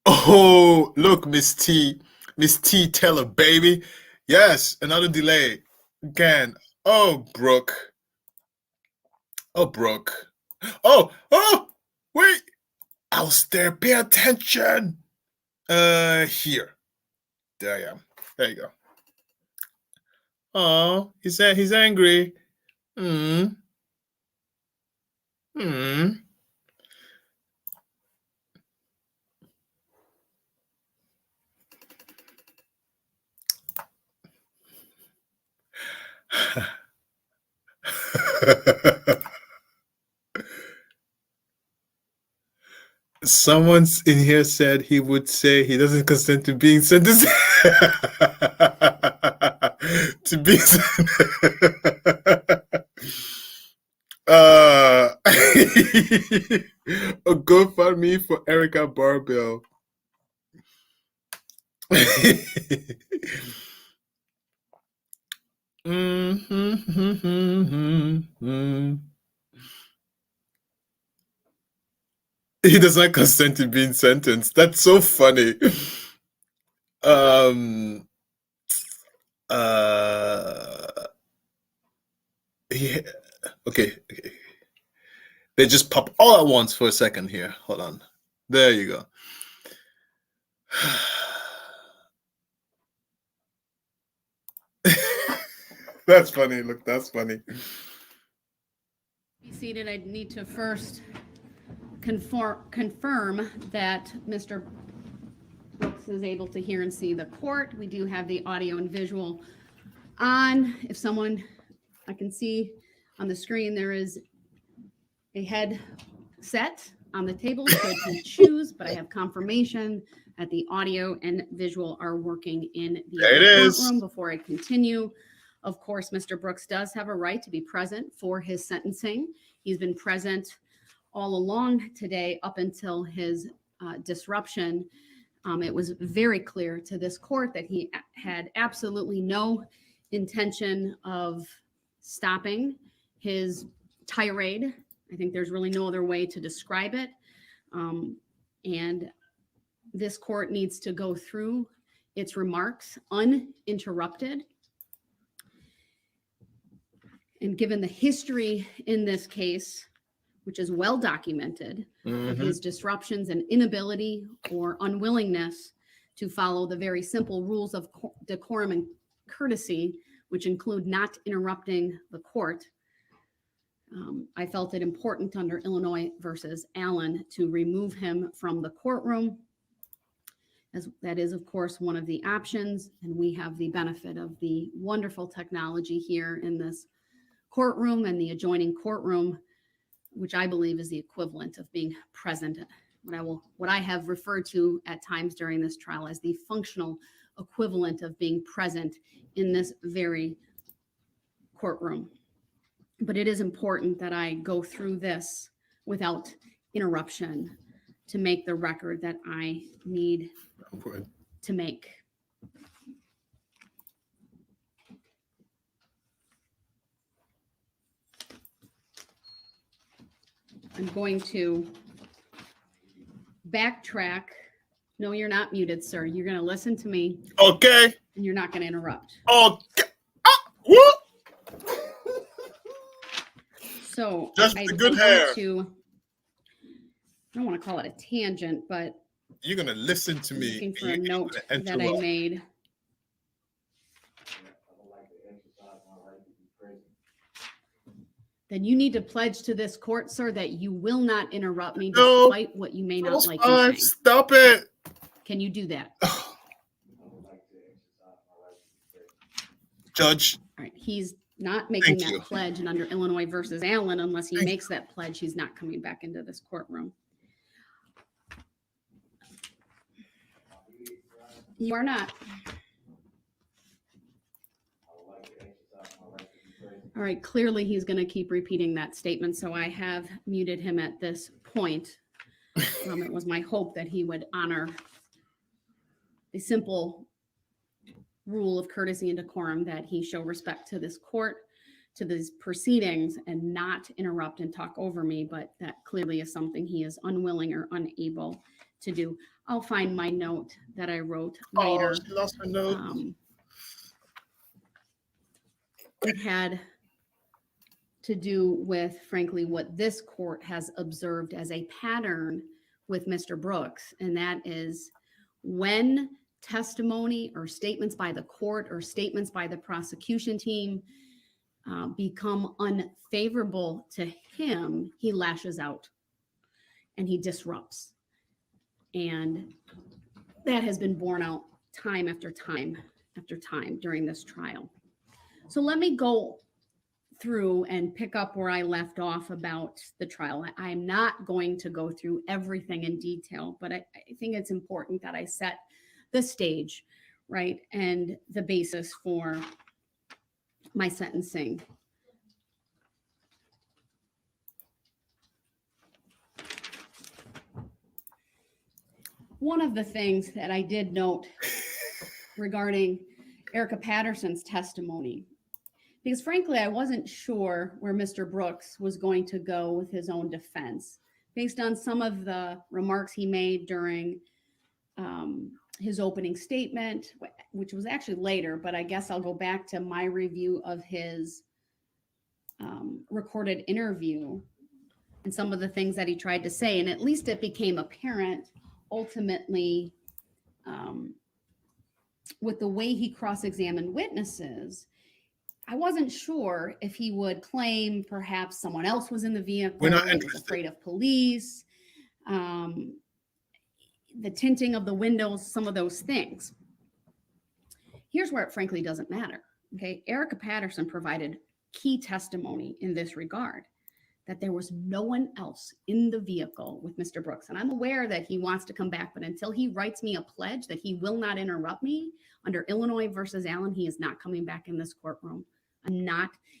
Oh, look, Miss T. Miss T Taylor, baby. Yes, another delay. Again. Oh, Brooke. Oh, Brooke. Oh, wait. I was there. Pay attention. Here. There I am. There you go. Oh, he's angry. Someone's in here said he would say he doesn't consent to being sentenced to be a GoFundMe for Erica Barbell. He does not consent to being sentenced. That's so funny. Yeah. Okay. They just pop all at once for a second here. Hold on. There you go. That's funny. Look, that's funny. Be seated. I need to first confirm that Mr. Brooks Brooks is able to hear and see the court. We do have the audio and visual on. If someone, I can see on the screen, there is a headset on the table should he choose, but I have confirmation that the audio and visual are working in There it the is. courtroom. Before I continue, of course, Mr. Brooks does have a right to be present for his sentencing. He's been present all along today up until his disruption. It was very clear to this court that he had absolutely no intention of stopping his tirade. I think there's really no other way to describe it. And this court needs to go through its remarks uninterrupted. And given the history in this case, which is well documented, of his disruptions and inability or unwillingness to follow the very simple rules of decorum and courtesy, which include not interrupting the court, I felt it important under Illinois versus Allen to remove him from the courtroom. As that is, of course, one of the options, and we have the benefit of the wonderful technology here in this courtroom and the adjoining courtroom, which I believe is the equivalent of being present. What I have referred to at times during this trial as the functional equivalent of being present in this very courtroom. But it is important that I go through this without interruption to make the record that I need to make. I'm going to backtrack. No, you're not muted, sir. You're going to listen to me. Okay. And you're not going to interrupt. Okay. Whoop. So Just I the good want hair. to, I don't want to call it a tangent, but You're gonna listen to I'm me. looking for and a you're note gonna that I interrupt. made. Then you need to pledge to this court, sir, that you will not interrupt me No. despite what you may not like me saying. Stop it. Can you do that? Judge, All right, he's not making Thank that you. pledge, and under Illinois versus Allen, unless he Thank makes that pledge, he's not coming back into this courtroom. You are not. All right, clearly he's going to keep repeating that statement, so I have muted him at this point. It was my hope that he would honor the simple rule of courtesy and decorum, that he show respect to this court, to these proceedings, and not interrupt and talk over me, but that clearly is something he is unwilling or unable to do. I'll find my note that I wrote later. Oh, she lost her note. It had to do with, frankly, what this court has observed as a pattern with Mr. Brooks, and that is when testimony or statements by the court or statements by the prosecution team become unfavorable to him, he lashes out and he disrupts. And that has been borne out time after time after time during this trial. So let me go through and pick up where I left off about the trial. I'm not going to go through everything in detail, but I think it's important that I set the stage, right, and the basis for my sentencing. One of the things that I did note regarding Erica Patterson's testimony, because frankly, I wasn't sure where Mr. Brooks was going to go with his own defense based on some of the remarks he made during his opening statement, which was actually later, but I guess I'll go back to my review of his recorded interview and some of the things that he tried to say. And at least it became apparent ultimately with the way he cross-examined witnesses. I wasn't sure if he would claim perhaps someone else was in the vehicle, We're not was interested. afraid of police. the tinting of the windows, some of those things. Here's where it frankly doesn't matter. Okay. Erica Patterson provided key testimony in this regard, that there was no one else in the vehicle with Mr. Brooks. And I'm aware that he wants to come back, but until he writes me a pledge that he will not interrupt me under Illinois versus Allen, he is not coming back in this courtroom.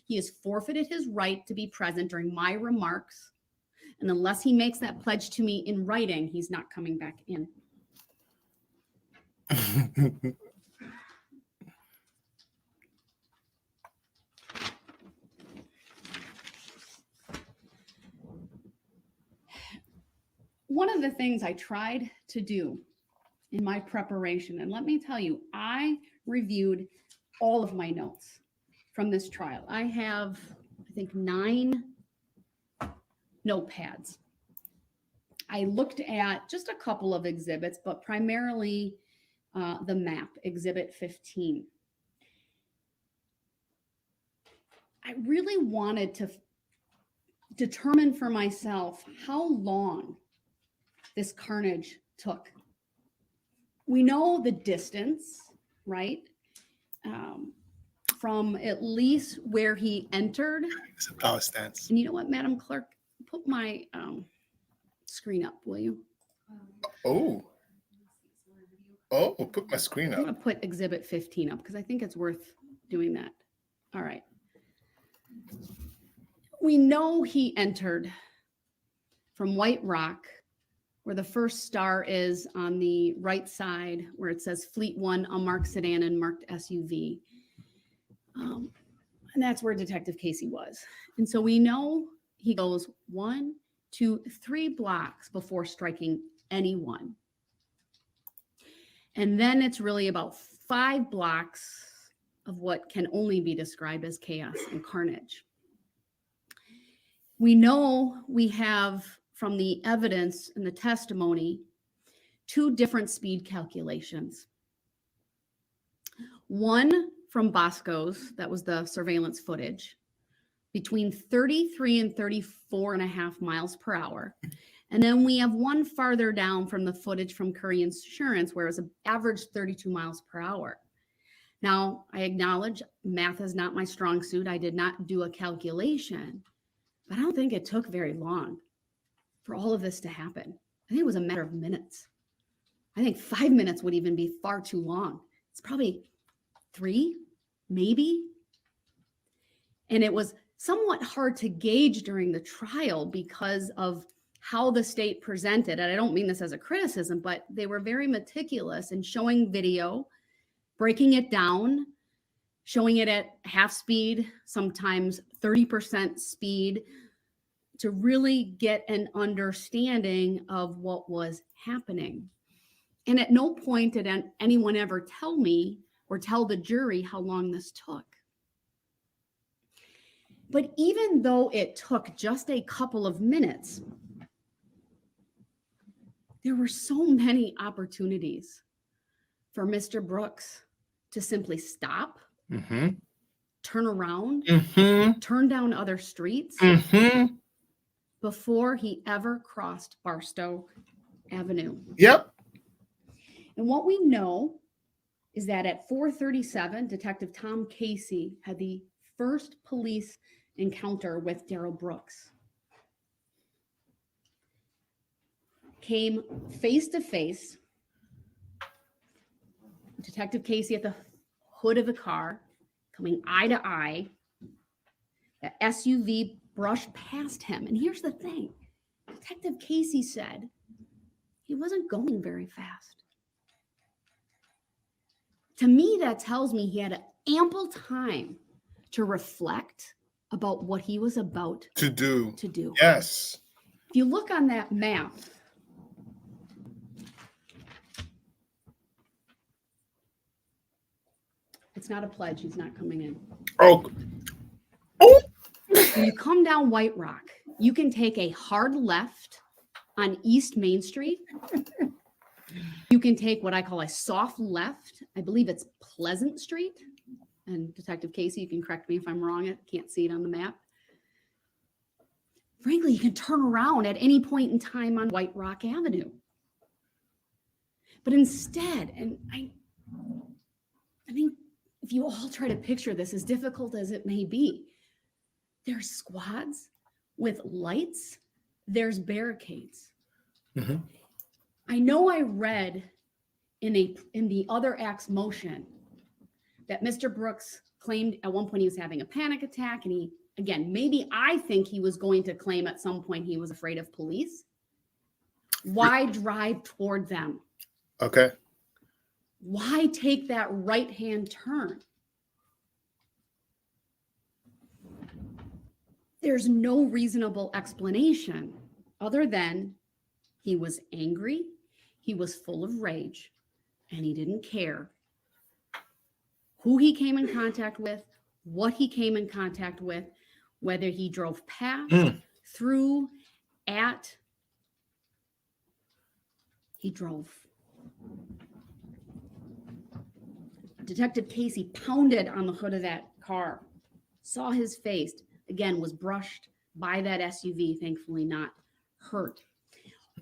He has forfeited his right to be present during my remarks. And unless he makes that pledge to me in writing, he's not coming back in. One of the things I tried to do in my preparation, and let me tell you, I reviewed all of my notes from this trial. I have, I think, 9 notepads. I looked at just a couple of exhibits, but primarily the map, Exhibit 15. I really wanted to determine for myself how long this carnage took. We know the distance, right? From at least where he entered. It's a power stance. And you know what, Madam Clerk, put my screen up, will you? Oh, put my screen I'm up. gonna put Exhibit 15 up because I think it's worth doing that. All right. We know he entered from White Rock, where the first star is on the right side, where it says Fleet 1, unmarked sedan and marked SUV. And that's where Detective Casey was. And so we know he goes 1, 2, 3 blocks before striking anyone. And then it's really about 5 blocks of what can only be described as chaos and carnage. We know we have, from the evidence and the testimony, 2 different speed calculations. One from Bosco's, that was the surveillance footage, between 33 and 34.5 miles per hour. And then we have one farther down from the footage from Curry Insurance, where it was an average 32 miles per hour. Now, I acknowledge math is not my strong suit. I did not do a calculation, but I don't think it took very long for all of this to happen. I think it was a matter of minutes. I think 5 minutes would even be far too long. It's probably 3, maybe. And it was somewhat hard to gauge during the trial because of how the state presented. And I don't mean this as a criticism, but they were very meticulous in showing video, breaking it down, showing it at half speed, sometimes 30% speed, to really get an understanding of what was happening. And at no point did anyone ever tell me or tell the jury how long this took. But even though it took just a couple of minutes, there were so many opportunities for Mr. Brooks to simply stop, turn around, turn down other streets before he ever crossed Barstow Avenue. Yep. And what we know is that at 4:37, Detective Tom Casey had the first police encounter with Darrell Brooks. Came face to face. Detective Casey at the hood of the car, coming eye to eye. The SUV brushed past him. And here's the thing. Detective Casey said he wasn't going very fast. To me, that tells me he had ample time to reflect about what he was about To do. If Yes. you look on that map, it's not a pledge. He's not coming in. Oh. When you come down White Rock, you can take a hard left on East Main Street. You can take what I call a soft left. I believe it's Pleasant Street. And Detective Casey, you can correct me if I'm wrong. I can't see it on the map. Frankly, you can turn around at any point in time on White Rock Avenue. But instead, and I think if you all try to picture this, as difficult as it may be, there's squads with lights, there's barricades. Mhm. I know I read in the other act's motion that Mr. Brooks claimed at one point he was having a panic attack, and he, again, maybe I think he was going to claim at some point he was afraid of police. Why drive toward them? Okay. Why take that right-hand turn? There's no reasonable explanation other than he was angry, he was full of rage, and he didn't care who he came in contact with, what he came in contact with, whether he drove past, through, at, he drove. Detective Casey pounded on the hood of that car, saw his face, again, was brushed by that SUV, thankfully not hurt.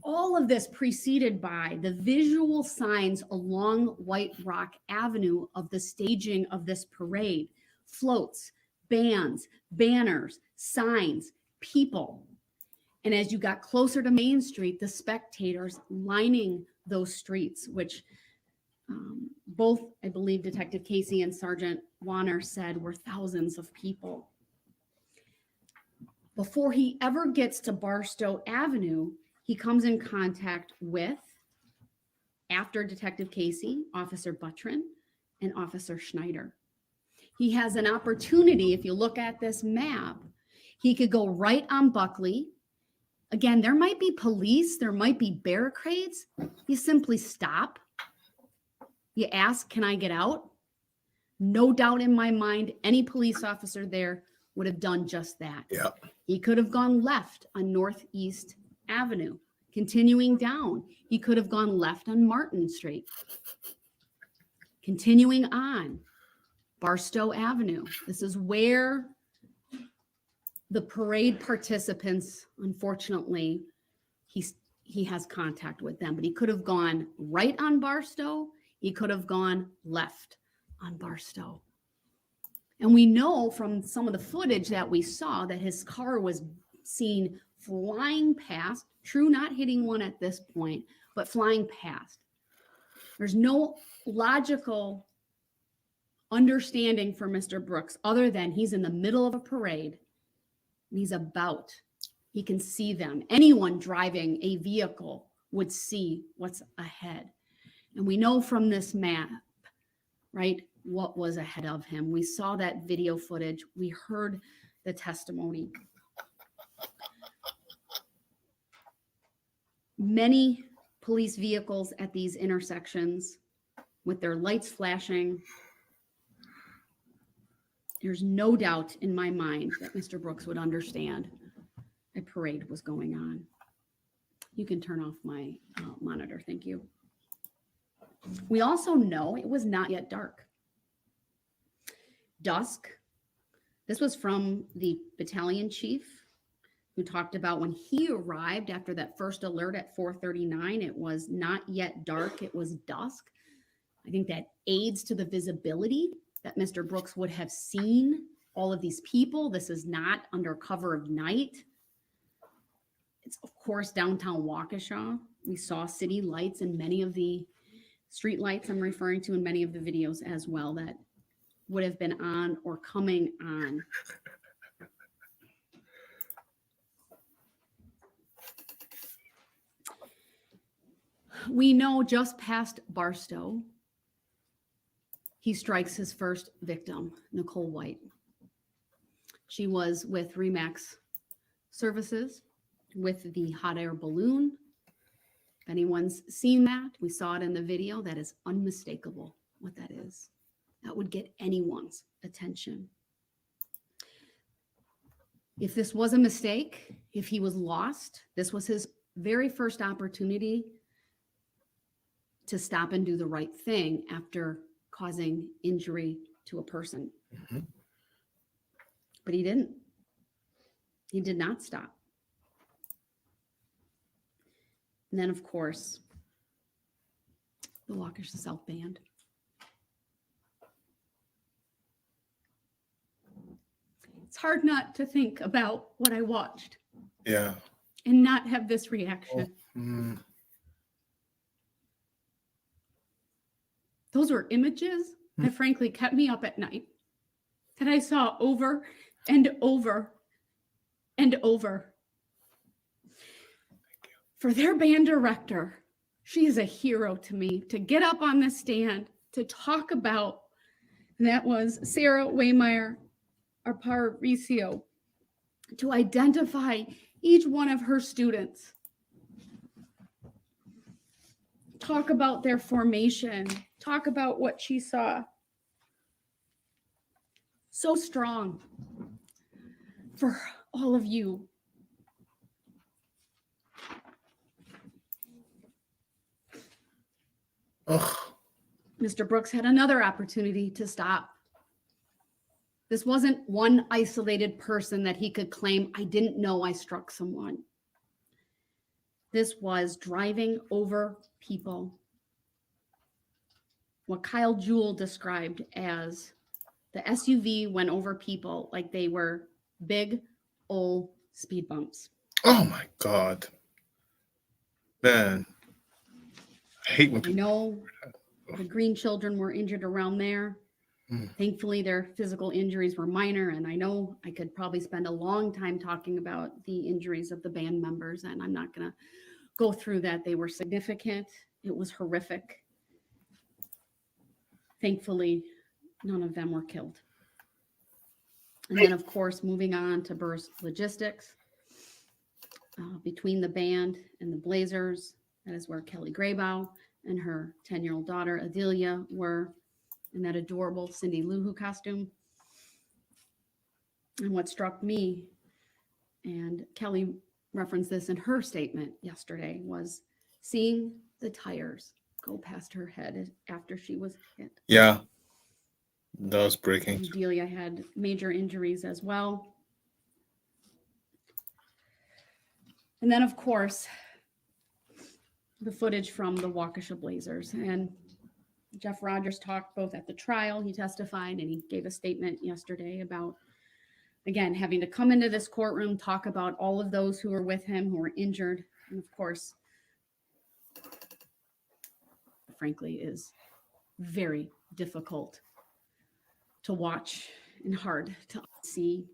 All of this preceded by the visual signs along White Rock Avenue of the staging of this parade, floats, bands, banners, signs, people. And as you got closer to Main Street, the spectators lining those streets, which both, I believe, Detective Casey and Sergeant Warner said were thousands of people. Before he ever gets to Barstow Avenue, he comes in contact with, after Detective Casey, Officer Buttrin and Officer Schneider. He has an opportunity, if you look at this map, he could go right on Buckley. Again, there might be police, there might be barricades. You simply stop. You ask, can I get out? No doubt in my mind, any police officer there would have done just that. Yeah. He could have gone left on Northeast Avenue. Continuing down, he could have gone left on Martin Street. Continuing on, Barstow Avenue. This is where the parade participants, unfortunately, he has contact with them, but he could have gone right on Barstow. He could have gone left on Barstow. And we know from some of the footage that we saw that his car was seen flying past, true, not hitting one at this point, but flying past. There's no logical understanding for Mr. Brooks other than he's in the middle of a parade and he can see them. Anyone driving a vehicle would see what's ahead. And we know from this map, right, what was ahead of him. We saw that video footage. We heard the testimony. Many police vehicles at these intersections with their lights flashing. There's no doubt in my mind that Mr. Brooks would understand a parade was going on. You can turn off my monitor. Thank you. We also know it was not yet dark. Dusk. This was from the battalion chief who talked about when he arrived after that first alert at 4:39, it was not yet dark, it was dusk. I think that aids to the visibility that Mr. Brooks would have seen all of these people. This is not under cover of night. It's, of course, downtown Waukesha. We saw city lights and many of the street lights I'm referring to in many of the videos as well that would have been on or coming on. We know just past Barstow, he strikes his first victim, Nicole White. She was with Remax Services with the hot air balloon. If anyone's seen that, we saw it in the video. That is unmistakable what that is. That would get anyone's attention. If this was a mistake, if he was lost, this was his very first opportunity to stop and do the right thing after causing injury to a person. Mm-hmm. But he didn't. He did not stop. And then, of course, the Waukesha South Band. It's hard not to think about what I watched Yeah. and not have this reaction. Mm. Those were images that frankly kept me up at night, that I saw over and over and over. For their band director, she is a hero to me, to get up on the stand, to talk about, and that was Sarah Waymeyer Aparicio, to identify each one of her students, talk about their formation, talk about what she saw. So strong for all of you. Ugh. Mr. Brooks had another opportunity to stop. This wasn't one isolated person that he could claim, I didn't know I struck someone. This was driving over people. What Kyle Jewell described as the SUV went over people like they were big old speed bumps. Oh my God. Man. I hate when I people. know the Green children were injured around there. Thankfully, their physical injuries were minor, and I know I could probably spend a long time talking about the injuries of the band members, and I'm not going to go through that. They were significant. It was horrific. Thankfully, none of them were killed. And then, of course, moving on to Burst Logistics. Between the band and the Blazers, that is where Kelly Graybow and her 10-year-old daughter, Adelia, were in that adorable Cindy Lou Who costume. And what struck me, and Kelly referenced this in her statement yesterday, was seeing the tires go past her head after she was hit. Yeah. That was breaking. Adelia had major injuries as well. And then, of course, the footage from the Waukesha Blazers. And Jeff Rogers talked both at the trial, he testified, and he gave a statement yesterday about, again, having to come into this courtroom, talk about all of those who were with him, who were injured. And of course, frankly, is very difficult to watch and hard to see.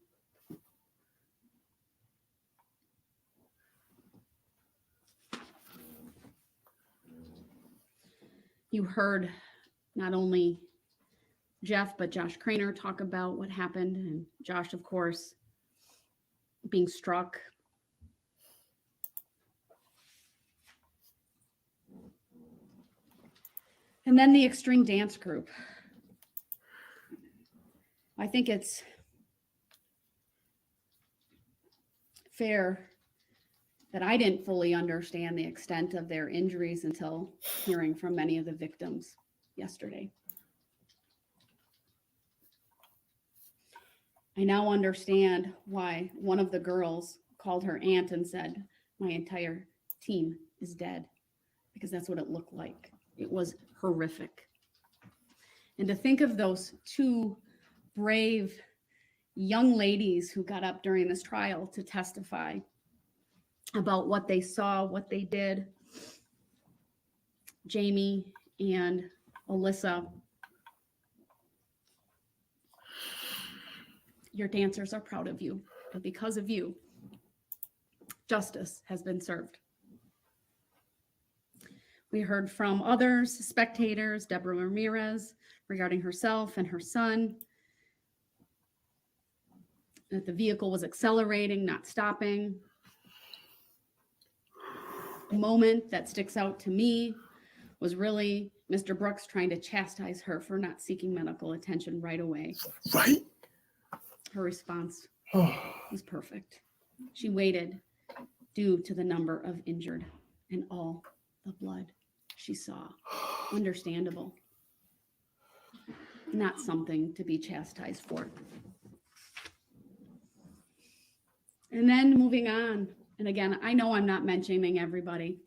You heard not only Jeff, but Josh Craner talk about what happened. And Josh, of course, being struck. And then the extreme dance group. I think it's fair that I didn't fully understand the extent of their injuries until hearing from many of the victims yesterday. I now understand why one of the girls called her aunt and said, my entire team is dead, because that's what it looked like. It was horrific. And to think of those two brave young ladies who got up during this trial to testify about what they saw, what they did. Jamie and Alyssa, your dancers are proud of you. And because of you, justice has been served. We heard from others, spectators, Deborah Ramirez, regarding herself and her son, that the vehicle was accelerating, not stopping. A moment that sticks out to me was really Mr. Brooks trying to chastise her for not seeking medical attention right away. Right? Her response was perfect. She waited due to the number of injured and all the blood she saw. Understandable. Not something to be chastised for. And then moving on. And again, I know I'm not mentioning everybody.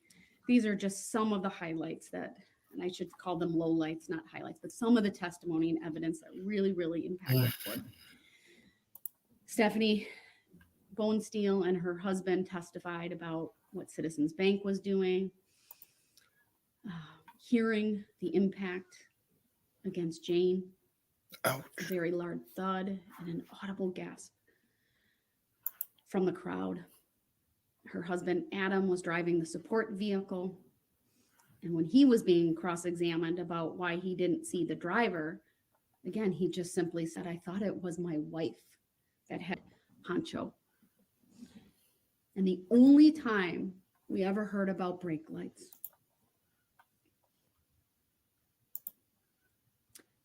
These are just some of the highlights that and I should call them lowlights, not highlights, but some of the testimony and evidence that really, really impacted Ford. Stephanie Bonesteel and her husband testified about what Citizens Bank was doing, hearing the impact against Jane, Ouch. a very loud thud and an audible gasp from the crowd. Her husband, Adam, was driving the support vehicle. And when he was being cross-examined about why he didn't see the driver, again, he just simply said, I thought it was my wife that had poncho. And the only time we ever heard about brake lights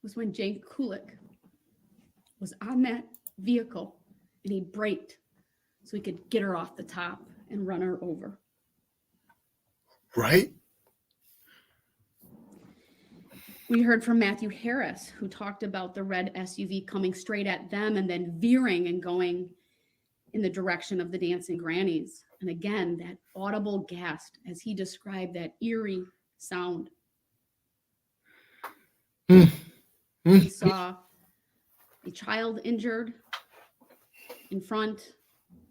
was when Jane Kulik was on that vehicle and he braked so he could get her off the top and run her over. Right? We heard from Matthew Harris, who talked about the red SUV coming straight at them and then veering and going in the direction of the dancing grannies. And again, that audible gasp as he described that eerie sound. We saw a child injured in front,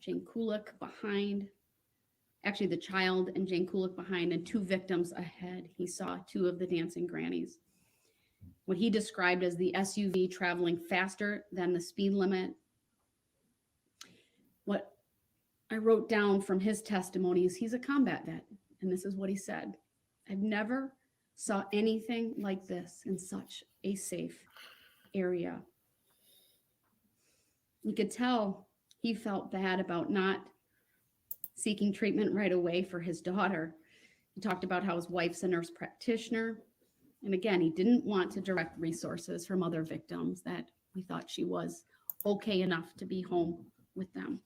Jane Kulik behind. Actually, the child and Jane Kulik behind, and 2 victims ahead. He saw 2 of the dancing grannies. What he described as the SUV traveling faster than the speed limit. What I wrote down from his testimony is he's a combat vet, and this is what he said. I've never saw anything like this in such a safe area. You could tell he felt bad about not seeking treatment right away for his daughter. He talked about how his wife's a nurse practitioner. And again, he didn't want to direct resources from other victims, that we thought she was okay enough to be home with them.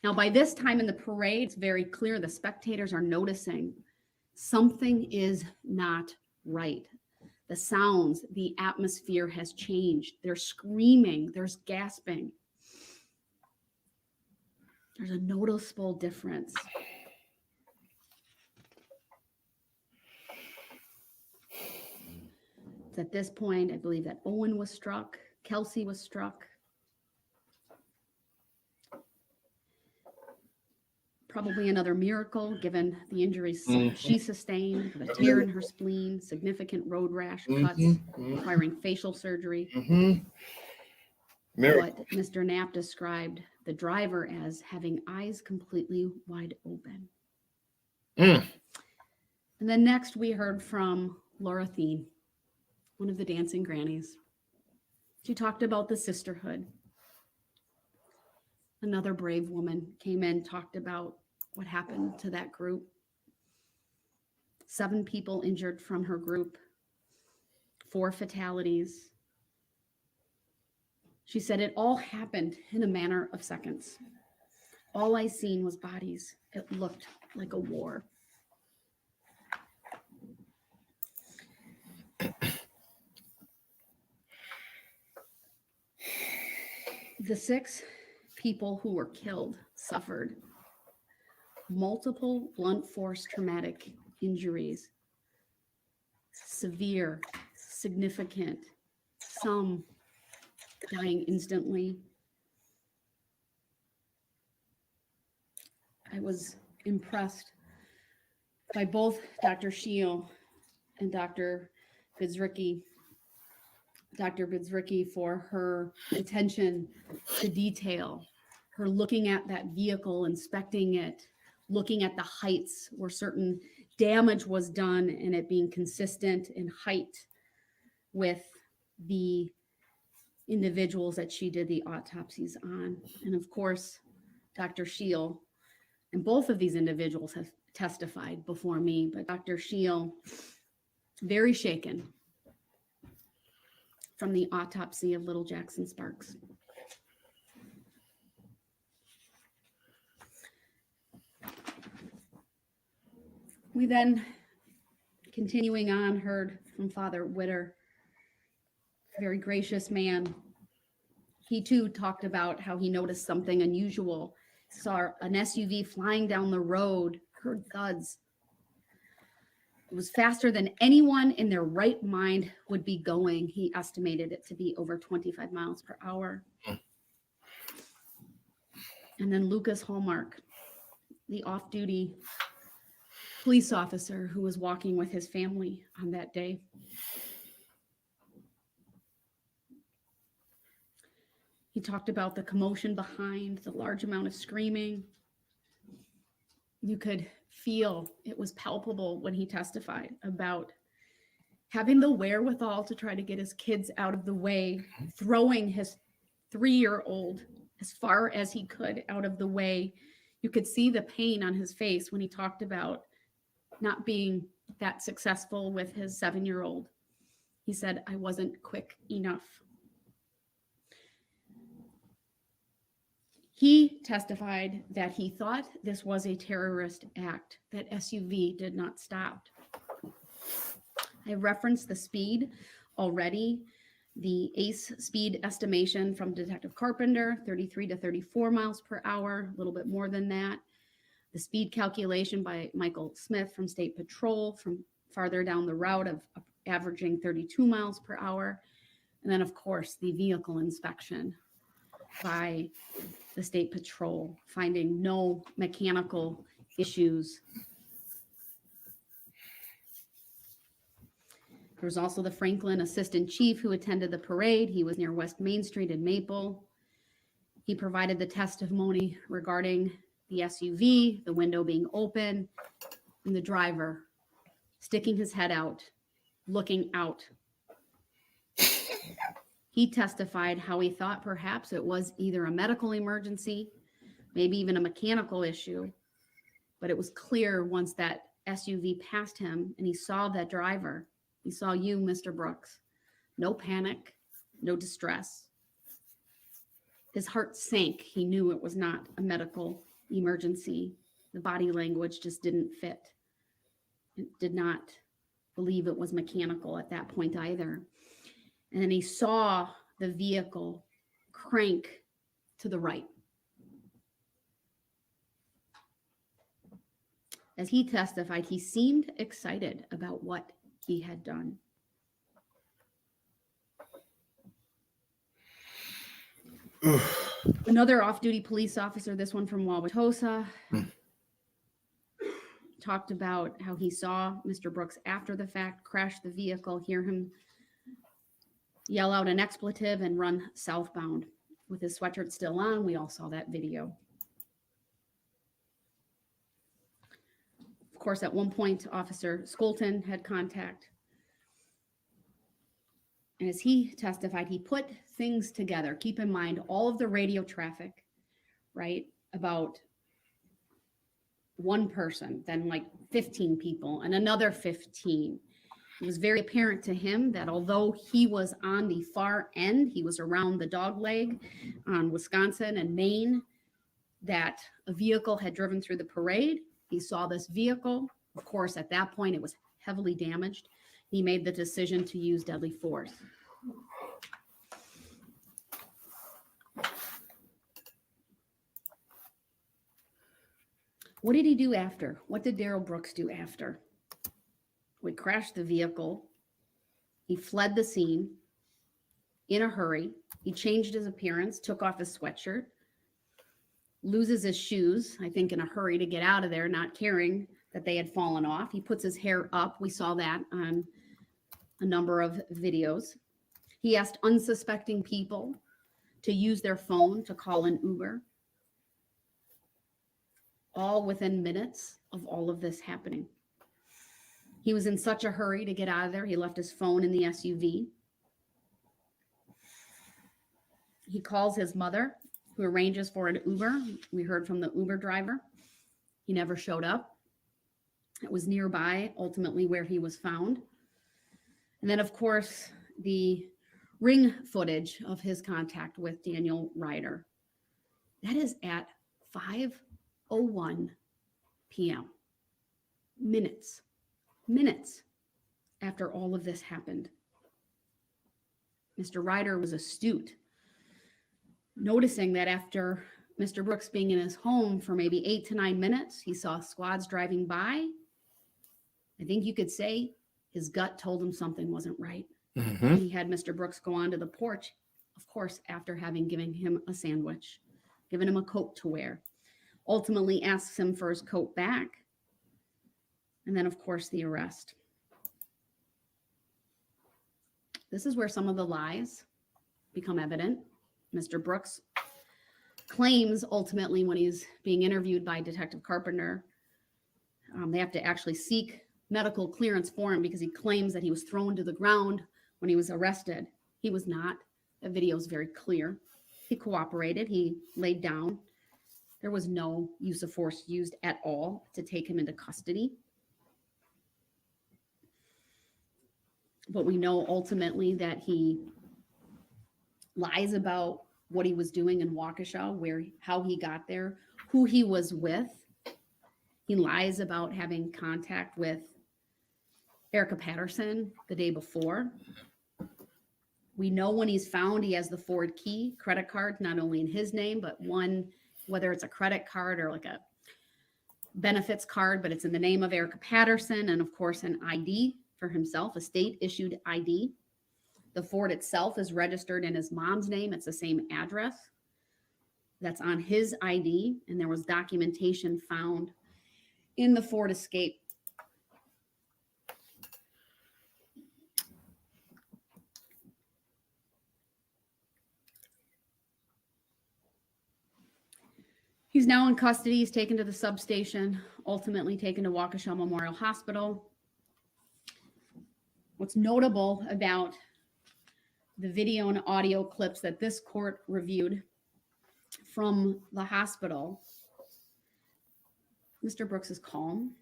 Now, by this time in the parade, it's very clear the spectators are noticing something is not right. The sounds, the atmosphere has changed. They're screaming, there's gasping. There's a noticeable difference. It's at this point, I believe that Owen was struck, Kelsey was struck. Probably another miracle given the injuries she sustained, a tear in her spleen, significant road rash cuts, requiring facial surgery. What Mr. Knapp described the driver as having eyes completely wide open. And then next we heard from Laura Thien, one of the dancing grannies. She talked about the sisterhood. Another brave woman came in, talked about what happened to that group. 7 people injured from her group, 4 fatalities. She said it all happened in a matter of seconds. All I seen was bodies. It looked like a war. The 6 people who were killed suffered multiple blunt force traumatic injuries, severe, significant, some dying instantly. I was impressed by both Dr. Scheel and Dr. Bidzricki. Dr. Bidzricki for her attention to detail, her looking at that vehicle, inspecting it, looking at the heights where certain damage was done and it being consistent in height with the individuals that she did the autopsies on. And of course, Dr. Scheel, and both of these individuals have testified before me, but Dr. Scheel, very shaken from the autopsy of little Jackson Sparks. We then, continuing on, heard from Father Witter, very gracious man. He too talked about how he noticed something unusual, saw an SUV flying down the road heard thuds. It was faster than anyone in their right mind would be going. He estimated it to be over 25 miles per hour. And then Lucas Hallmark, the off-duty police officer who was walking with his family on that day. He talked about the commotion behind, the large amount of screaming. You could feel it was palpable when he testified about having the wherewithal to try to get his kids out of the way, throwing his 3-year-old as far as he could out of the way. You could see the pain on his face when he talked about not being that successful with his 7-year-old. He said, I wasn't quick enough. He testified that he thought this was a terrorist act, that SUV did not stop. I referenced the speed already. The ACE speed estimation from Detective Carpenter, 33 to 34 miles per hour, a little bit more than that. The speed calculation by Michael Smith from State Patrol from farther down the route of averaging 32 miles per hour. And then, of course, the vehicle inspection by the State Patrol, finding no mechanical issues. There was also the Franklin Assistant Chief who attended the parade. He was near West Main Street in Maple. He provided the testimony regarding the SUV, the window being open, and the driver sticking his head out, looking out. He testified how he thought perhaps it was either a medical emergency, maybe even a mechanical issue, but it was clear once that SUV passed him and he saw that driver, he saw you, Mr. Brooks. No panic, no distress. His heart sank. He knew it was not a medical emergency. The body language just didn't fit. It did not believe it was mechanical at that point either. And then he saw the vehicle crank to the right. As he testified, he seemed excited about what he had done. Another off-duty police officer, this one from Wauwatosa, talked about how he saw Mr. Brooks after the fact crash the vehicle, hear him yell out an expletive and run southbound with his sweatshirt still on. We all saw that video. Of course, at one point, Officer Skolton had contact. And as he testified, he put things together. Keep in mind all of the radio traffic, right? About one person, then like 15 people and another 15. It was very apparent to him that although he was on the far end, he was around the dog leg on Wisconsin and Maine, that a vehicle had driven through the parade. He saw this vehicle. Of course, at that point, it was heavily damaged. He made the decision to use deadly force. What did he do after? What did Darrell Brooks do after? We crashed the vehicle. He fled the scene in a hurry. He changed his appearance, took off his sweatshirt, loses his shoes, I think in a hurry to get out of there, not caring that they had fallen off. He puts his hair up. We saw that on a number of videos. He asked unsuspecting people to use their phone to call an Uber, all within minutes of all of this happening. He was in such a hurry to get out of there. He left his phone in the SUV. He calls his mother, who arranges for an Uber. We heard from the Uber driver. He never showed up. It was nearby, ultimately, where he was found. And then, of course, the ring footage of his contact with Daniel Ryder. That is at 5:01 p.m. Minutes after all of this happened. Mr. Ryder was astute, noticing that after Mr. Brooks being in his home for maybe 8 to 9 minutes. He saw squads driving by. I think you could say his gut told him something wasn't right. Mhm. He had Mr. Brooks go onto the porch, of course, after having given him a sandwich, given him a coat to wear, ultimately asks him for his coat back. And then, of course, the arrest. This is where some of the lies become evident. Mr. Brooks claims ultimately when he's being interviewed by Detective Carpenter, they have to actually seek medical clearance for him because he claims that he was thrown to the ground when he was arrested. He was not. The video is very clear. He cooperated. He laid down. There was no use of force used at all to take him into custody. But we know ultimately that he lies about what he was doing in Waukesha, how he got there, who he was with. He lies about having contact with Erica Patterson the day before. We know when he's found, he has the Ford Key credit card, not only in his name, but one, whether it's a credit card or like a benefits card, but it's in the name of Erica Patterson, and of course an ID for himself, a state issued ID. The Ford itself is registered in his mom's name. It's the same address that's on his ID, and there was documentation found in the Ford Escape. He's now in custody. He's taken to the substation, ultimately taken to Waukesha Memorial Hospital. What's notable about the video and audio clips that this court reviewed from the hospital, Mr. Brooks is calm.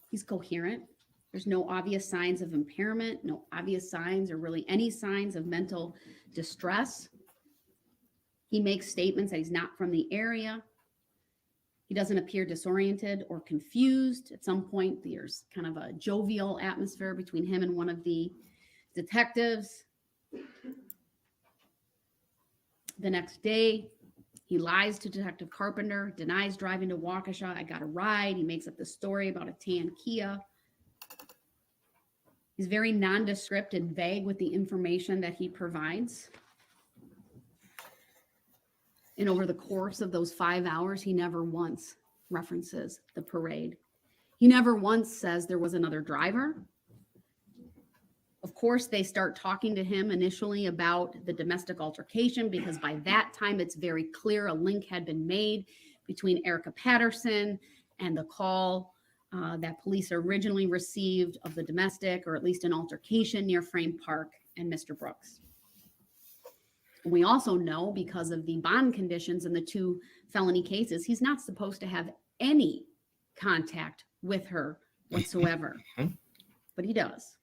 He's coherent. There's no obvious signs of impairment, no obvious signs or really any signs of mental distress. He makes statements that he's not from the area. He doesn't appear disoriented or confused. At some point, there's kind of a jovial atmosphere between him and one of the detectives. The next day, he lies to Detective Carpenter, denies driving to Waukesha. I got a ride. He makes up the story about a tan Kia. He's very nondescript and vague with the information that he provides. And over the course of those 5 hours, he never once references the parade. He never once says there was another driver. Of course, they start talking to him initially about the domestic altercation because by that time, it's very clear a link had been made between Erica Patterson and the call that police originally received of the domestic, or at least an altercation near Frame Park and Mr. Brooks. We also know because of the bond conditions in the 2 felony cases, he's not supposed to have any contact with her whatsoever, but he does.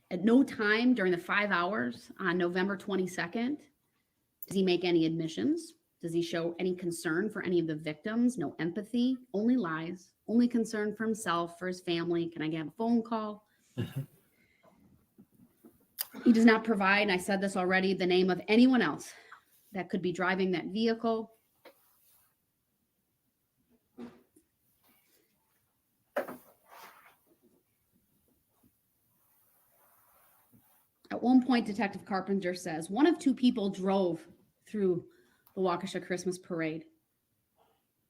At no time during the 5 hours on November 22nd, does he make any admissions? Does he show any concern for any of the victims? No empathy, only lies, only concern for himself, for his family. Can I get a phone call? He does not provide, and I said this already, the name of anyone else that could be driving that vehicle. At one point, Detective Carpenter says, one of 2 people drove through the Waukesha Christmas parade.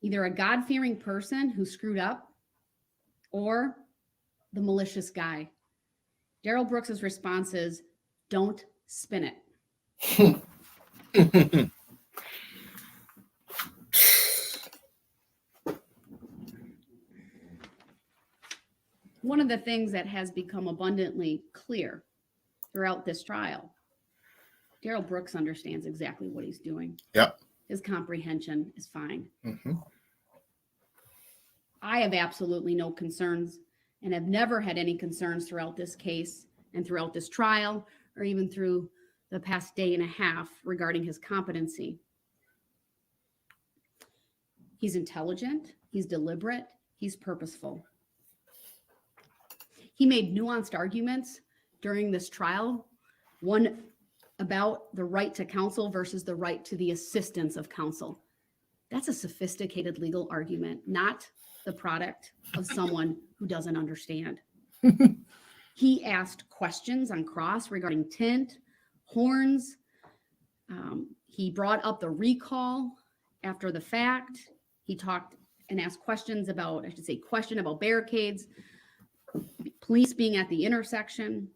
Either a God-fearing person who screwed up or the malicious guy. Darrell Brooks's response is, don't spin it. One of the things that has become abundantly clear throughout this trial, Darrell Brooks understands exactly what he's doing. Yeah. His comprehension is fine. I have absolutely no concerns and have never had any concerns throughout this case and throughout this trial, or even through the past day and a half regarding his competency. He's intelligent, he's deliberate, he's purposeful. He made nuanced arguments during this trial. One about the right to counsel versus the right to the assistance of counsel. That's a sophisticated legal argument, not the product of someone who doesn't understand. He asked questions on cross regarding tint, horns. He brought up the recall after the fact. He talked and asked questions about, question about barricades, police being at the intersection.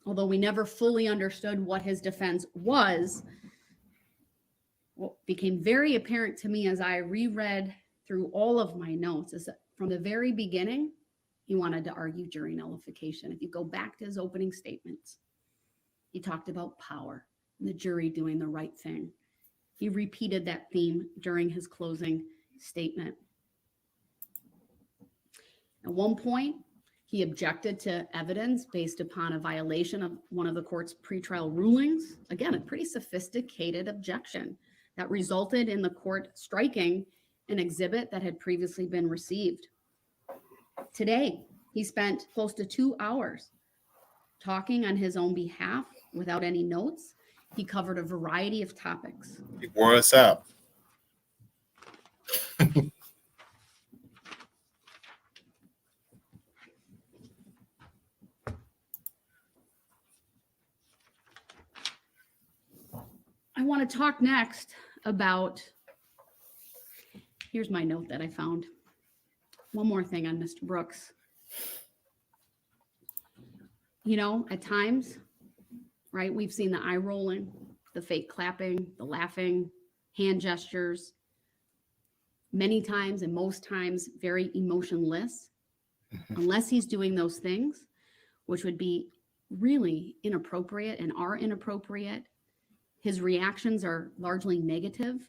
Although we never fully understood what his defense was, what became very apparent to me as I reread through all of my notes is that from the very beginning, he wanted to argue jury nullification. If you go back to his opening statements, he talked about power and the jury doing the right thing. He repeated that theme during his closing statement. At one point, he objected to evidence based upon a violation of one of the court's pretrial rulings. Again, a pretty sophisticated objection that resulted in the court striking an exhibit that had previously been received. Today, he spent close to 2 hours talking on his own behalf without any notes. He covered a variety of topics. He wore us out. I want to talk next about, here's my note that I found. One more thing on Mr. Brooks. You know, at times, right, we've seen the eye rolling, the fake clapping, the laughing, hand gestures, many times and most times very emotionless, unless he's doing those things, which would be really inappropriate and are inappropriate. His reactions are largely negative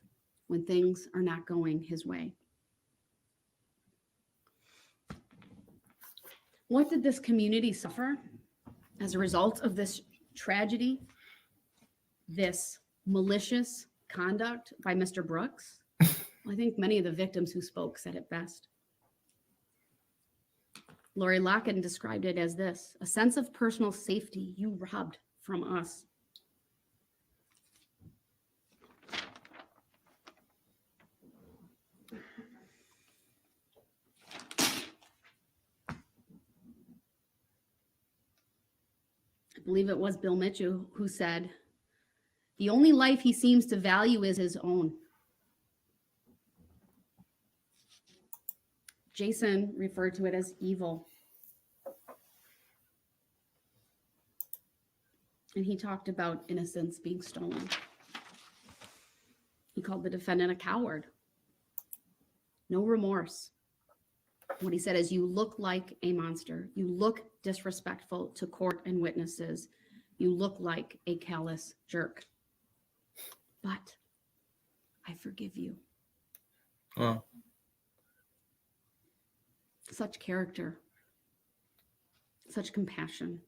when things are not going his way. What did this community suffer as a result of this tragedy, this malicious conduct by Mr. Brooks? I think many of the victims who spoke said it best. Lori Locken described it as this: a sense of personal safety you robbed from us. I believe it was Bill Mitchell who said, the only life he seems to value is his own. Jason referred to it as evil. And he talked about innocence being stolen. He called the defendant a coward. No remorse. What he said is, you look like a monster. You look disrespectful to court and witnesses. You look like a callous jerk. But I forgive you. Oh. Such character. Such compassion.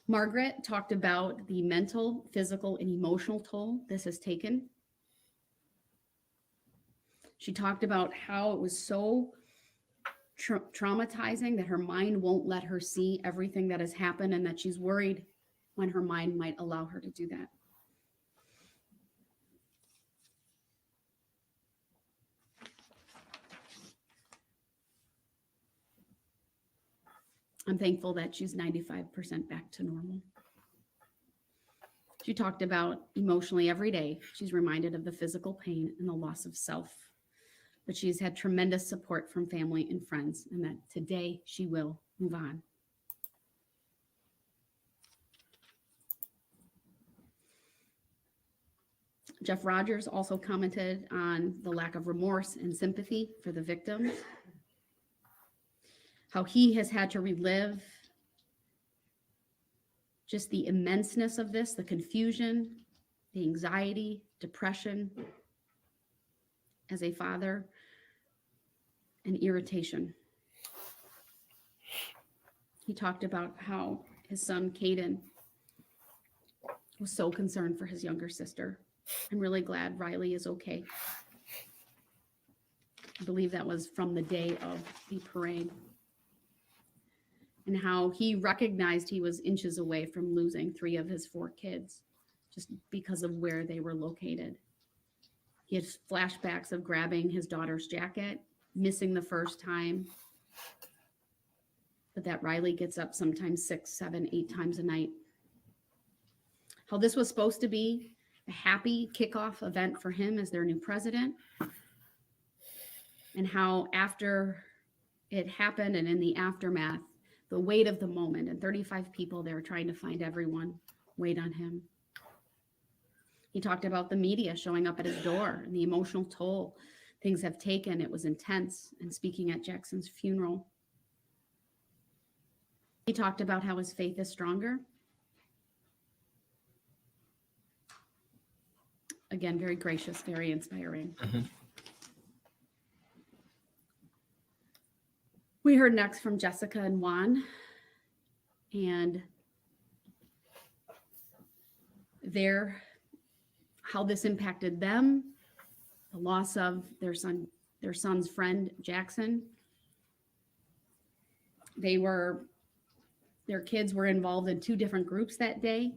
Margaret talked about the mental, physical, and emotional toll this has taken. She talked about how it was so traumatizing that her mind won't let her see everything that has happened, and that she's worried when her mind might allow her to do that. I'm thankful that she's 95% back to normal. She talked about emotionally every day. She's reminded of the physical pain and the loss of self. But she's had tremendous support from family and friends, and that today she will move on. Jeff Rogers also commented on the lack of remorse and sympathy for the victims, how he has had to relive just the immenseness of this, the confusion, the anxiety, depression as a father, and irritation. He talked about how his son, Caden, was so concerned for his younger sister. I'm really glad Riley is okay. I believe that was from the day of the parade. and how he recognized he was inches away from losing 3 of his 4 kids just because of where they were located. He had flashbacks of grabbing his daughter's jacket, missing the first time, but that Riley gets up sometimes 6, 7, 8 times a night. How this was supposed to be a happy kickoff event for him as their new president, and how after it happened and in the aftermath, the weight of the moment, and 35 people there trying to find everyone, weighed on him. He talked about the media showing up at his door and the emotional toll things have taken. It was intense, and speaking at Jackson's funeral. He talked about how his faith is stronger. Again, very gracious, very inspiring. We heard next from Jessica and Juan, and how this impacted them, the loss of their son's friend, Jackson. Their kids were involved in 2 different groups that day.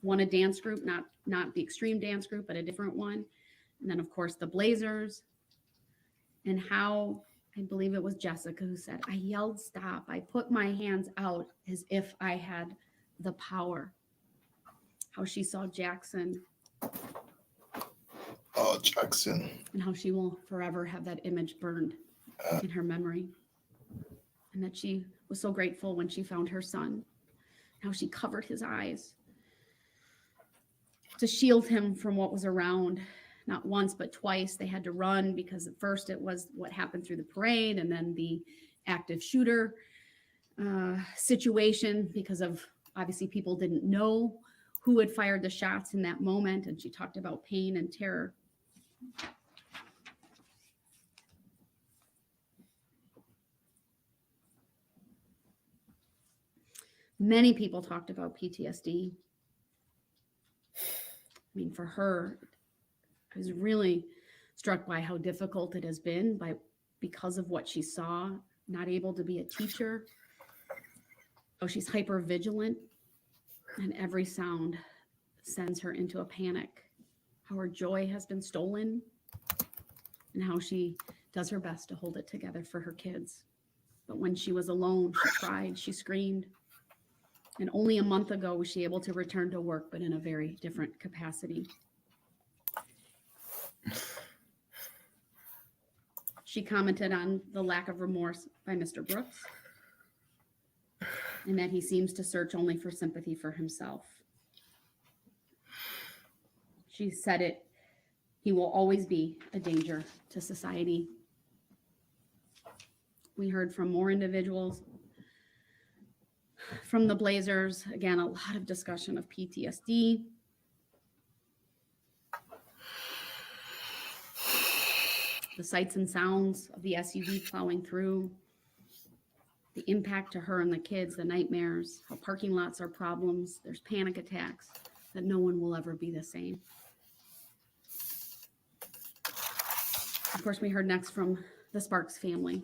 One, a dance group, not the extreme dance group, but a different one. And then, of course, the Blazers. And how, I believe it was Jessica who said, I yelled, stop. I put my hands out as if I had the power. How she saw Jackson. Oh, Jackson. And how she will forever have that image burned in her memory. And that she was so grateful when she found her son. How she covered his eyes to shield him from what was around. Not once, but twice. They had to run because at first it was what happened through the parade, and then the active shooter situation, because of obviously people didn't know who had fired the shots in that moment. And she talked about pain and terror. Many people talked about PTSD. I mean, for her, I was really struck by how difficult it has been because of what she saw, not able to be a teacher. Oh, she's hyper vigilant, and every sound sends her into a panic. How her joy has been stolen, and how she does her best to hold it together for her kids. But when she was alone, she cried, she screamed. And only a month ago was she able to return to work, but in a very different capacity. She commented on the lack of remorse by Mr. Brooks, and that he seems to search only for sympathy for himself. She said he will always be a danger to society. We heard from more individuals. From the Blazers, again, a lot of discussion of PTSD. The sights and sounds of the SUV plowing through, the impact to her and the kids, the nightmares, how parking lots are problems, there's panic attacks, that no one will ever be the same. Of course, we heard next from the Sparks family.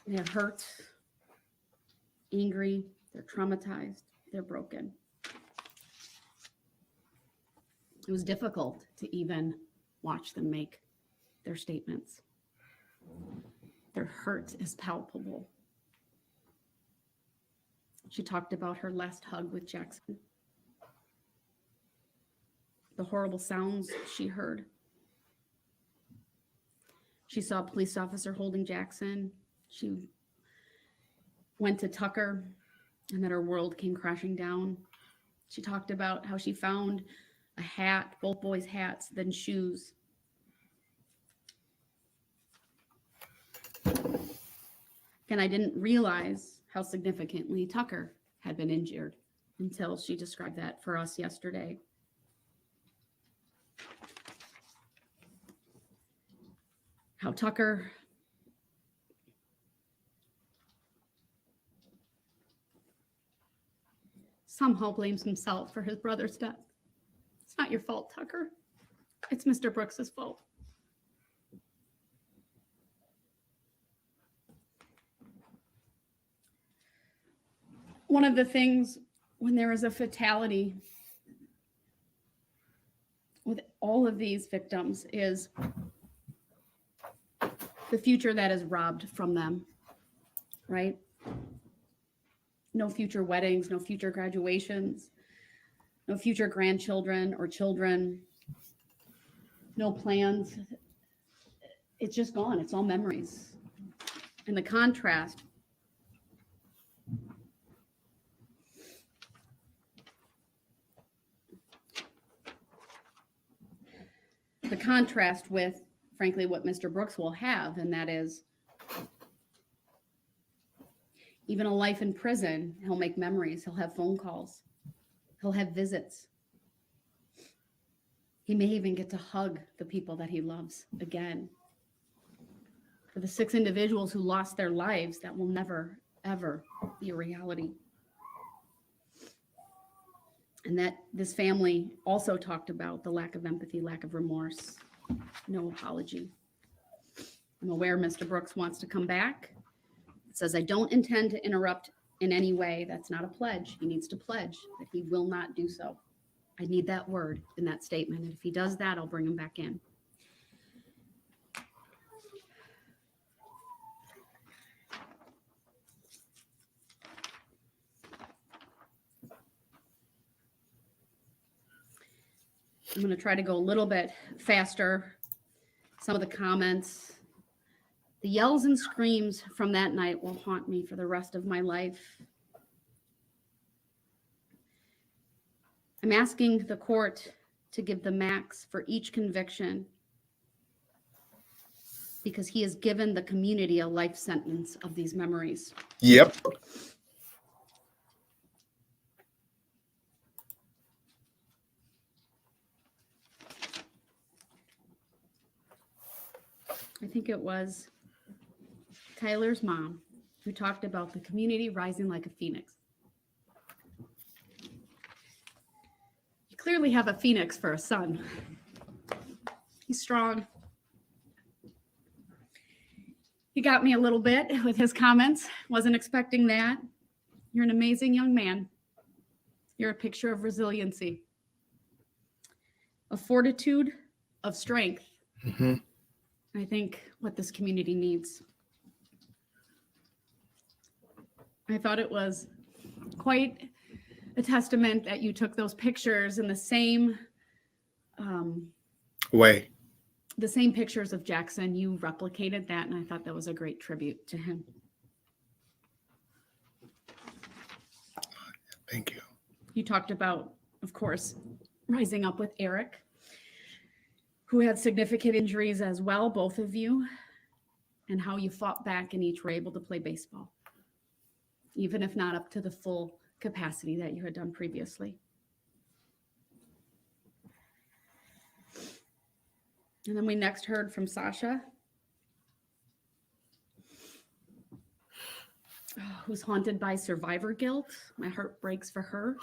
They're hurt, angry, they're traumatized, they're broken. It was difficult to even watch them make their statements. Their hurt is palpable. She talked about her last hug with Jackson, the horrible sounds she heard. She saw a police officer holding Jackson. She went to Tucker, and that her world came crashing down. She talked about how she found a hat, both boys' hats, then shoes. And I didn't realize how significantly Tucker had been injured until she described that for us yesterday. How Tucker somehow blames himself for his brother's death. It's not your fault, Tucker. It's Mr. Brooks's fault. one of the things when there is a fatality with all of these victims is the future that is robbed from them, right? No future weddings, no future graduations, no future grandchildren or children, no plans. It's just gone. It's all memories. And the contrast with, frankly, what Mr. Brooks will have, and that is even a life in prison. He'll make memories. He'll have phone calls. He'll have visits. He may even get to hug the people that he loves again. For the 6 individuals who lost their lives, that will never, ever be a reality. And that this family also talked about the lack of empathy, lack of remorse, no apology. I'm aware Mr. Brooks wants to come back. It says, I don't intend to interrupt in any way. That's not a pledge. He needs to pledge that he will not do so. I need that word in that statement. And if he does that, I'll bring him back in. I'm going to try to go a little bit faster. Some of the comments. The yells and screams from that night will haunt me for the rest of my life. I'm asking the court to give the max for each conviction because he has given the community a life sentence of these memories. Yep. I think it was Tyler's mom who talked about the community rising like a phoenix. You clearly have a phoenix for a son. He's strong. He got me a little bit with his comments. Wasn't expecting that. You're an amazing young man. You're a picture of resiliency, of fortitude, of strength. Mm-hmm. I think what this community needs. I thought it was quite a testament that you took those pictures in the same way. The same pictures of Jackson. You replicated that, and I thought that was a great tribute to him. Thank you. You talked about, of course, rising up with Eric, who had significant injuries as well, both of you, and how you fought back and each were able to play baseball, even if not up to the full capacity that you had done previously. And then we next heard from Sasha, who's haunted by survivor guilt. My heart breaks for her.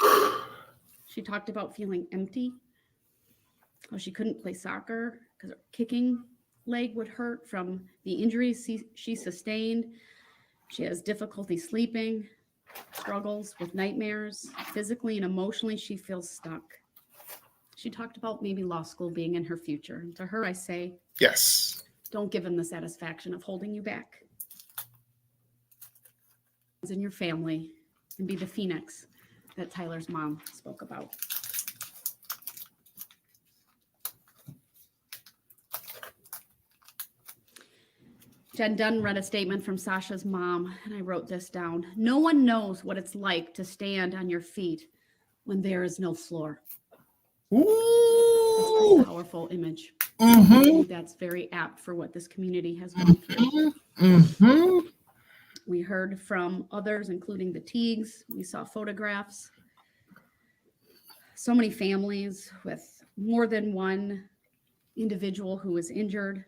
She talked about feeling empty. Oh, she couldn't play soccer because her kicking leg would hurt from the injuries she sustained. She has difficulty sleeping, struggles with nightmares. Physically and emotionally, she feels stuck. She talked about maybe law school being in her future. And to her, I say, yes, don't give him the satisfaction of holding you back. In your family and be the phoenix that Tyler's mom spoke about. Jen Dunn read a statement from Sasha's mom, and I wrote this down. No one knows what it's like to stand on your feet when there is no floor. Ooh. That's a powerful image. Mm-hmm. I think that's very apt for what this community has gone through. Mm-hmm. We heard from others, including the Teagues. We saw photographs. So many families with more than one individual who was injured.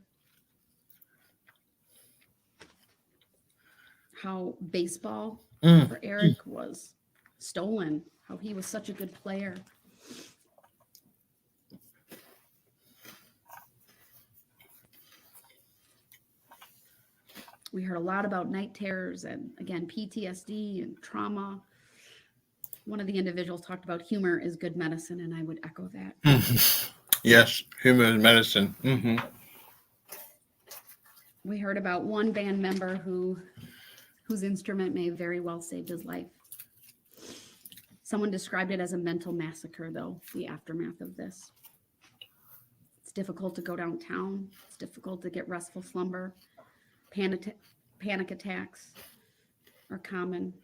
How baseball for Eric was stolen. How he was such a good player. We heard a lot about night terrors and, again, PTSD and trauma. One of the individuals talked about humor is good medicine, and I would echo that. Yes, humor is medicine. We heard about one band member whose instrument may have very well saved his life. Someone described it as a mental massacre, though, the aftermath of this. It's difficult to go downtown. It's difficult to get restful slumber. Panic attacks are common.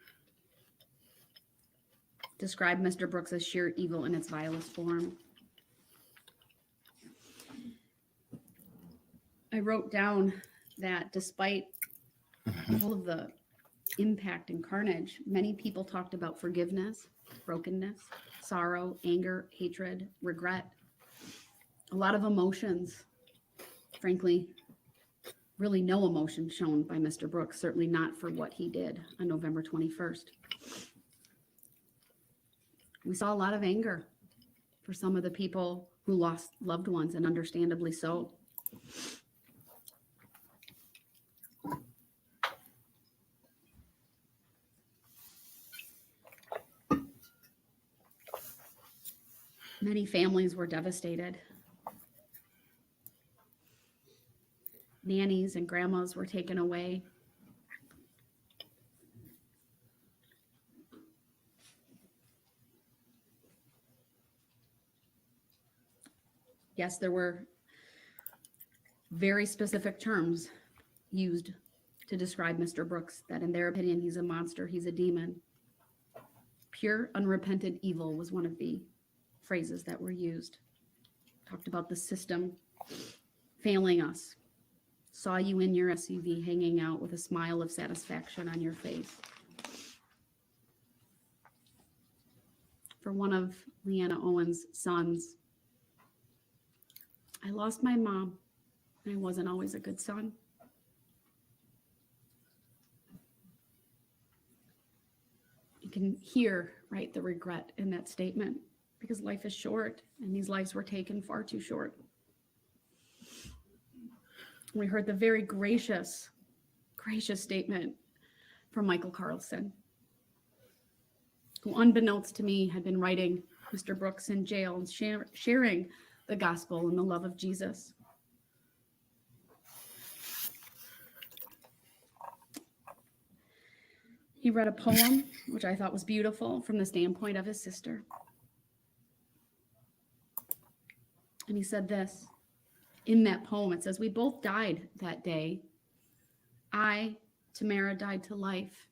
Describe Mr. Brooks as sheer evil in its vilest form. I wrote down that despite all of the impact and carnage, many people talked about forgiveness, brokenness, sorrow, anger, hatred, regret. A lot of emotions, frankly, really no emotion shown by Mr. Brooks, certainly not for what he did on November 21st. We saw a lot of anger for some of the people who lost loved ones, and understandably so. Many families were devastated. Nannies and grandmas were taken away. Yes, there were very specific terms used to describe Mr. Brooks, that in their opinion, he's a monster, he's a demon. Pure, unrepentant evil was one of the phrases that were used. Talked about the system failing us. Saw you in your SUV hanging out with a smile of satisfaction on your face. For one of Leanna Owen's sons, I lost my mom. I wasn't always a good son. You can hear, right, the regret in that statement, because life is short and these lives were taken far too short. We heard the very gracious statement from Michael Carlson, who unbeknownst to me had been writing Mr. Brooks in jail and sharing the gospel and the love of Jesus. He read a poem, which I thought was beautiful, from the standpoint of his sister. And he said this, in that poem, it says, "We both died that day. I, Tamara, died to life.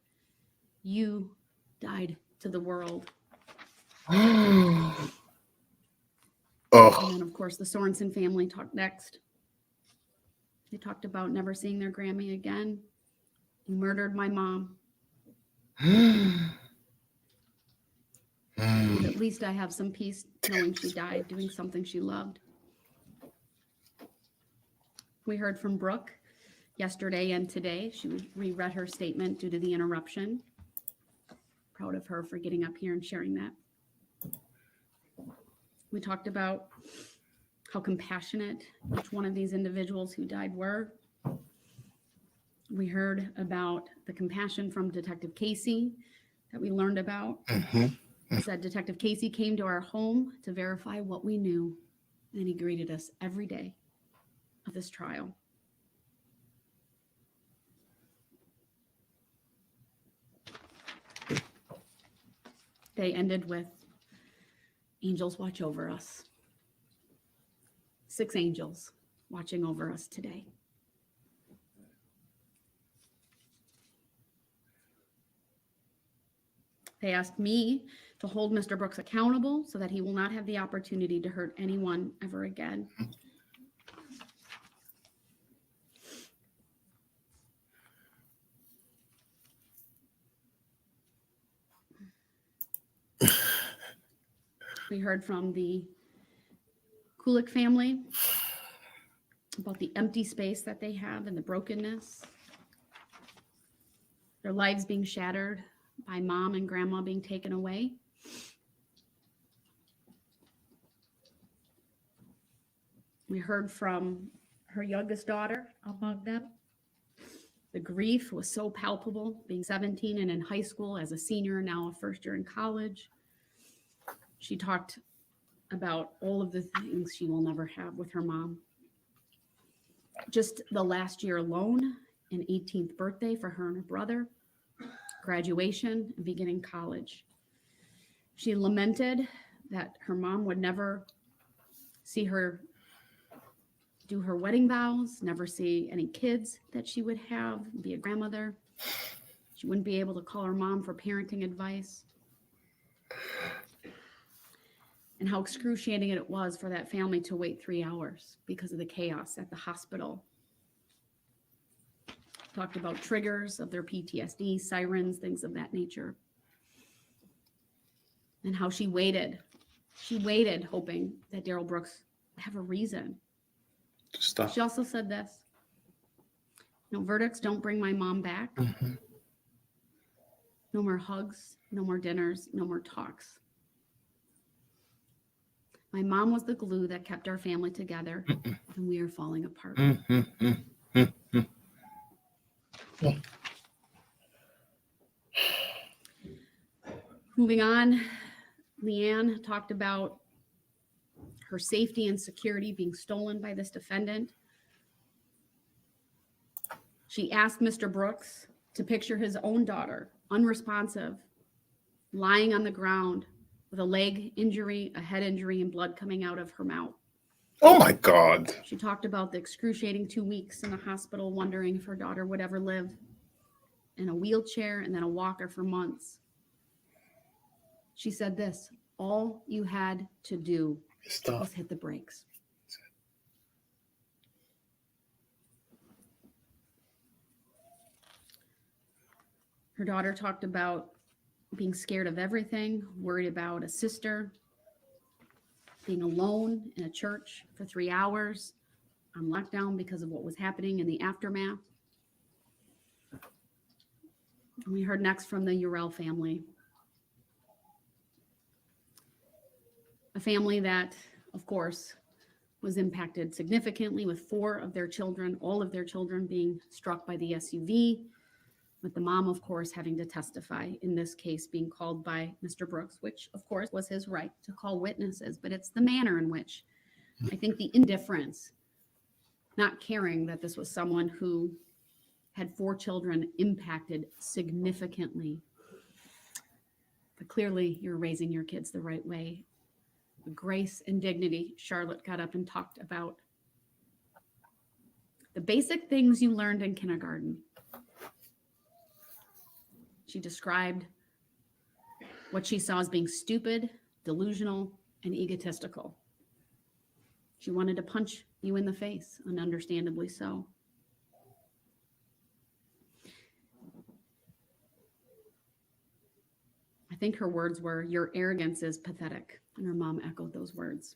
You died to the world." Oh. And then, of course, the Sorensen family talked next. They talked about never seeing their Grammy again. You murdered my mom. But at least I have some peace knowing she died doing something she loved. We heard from Brooke yesterday and today. She reread her statement due to the interruption. Proud of her for getting up here and sharing that. We talked about how compassionate each one of these individuals who died were. We heard about the compassion from Detective Casey that we learned about. He said Detective Casey came to our home to verify what we knew, and he greeted us every day of this trial. They ended with, "Angels watch over us." 6 angels watching over us today. They asked me to hold Mr. Brooks accountable so that he will not have the opportunity to hurt anyone ever again. We heard from the Kulik family about the empty space that they have and the brokenness, their lives being shattered by mom and grandma being taken away. We heard from her youngest daughter among them. The grief was so palpable, being 17 and in high school as a senior, now a first year in college. She talked about all of the things she will never have with her mom. Just the last year alone, an 18th birthday for her and her brother, graduation, and beginning college. She lamented that her mom would never see her do her wedding vows, never see any kids that she would have, be a grandmother. She wouldn't be able to call her mom for parenting advice. And how excruciating it was for that family to wait 3 hours because of the chaos at the hospital. Talked about triggers of their PTSD, sirens, things of that nature. And how she waited. She waited hoping that Darrell Brooks would have a reason. Stop. She also said this: no verdicts don't bring my mom back. Mhm. No more hugs, no more dinners, no more talks. My mom was the glue that kept our family together, and we are falling apart. Moving on, Leanne talked about her safety and security being stolen by this defendant. She asked Mr. Brooks to picture his own daughter, unresponsive, lying on the ground with a leg injury, a head injury, and blood coming out of her mouth. Oh my God. She talked about the excruciating 2 weeks in the hospital, wondering if her daughter would ever live, in a wheelchair and then a walker for months. She said this: all you had to do was hit the brakes. Her daughter talked about being scared of everything, worried about a sister, being alone in a church for 3 hours on lockdown because of what was happening in the aftermath. And we heard next from the Darrell family. A family that, of course, was impacted significantly with 4 of their children, all of their children being struck by the SUV, with the mom, of course, having to testify, in this case being called by Mr. Brooks, which, of course, was his right to call witnesses. But it's the manner in which, I think, the indifference, not caring that this was someone who had 4 children impacted significantly. But clearly, you're raising your kids the right way. Grace and dignity. Charlotte got up and talked about the basic things you learned in kindergarten. She described what she saw as being stupid, delusional, and egotistical. She wanted to punch you in the face, and understandably so. I think her words were, "Your arrogance is pathetic." And her mom echoed those words.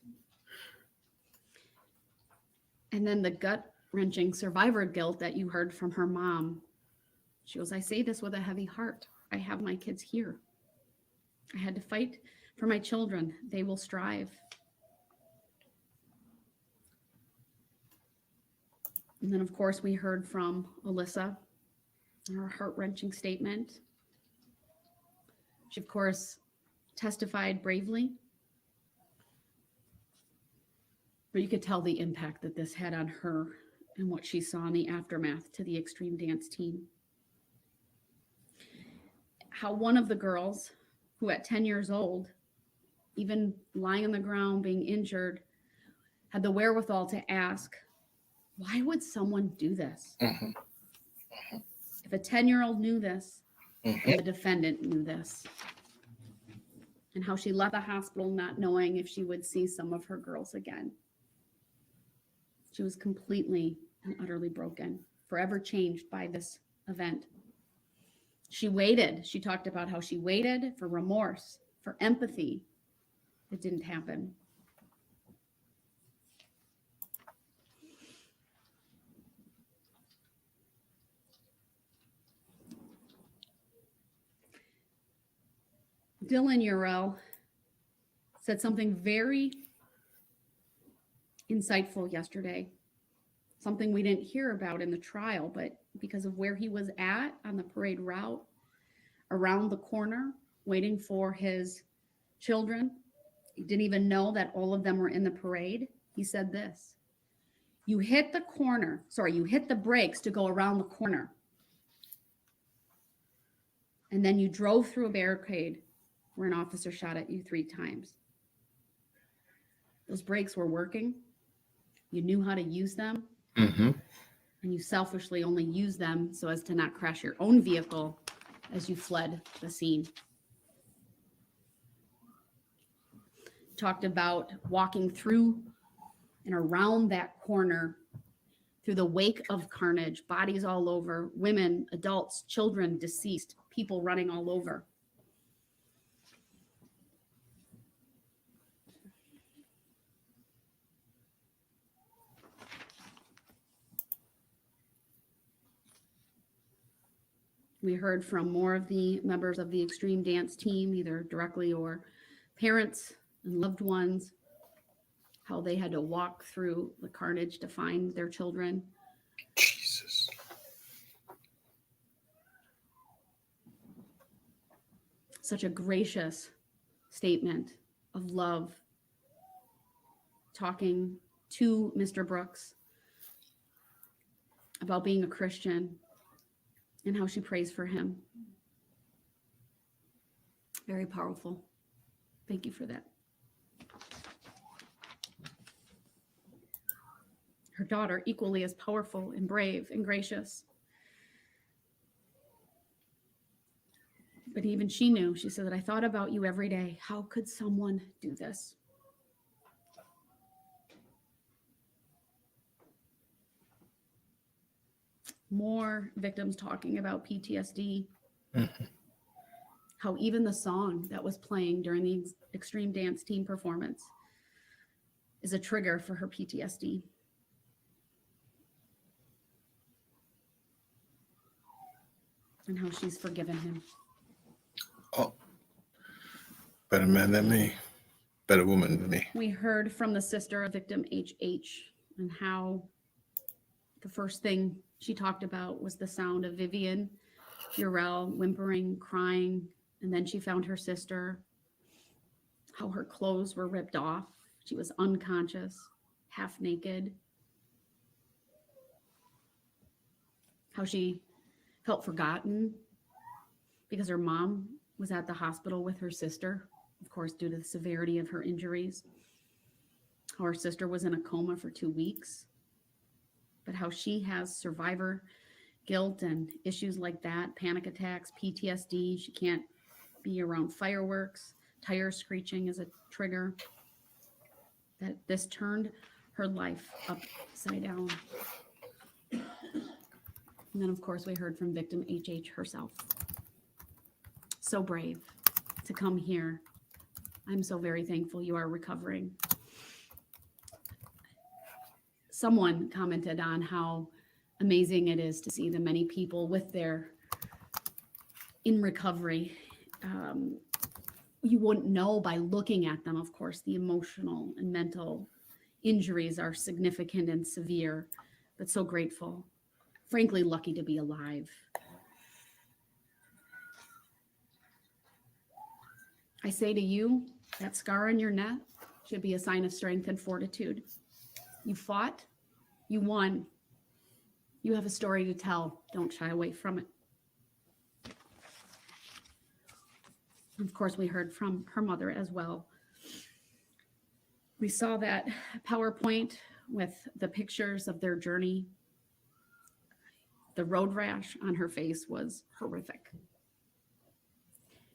And then the gut-wrenching survivor guilt that you heard from her mom. She goes, "I say this with a heavy heart. I have my kids here. I had to fight for my children. They will strive." And then, of course, we heard from Alyssa, her heart-wrenching statement. She, of course, testified bravely. But you could tell the impact that this had on her and what she saw in the aftermath to the extreme dance team. How one of the girls, who at 10 years old, even lying on the ground, being injured, had the wherewithal to ask, why would someone do this? If a 10-year-old knew this, and the defendant knew this. And how she left the hospital not knowing if she would see some of her girls again. She was completely and utterly broken, forever changed by this event. She waited. She talked about how she waited for remorse, for empathy. It didn't happen. Dylan Darrell said something very insightful yesterday, something we didn't hear about in the trial, but because of where he was at on the parade route, around the corner, waiting for his children, He didn't even know that all of them were in the parade. He said this: you hit the brakes to go around the corner. And then you drove through a barricade where an officer shot at you 3 times. Those brakes were working. You knew how to use them. Mm-hmm. And you selfishly only used them so as to not crash your own vehicle as you fled the scene. Talked about walking through and around that corner through the wake of carnage, bodies all over, women, adults, children deceased, people running all over. We heard from more of the members of the extreme dance team, either directly or parents and loved ones, how they had to walk through the carnage to find their children. Jesus. Such a gracious statement of love, talking to Mr. Brooks about being a Christian and how she prays for him. Very powerful. Thank you for that. Her daughter, equally as powerful and brave and gracious. But even she knew, she said that I thought about you every day. How could someone do this? More victims talking about PTSD. Mm-hmm. How even the song that was playing during the extreme dance team performance is a trigger for her PTSD. And how she's forgiven him. Oh, better man than me, better woman than me. We heard from the sister of victim HH and how the first thing she talked about was the sound of Vivian Darrell whimpering, crying, and then she found her sister, how her clothes were ripped off. She was unconscious, half naked. How she felt forgotten because her mom was at the hospital with her sister, of course, due to the severity of her injuries. How her sister was in a coma for 2 weeks, but how she has survivor guilt and issues like that, panic attacks, PTSD. She can't be around fireworks. Tire screeching is a trigger. That this turned her life upside down. And then, of course, we heard from victim HH herself. So brave to come here. I'm so very thankful you are recovering. Someone commented on how amazing it is to see the many people with their in recovery. You wouldn't know by looking at them, of course, the emotional and mental injuries are significant and severe, but so grateful. Frankly, lucky to be alive. I say to you, that scar on your neck should be a sign of strength and fortitude. You fought, you won. You have a story to tell. Don't shy away from it. Of course, we heard from her mother as well. We saw that PowerPoint with the pictures of their journey. The road rash on her face was horrific.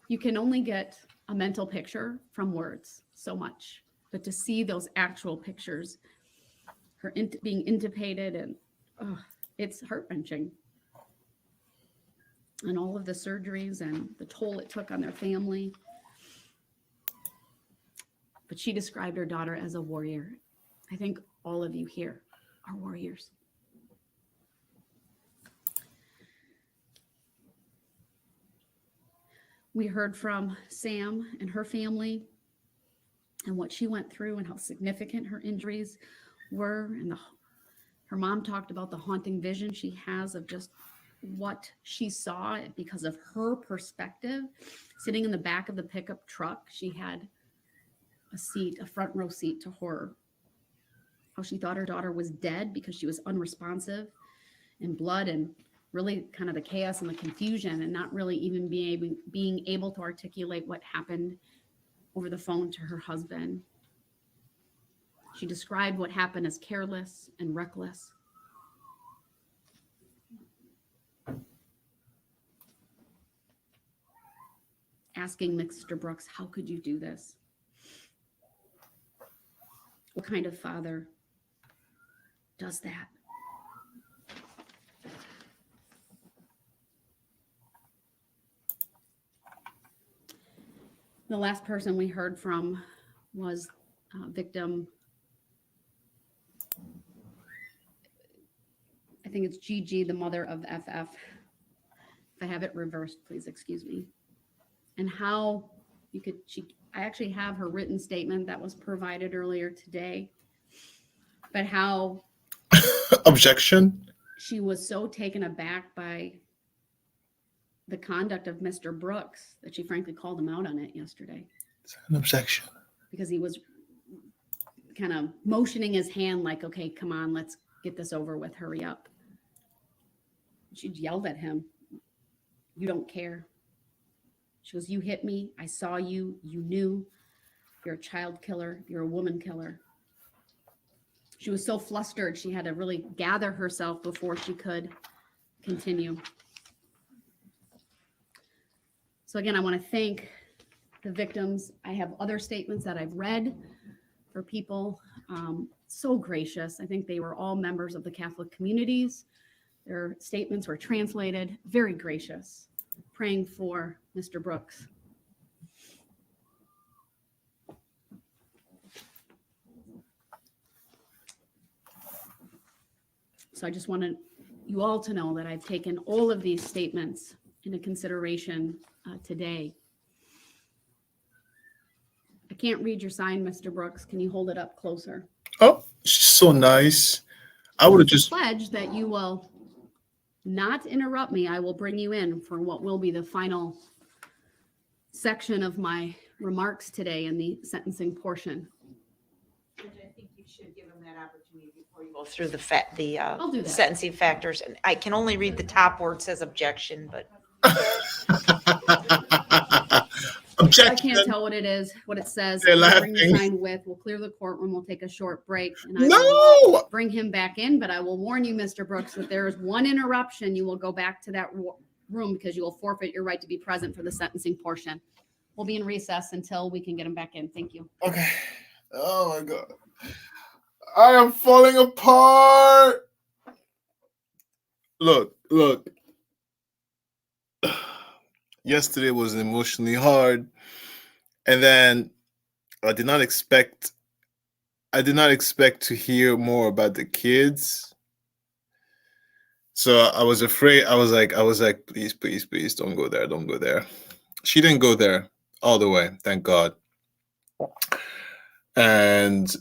You can only get a mental picture from words so much, but to see those actual pictures, her being intubated, and it's heart-wrenching. And all of the surgeries and the toll it took on their family. But she described her daughter as a warrior. I think all of you here are warriors. We heard from Sam and her family and what she went through and how significant her injuries were. And her mom talked about the haunting vision she has of just what she saw because of her perspective. Sitting in the back of the pickup truck, she had a front row seat to horror. How she thought her daughter was dead because she was unresponsive in blood, and really kind of the chaos and the confusion, and not really even being able to articulate what happened over the phone to her husband. She described what happened as careless and reckless. Asking Mr. Brooks, how could you do this? What kind of father does that? The last person we heard from was victim, I think it's Gigi, the mother of FF. If I have it reversed, please excuse me. And how you could, I actually have her written statement that was provided earlier today, but how Objection. she was so taken aback by the conduct of Mr. Brooks that she frankly called him out on it yesterday. It's an objection. Because he was kind of motioning his hand like, okay, come on, let's get this over with, hurry up. She yelled at him, you don't care. She goes, you hit me, I saw you, you knew, you're a child killer, you're a woman killer. She was so flustered, she had to really gather herself before she could continue. So again, I want to thank the victims. I have other statements that I've read for people. So gracious. I think they were all members of the Catholic communities. Their statements were translated. Very gracious. Praying for Mr. Brooks. So I just wanted you all to know that I've taken all of these statements into consideration today. I can't read your sign, Mr. Brooks. Can you hold it up closer? Oh, so nice. I would have just pledged that you will not interrupt me. I will bring you in for what will be the final section of my remarks today in the sentencing portion. I think you should give them that opportunity before you go through I'll do that. sentencing factors. And I can only read the top word says objection, but objection. I can't tell what it is, what it says. They're I'll bring the laughing. sign with. We'll clear the courtroom. We'll take a short break. And I No. will bring him back in, but I will warn you, Mr. Brooks, that there is one interruption. You will go back to that room because you will forfeit your right to be present for the sentencing portion. We'll be in recess until we can get him back in. Thank you. Okay. Oh my God. I am falling apart. Look. Yesterday was emotionally hard. And then I did not expect to hear more about the kids. So I was afraid. I was like, please don't go there. Don't go there. She didn't go there all the way. Thank God. And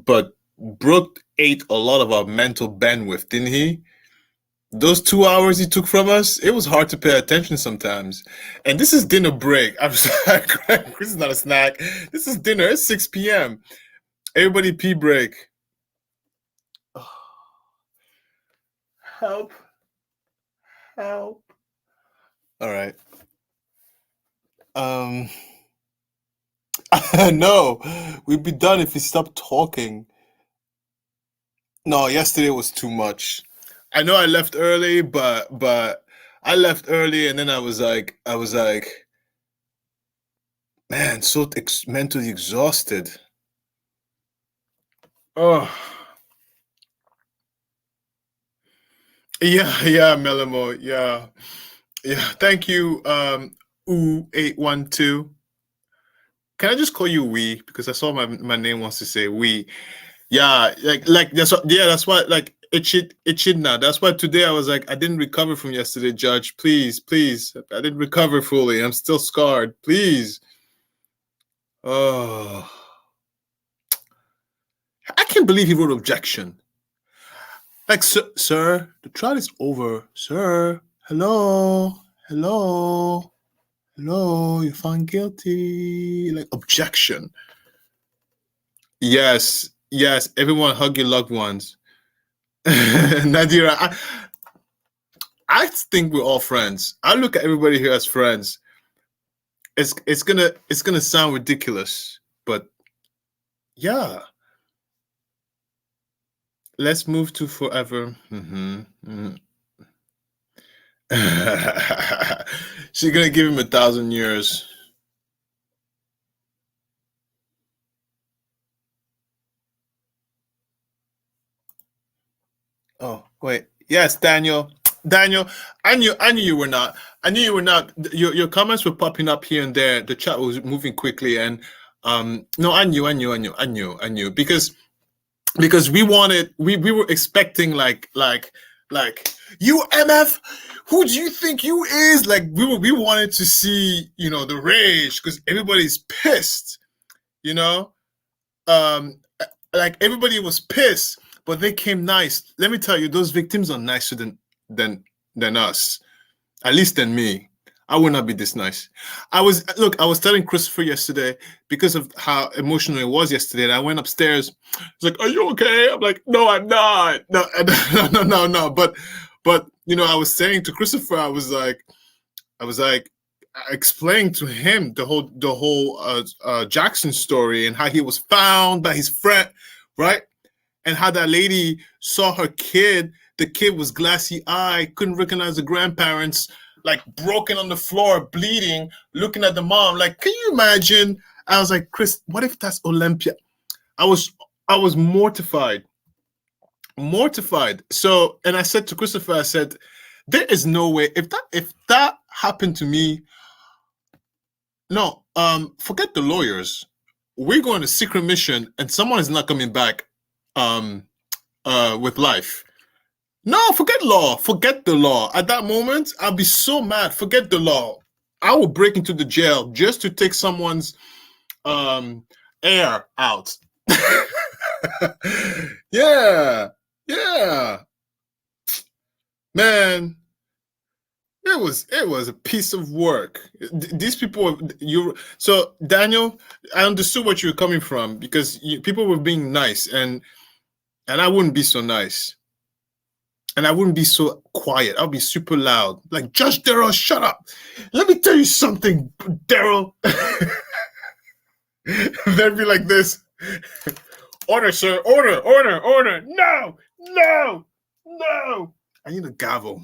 but Brooke ate a lot of our mental bandwidth, didn't he? Those 2 hours he took from us, it was hard to pay attention sometimes. And this is dinner break. I'm sorry, this is not a snack. This is dinner. It's 6 p.m. Everybody pee break. Help. All right. No, we'd be done if we stopped talking. No, yesterday was too much. I know I left early, but I left early, and then I was like, man, so mentally exhausted. Oh, yeah, Melamo, yeah. Thank you, 812. Can I just call you we? Because I saw my name wants to say we. Yeah, like that's what. Yeah, that's why. Like it should now. That's why today I was like, I didn't recover from yesterday, Judge. Please. I didn't recover fully. I'm still scarred. Please. Oh, I can't believe he wrote objection. Like, sir, the trial is over. Sir, hello. Hello, you're found guilty. Like, objection. Yes, yes. Everyone hug your loved ones. Nadira, I think we're all friends. I look at everybody here as friends. It's gonna sound ridiculous, but yeah. Let's move to forever. She's gonna give him 1,000 years. Oh, wait. Yes, Daniel. Daniel, I knew you were not. I knew you were not. Your comments were popping up here and there. The chat was moving quickly, and no, I knew because we wanted, we were expecting like you MF, who do you think you is? Like we wanted to see, you know, the rage because everybody's pissed, you know, like everybody was pissed. But they came nice. Let me tell you, those victims are nicer than us, at least than me. I would not be this nice. I was telling Christopher yesterday because of how emotional it was yesterday, and I went upstairs. He's like, "Are you okay?" I'm like, "No, I'm not. No." But you know, I was saying to Christopher, I was like, explaining to him the whole Jackson story and how he was found by his friend, right? And how that lady saw her kid. The kid was glassy-eyed, couldn't recognize the grandparents, like broken on the floor, bleeding, looking at the mom. Like, can you imagine? I was like, Chris, what if that's Olympia? I was mortified. So, and I said to Christopher, I said, there is no way, if that happened to me, no, forget the lawyers. We're going to secret mission and someone is not coming back with life. No, forget the law. At that moment, I'll be so mad. Forget the law. I will break into the jail just to take someone's air out. yeah, man. It was a piece of work. These people, so Daniel, I understood what you were coming from because people were being nice, and I wouldn't be so nice, and I wouldn't be so quiet. I'll be super loud, like, Judge Darrell, shut up. Let me tell you something, Darrell. They'd be like this. Order, sir. Order. No. I need a gavel.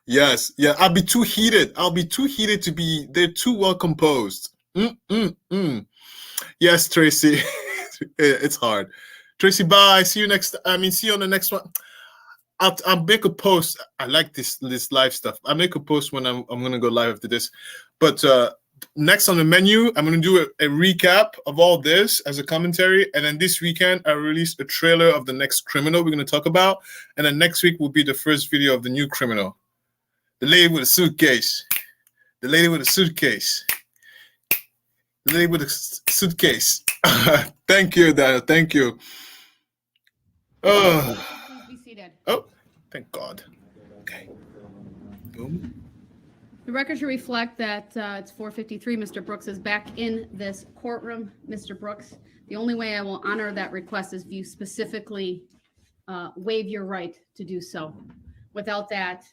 Yes, yeah. I'll be too heated to be. They're too well composed. Yes, Tracy. It's hard. Tracy, bye. See you on the next one. I'll make a post. I like this live stuff. I'll make a post when I'm gonna go live after this. But next on the menu, I'm gonna do a recap of all this as a commentary, and then this weekend I release a trailer of the next criminal we're gonna talk about, and then next week will be the first video of the new criminal, the lady with a suitcase, the lady with a suitcase. Thank you, Daniel. Thank you. Please be seated. Oh, thank God. Okay. Boom. The record should reflect that it's 4:53. Mr. Brooks is back in this courtroom. Mr. Brooks, the only way I will honor that request is if you specifically waive your right to do so. Without that,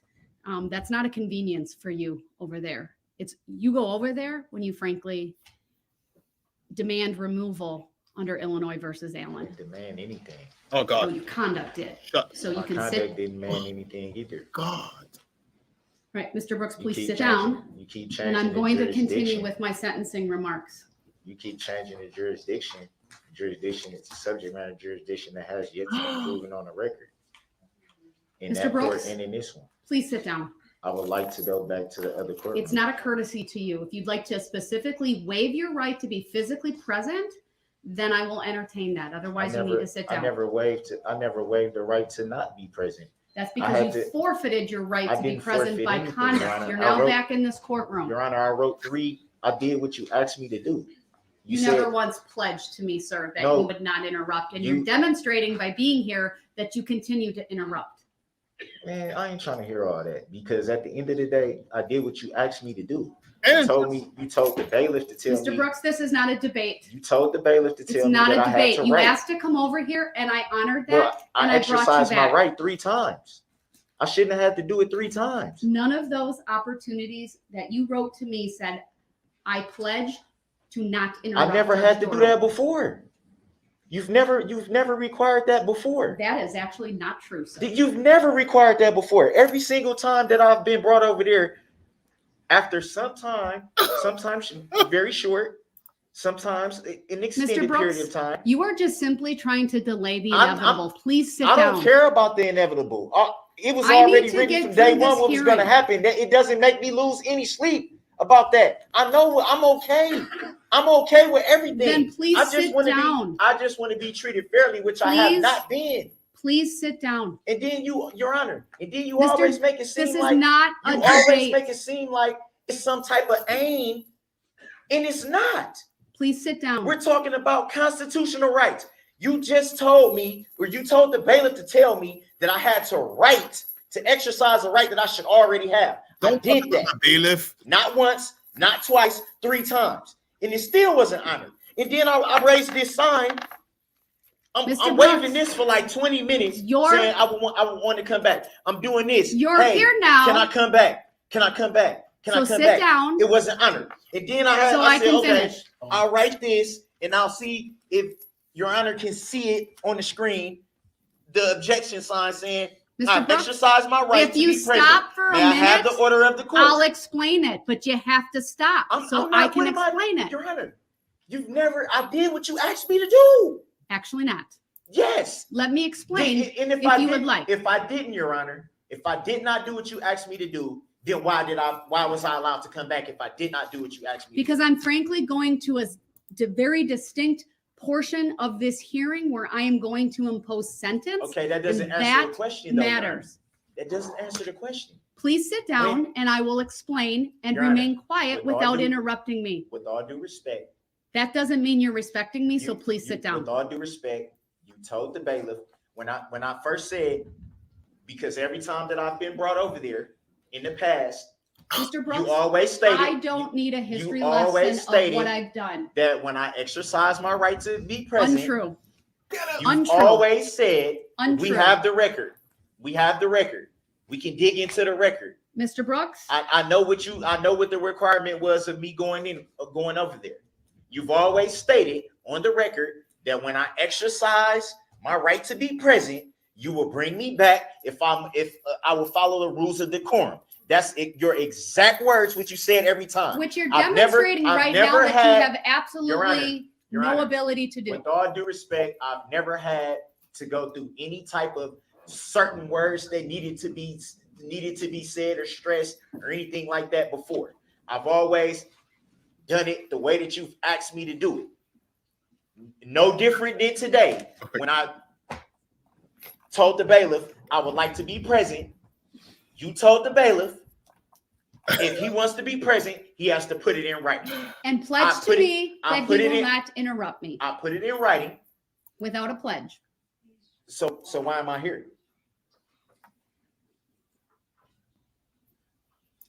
that's not a convenience for you over there. It's you go over there when you frankly demand removal under Illinois versus Allen. I didn't demand anything. Oh God. So you conduct it. So you My can conduct sit. didn't demand anything either. God. Right, Mr. Brooks, You please keep sit changing- down. You keep changing. And I'm the going to continue jurisdiction. with my sentencing remarks. You keep changing the jurisdiction. Jurisdiction is a subject matter jurisdiction that has yet to be proven on the record. In Mr. that court Brooks? and in this one. Please sit down. I would like to go back to the other court. It's not a courtesy to you. If you'd like to specifically waive your right to be physically present, then I will entertain that. Otherwise, you need to sit I down. never waived the right to not be present. That's I because had you to- forfeited your right I to be didn't present forfeit by anything, Your conduct. Honor. You're I now wrote- back in this courtroom. Your Honor, I wrote 3. I did what you asked me to do. You said, never once pledged to me, sir, that No. you would not interrupt. And You- you're demonstrating by being here that you continue to interrupt. Man, I ain't trying to hear all that because at the end of the day, I did what you asked me to do. And You told the bailiff to tell me. Mr. Brooks, this is not a debate. You told the bailiff to It's tell me not that a I had debate. to You write. asked to come over here and I honored that. Well, and I I brought you exercised my back. right 3 times. I shouldn't have had to do it 3 times. None of those opportunities that you wrote to me said, I pledge to not interrupt. I never Judge had to do Darrell." that before. You've never required that before. That is actually not true, sir. You've never required that before. Every single time that I've been brought over there, after some time, sometimes very short, sometimes an extended Brooks, period of time. You are just simply trying to delay the I'm- inevitable. Please sit I down. don't care about the inevitable. It was I need already to written get from day through one this what was going to hearing. happen. It doesn't make me lose any sleep about that. I know I'm okay. I'm okay with everything. Then please I just sit want to down. I just want to be treated fairly, which I have Please. not been. Please sit down. And then Your Honor, and then you Mr. always make it This seem is like not a you always debate. make it seem like it's some type of aim, and it's not. Please sit down. We're talking about constitutional rights. You just told me, or you told the bailiff to tell me that I had to exercise a right that I should already have. I did that. Bailiff. Not once, not twice, 3 times. And it still wasn't honored. And then I raised this sign. I'm waving this for like 20 minutes, saying I would want to come back. I'm doing this. You're here now. Can I come back? Can I come back? Can I come sit back? down. It wasn't honored. And then So I said, can okay, finish. I'll write this and I'll see if Your Honor can see it on the screen. The objection sign saying, Mr. I Brooks, exercise my right if to you be present. stop for a May I have minute, the order of the court? I'll explain it, but you have to stop so I can explain it. Your Honor, I did what you asked me to do. Actually not. Yes. Let me explain And if you would like. If I didn't, Your Honor, if I did not do what you asked me to do, then why was I allowed to come back if I did not do what you asked me to do? Because I'm frankly going to a very distinct portion of this hearing where I am going to impose sentence. Okay, that doesn't and answer that the question, though, Your Honor. matters. That doesn't answer the question. Please sit down and I will explain and Your Honor, remain quiet with all without due- interrupting me. With all due respect. That doesn't mean you're respecting me, so please sit down. With all due respect, you told the bailiff when I first said, because every time that I've been brought over there in the past, Mr. Brooks, you always stated I don't need a history always lesson of stated what I've done. that when I exercise my right to be present, Untrue. you Untrue. always said, Untrue. we have the record. We have the record. We can dig into the record. Mr. Brooks, I know what the requirement was of me going over there. You've always stated on the record that when I exercise my right to be present, you will bring me back if I will follow the rules of decorum. That's your exact words, which you said every time. which you're I've demonstrating never right now had- that you have Your absolutely Your no Honor, ability to do. With all due respect, I've never had to go through any type of certain words that needed to be said or stressed or anything like that before. I've always done it the way that you've asked me to do it. No different than today when I told the bailiff I would like to be present. You told the bailiff if he wants to be present, he has to put it in writing. And pledge to me that he will not interrupt me I put it in writing. without a pledge. So why am I here?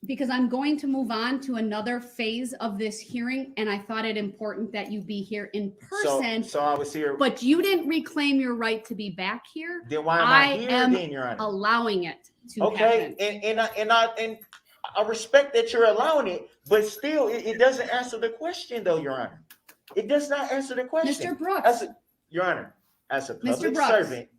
Because I'm going to move on to another phase of this hearing, and I thought it important that you be here in person. So I was here. But you didn't reclaim your right to be back here. Then why am I here am then, Your Honor? allowing it to Okay, happen. and I respect that you're allowing it, but still, it doesn't answer the question, though, Your Honor. It does not answer the question. Mr. Brooks. Your Honor, as a Mr. public Brooks. servant,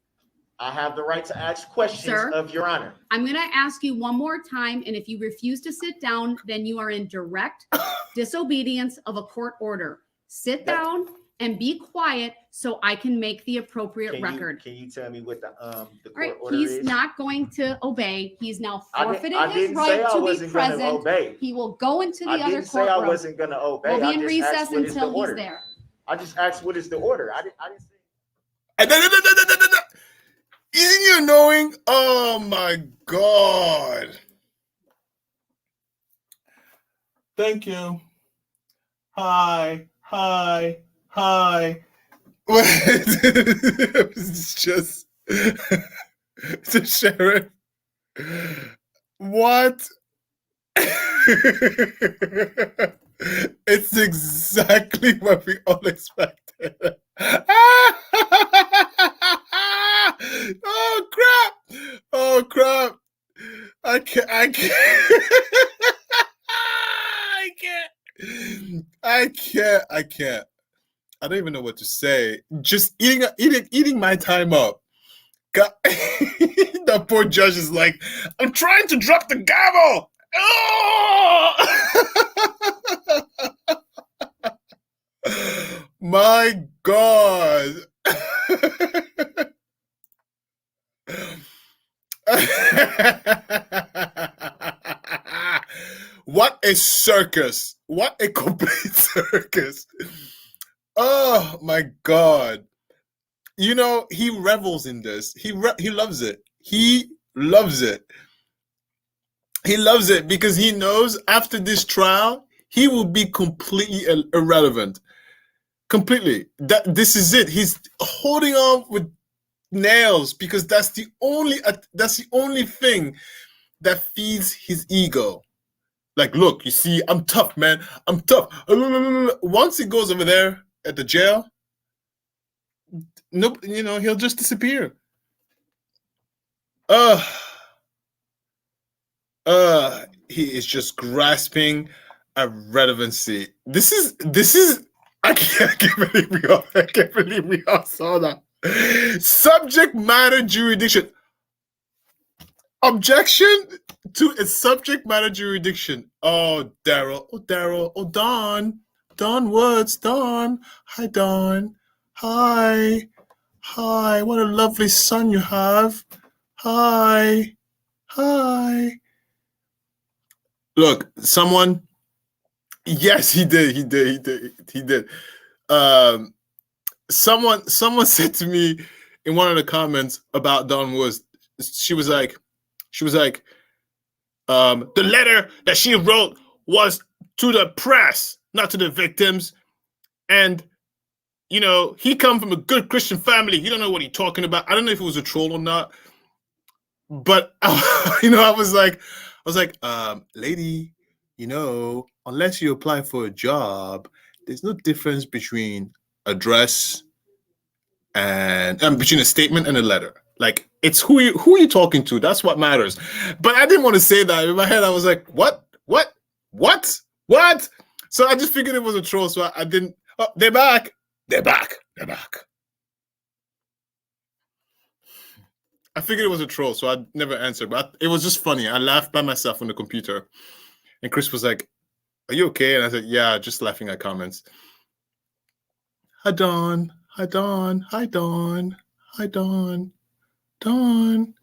I have the right to ask questions Sir, of Your Honor. I'm going to ask you one more time, and if you refuse to sit down, then you are in direct disobedience of a court order. Sit down and be quiet so I can make the appropriate record. Can you tell me what the All court right, order he's is? not going to obey. He's now I forfeited didn't his say right I to be wasn't gonna present. obey. He will go into the I other didn't say I courtroom. wasn't going to obey. We'll I be in just recess asked what is the until he's order. there. I just asked what is the order. I didn't say. Isn't you knowing? Oh my God. Thank you. Hi. It's just the sheriff. What? It's exactly what we all expected. Oh crap! Oh crap! I can't. I can't. I can't. I can't. I can't. I don't even know what to say. Just eating my time up. God, the poor judge is like, I'm trying to drop the gavel. Oh! My God. What a circus. What a complete circus. Oh my God. You know, he revels in this. He loves it. He loves it. He loves it because he knows after this trial, he will be completely irrelevant. Completely. This is it. He's holding on with nails because that's the only thing that feeds his ego. Like, look, you see, I'm tough, man. I'm tough. Once he goes over there at the jail, nope, you know, he'll just disappear. He is just grasping a relevancy. This is I can't believe we all saw that. Subject matter jurisdiction. Objection to a subject matter jurisdiction. Oh, Darrell. Oh, Darrell. Oh, Dawn. Dawn Woods. Dawn. Hi, Dawn. Hi. Hi. What a lovely son you have. Hi. Hi. Look, someone. Yes, he did. He did. Someone said to me in one of the comments about Dawn Woods. She was like, the letter that she wrote was to the press, not to the victims. And, you know, he come from a good Christian family. He don't know what he's talking about. I don't know if it was a troll or not. But, you know, I was like, lady, you know, unless you apply for a job, there's no difference between address and between a statement and a letter. Like, it's who you talking to. That's what matters. But I didn't want to say that. In my head, I was like, what? So I just figured it was a troll. So I didn't. Oh, they're back. I figured it was a troll, so I never answered. But it was just funny. I laughed by myself on the computer. And Chris was like, are you okay? And I said, yeah, just laughing at comments. Hi, Dawn. Hi, Dawn. Hi, Dawn. Hi, Dawn. Dawn.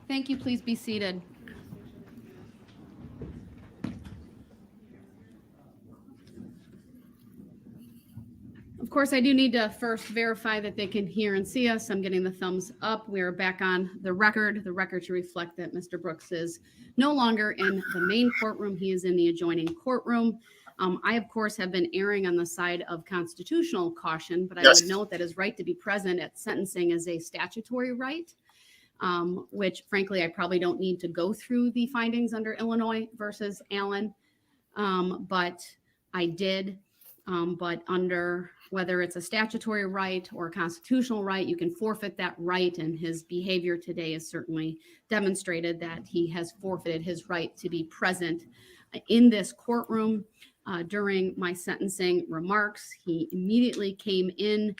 Thank you. Please be seated. Of course, I do need to first verify that they can hear and see us. I'm getting the thumbs up. We are back on the record. The record to reflect that Mr. Brooks is no longer in the main courtroom. He is in the adjoining courtroom. I, of course, have been erring on the side of constitutional caution, but I would note that his right to be present at sentencing is a statutory right, which, frankly, I probably don't need to go through the findings under Illinois versus Allen, but I did. But under whether it's a statutory right or a constitutional right, you can forfeit that right. And his behavior today has certainly demonstrated that he has forfeited his right to be present in this courtroom during my sentencing remarks. He immediately came in.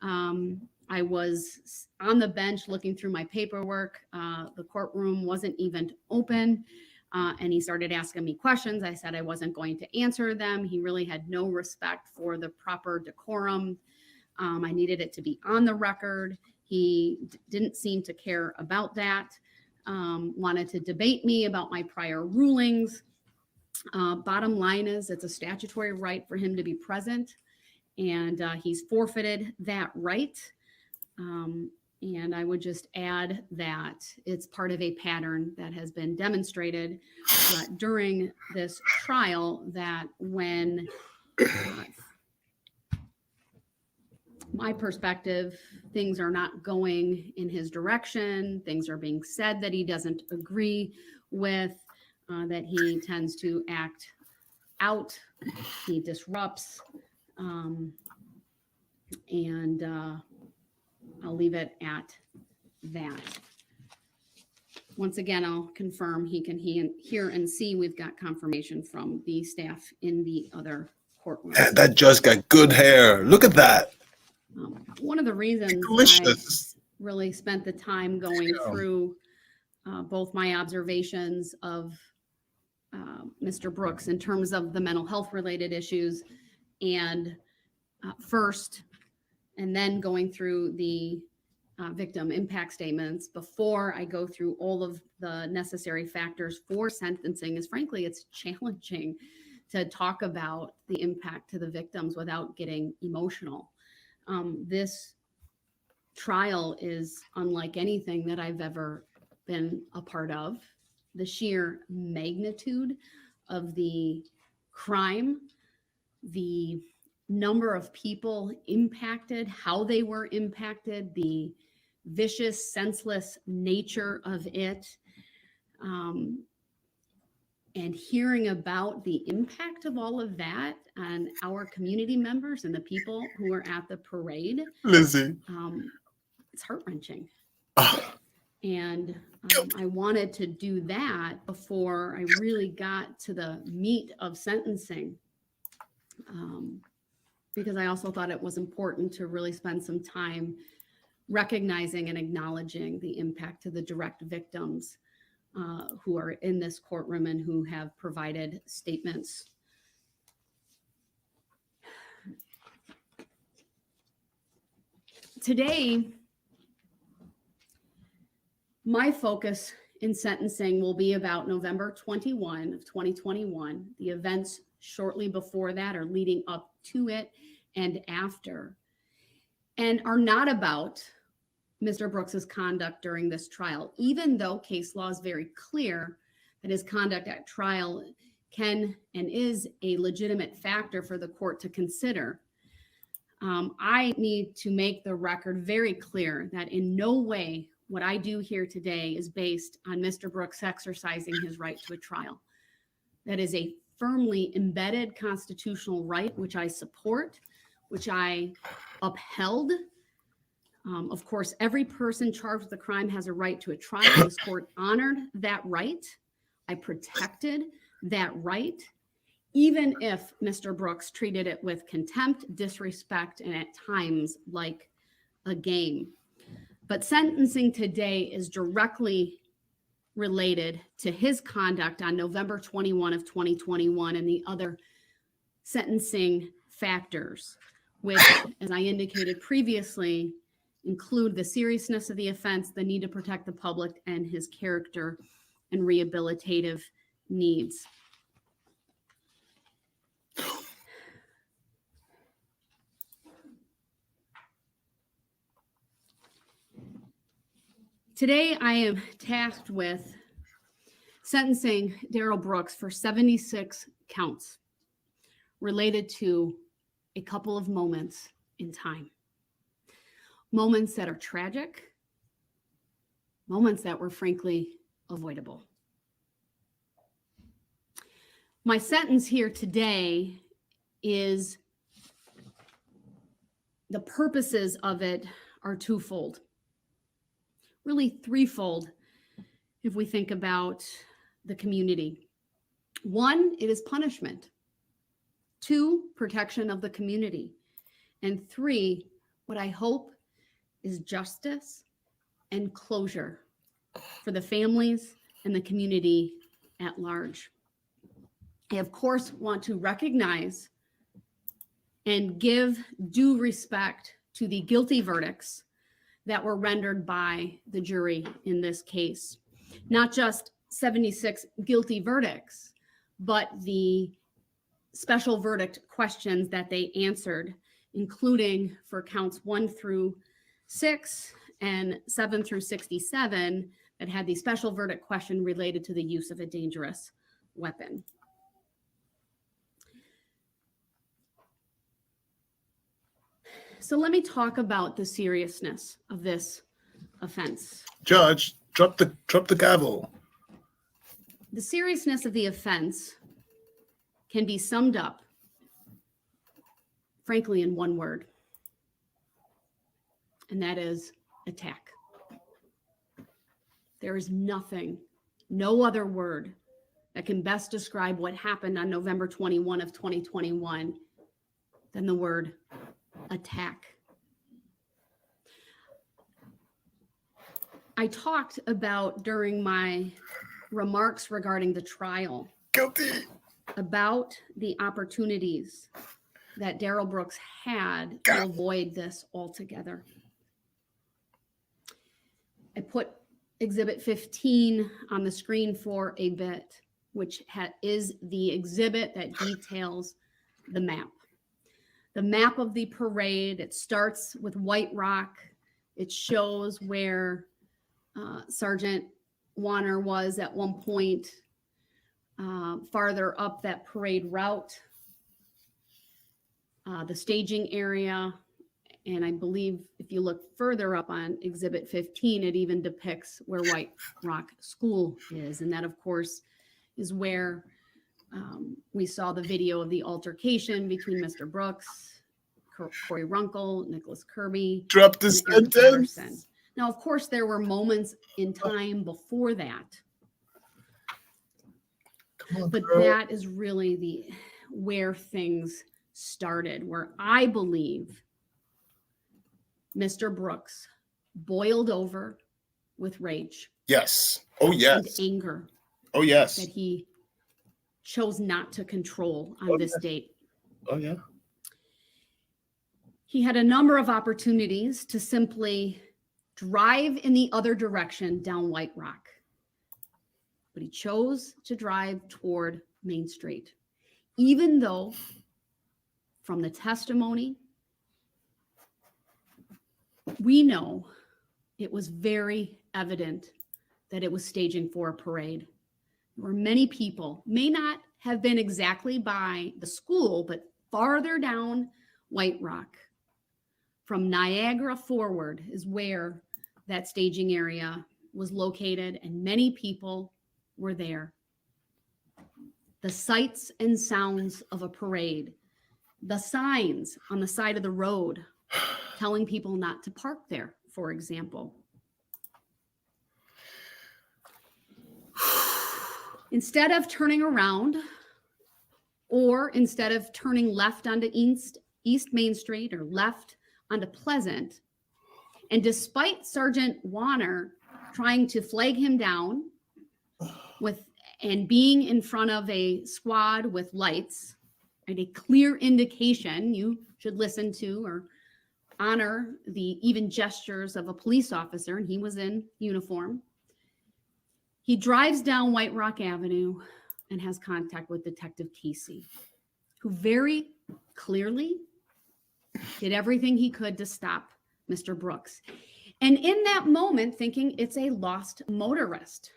I was on the bench looking through my paperwork. The courtroom wasn't even open. And he started asking me questions. I said I wasn't going to answer them. He really had no respect for the proper decorum. I needed it to be on the record. He didn't seem to care about that. Wanted to debate me about my prior rulings. Bottom line is it's a statutory right for him to be present, and he's forfeited that right. And I would just add that it's part of a pattern that has been demonstrated during this trial, that when my perspective, things are not going in his direction, things are being said that he doesn't agree with, that he tends to act out, he disrupts, and I'll leave it at that. Once again, I'll confirm he can hear and see. We've got confirmation from the staff in the other courtroom. Man, that judge got good hair. Look at that. One of the reasons Delicious. I really spent the time going through both my observations of Mr. Brooks in terms of the mental health related issues, and first, and then going through the victim impact statements before I go through all of the necessary factors for sentencing, is frankly, it's challenging to talk about the impact to the victims without getting emotional. This trial is unlike anything that I've ever been a part of. The sheer magnitude of the crime, the number of people impacted, how they were impacted, the vicious, senseless nature of it, and hearing about the impact of all of that on our community members and the people who were at the parade. Lizzie. It's heart-wrenching. Oh. And I wanted to do that before I really got to the meat of sentencing, because I also thought it was important to really spend some time recognizing and acknowledging the impact to the direct victims who are in this courtroom and who have provided statements. Today, my focus in sentencing will be about November 21 of 2021, the events shortly before that or leading up to it and after, and are not about Mr. Brooks's conduct during this trial, even though case law is very clear that his conduct at trial can and is a legitimate factor for the court to consider. I need to make the record very clear that in no way what I do here today is based on Mr. Brooks exercising his right to a trial. That is a firmly embedded constitutional right, which I support, which I upheld. Of course, every person charged with a crime has a right to a trial. This court honored that right. I protected that right, even if Mr. Brooks treated it with contempt, disrespect, and at times like a game. But sentencing today is directly related to his conduct on November 21 of 2021 and the other sentencing factors, which, as I indicated previously, include the seriousness of the offense, the need to protect the public, and his character and rehabilitative needs. Today, I am tasked with sentencing Darrell Brooks for 76 counts related to a couple of moments in time. Moments that are tragic, moments that were frankly avoidable. My sentence here today is, the purposes of it are twofold. Really threefold if we think about the community. One, it is punishment. Two, protection of the community. And three, what I hope is justice and closure for the families and the community at large. I, of course, want to recognize and give due respect to the guilty verdicts that were rendered by the jury in this case. Not just 76 guilty verdicts, but the special verdict questions that they answered, including for counts 1 through 6 and 7 through 67, that had the special verdict question related to the use of a dangerous weapon. So let me talk about the seriousness of this offense. Judge, drop the gavel. The seriousness of the offense can be summed up, frankly, in one word, and that is attack. There is nothing, no other word that can best describe what happened on November 21 of 2021 than the word attack. I talked about during my remarks regarding the trial about the opportunities that Darrell Brooks had to avoid this altogether. I put Exhibit 15 on the screen for a bit, which is the exhibit that details the map. The map of the parade, it starts with White Rock. It shows where Sergeant Warner was at one point, farther up that parade route, the staging area. And I believe if you look further up on Exhibit 15, it even depicts where White Rock School is. And that, of course, is where we saw the video of the altercation between Mr. Brooks, Corey Runkle, Nicholas Kirby. Drop the sentence. Now, of course, there were moments in time before that. But that is really where things started, where I believe Mr. Brooks boiled over with rage. Yes. Oh, yes. And anger. Oh, yes. That he chose not to control on this date. Oh, yeah. He had a number of opportunities to simply drive in the other direction down White Rock, but he chose to drive toward Main Street, even though from the testimony, we know it was very evident that it was staging for a parade. There were many people, may not have been exactly by the school, but farther down White Rock. From Niagara forward is where that staging area was located, and many people were there. The sights and sounds of a parade, the signs on the side of the road telling people not to park there, for example. Instead of turning around, or instead of turning left onto East Main Street or left onto Pleasant, and despite Sergeant Warner trying to flag him down and being in front of a squad with lights and a clear indication you should listen to or honor the even gestures of a police officer, and he was in uniform, he drives down White Rock Avenue and has contact with Detective Casey, who very clearly did everything he could to stop Mr. Brooks. And in that moment, thinking it's a lost motorist.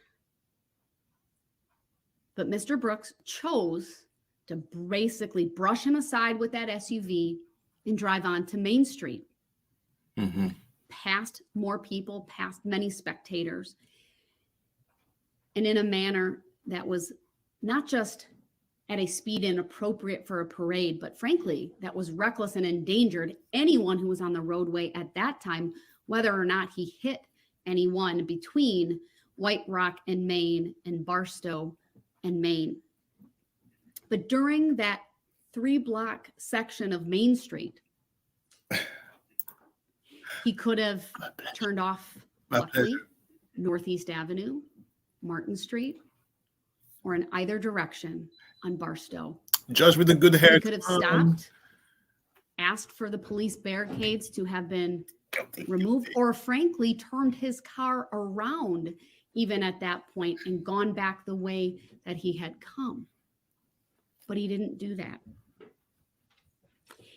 But Mr. Brooks chose to basically brush him aside with that SUV and drive on to Main Street. Mm-hmm. Past more people, past many spectators, and in a manner that was not just at a speed inappropriate for a parade, but frankly, that was reckless and endangered anyone who was on the roadway at that time, whether or not he hit anyone between White Rock and Main and Barstow and Main. But during that 3-block section of Main Street, he could have turned off Buckley, Northeast Avenue, Martin Street, or in either direction on Barstow. Judge with a good hair. He could have stopped, asked for the police barricades to have been removed, or frankly, turned his car around even at that point and gone back the way that he had come. but he didn't do that.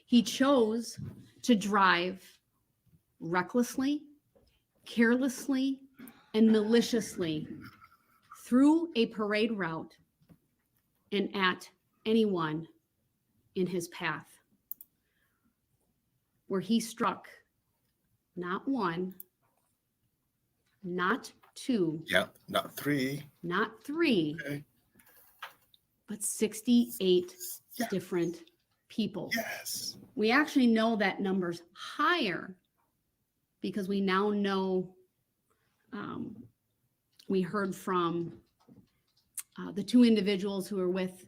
He chose to drive recklessly, carelessly, and maliciously through a parade route and at anyone in his path, where he struck not one, not two, Yeah, not three. not three, Okay. but 68 Yeah. different people. Yes. We actually know that number's higher because we now know, we heard from the two individuals who were with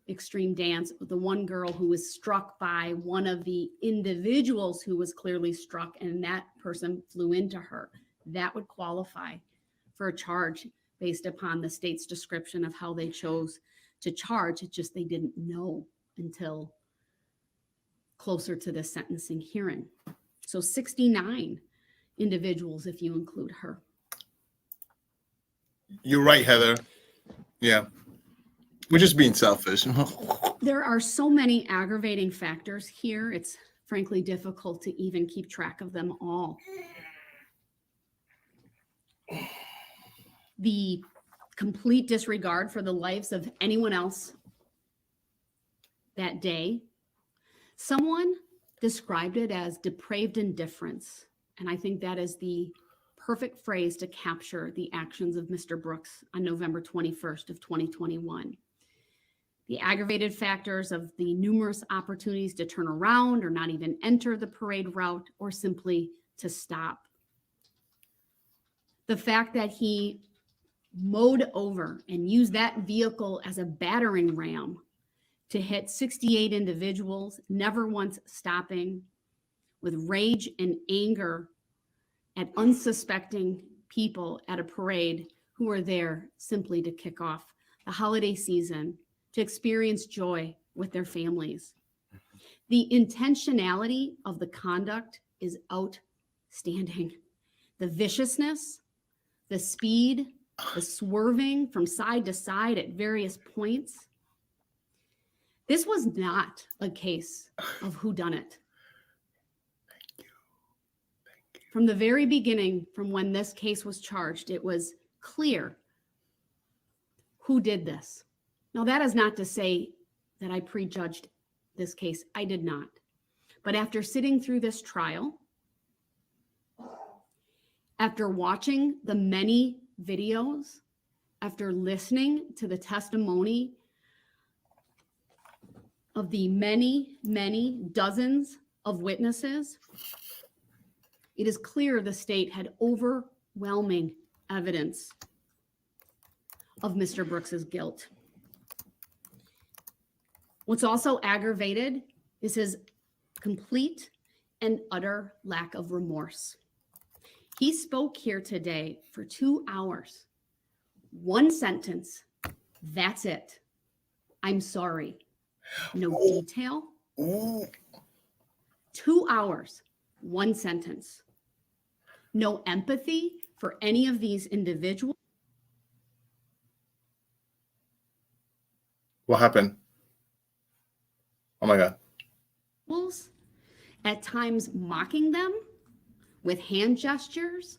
Extreme Dance, the one girl who was struck by one of the individuals who was clearly struck, and that person flew into her. That would qualify for a charge based upon the state's description of how they chose to charge. It's just they didn't know until closer to the sentencing hearing. So 69 individuals if you include her. You're right, Heather. Yeah. We're just being selfish. There are so many aggravating factors here. It's frankly difficult to even keep track of them all. The complete disregard for the lives of anyone else that day. Someone described it as depraved indifference. And I think that is the perfect phrase to capture the actions of Mr. Brooks on November 21st of 2021. The aggravated factors of the numerous opportunities to turn around or not even enter the parade route or simply to stop. The fact that he mowed over and used that vehicle as a battering ram to hit 68 individuals, never once stopping, with rage and anger at unsuspecting people at a parade who were there simply to kick off the holiday season, to experience joy with their families. The intentionality of the conduct is outstanding. The viciousness, the speed, the swerving from side to side at various points. This was not a case of whodunit. From the very beginning, from when this case was charged, it was clear who did this. Now, that is not to say that I prejudged this case. I did not. But after sitting through this trial, after watching the many videos, after listening to the testimony of the many, many dozens of witnesses, it is clear the state had overwhelming evidence of Mr. Brooks's guilt. What's also aggravated is his complete and utter lack of remorse. He spoke here today for 2 hours. One sentence, that's it. I'm sorry. No detail. 2 hours, one sentence. No empathy for any of these individuals. What happened? Oh my God. At times mocking them with hand gestures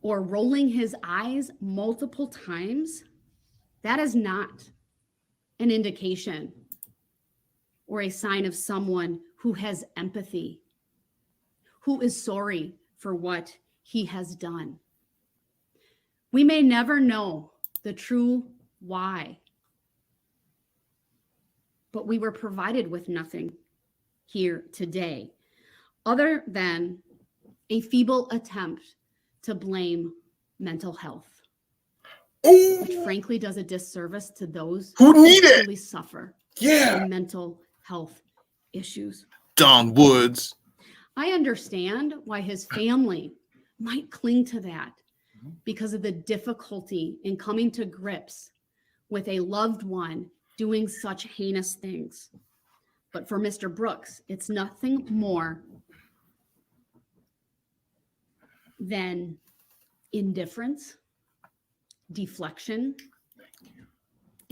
or rolling his eyes multiple times. That is not an indication or a sign of someone who has empathy, who is sorry for what he has done. We may never know the true why, but we were provided with nothing here today other than a feeble attempt to blame mental health, which frankly does a disservice to those who need it, really suffer from mental health issues. Don Woods. I understand why his family might cling to that because of the difficulty in coming to grips with a loved one doing such heinous things. But for Mr. Brooks, it's nothing more than indifference, deflection,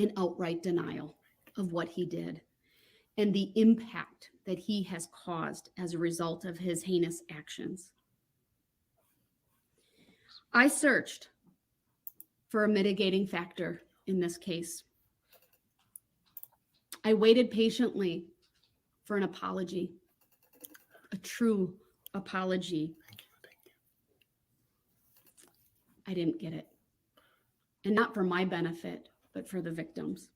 an outright denial of what he did and the impact that he has caused as a result of his heinous actions. I searched for a mitigating factor in this case. I waited patiently for an apology, a true apology. I didn't get it. And not for my benefit, but for the victims.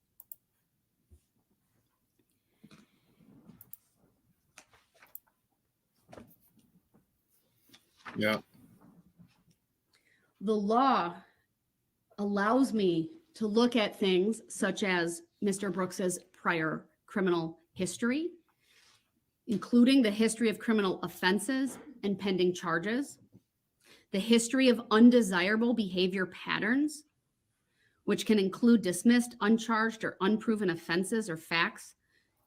Yeah. The law allows me to look at things such as Mr. Brooks's prior criminal history, including the history of criminal offenses and pending charges, the history of undesirable behavior patterns, which can include dismissed, uncharged, or unproven offenses or facts,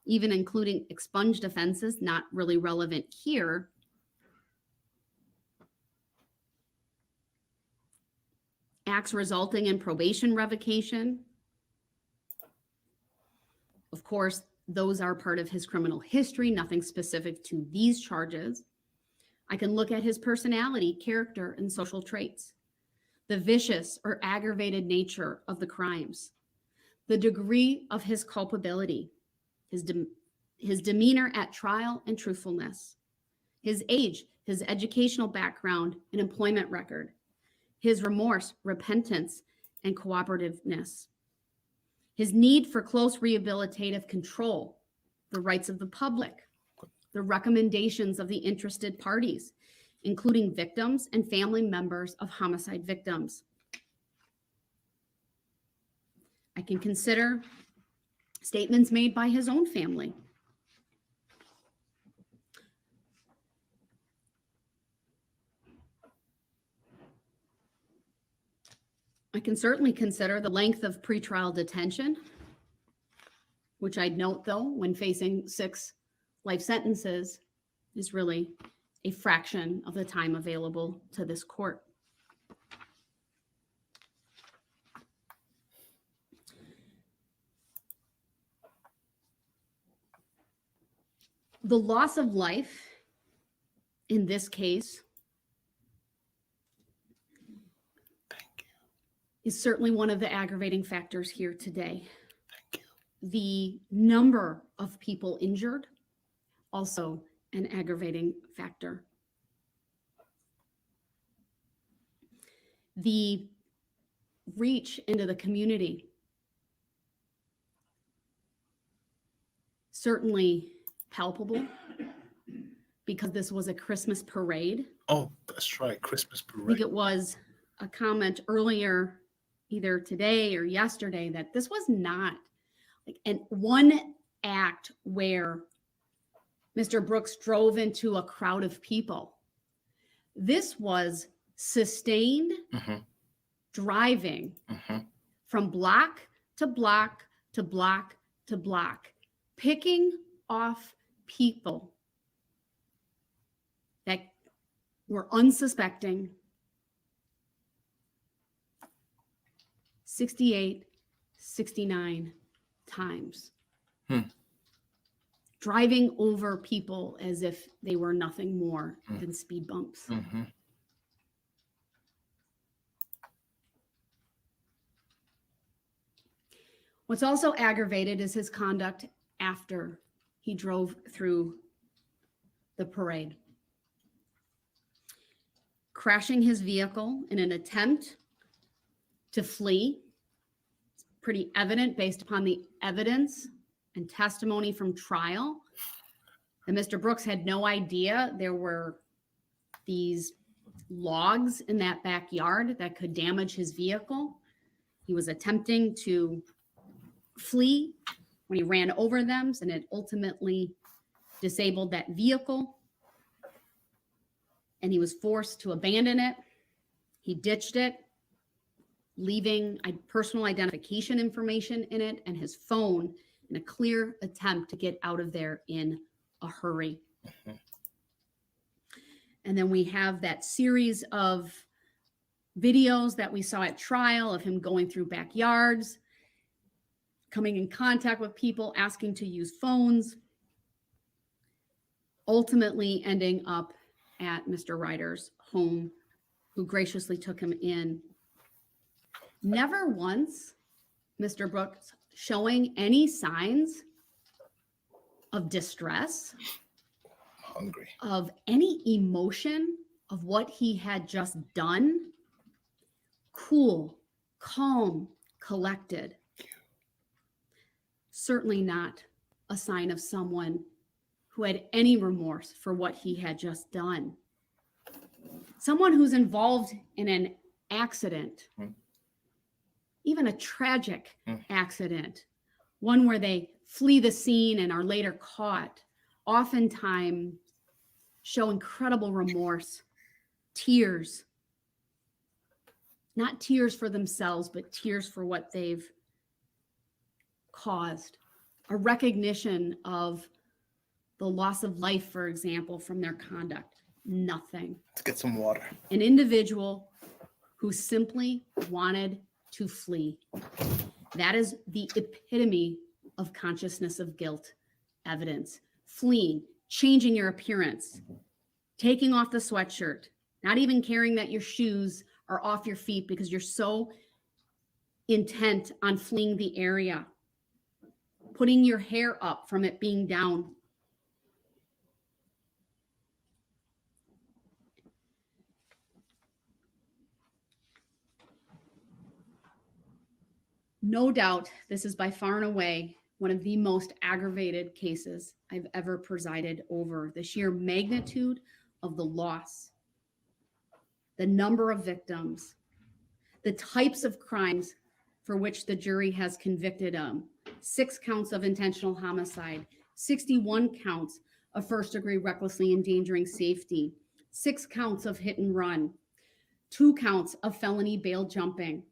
even including expunged offenses, not really relevant here. Acts resulting in probation revocation. Of course, those are part of his criminal history, nothing specific to these charges. I can look at his personality, character, and social traits, the vicious or aggravated nature of the crimes, the degree of his culpability, his demeanor at trial and truthfulness, his age, his educational background and employment record, his remorse, repentance, and cooperativeness, his need for close rehabilitative control, the rights of the public, the recommendations of the interested parties, including victims and family members of homicide victims. I can consider statements made by his own family. I can certainly consider the length of pretrial detention, which I'd note, though, when facing 6 life sentences, is really a fraction of the time available to this court. The loss of life in this case is certainly one of the aggravating factors here today. The number of people injured, also an aggravating factor. The reach into the community, certainly palpable, because this was a Christmas parade. Oh, that's right, Christmas I think parade. it was a comment earlier, either today or yesterday, that this was not like one act where Mr. Brooks drove into a crowd of people. This was sustained driving from block to block to block to block, picking off people that were unsuspecting. 68, 69 times. Driving over people as if they were nothing more than speed bumps. What's also aggravated is his conduct after he drove through the parade. Crashing his vehicle in an attempt to flee. It's pretty evident based upon the evidence and testimony from trial that Mr. Brooks had no idea there were these logs in that backyard that could damage his vehicle. He was attempting to flee when he ran over them, and it ultimately disabled that vehicle. And he was forced to abandon it. He ditched it, leaving personal identification information in it and his phone in a clear attempt to get out of there in a hurry. And then we have that series of videos that we saw at trial of him going through backyards. coming in contact with people, asking to use phones, ultimately ending up at Mr. Ryder's home, who graciously took him in. Never once, Mr. Brooks, showing any signs of distress, Hungry. of any emotion of what he had just done. Cool, calm, collected. Certainly not a sign of someone who had any remorse for what he had just done. Someone who's involved in an accident, even a tragic accident, one where they flee the scene and are later caught, oftentimes show incredible remorse, tears, not tears for themselves, but tears for what they've caused, a recognition of the loss of life, for example, from their conduct. Nothing. Let's get some water. An individual who simply wanted to flee. That is the epitome of consciousness of guilt evidence. Fleeing, changing your appearance, taking off the sweatshirt, not even caring that your shoes are off your feet because you're so intent on fleeing the area, putting your hair up from it being down. No doubt, this is by far and away one of the most aggravated cases I've ever presided over. The sheer magnitude of the loss, the number of victims, the types of crimes for which the jury has convicted him. 6 counts of intentional homicide, 61 counts of first-degree recklessly endangering safety, 6 counts of hit and run, 2 counts of felony bail jumping,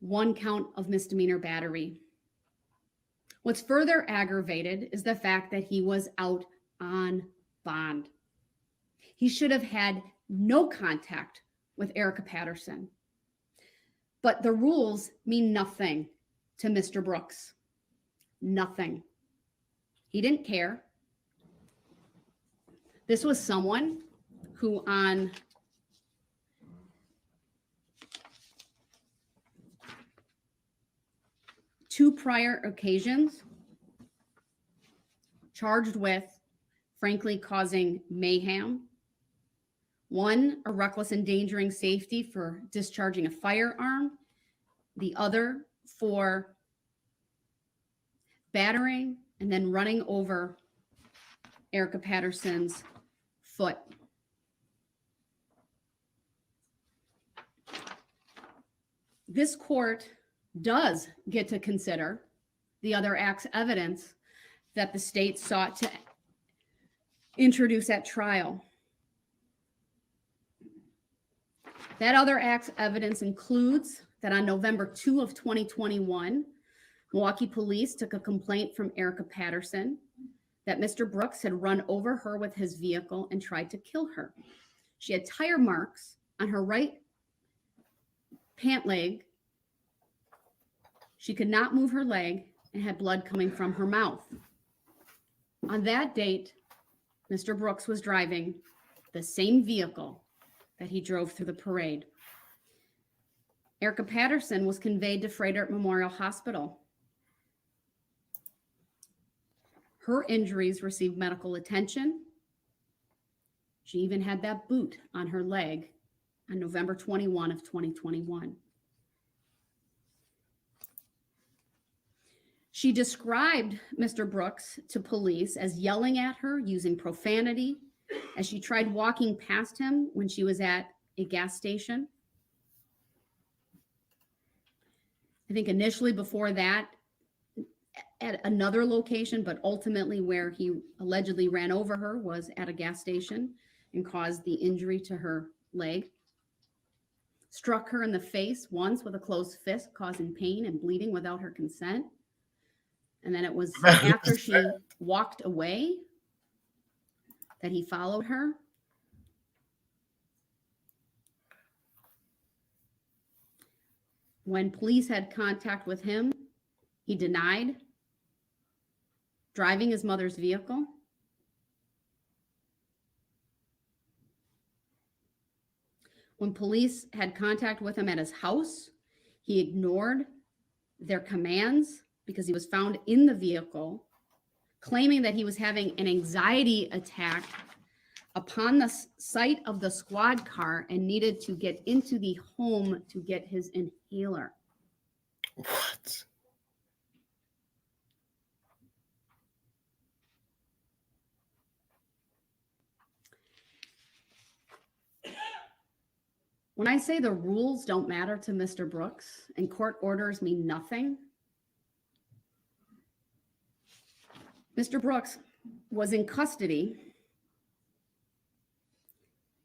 1 count of misdemeanor battery. What's further aggravated is the fact that he was out on bond. He should have had no contact with Erica Patterson. But the rules mean nothing to Mr. Brooks. Nothing. He didn't care. This was someone who on two prior occasions, charged with, frankly, causing mayhem. One, a reckless endangering safety for discharging a firearm. The other for battering and then running over Erica Patterson's foot. This court does get to consider the other act's evidence that the state sought to introduce at trial. That other act's evidence includes that on November 2 of 2021, Milwaukee police took a complaint from Erica Patterson that Mr. Brooks had run over her with his vehicle and tried to kill her. She had tire marks on her right pant leg. She could not move her leg and had blood coming from her mouth. On that date, Mr. Brooks was driving the same vehicle that he drove through the parade. Erica Patterson was conveyed to Frederick Memorial Hospital. Her injuries received medical attention. She even had that boot on her leg on November 21 of 2021. She described Mr. Brooks to police as yelling at her, using profanity, as she tried walking past him when she was at a gas station. I think initially before that, at another location, but ultimately where he allegedly ran over her was at a gas station and caused the injury to her leg. Struck her in the face once with a closed fist, causing pain and bleeding without her consent. And then it was after she walked away that he followed her. When police had contact with him, He denied driving his mother's vehicle. When police had contact with him at his house, he ignored their commands because he was found in the vehicle, claiming that he was having an anxiety attack upon the sight of the squad car and needed to get into the home to get his inhaler. What? When I say the rules don't matter to Mr. Brooks and court orders mean nothing, Mr. Brooks was in custody,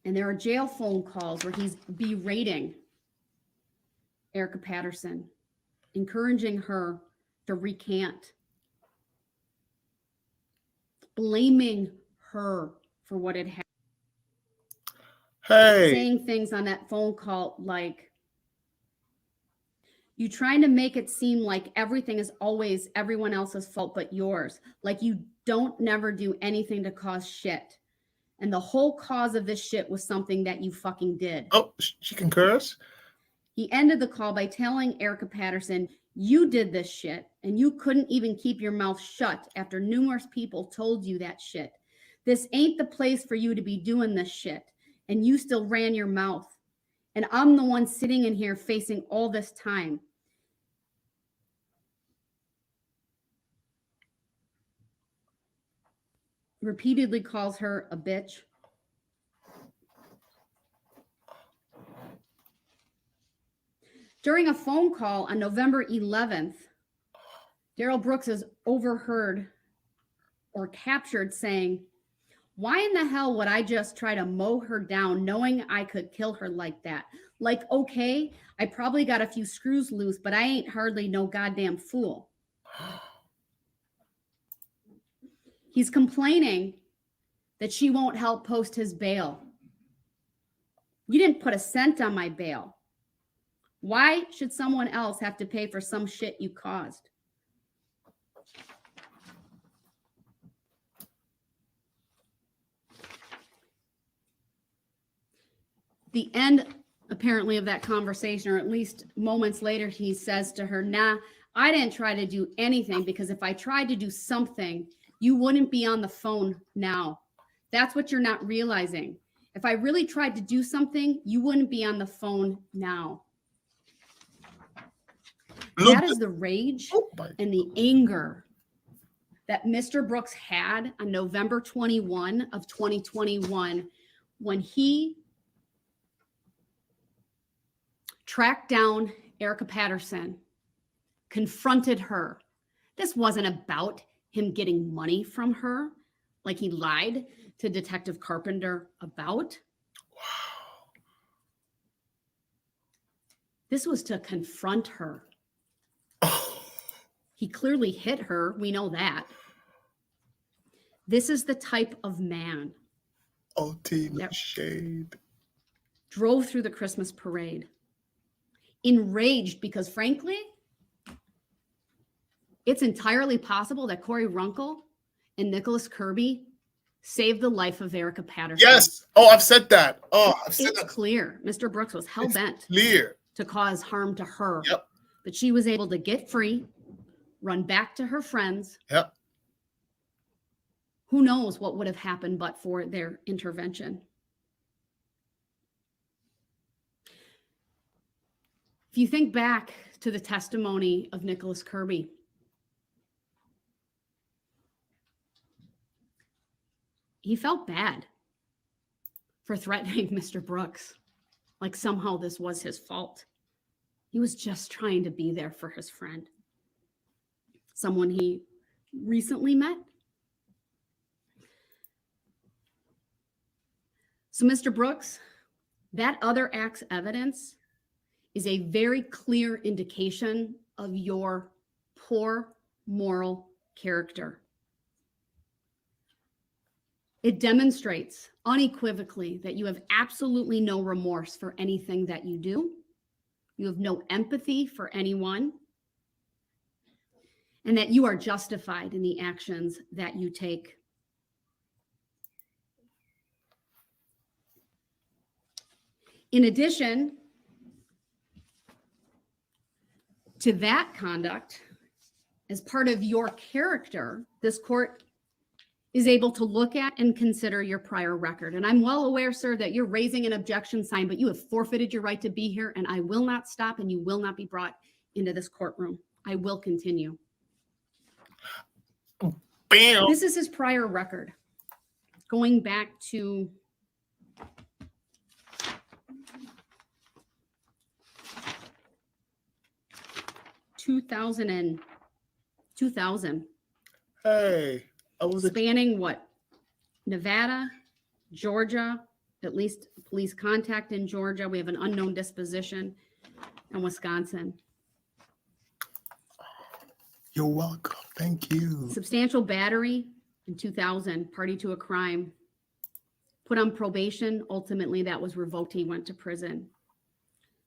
and there are jail phone calls where he's berating Erica Patterson, encouraging her to recant, blaming her for what had happened. Hey. Saying things on that phone call like, you trying to make it seem like everything is always everyone else's fault but yours. Like you don't never do anything to cause shit. And the whole cause of this shit was something that you fucking did. Oh, she can curse? He ended the call by telling Erica Patterson, you did this shit and you couldn't even keep your mouth shut after numerous people told you that shit. This ain't the place for you to be doing this shit. And you still ran your mouth. And I'm the one sitting in here facing all this time. Repeatedly calls her a bitch. During a phone call on November 11th, Darrell Brooks is overheard or captured saying, why in the hell would I just try to mow her down knowing I could kill her like that? Like, okay, I probably got a few screws loose, but I ain't hardly no goddamn fool. He's complaining that she won't help post his bail. You didn't put a cent on my bail. Why should someone else have to pay for some shit you caused? The end, apparently, of that conversation, or at least moments later, he says to her, nah, I didn't try to do anything because if I tried to do something, you wouldn't be on the phone now. That's what you're not realizing. If I really tried to do something, you wouldn't be on the phone now. That is the rage and the anger that Mr. Brooks had on November 21 of 2021 when he tracked down Erica Patterson, confronted her. This wasn't about him getting money from her like he lied to Detective Carpenter about. Wow. This was to confront her. He clearly hit her. We know that. This is the type of man. Oh, Tina, shade. Drove through the Christmas parade. Enraged because, frankly, it's entirely possible that Corey Runkle and Nicholas Kirby saved the life of Erica Patterson. Yes. Oh, I've said that. Oh, I've said it's that. Clear. Mr. Brooks was hell-bent to cause harm to her. Yep. But she was able to get free, run back to her friends. Yep. Who knows what would have happened but for their intervention. If you think back to the testimony of Nicholas Kirby, he felt bad for threatening Mr. Brooks, like somehow this was his fault. He was just trying to be there for his friend, someone he recently met. So, Mr. Brooks, that other act's evidence is a very clear indication of your poor moral character. It demonstrates unequivocally that you have absolutely no remorse for anything that you do. You have no empathy for anyone. and that you are justified in the actions that you take. In addition to that conduct, as part of your character, this court is able to look at and consider your prior record. And I'm well aware, sir, that you're raising an objection sign, but you have forfeited your right to be here, and I will not stop, and you will not be brought into this courtroom. I will continue. Bam. This is his prior record, going back to two thousand. Hey, I was Spanning what? Nevada, Georgia, at least police contact in Georgia. We have an unknown disposition in Wisconsin. You're welcome. Thank you. Substantial battery in 2000, party to a crime. Put on probation. Ultimately, that was revoked. He went to prison.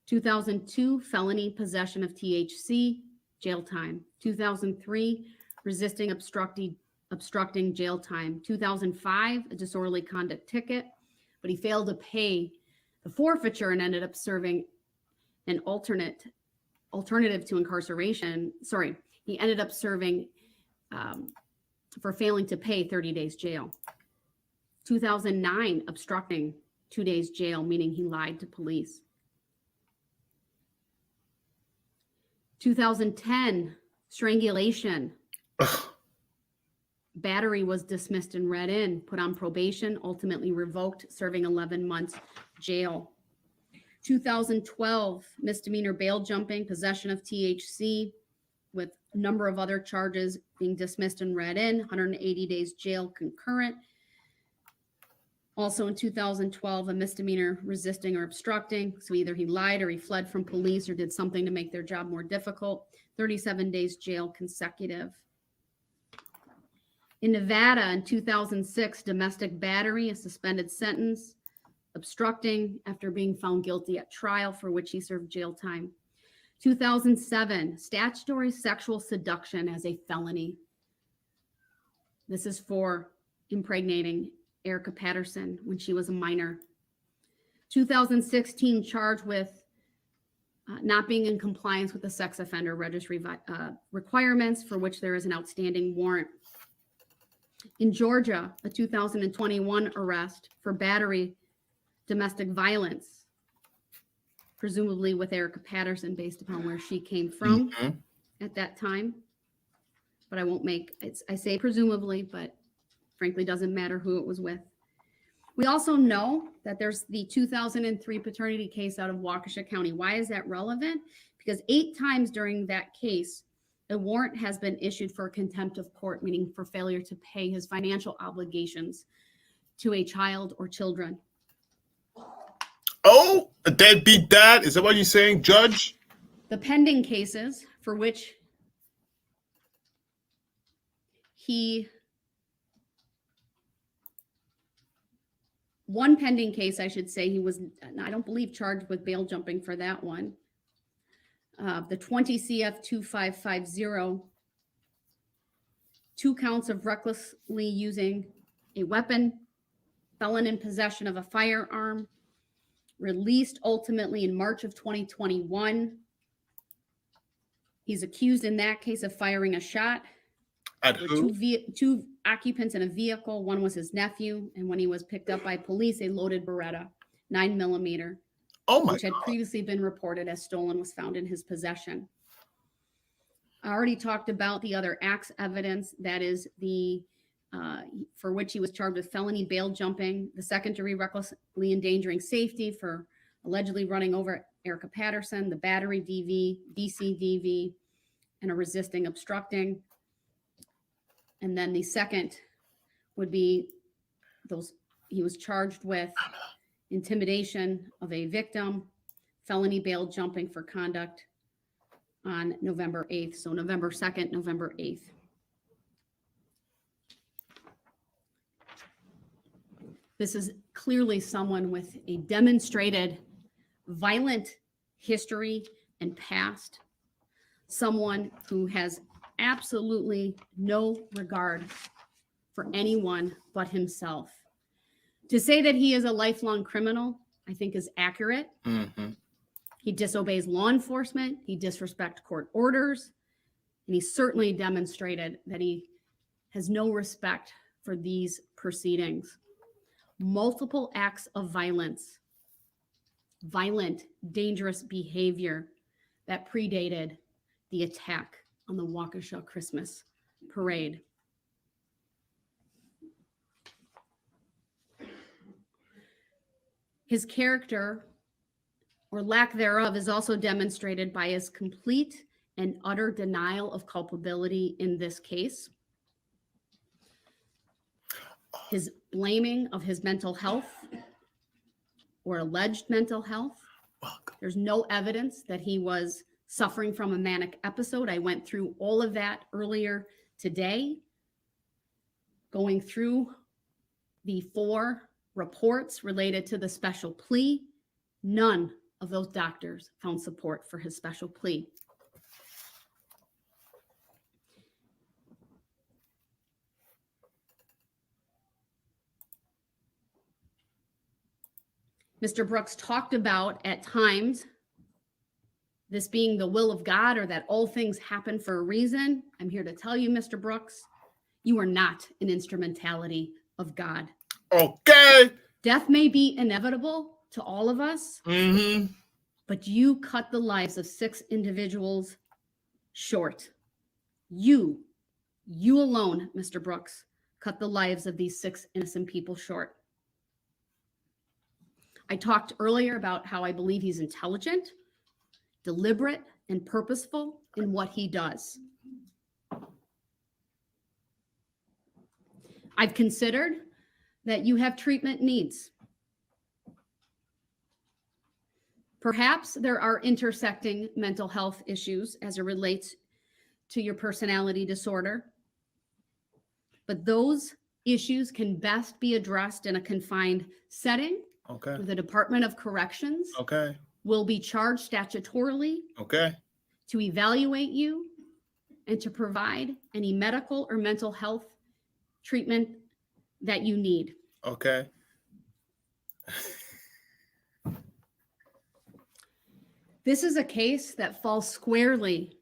2002, felony possession of THC, jail time. 2003, resisting obstructing, jail time. 2005, a disorderly conduct ticket, but he failed to pay the forfeiture and ended up serving an alternative to incarceration. Sorry, he ended up serving for failing to pay 30 days jail. 2009, obstructing, 2 days jail, meaning he lied to police. 2010, strangulation. Battery was dismissed and read in, put on probation, ultimately revoked, serving 11 months jail. 2012, misdemeanor bail jumping, possession of THC, with a number of other charges being dismissed and read in, 180 days jail concurrent. Also in 2012, a misdemeanor resisting or obstructing. So either he lied or he fled from police or did something to make their job more difficult. 37 days jail consecutive. In Nevada in 2006, domestic battery, a suspended sentence, obstructing after being found guilty at trial, for which he served jail time. 2007, statutory sexual seduction as a felony. This is for impregnating Erica Patterson when she was a minor. 2016, charged with not being in compliance with the sex offender registry requirements, for which there is an outstanding warrant. In Georgia, a 2021 arrest for battery, domestic violence, presumably with Erica Patterson, based upon where she came from at that time. But I won't make it. I say presumably, but frankly, doesn't matter who it was with. We also know that there's the 2003 paternity case out of Waukesha County. Why is that relevant? Because 8 times during that case, a warrant has been issued for contempt of court, meaning for failure to pay his financial obligations to a child or children. Oh, a deadbeat dad? Is that what you're saying, Judge? The pending cases for which one pending case, I should say, he was, I don't believe, charged with bail jumping for that one. The 20 CF 2550, 2 counts of recklessly using a weapon, felon in possession of a firearm, released ultimately in March of 2021. He's accused in that case of firing a shot. At who? 2 occupants in a vehicle. One was his nephew, and when he was picked up by police, a loaded Beretta, 9mm. Oh my which had God. previously been reported as stolen, was found in his possession. I already talked about the other acts evidence. That is the, for which he was charged with felony bail jumping, the second-degree recklessly endangering safety for allegedly running over Erica Patterson, the battery DV, DCDV, and a resisting obstructing. And then the second would be those, he was charged with intimidation of a victim, felony bail jumping for conduct on November 8th. So November 2nd, November 8th. This is clearly someone with a demonstrated violent history and past, someone who has absolutely no regard for anyone but himself. To say that he is a lifelong criminal, I think is accurate. Mm-hmm. He disobeys law enforcement, he disrespects court orders, and he certainly demonstrated that he has no respect for these proceedings. Multiple acts of violence, violent, dangerous behavior that predated the attack on the Waukesha Christmas parade. His character, or lack thereof, is also demonstrated by his complete and utter denial of culpability in this case. His blaming of his mental health or alleged mental health. There's no evidence that he was suffering from a manic episode. I went through all of that earlier today, going through the 4 reports related to the special plea. None of those doctors found support for his special plea. Mr. Brooks talked about at times this being the will of God, or that all things happen for a reason. I'm here to tell you, Mr. Brooks, you are not an instrumentality of God. Okay. Death may be inevitable to all of us, but you cut the lives of 6 individuals short. You alone, Mr. Brooks, cut the lives of these 6 innocent people short. I talked earlier about how I believe he's intelligent, deliberate, and purposeful in what he does. I've considered that you have treatment needs. Perhaps there are intersecting mental health issues as it relates to your personality disorder, but those issues can best be addressed in a confined setting. Okay. The Department of Corrections Okay. will be charged statutorily Okay. to evaluate you and to provide any medical or mental health treatment that you need. Okay. This is a case that falls squarely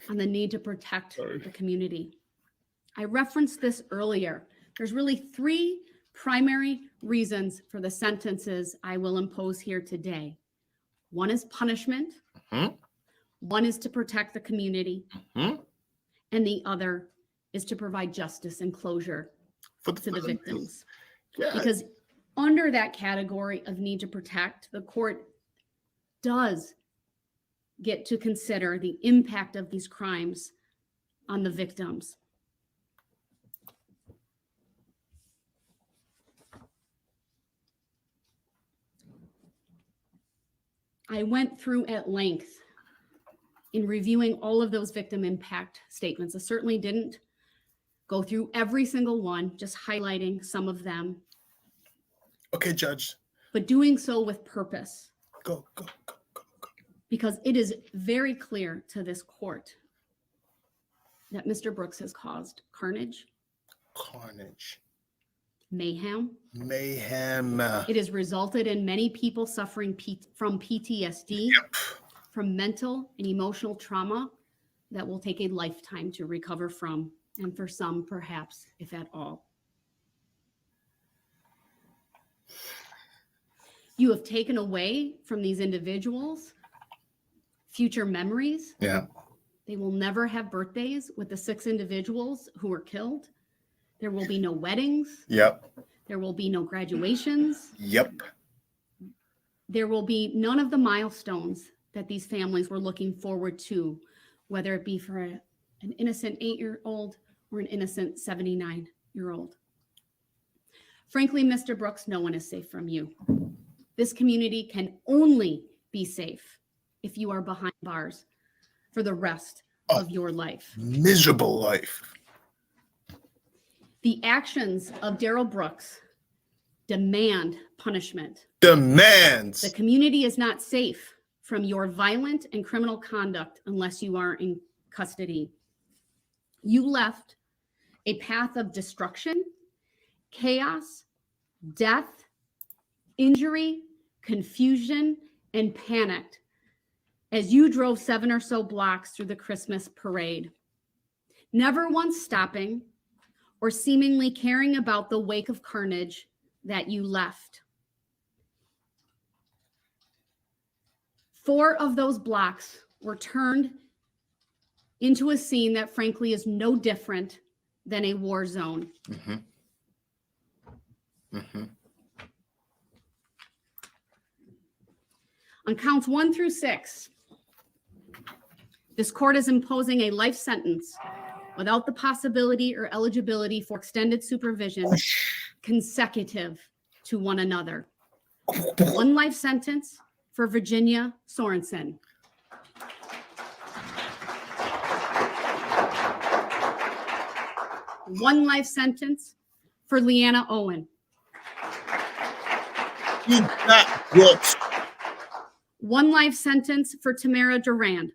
on the need to protect the community. I referenced this earlier. There's really 3 primary reasons for the sentences I will impose here today. One is punishment. One is to protect the community. And the other is to provide justice and closure to the victims. Yeah. Because under that category of need to protect, the court does get to consider the impact of these crimes on the victims. I went through at length in reviewing all of those victim impact statements. I certainly didn't go through every single one, just highlighting some of them. Okay, Judge. But doing so with purpose. Go. Because it is very clear to this court that Mr. Brooks has caused carnage. Mayhem. It has resulted in many people suffering from PTSD, from mental and emotional trauma that will take a lifetime to recover from, and for some, perhaps, if at all. You have taken away from these individuals future memories. Yeah. They will never have birthdays with the 6 individuals who were killed. There will be no weddings. Yep. There will be no graduations. Yep. There will be none of the milestones that these families were looking forward to, whether it be for an innocent 8-year-old or an innocent 79-year-old. Frankly, Mr. Brooks, no one is safe from you. This community can only be safe if you are behind bars for the rest of your life. Miserable life. The actions of Darrell Brooks demand punishment. Demands. The community is not safe from your violent and criminal conduct unless you are custody. You left a path of destruction, chaos, death, injury, confusion, and panic as you drove 7 or so blocks through the Christmas parade, never once stopping or seemingly caring about the wake of carnage that you left. 4 of those blocks were turned into a scene that frankly is no different than a war zone. Mm-hmm. Mm-hmm. On counts 1 through 6, this court is imposing a life sentence without the possibility or eligibility for extended supervision consecutive to one another. 1 life sentence for Virginia Sorensen. 1 life sentence for Leanna Owen. Brooks. 1 life sentence for Tamara Durand.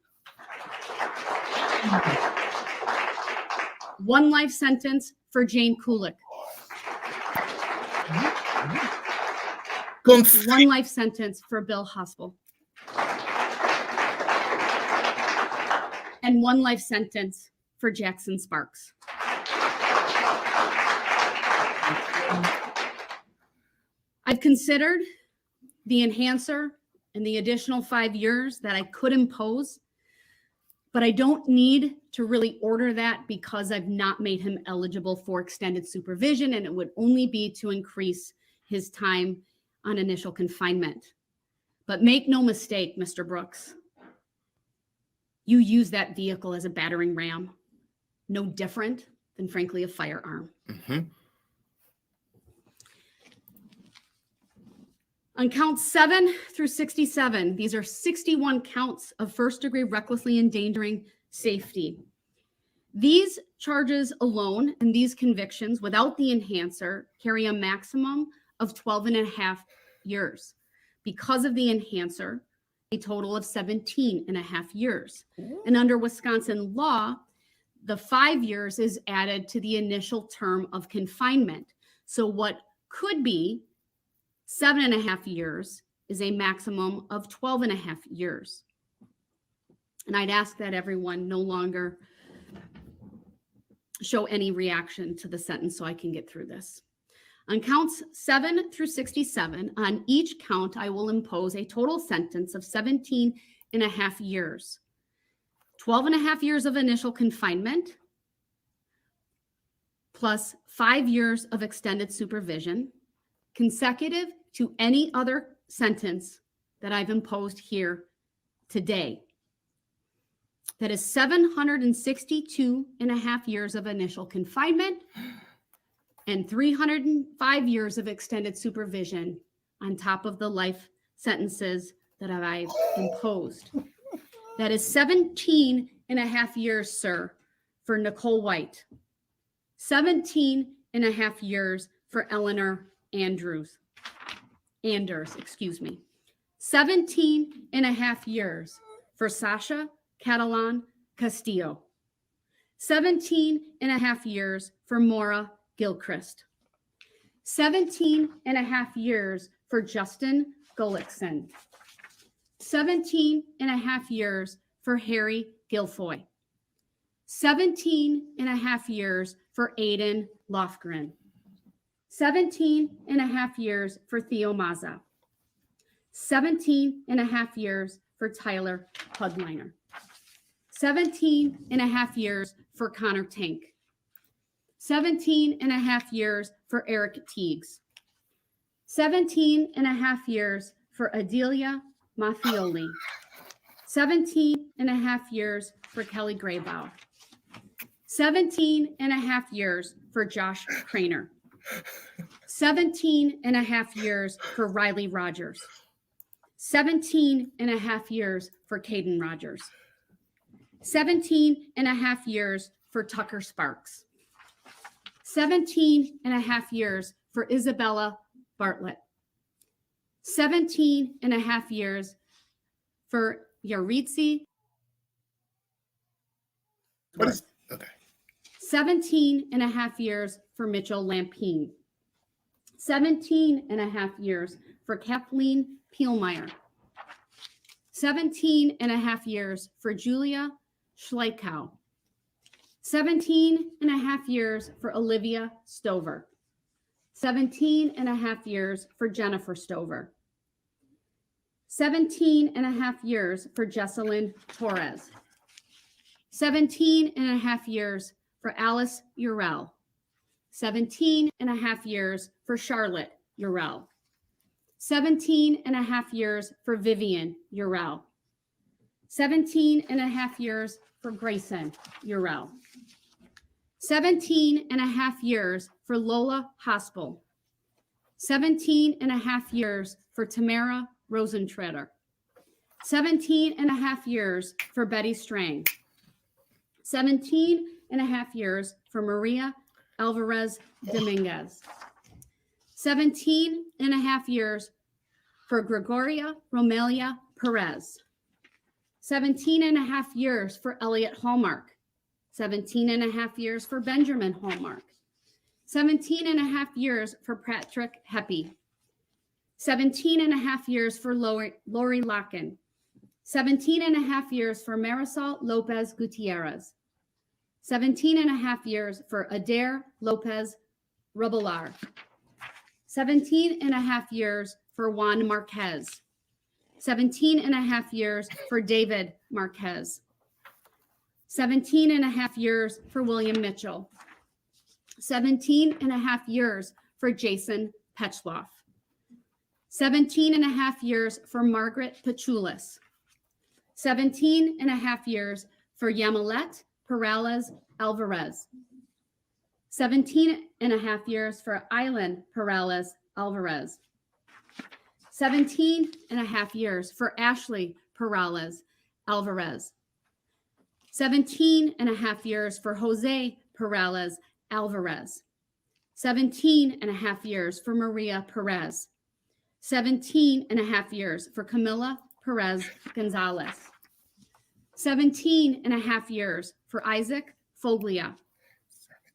1 life sentence for Jane Kulik. 1 life sentence for Bill Hospital. And 1 life sentence for Jackson Sparks. I've considered the enhancer and the additional 5 years that I could impose, but I don't need to really order that because I've not made him eligible for extended supervision, and it would only be to increase his time on initial confinement. But make no mistake, Mr. Brooks, you use that vehicle as a battering ram, no different than, frankly, a firearm. Mm-hmm. On counts 7 through 67, these are 61 counts of first-degree recklessly endangering safety. These charges alone and these convictions without the enhancer carry a maximum of 12.5 years. Because of the enhancer, a total of 17.5 years. And under Wisconsin law, the 5 years is added to the initial term of confinement. So what could be 7.5 years is a maximum of 12.5 years. And I'd ask that everyone no longer show any reaction to the sentence so I can get through this. On counts 7 through 67, on each count, I will impose a total sentence of 17.5 years. 12.5 years of initial confinement, plus 5 years of extended supervision, consecutive to any other sentence that I've imposed here today. That is 762.5 years of initial confinement and 305 years of extended supervision on top of the life sentences that I've imposed. That is 17.5 years, sir, for Nicole White. 17.5 years for Eleanor Anders, 17.5 years for Sasha Catalan Castillo. 17.5 years for Maura Gilchrist. 17.5 years for Justin Gullickson. 17.5 years for Harry Guilfoy. 17.5 years for Aiden Lofgren. 17.5 years for Theo Maza. 17.5 years for Tyler Pudliner. 17.5 years for Connor Tank. 17.5 years for Eric Teagues. 17.5 years for Adelia Mathioli. 17.5 years for Kelly Graybow. 17.5 years for Josh Craner. 17.5 years for Riley Rogers. 17.5 years for Caden Rogers. 17.5 years for Tucker Sparks. 17.5 years for Isabella Bartlett. 17.5 years for Yaritzi What is, okay. 17 and a half years for Mitchell Lampine. 17 and a half years for Kathleen Pielmeyer. 17 and a half years for Julia Schleichow. 17 and a half years for Olivia Stover. 17 and a half years for Jennifer Stover. 17 and a half years for Jesselyn Torres. 17 and a half years for Alice Urell. 17 and a half years for Charlotte Urell. 17 and a half years for Vivian Urell. 17 and a half years for Grayson Urell. 17 and a half years for Lola Hospital. 17 and a half years for Tamara Rosentreter. 17 and a half years for Betty Strang. 17 and a half years for Maria Alvarez Dominguez. 17 and a half years for Gregoria Romelia Perez. 17 and a half years for Elliot Hallmark. 17 and a half years for Benjamin Hallmark. 17 and a half years for Patrick Heppy. 17 and a half years for Lori Locken. 17 and a half years for Marisol Lopez Gutierrez. 17 and a half years for Adair Lopez Rubelar. 17 and a half years for Juan Marquez. 17 and a half years for David Marquez. 17 and a half years for William Mitchell. 17 and a half years for Jason Petchloff. 17 and a half years for Margaret Pachulis. 17 and a half years for Yamilet Perales Alvarez. 17 and a half years for Island Perales Alvarez. 17 and a half years for Ashley Perales Alvarez. 17 and a half years for Jose Perales Alvarez. 17 and a half years for Maria Perez. 17 and a half years for Camila Perez Gonzalez. 17 and a half years for Isaac Foglia.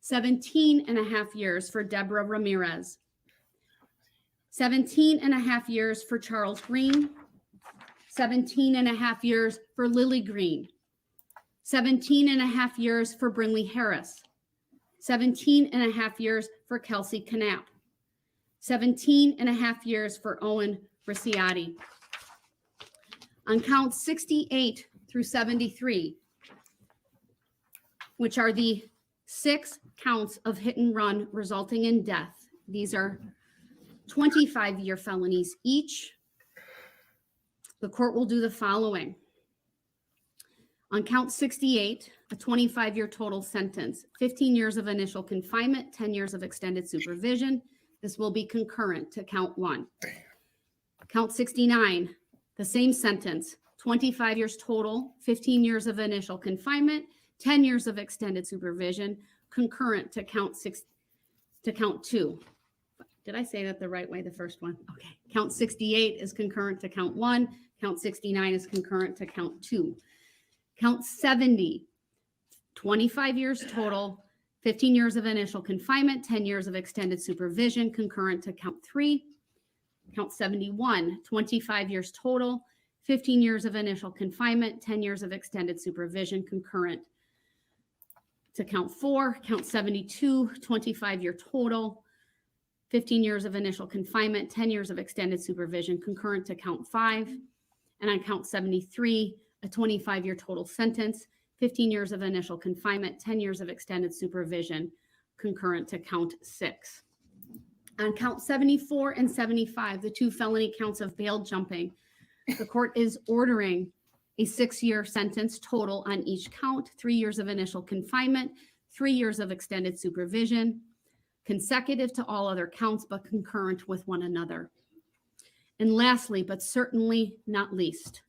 17 and a half years for Deborah Ramirez. 17 and a half years for Charles Green. 17 and a half years for Lily Green. 17 and a half years for Brinley Harris. 17 and a half years for Kelsey Knapp. 17 and a half years for Owen Ricciati. On counts 68 through 73, which are the 6 counts of hit and run resulting in death. These are 25-year felonies each. The court will do the following. On count 68, a 25-year total sentence, 15 years of initial confinement, 10 years of extended supervision. This will be concurrent to count 1. Count 69, the same sentence, 25 years total, 15 years of initial confinement, 10 years of extended supervision, concurrent to count 2. Did I say that the right way, the first one? Okay. Count 68 is concurrent to count 1. Count 69 is concurrent to count 2. Count 70, 25 years total, 15 years of initial confinement, 10 years of extended supervision, concurrent to count 3. Count 71, 25 years total, 15 years of initial confinement, 10 years of extended supervision, concurrent to count 4. Count 72, 25-year total, 15 years of initial confinement, 10 years of extended supervision, concurrent to count 5. And on count 73, a 25-year total sentence, 15 years of initial confinement, 10 years of extended supervision, concurrent to count 6. On count 74 and 75, the 2 felony counts of bail jumping, the court is ordering a 6-year sentence total on each count, 3 years of initial confinement, 3 years of extended supervision, consecutive to all other counts, but concurrent with one another. And lastly, but certainly not least,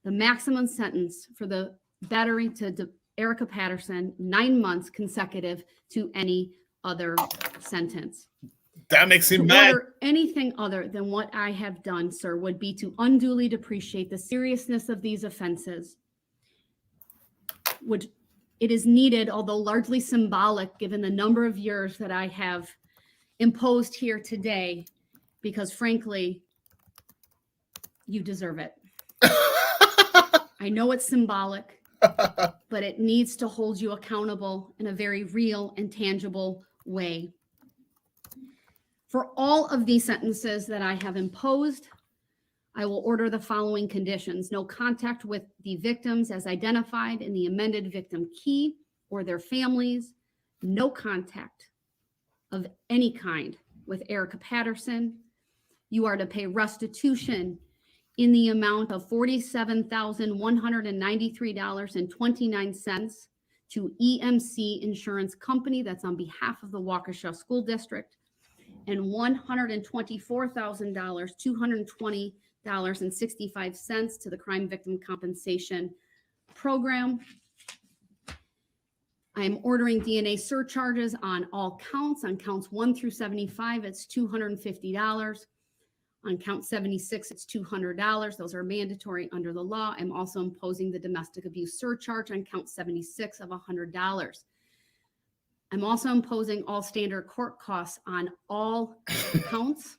the maximum sentence for the battery to Erica Patterson, 9 months consecutive to any other sentence. That makes him To mad. order anything other than what I have done, sir, would be to unduly depreciate the seriousness of these offenses, would It is needed, although largely symbolic, given the number of years that I have imposed here today, because frankly, you deserve it. I know it's symbolic, but it needs to hold you accountable in a very real and tangible way. For all of these sentences that I have imposed, I will order the following conditions: no contact with the victims as identified in the amended victim key or their families, no contact of any kind with Erica Patterson. You are to pay restitution in the amount of $47,193.29 to EMC Insurance Company, that's on behalf of the Waukesha School District, and $124,000, $220.65 to the Crime Victim Compensation Program. I am ordering DNA surcharges on all counts. On counts 1 through 75, it's $250. On count 76, it's $200. Those are mandatory under the law. I'm also imposing the domestic abuse surcharge on count 76 of $100. I'm also imposing all standard court costs on all counts.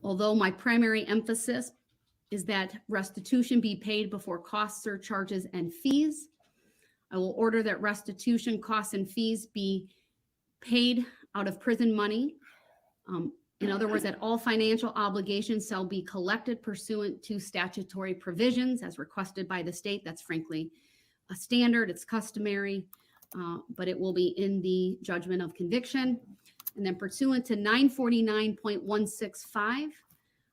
Although my primary emphasis is that restitution be paid before costs, surcharges, and fees. I will order that restitution, costs, and fees be paid out of prison money. In other words, that all financial obligations shall be collected pursuant to statutory provisions as requested by the state. That's frankly a standard, it's customary, but it will be in the judgment of conviction. And then pursuant to 949.165,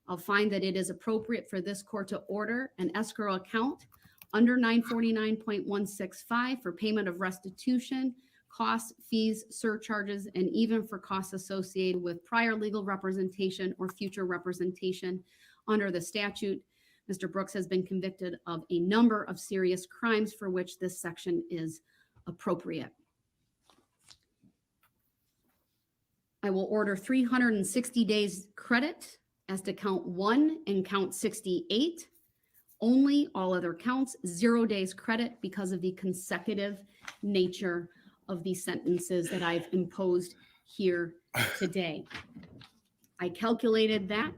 I'll find that it is appropriate for this court to order an escrow account under 949.165 for payment of restitution, costs, fees, surcharges, and even for costs associated with prior legal representation or future representation under the statute. Mr. Brooks has been convicted of a number of serious crimes for which this section is appropriate. I will order 360 days credit as to count 1 and count 68. Only, all other counts, 0 days credit because of the consecutive nature of the sentences that I've imposed here today. I calculated that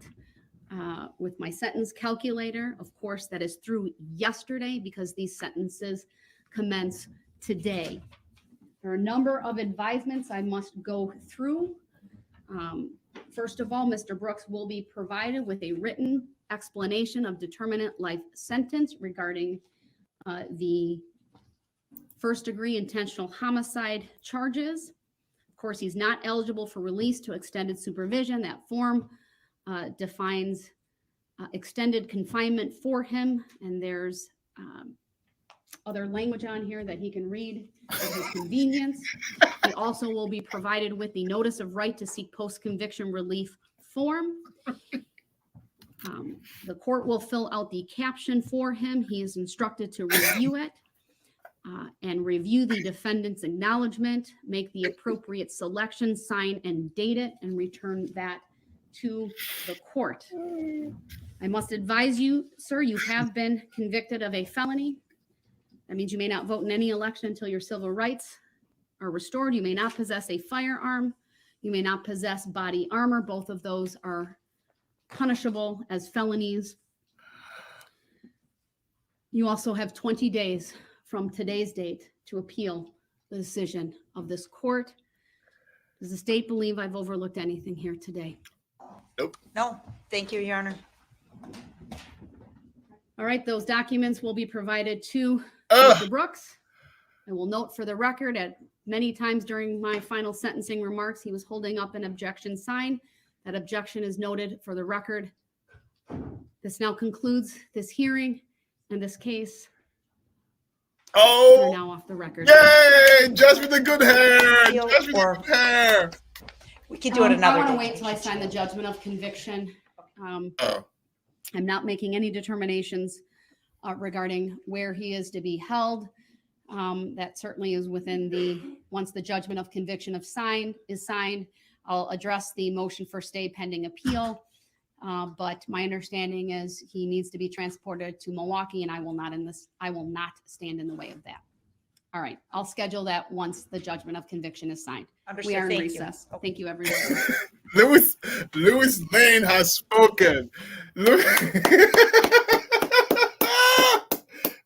with my sentence calculator. Of course, that is through yesterday because these sentences commence today. There are a number of advisements I must go through. First of all, Mr. Brooks will be provided with a written explanation of determinate life sentence regarding the first-degree intentional homicide charges. Of course, he's not eligible for release to extended supervision. That form defines extended confinement for him, and there's other language on here that he can read at his convenience. He also will be provided with the notice of right to seek post-conviction relief form. The court will fill out the caption for him. He is instructed to review it and review the defendant's acknowledgement, make the appropriate selection, sign and date it, and return that to the court. I must advise you, sir, you have been convicted of a felony. That means you may not vote in any election until your civil rights are restored. You may not possess a firearm. You may not possess body armor. Both of those are punishable as felonies. You also have 20 days from today's date to appeal the decision of this court. Does the state believe I've overlooked anything here today? Nope. No, thank you, Your Honor. All right, those documents will be provided to Mr. Brooks. I will note for the record at many times during my final sentencing remarks, he was holding up an objection sign. That objection is noted for the record. This now concludes this hearing and this case. We're now off the record. Yay! Judge with the good hair. Judge with the good hair. We could do it another I want to day. wait till I sign the judgment of conviction. I'm not making any determinations regarding where he is to be held. That certainly is within once the judgment of conviction is signed, I'll address the motion for stay pending appeal. But my understanding is he needs to be transported to Milwaukee, and I will not stand in the way of that. All right, I'll schedule that once the judgment of conviction is signed. We Understood. are in Thank recess. you. Thank you, everyone. Lewis Lane has spoken. Lewis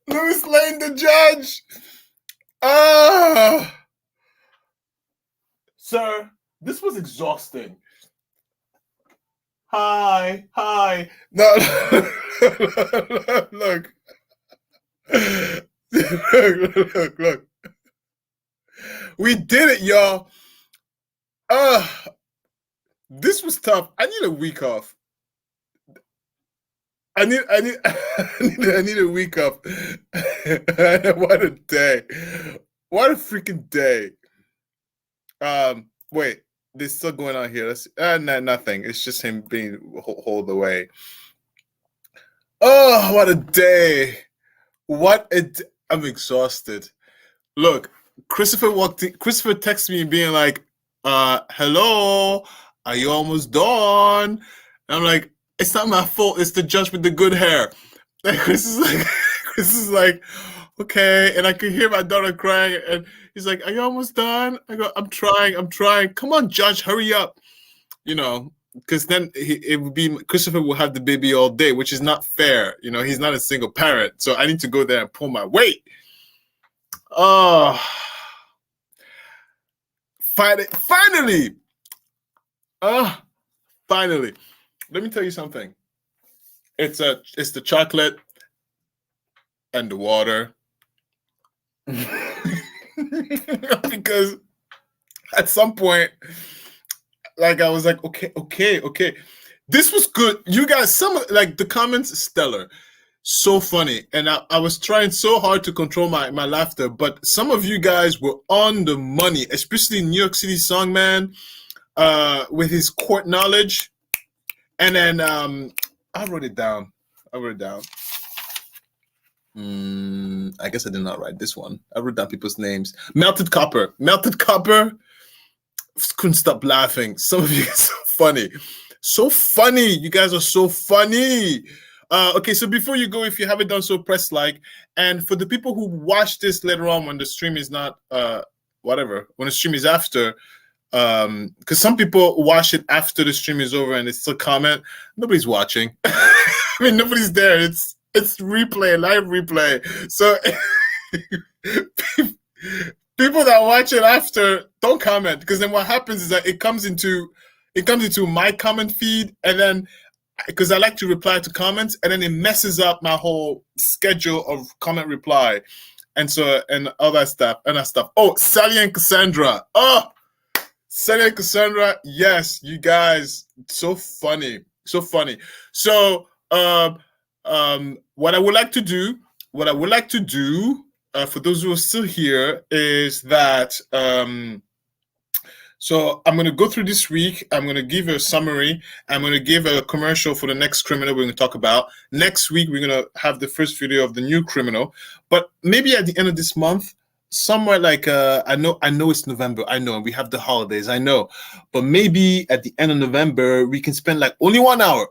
Lane, the judge. Ah, Sir, this was exhausting. Hi. no, look. Look. We did it, y'all. This was tough. I need a week off. I need a week off. What a day. What a freaking day. Wait, there's still going on here. Let's nothing. It's just him being hauled away. Oh, what a day. I'm exhausted. Look, Christopher texted me being like, hello, are you almost done? And I'm like, it's not my fault, it's the judge with the good hair. And Chris is like, okay. And I could hear my daughter crying, and he's like, are you almost done? I go, I'm trying. Come on, judge, hurry up. You know, because then it would be Christopher will have the baby all day, which is not fair. You know, he's not a single parent, so I need to go there and pull my weight. Oh, finally. Finally. Let me tell you something. It's the chocolate and the water. Because at some point, like, I was like, okay. This was good. You guys, the comments, stellar. So funny. And I was trying so hard to control my laughter, but some of you guys were on the money, especially New York City Songman, with his court knowledge. And then I wrote it down. I guess I did not write this one. I wrote down people's names. Melted Copper. Couldn't stop laughing. Some of you guys are funny. So funny. You guys are so funny. Okay, so before you go, if you haven't done so, press like. And for the people who watch this later on when the stream is not, when the stream is after, because some people watch it after the stream is over and they still comment. Nobody's watching. I mean, nobody's there. It's replay, live replay. So people that watch it after don't comment, because then what happens is that it comes into my comment feed, and then because I like to reply to comments, and then it messes up my whole schedule of comment reply, and all that stuff. Oh, Sally and Cassandra. Oh, Sally and Cassandra. Yes, you guys, so funny. So, what I would like to do, for those who are still here, is that so I'm going to go through this week. I'm going to give a summary. I'm going to give a commercial for the next criminal we're going to talk about. Next week, we're going to have the first video of the new criminal. But maybe at the end of this month, somewhere like, I know it's November. I know we have the holidays. I know. But maybe at the end of November, we can spend like only 1 hour,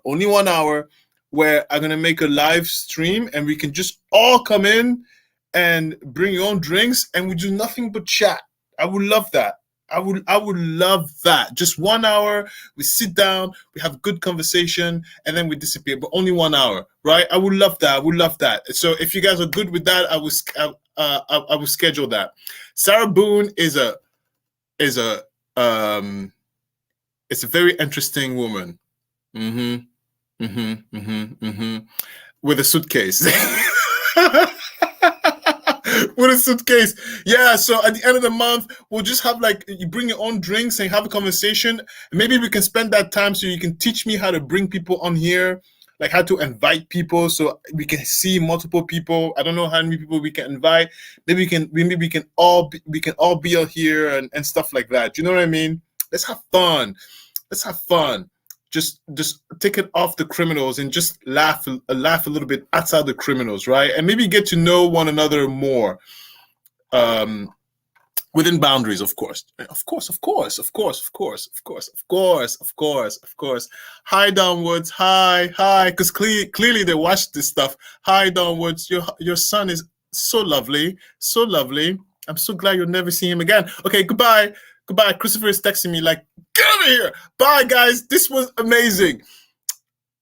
where I'm going to make a live stream, and we can just all come in and bring your own drinks, and we do nothing but chat. I would love that. I would love that. Just 1 hour, we sit down, we have good conversation, and then we disappear. But only 1 hour, right? I would love that. So if you guys are good with that, I will schedule that. Sarah Boone is a very interesting woman. With a suitcase. With a suitcase. Yeah, so at the end of the month, we'll just have like, you bring your own drinks and have a conversation. Maybe we can spend that time so you can teach me how to bring people on here, like how to invite people so we can see multiple people. I don't know how many people we can invite. Maybe we can all be out here and stuff like that. You know what I mean? Let's have fun. Just take it off the criminals and just laugh a little bit outside the criminals, right? And maybe get to know one another more, within boundaries, of course. Of course. Hi, Downwards. Hi. Because clearly they watch this stuff. Hi, Downwards. Your son is so lovely. I'm so glad you'll never see him again. Okay, goodbye. Goodbye. Christopher is texting me like, get over here. Bye, guys. This was amazing.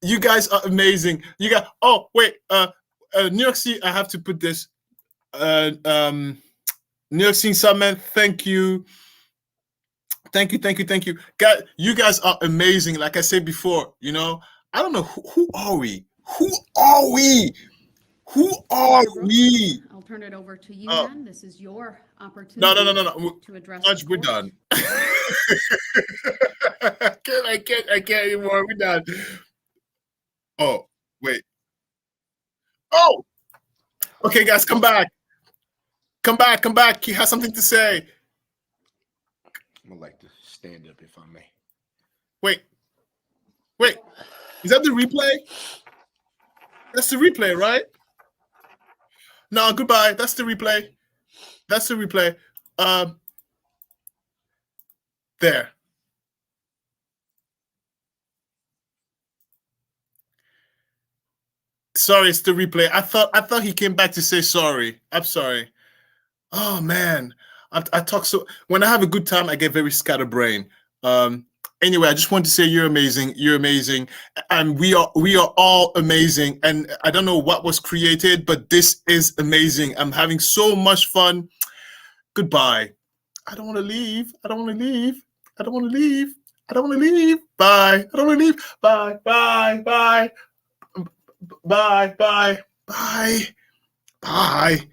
You guys are amazing. You got, oh, wait. New York City, I have to put this. New York City Summit, thank you. Thank you. God, you guys are amazing. Like I said before, you know, I don't know who are we? Who are we? Who are we? I'll turn it over to you Oh. then. This is your opportunity No. to address Judge, the we're court. done. I can't anymore. We're done. Oh, wait. Oh, okay, guys, come back. Come back. He has something to say. I'm gonna like to stand up if I may. Wait. Is that the replay? That's the replay, right? No, goodbye. That's the replay. There. Sorry, it's the replay. I thought he came back to say sorry. I'm sorry. Oh man, I talk so. When I have a good time, I get very scatterbrained. Anyway, I just want to say you're amazing. You're amazing, and we are all amazing. And I don't know what was created, but this is amazing. I'm having so much fun. Goodbye. I don't want to leave. Bye. I don't want to leave. Bye. Bye.